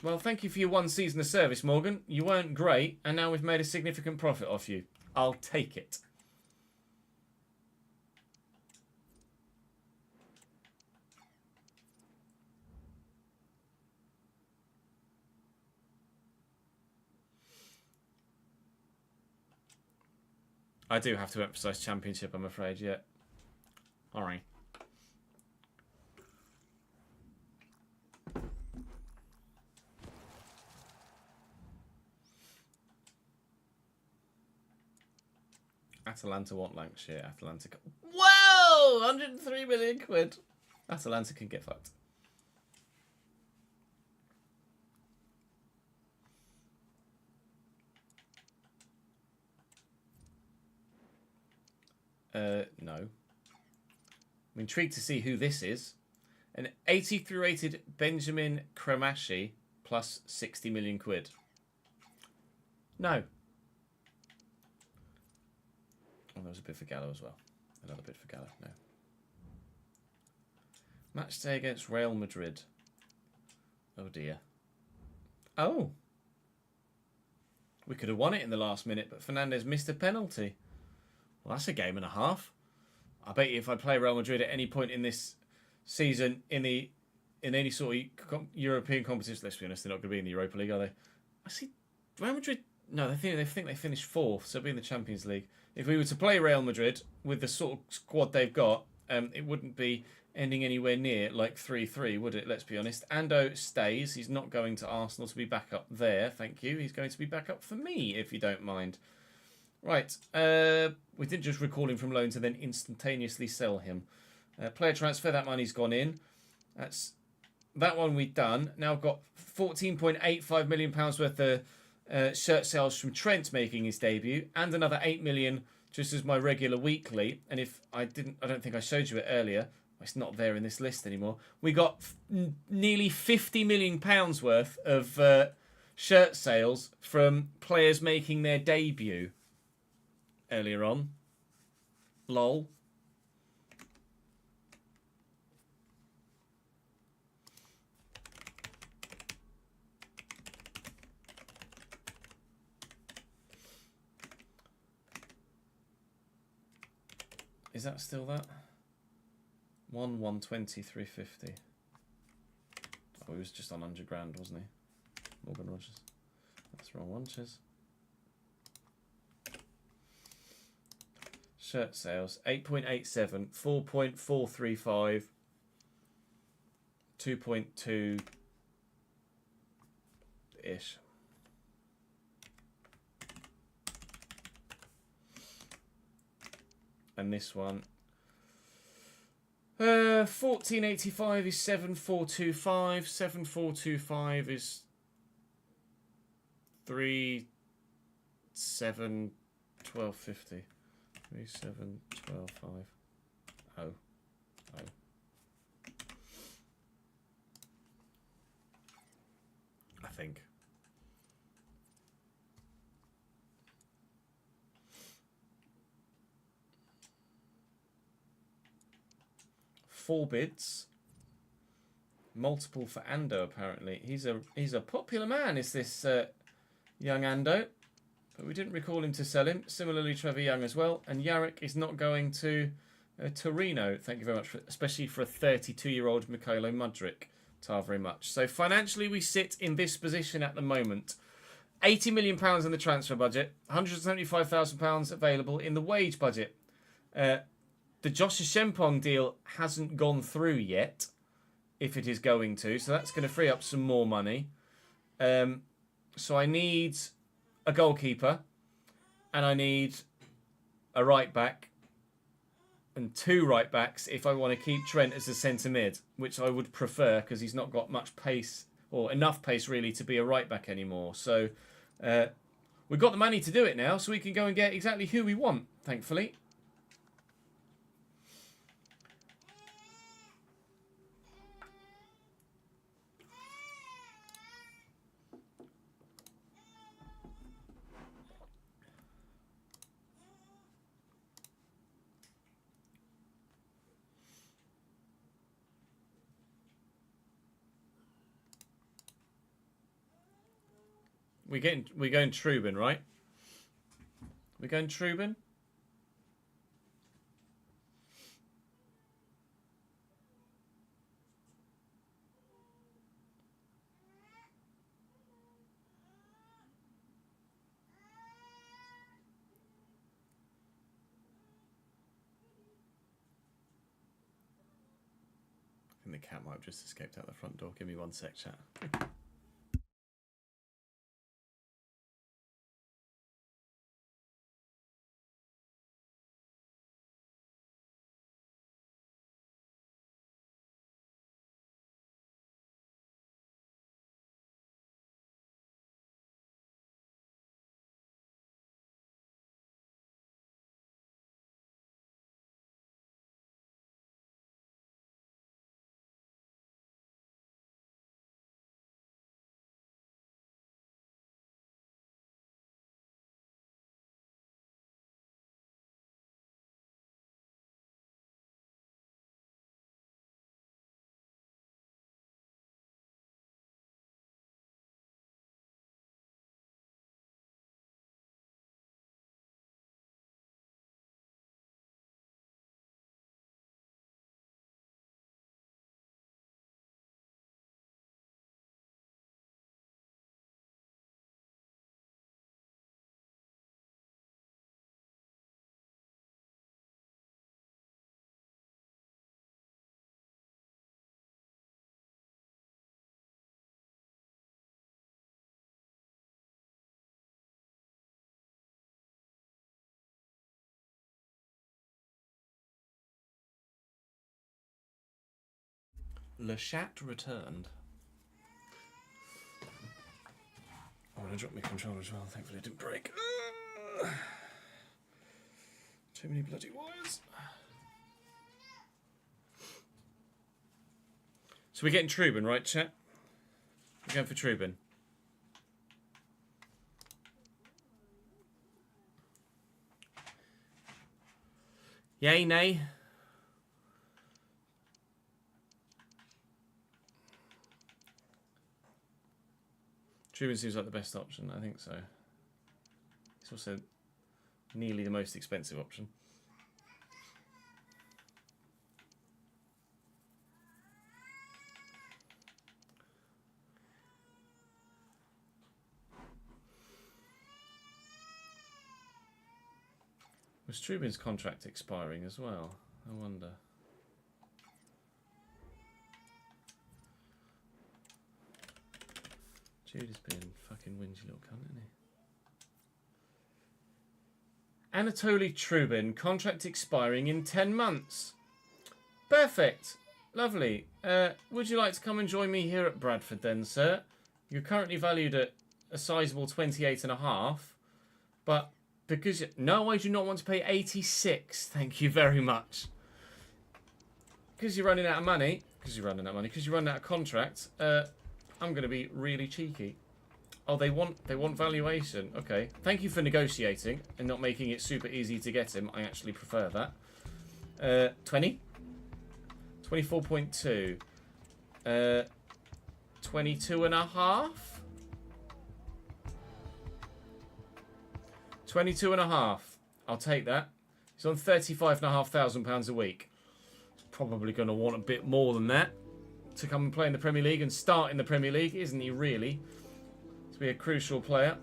[SPEAKER 1] Well, thank you for your one season of service, Morgan. You weren't great, and now we've made a significant profit off you. I'll take it. I do have to emphasise Championship, I'm afraid, yeah. Alright. Atalanta want Lancashire. Atalanta. Whoa! 103 million quid. Atalanta can get fucked. No. I'm intrigued to see who this is. An 83 rated Benjamin Cramashi plus 60 million quid. No. Oh, there was a bid for Gallo as well. Another bid for Gallo. No. Match day against Real Madrid. Oh dear. Oh. We could have won it in the last minute, but Fernandez missed a penalty. Well, that's a game and a half. I bet you if I play Real Madrid at any point in this season, in any sort of European competition, let's be honest, they're not going to be in the Europa League, are they? I see Real Madrid. No, they think they finished fourth, so they'll be in the Champions League. If we were to play Real Madrid with the sort of squad they've got, it wouldn't be ending anywhere near like 3-3, would it? Let's be honest. Ando stays. He's not going to Arsenal to be back up there. Thank you. He's going to be back up for me, if you don't mind. Right. We didn't just recall him from loans and then instantaneously sell him. Player transfer, that money's gone in. That's that one we've done. Now I've got £14.85 million worth of shirt sales from Trent making his debut, and another 8 million just as my regular weekly. And if I don't think I showed you it earlier. It's not there in this list anymore. We got nearly £50 million worth of shirt sales from players making their debut earlier on. Lol. Is that still that? 120, 350. Oh, he was just on 100 grand, wasn't he? Morgan Rogers. That's the wrong one, Chiz. Shirt sales 8.87, 4.435, 2.2 ish. And this one 1485 is 7425. 7425 is 37 1250. 37 12 5. Oh. I think. Four bids. Multiple for Ando, apparently. He's a popular man, is this young Ando. But we didn't recall him to sell him. Similarly, Trevor Young as well. And Yarrick is not going to Torino. Thank you very much, especially for a 32-year-old Mikhailo Mudryk. Tar very much. So financially, we sit in this position at the moment. £80 million in the transfer budget. £175,000 available in the wage budget. The Josh Shempong deal hasn't gone through yet, if it is going to. So that's going to free up some more money. So I need a goalkeeper, and I need a right back, and two right backs if I want to keep Trent as a centre mid, which I would prefer because he's not got much pace, or enough pace really, to be a right back anymore. So we've got the money to do it now, so we can go and get exactly who we want, thankfully. We're going Trubin, right? We're going Trubin. I think the cat might have just escaped out the front door. Give me one sec, chat. Le Chat returned. I'm going to drop my controller as well. Thankfully it didn't break. Too many bloody wires. So we're getting Trubin, right, chat? We're going for Trubin. Yay, nay? Trubin seems like the best option, I think so. It's also nearly the most expensive option. Was Trubin's contract expiring as well? I wonder. Jude is being fucking whingy little cunt, isn't he? Anatoly Trubin, contract expiring in 10 months. Perfect. Lovely. Would you like to come and join me here at Bradford then, sir? You're currently valued at a sizable 28.5, but because... No, I do not want to pay 86. Thank you very much. Because you're running out of money. Because you're running out of contract. I'm going to be really cheeky. Oh, they want valuation. Okay. Thank you for negotiating and not making it super easy to get him. I actually prefer that. 20? 24.2. 22.5? 22.5. I'll take that. He's on £35,500 a week. He's probably going to want a bit more than that to come and play in the Premier League and start in the Premier League, isn't he, really? To be a crucial player.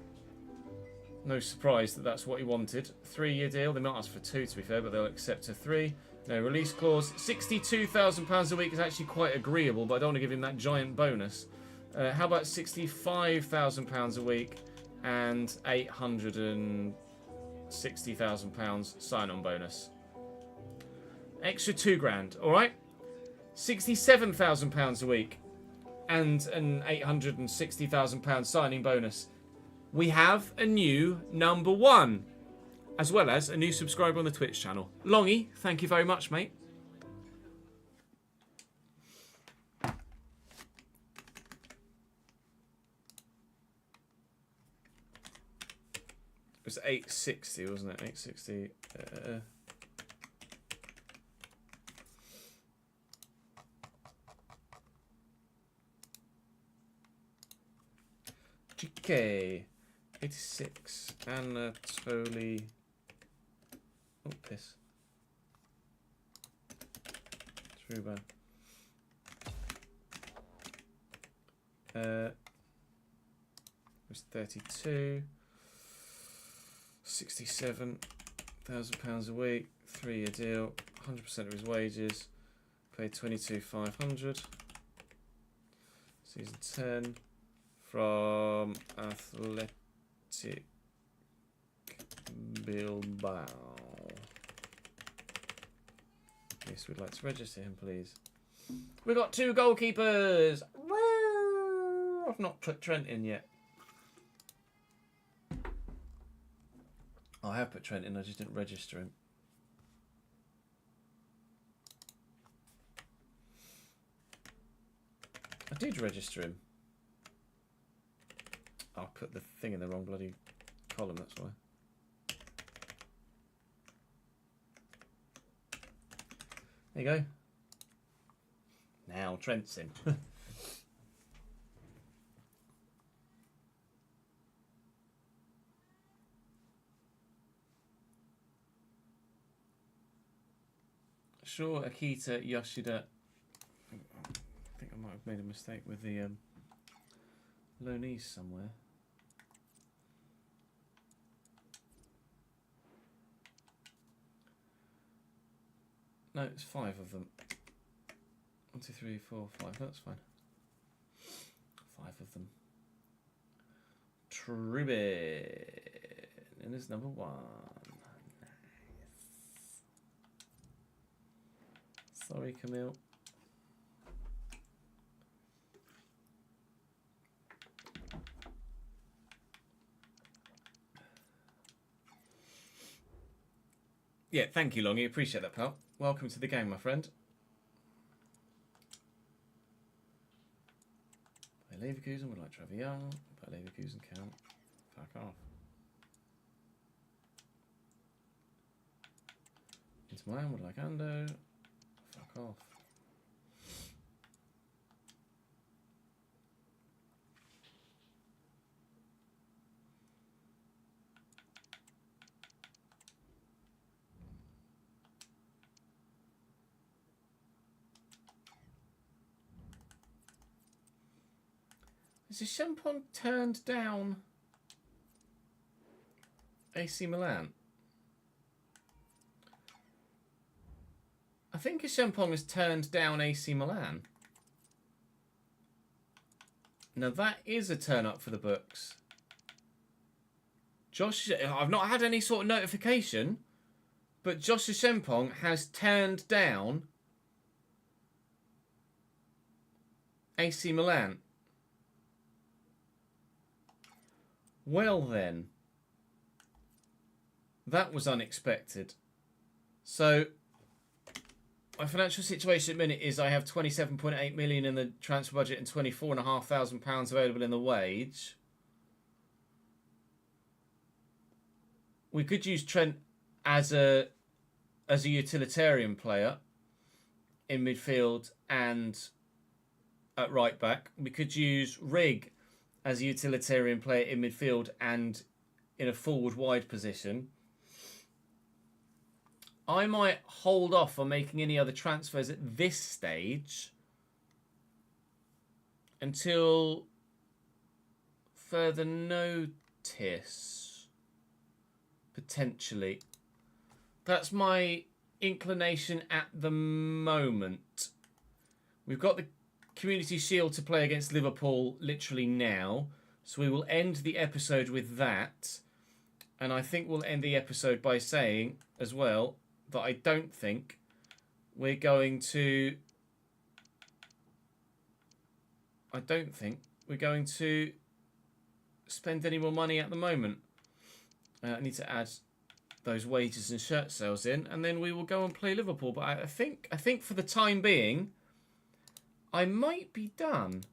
[SPEAKER 1] No surprise that that's what he wanted. 3-year deal. They might ask for 2, to be fair, but they'll accept a 3. No release clause. £62,000 a week is actually quite agreeable, but I don't want to give him that giant bonus. How about £65,000 a week and £860,000 sign-on bonus? Extra £2,000, all right? £67,000 a week and an £860,000 signing bonus. We have a new number 1, as well as a new subscriber on the Twitch channel. Longy, thank you very much, mate. It was 860, wasn't it? 860. GK 86 Anatoly. Oh, piss. Trubin. It was 32. £67,000 a week, 3-year deal, 100% of his wages, paid 22,500. Season 10 from Athletic Bilbao. Yes, we'd like to register him, please. We got 2 goalkeepers. Woo! I've not put Trent in yet. I have put Trent in, I just didn't register him. I did register him. I put the thing in the wrong bloody column, that's why. There you go. Now Trent's in. Sure, Akita Yoshida. I think I might have made a mistake with the loanees somewhere. No, it's 5 of them. 1, 2, 3, 4, 5. That's fine. 5 of them. Trubin. And it's number 1. Sorry, Camille. Yeah, thank you, Longy. Appreciate that, pal. Welcome to the game, my friend. By Leverkusen would like Trevor Young. By Leverkusen count. Fuck off. Into mine would like Ando. Fuck off. Is the Champon turned down AC Milan? I think Champon has turned down AC Milan. Now that is a turn up for the books. Josh, I've not had any sort of notification, but Josh Champon has turned down AC Milan. Well then, that was unexpected. So, my financial situation at the minute is I have 27.8 million in the transfer budget and £24,500 available in the wage. We could use Trent as a utilitarian player in midfield and at right back. We could use Rig as a utilitarian player in midfield and in a forward wide position. I might hold off on making any other transfers at this stage until further notice, potentially. That's my inclination at the moment. We've got the Community Shield to play against Liverpool literally now, so we will end the episode with that, and I think we'll end the episode by saying as well that I don't think we're going to spend any more money at the moment. I need to add those wages and shirt sales in, and then we will go and play Liverpool. But I think for the time being, I might be done.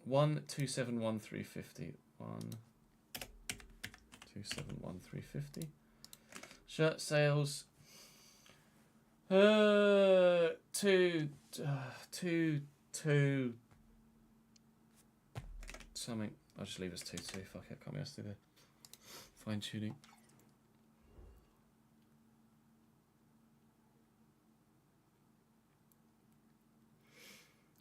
[SPEAKER 1] One 271,350. 1,271,350. Shirt sales. Two something. I'll just leave us 2-2. Fuck it, can't be asked to do that. Fine tuning.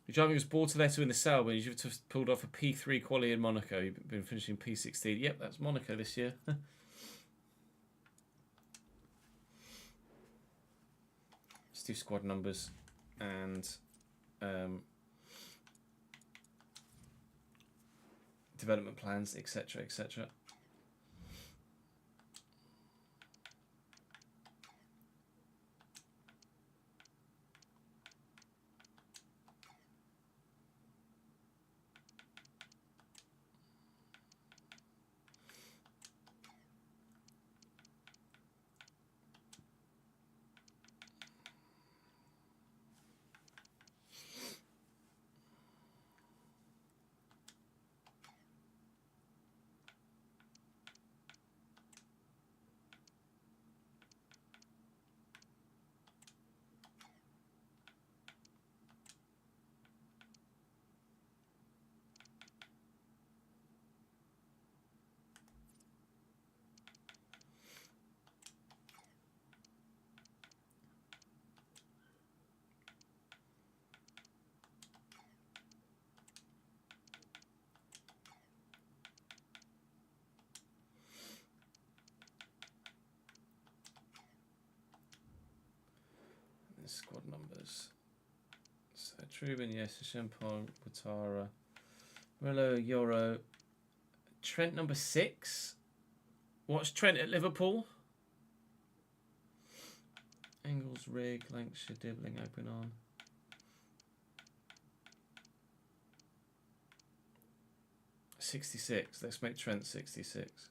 [SPEAKER 1] You're driving us Bortoletto in the sale when you've just pulled off a P3 quali in Monaco. You've been finishing P16. Yep, that's Monaco this year. Let's do squad numbers and development plans, etc., etc. Squad numbers. So Trubin, yes, Champon, Butara, Murillo, Euro, Trent number 6. What's Trent at Liverpool? Engels, Rig, Lancashire, Dibbling, open on. 66. Let's make Trent 66.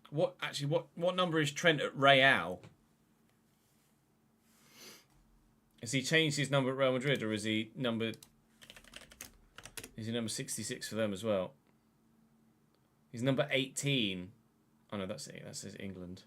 [SPEAKER 1] What number is Trent at Real? Has he changed his number at Real Madrid, or is he number 66 for them as well? He's number 18. Oh no, that's it. That says England.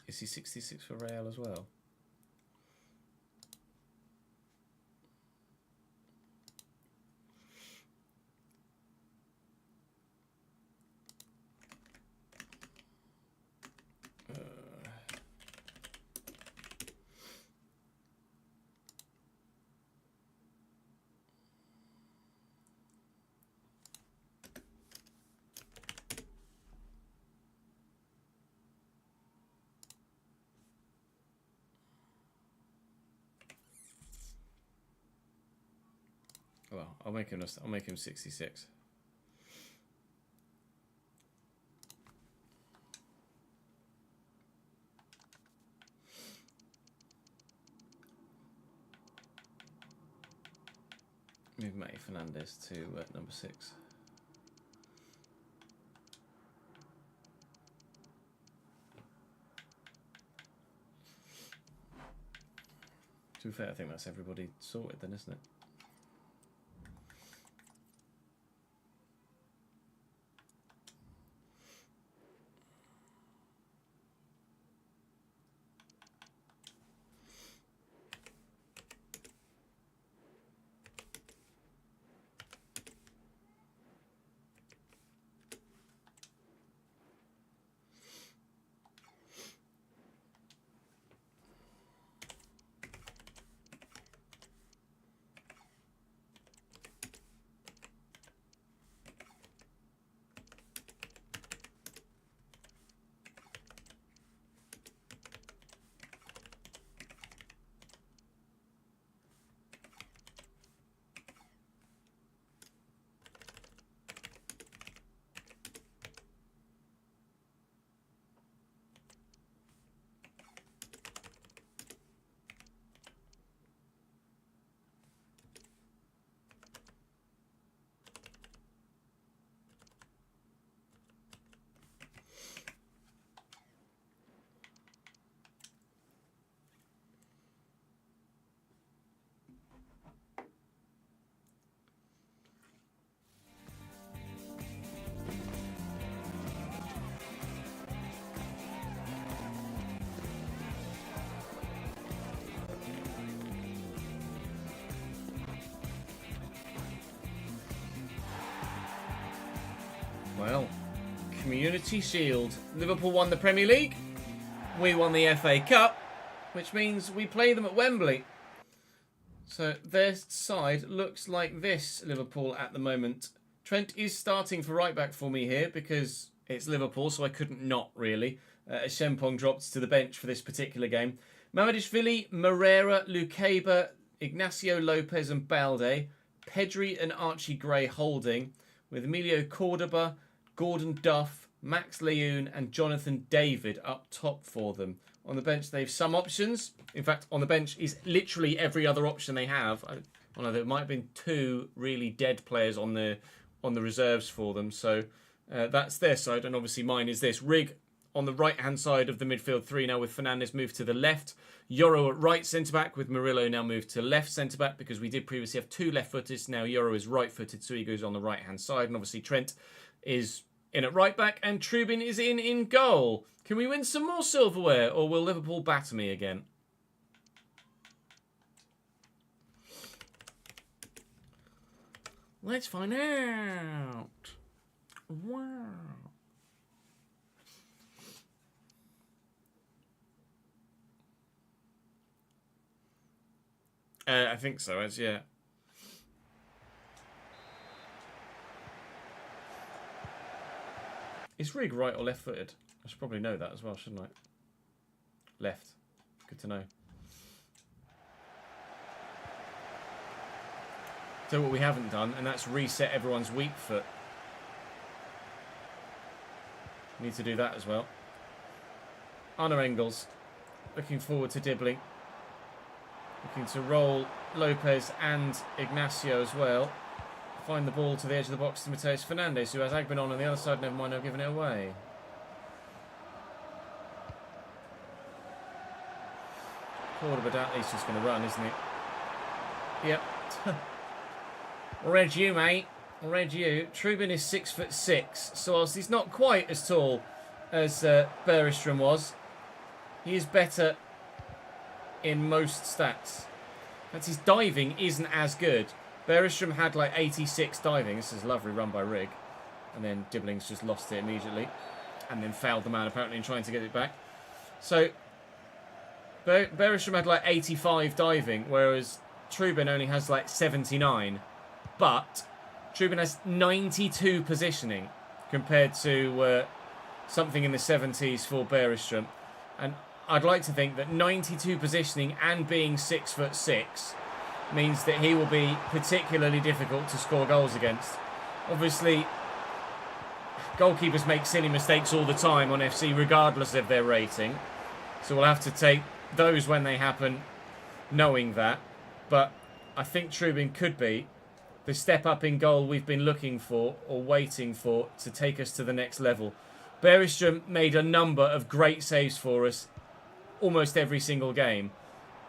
[SPEAKER 1] Is he 66 for Real as well? Well, I'll make him 66. Move Matty Fernandez to number 6. To be fair, I think that's everybody sorted then, isn't it? Well, Community Shield. Liverpool won the Premier League. We won the FA Cup, which means we play them at Wembley. So their side looks like this, Liverpool, at the moment. Trent is starting for right back for me here because it's Liverpool, so I couldn't not really. Shempong dropped to the bench for this particular game. Mamadishvili, Moreira, Lukeba, Ignacio Lopez and Balde. Pedri and Archie Gray holding, with Emilio Cordoba, Gordon Duff, Max Leune and Jonathan David up top for them. On the bench, they have some options. In fact, on the bench is literally every other option they have. I know there might have been 2 really dead players on the reserves for them. So that's their side, and obviously mine is this. Rig on the right-hand side of the midfield 3 now, with Fernandes moved to the left. Yoro at right centre-back, with Murillo now moved to left centre-back, because we did previously have 2 left-footers. Now Yoro is right-footed, so he goes on the right-hand side. And obviously Trent is in at right-back, and Trubin is in goal. Can we win some more silverware, or will Liverpool batter me again? Let's find out. Wow. I think so, yeah. Is Rig right or left-footed? I should probably know that as well, shouldn't I? Left. Good to know. So what we haven't done, and that's reset everyone's weak foot. Need to do that as well. Anna Engels. Looking forward to Dibbling. Looking to roll Lopez and Ignacio as well. Find the ball to the edge of the box to Mateus Fernandes, who has Agbenon on the other side. Never mind, I've given it away. Cordoba, he's just going to run, isn't he? Yep. Read you, mate. Read you. Trubin is 6'6", so whilst he's not quite as tall as Bergström was, he is better in most stats. That's his diving isn't as good. Bergström had like 86 diving. This is a lovely run by Rig. And then Dibbling's just lost it immediately. And then fouled the man apparently in trying to get it back. So Bergström had like 85 diving, whereas Trubin only has like 79. But Trubin has 92 positioning compared to something in the 70s for Bergström. And I'd like to think that 92 positioning and being 6'6" means that he will be particularly difficult to score goals against. Obviously, goalkeepers make silly mistakes all the time on FC, regardless of their rating. So we'll have to take those when they happen, knowing that. But I think Trubin could be the step up in goal we've been looking for or waiting for to take us to the next level. Bergström made a number of great saves for us almost every single game,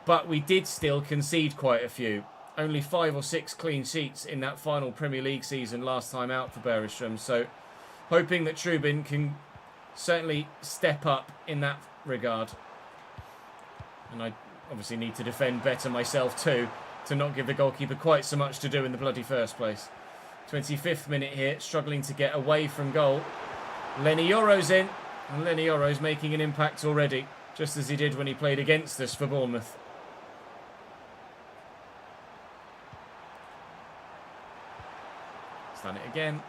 [SPEAKER 1] but we did still concede quite a few. Only 5 or 6 clean sheets in that final Premier League season last time out for Bergström. So hoping that Trubin can certainly step up in that regard. And I obviously need to defend better myself too, to not give the goalkeeper quite so much to do in the bloody first place. 25th minute here, struggling to get away from goal. Lenny Yoro's in, and Lenny Yoro's making an impact already, just as he did when he played against us for Bournemouth. He's done it again.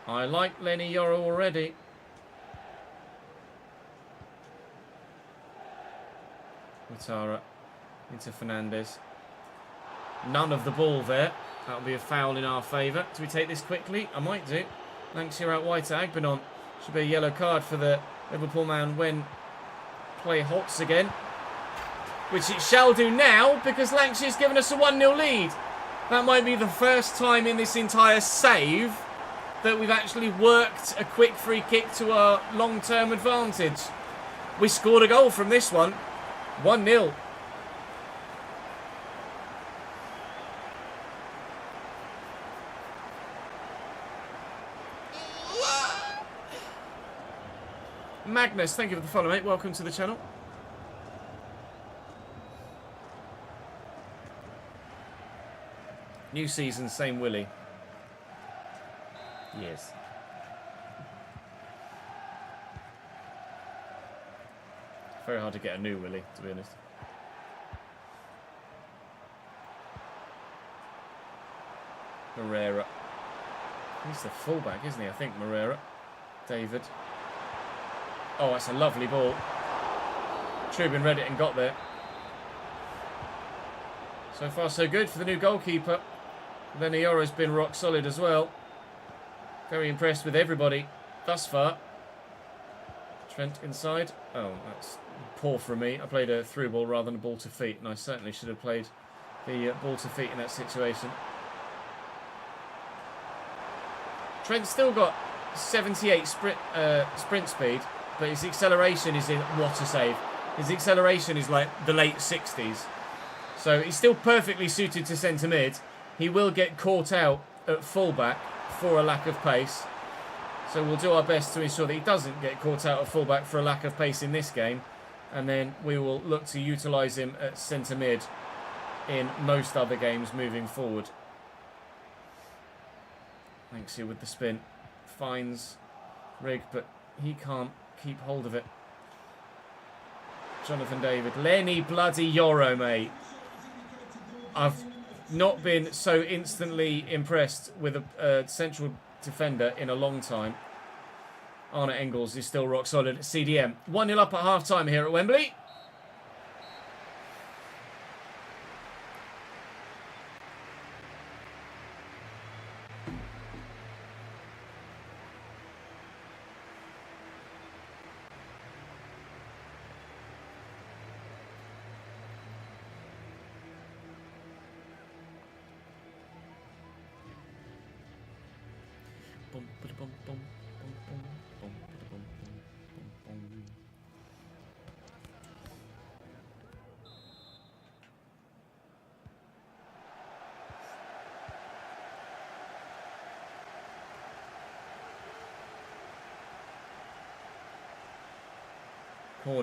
[SPEAKER 1] I like Lenny Yoro already. Ouattara into Fernandes. None of the ball there. That'll be a foul in our favour. Do we take this quickly? I might do. Lancashire out wide to Agbenon. Should be a yellow card for the Liverpool man when play halts again. Which it shall do now, because Lancashire's given us a 1-0 lead. That might be the first time in this entire save that we've actually worked a quick free kick to our long-term advantage. We scored a goal from this one. 1-0. Magnus, thank you for the follow, mate. Welcome to the channel. New season, same Willie. Yes. Very hard to get a new Willie, to be honest. Moreira. He's the fullback, isn't he? I think Moreira. David. Oh, that's a lovely ball. Trubin read it and got there. So far, so good for the new goalkeeper. Lenny Yoro's been rock solid as well. Very impressed with everybody thus far. Trent inside. Oh, that's poor from me. I played a through ball rather than a ball to feet, and I certainly should have played the ball to feet in that situation. Trent's still got 78 sprint speed, but his acceleration is in what a save. His acceleration is like the late 60s. So he's still perfectly suited to centre mid. He will get caught out at fullback for a lack of pace. So we'll do our best to ensure that he doesn't get caught out at fullback for a lack of pace in this game. And then we will look to utilise him at centre mid in most other games moving forward. Thanks here with the spin. Finds Rig, but he can't keep hold of it. Jonathan David. Lenny bloody Yoro, mate. I've not been so instantly impressed with a central defender in a long time. Arne Engels is still rock solid at CDM. 1-0 up at half-time here at Wembley.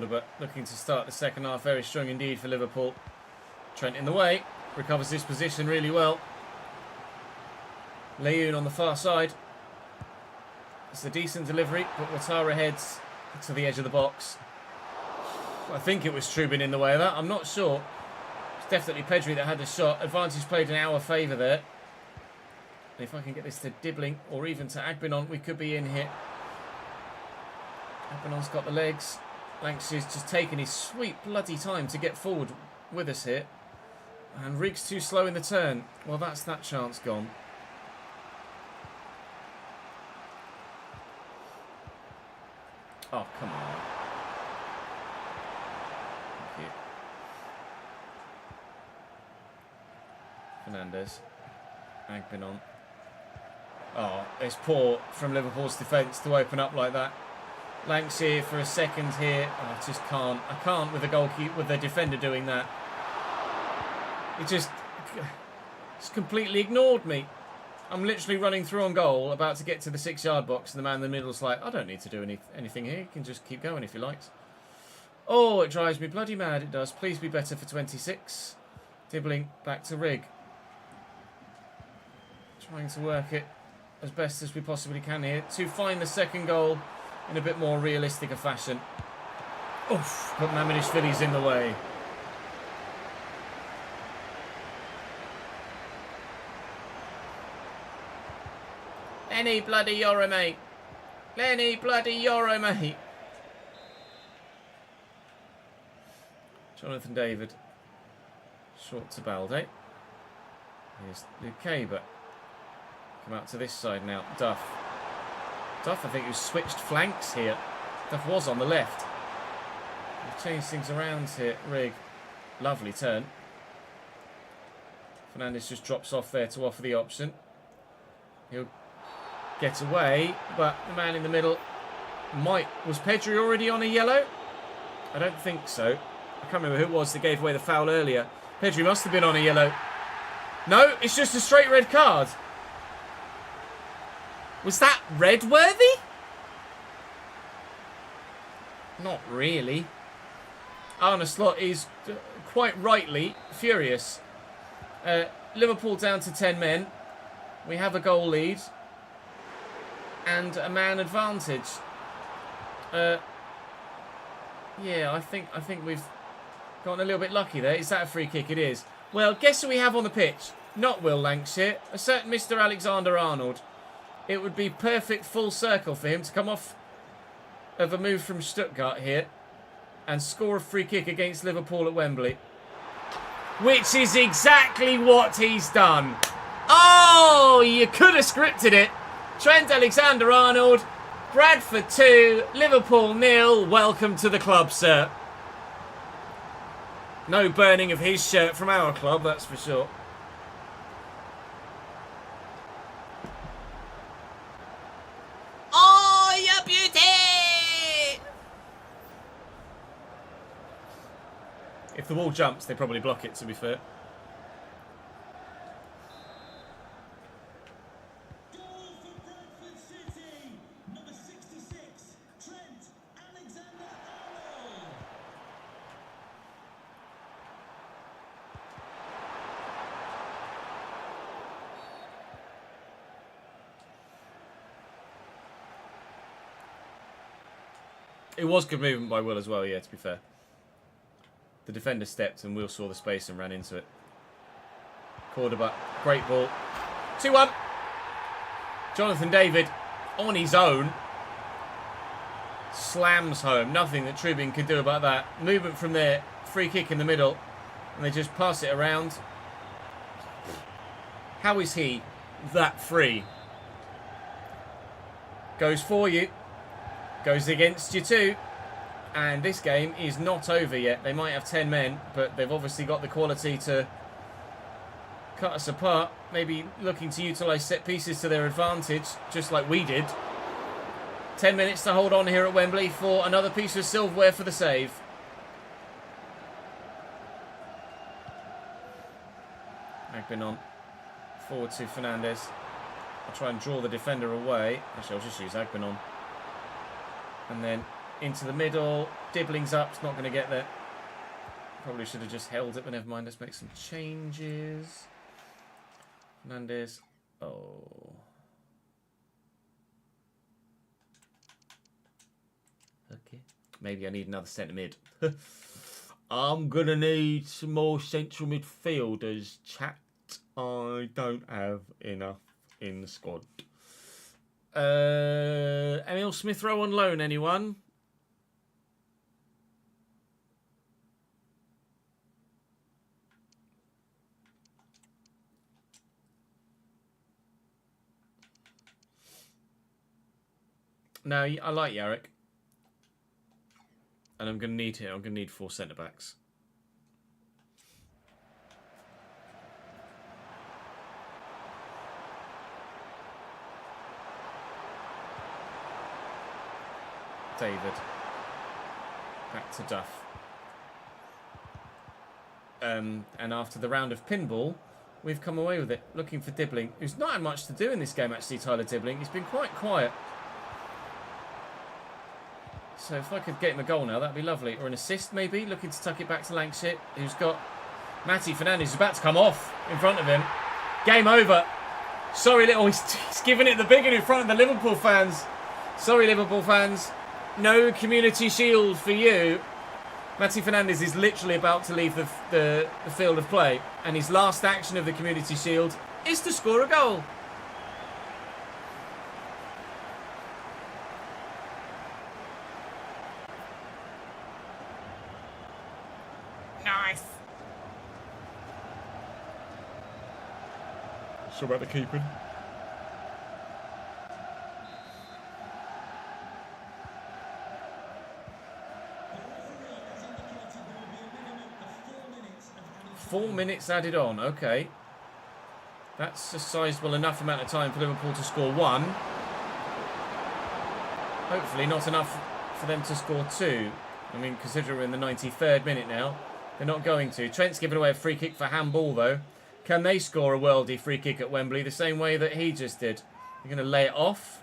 [SPEAKER 1] But looking to start the second half very strong indeed for Liverpool. Trent in the way, recovers this position really well. Leyoun on the far side. It's a decent delivery, but Ouattara heads to the edge of the box. I think it was Trubin in the way of that, I'm not sure. It's definitely Pedri that had the shot. Advantage played in our favour there. And if I can get this to Dibbling or even to Agbinon, we could be in here. Agbinon's got the legs. Lanks is just taking his sweet bloody time to get forward with us here. And Riggs too slow in the turn. Well, that's that chance gone. Oh, come on. Thank you. Fernandes. Agbinon. Oh, it's poor from Liverpool's defence to open up like that. Lanks here for a second here. Oh, I just can't. I can't with the goalkeeper, with the defender doing that. It just completely ignored me. I'm literally running through on goal, about to get to the 6-yard box, and the man in the middle's like, I don't need to do anything here. You can just keep going if you like. Oh, it drives me bloody mad. It does. Please be better for 26. Dibbling back to Rig. Trying to work it as best as we possibly can here to find the second goal in a bit more realistic a fashion. Oof, but Mamardishvili's in the way. Lenny bloody Euro, mate. Lenny bloody Euro, mate. Jonathan David. Short to Balde. Here's Luque, but come out to this side now. Duff. Duff, I think, who switched flanks here. Duff was on the left. We've changed things around here. Rig. Lovely turn. Fernandes just drops off there to offer the option. He'll get away, but the man in the middle might... Was Pedri already on a yellow? I don't think so. I can't remember who it was that gave away the foul earlier. Pedri must have been on a yellow. No, it's just a straight red card. Was that red worthy? Not really. Arne Slot is quite rightly furious. Liverpool down to 10 men. We have a goal lead. And a man advantage. Yeah, I think we've gotten a little bit lucky there. Is that a free kick? It is. Well, guess who we have on the pitch? Not Will Lanks here. A certain Mr. Alexander-Arnold. It would be perfect full circle for him to come off of a move from Stuttgart here and score a free kick against Liverpool at Wembley. Which is exactly what he's done. Oh, you could have scripted it. Trent Alexander-Arnold, Bradford 2, Liverpool 0. Welcome to the club, sir. No burning of his shirt from our club, that's for sure. Oh, you beauty! If the ball jumps, they probably block it, to be fair. It was good movement by Will as well, yeah, to be fair. The defender stepped and Will saw the space and ran into it. Cordoba, great ball. 2-1. Jonathan David on his own. slams home. Nothing that Trubin could do about that. Movement from there. Free kick in the middle. And they just pass it around. How is he that free? Goes for you. Goes against you too. And this game is not over yet. They might have 10 men, but they've obviously got the quality to cut us apart. Maybe looking to utilise set pieces to their advantage, just like we did. 10 minutes to hold on here at Wembley for another piece of silverware for the save. Agbenon forward to Fernandez. I'll try and draw the defender away. Actually, I'll just use Agbenon. And then into the middle. Dibbling's up. It's not going to get there. Probably should have just held it, but never mind. Let's make some changes. Fernandez. Oh. Okay. Maybe I need another centre mid. I'm going to need some more central midfielders, chat. I don't have enough in the squad. Emil Smith-Rowe on loan, anyone? No, I like Yarrick. And I'm going to need 4 centre-backs. David. Back to Duff. And after the round of pinball, we've come away with it. Looking for Dibbling, who's not had much to do in this game, actually, Tyler Dibbling. He's been quite quiet. So if I could get him a goal now, that'd be lovely. Or an assist, maybe. Looking to tuck it back to Lancashire, who's got Matty Fernandez, who's about to come off in front of him. Game over. Sorry, little. He's giving it the big one in front of the Liverpool fans. Sorry, Liverpool fans. No community shield for you. Matty Fernandez is literally about to leave the field of play. And his last action of the community shield is to score a goal. Nice. So about the keeping. Four minutes added on, okay. That's a sizable enough amount of time for Liverpool to score 1. Hopefully not enough for them to score 2. I mean, considering we're in the 93rd minute now, they're not going to. Trent's given away a free kick for handball, though. Can they score a worldie free kick at Wembley the same way that he just did? They're going to lay it off.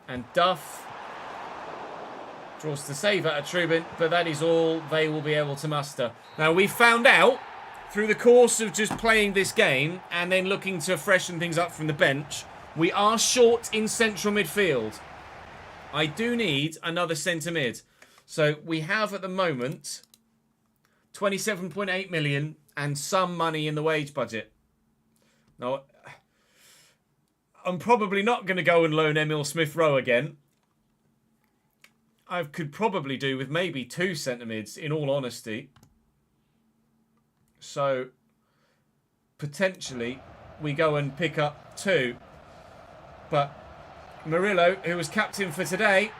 [SPEAKER 1] And Duff draws the save out of Trubin, but that is all they will be able to muster. Now, we found out through the course of just playing this game and then looking to freshen things up from the bench, we are short in central midfield. I do need another centre mid. So we have at the moment 27.8 million and some money in the wage budget. Now, I'm probably not going to go and loan Emil Smith-Rowe again. I could probably do with maybe 2 centre mids, in all honesty. So, potentially, we go and pick up 2. But Murillo, who was captain for today,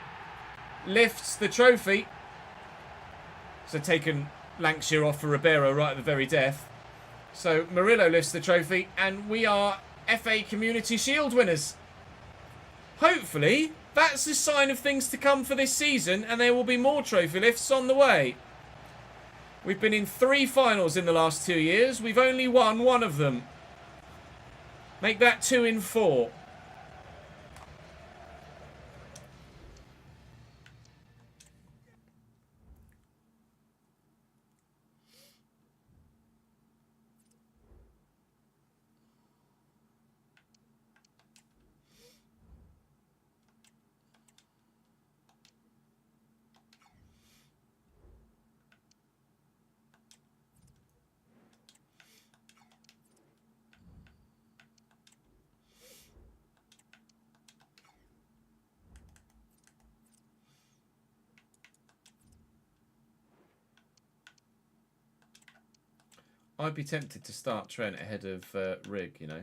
[SPEAKER 1] lifts the trophy. So taken Lancashire off for Ribeiro right at the very death. So Murillo lifts the trophy and we are FA Community Shield winners. Hopefully, that's a sign of things to come for this season and there will be more trophy lifts on the way. We've been in 3 finals in the last 2 years. We've only won 1 of them. Make that 2 in 4. I'd be tempted to start Trent ahead of Rig, you know.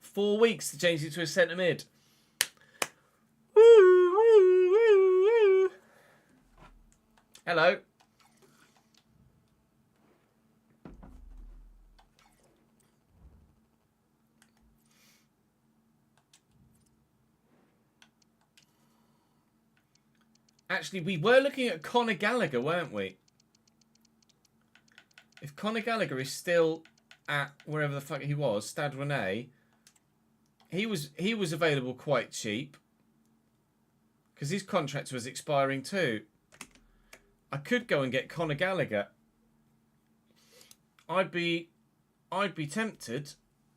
[SPEAKER 1] Four weeks to change it to a centre mid. Woo, woo, woo, woo. Hello. Actually, we were looking at Conor Gallagher, weren't we? If Conor Gallagher is still at wherever the fuck he was, Stade Rennais, he was available quite cheap because his contract was expiring too. I could go and get Conor Gallagher. I'd be tempted.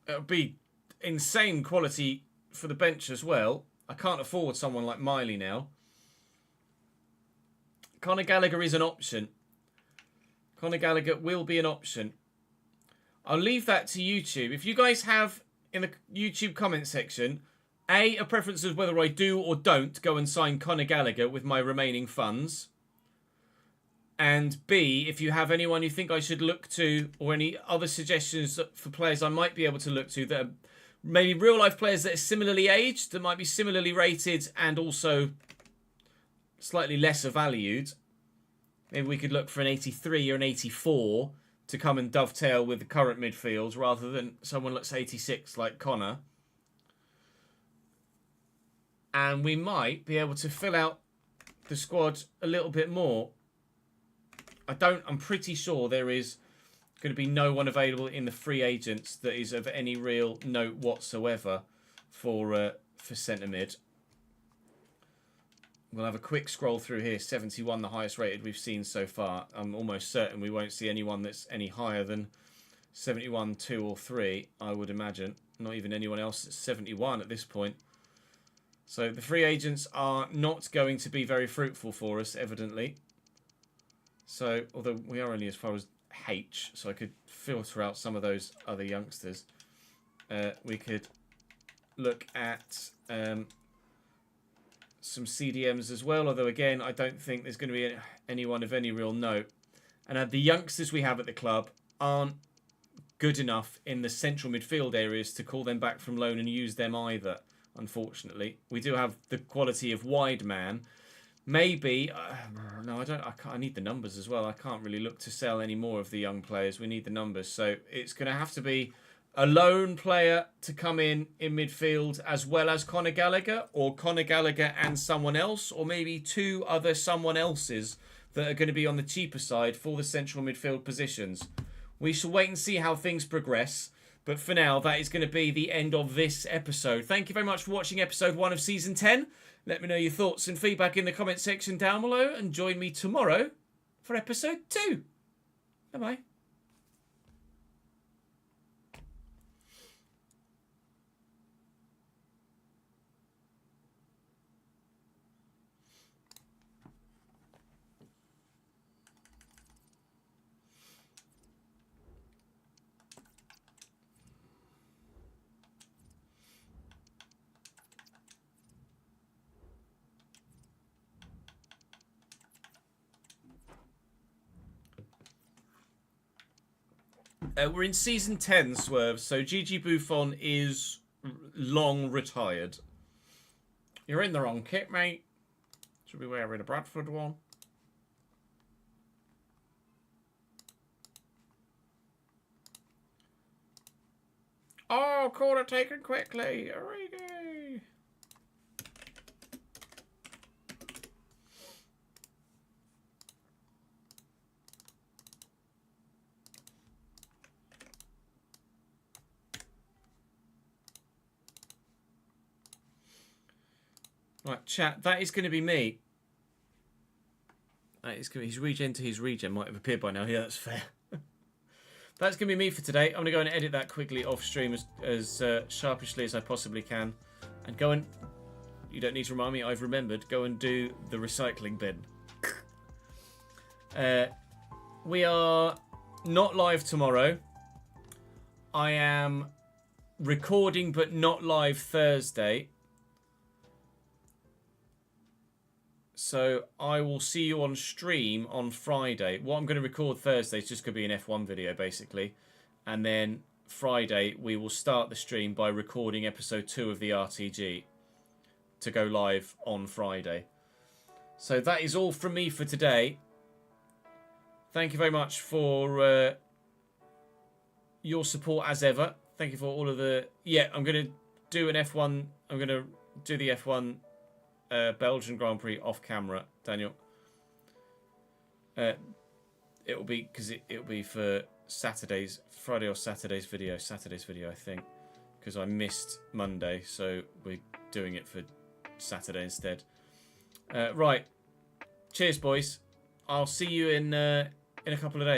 [SPEAKER 1] It would be insane quality for the bench as well. I can't afford someone like Miley now. Conor Gallagher is an option. Conor Gallagher will be an option. I'll leave that to YouTube. If you guys have in the YouTube comment section, A, a preference of whether I do or don't go and sign Conor Gallagher with my remaining funds. And B, if you have anyone you think I should look to or any other suggestions for players I might be able to look to that are maybe real life players that are similarly aged, that might be similarly rated and also slightly lesser valued. Maybe we could look for an 83 or an 84 to come and dovetail with the current midfield rather than someone that's 86 like Connor. And we might be able to fill out the squad a little bit more. I'm pretty sure there is going to be no one available in the free agents that is of any real note whatsoever for centre mid. We'll have a quick scroll through here. 71, the highest rated we've seen so far. I'm almost certain we won't see anyone that's any higher than 71, 2 or 3, I would imagine. Not even anyone else that's 71 at this point. So the free agents are not going to be very fruitful for us, evidently. So, although we are only as far as H, so I could filter out some of those other youngsters. We could look at some CDMs as well, although again I don't think there's going to be anyone of any real note. And the youngsters we have at the club aren't good enough in the central midfield areas to call them back from loan and use them either, unfortunately. We do have the quality of wide man. Maybe no, I need the numbers as well. I can't really look to sell any more of the young players. We need the numbers, so it's going to have to be a lone player to come in midfield as well as Conor Gallagher, or Conor Gallagher and someone else, or maybe two other someone else's that are going to be on the cheaper side for the central midfield positions. We shall wait and see how things progress, but for now, that is going to be the end of this episode. Thank you very much for watching episode 1 of season 10. Let me know your thoughts and feedback in the comment section down below, and join me tomorrow for episode 2. Bye-bye. We're in season 10, Swerve, so Gigi Buffon is long retired. You're in the wrong kit, mate. Should be wearing a Bradford one. Oh, corner taken quickly. Origi. Right, chat. That is going to be me. That is going to be his regen to his regen. Might have appeared by now. Yeah, that's fair. That's going to be me for today. I'm going to go and edit that quickly off stream as sharpishly as I possibly can. And go and... You don't need to remind me. I've remembered. Go and do the recycling bin. We are not live tomorrow. I am recording but not live Thursday. So I will see you on stream on Friday. What I'm going to record Thursday is just going to be an F1 video, basically. And then Friday, we will start the stream by recording episode 2 of the RTG to go live on Friday. So that is all from me for today. Thank you very much for your support as ever. Thank you for all of the... Yeah, I'm going to do an F1... I'm going to do the F1... Belgian Grand Prix off camera, Daniel. It'll be because it'll be for Friday or Saturday's video, I think, because I missed Monday, so we're doing it for Saturday instead. Right, cheers, boys. I'll see you in a couple of days.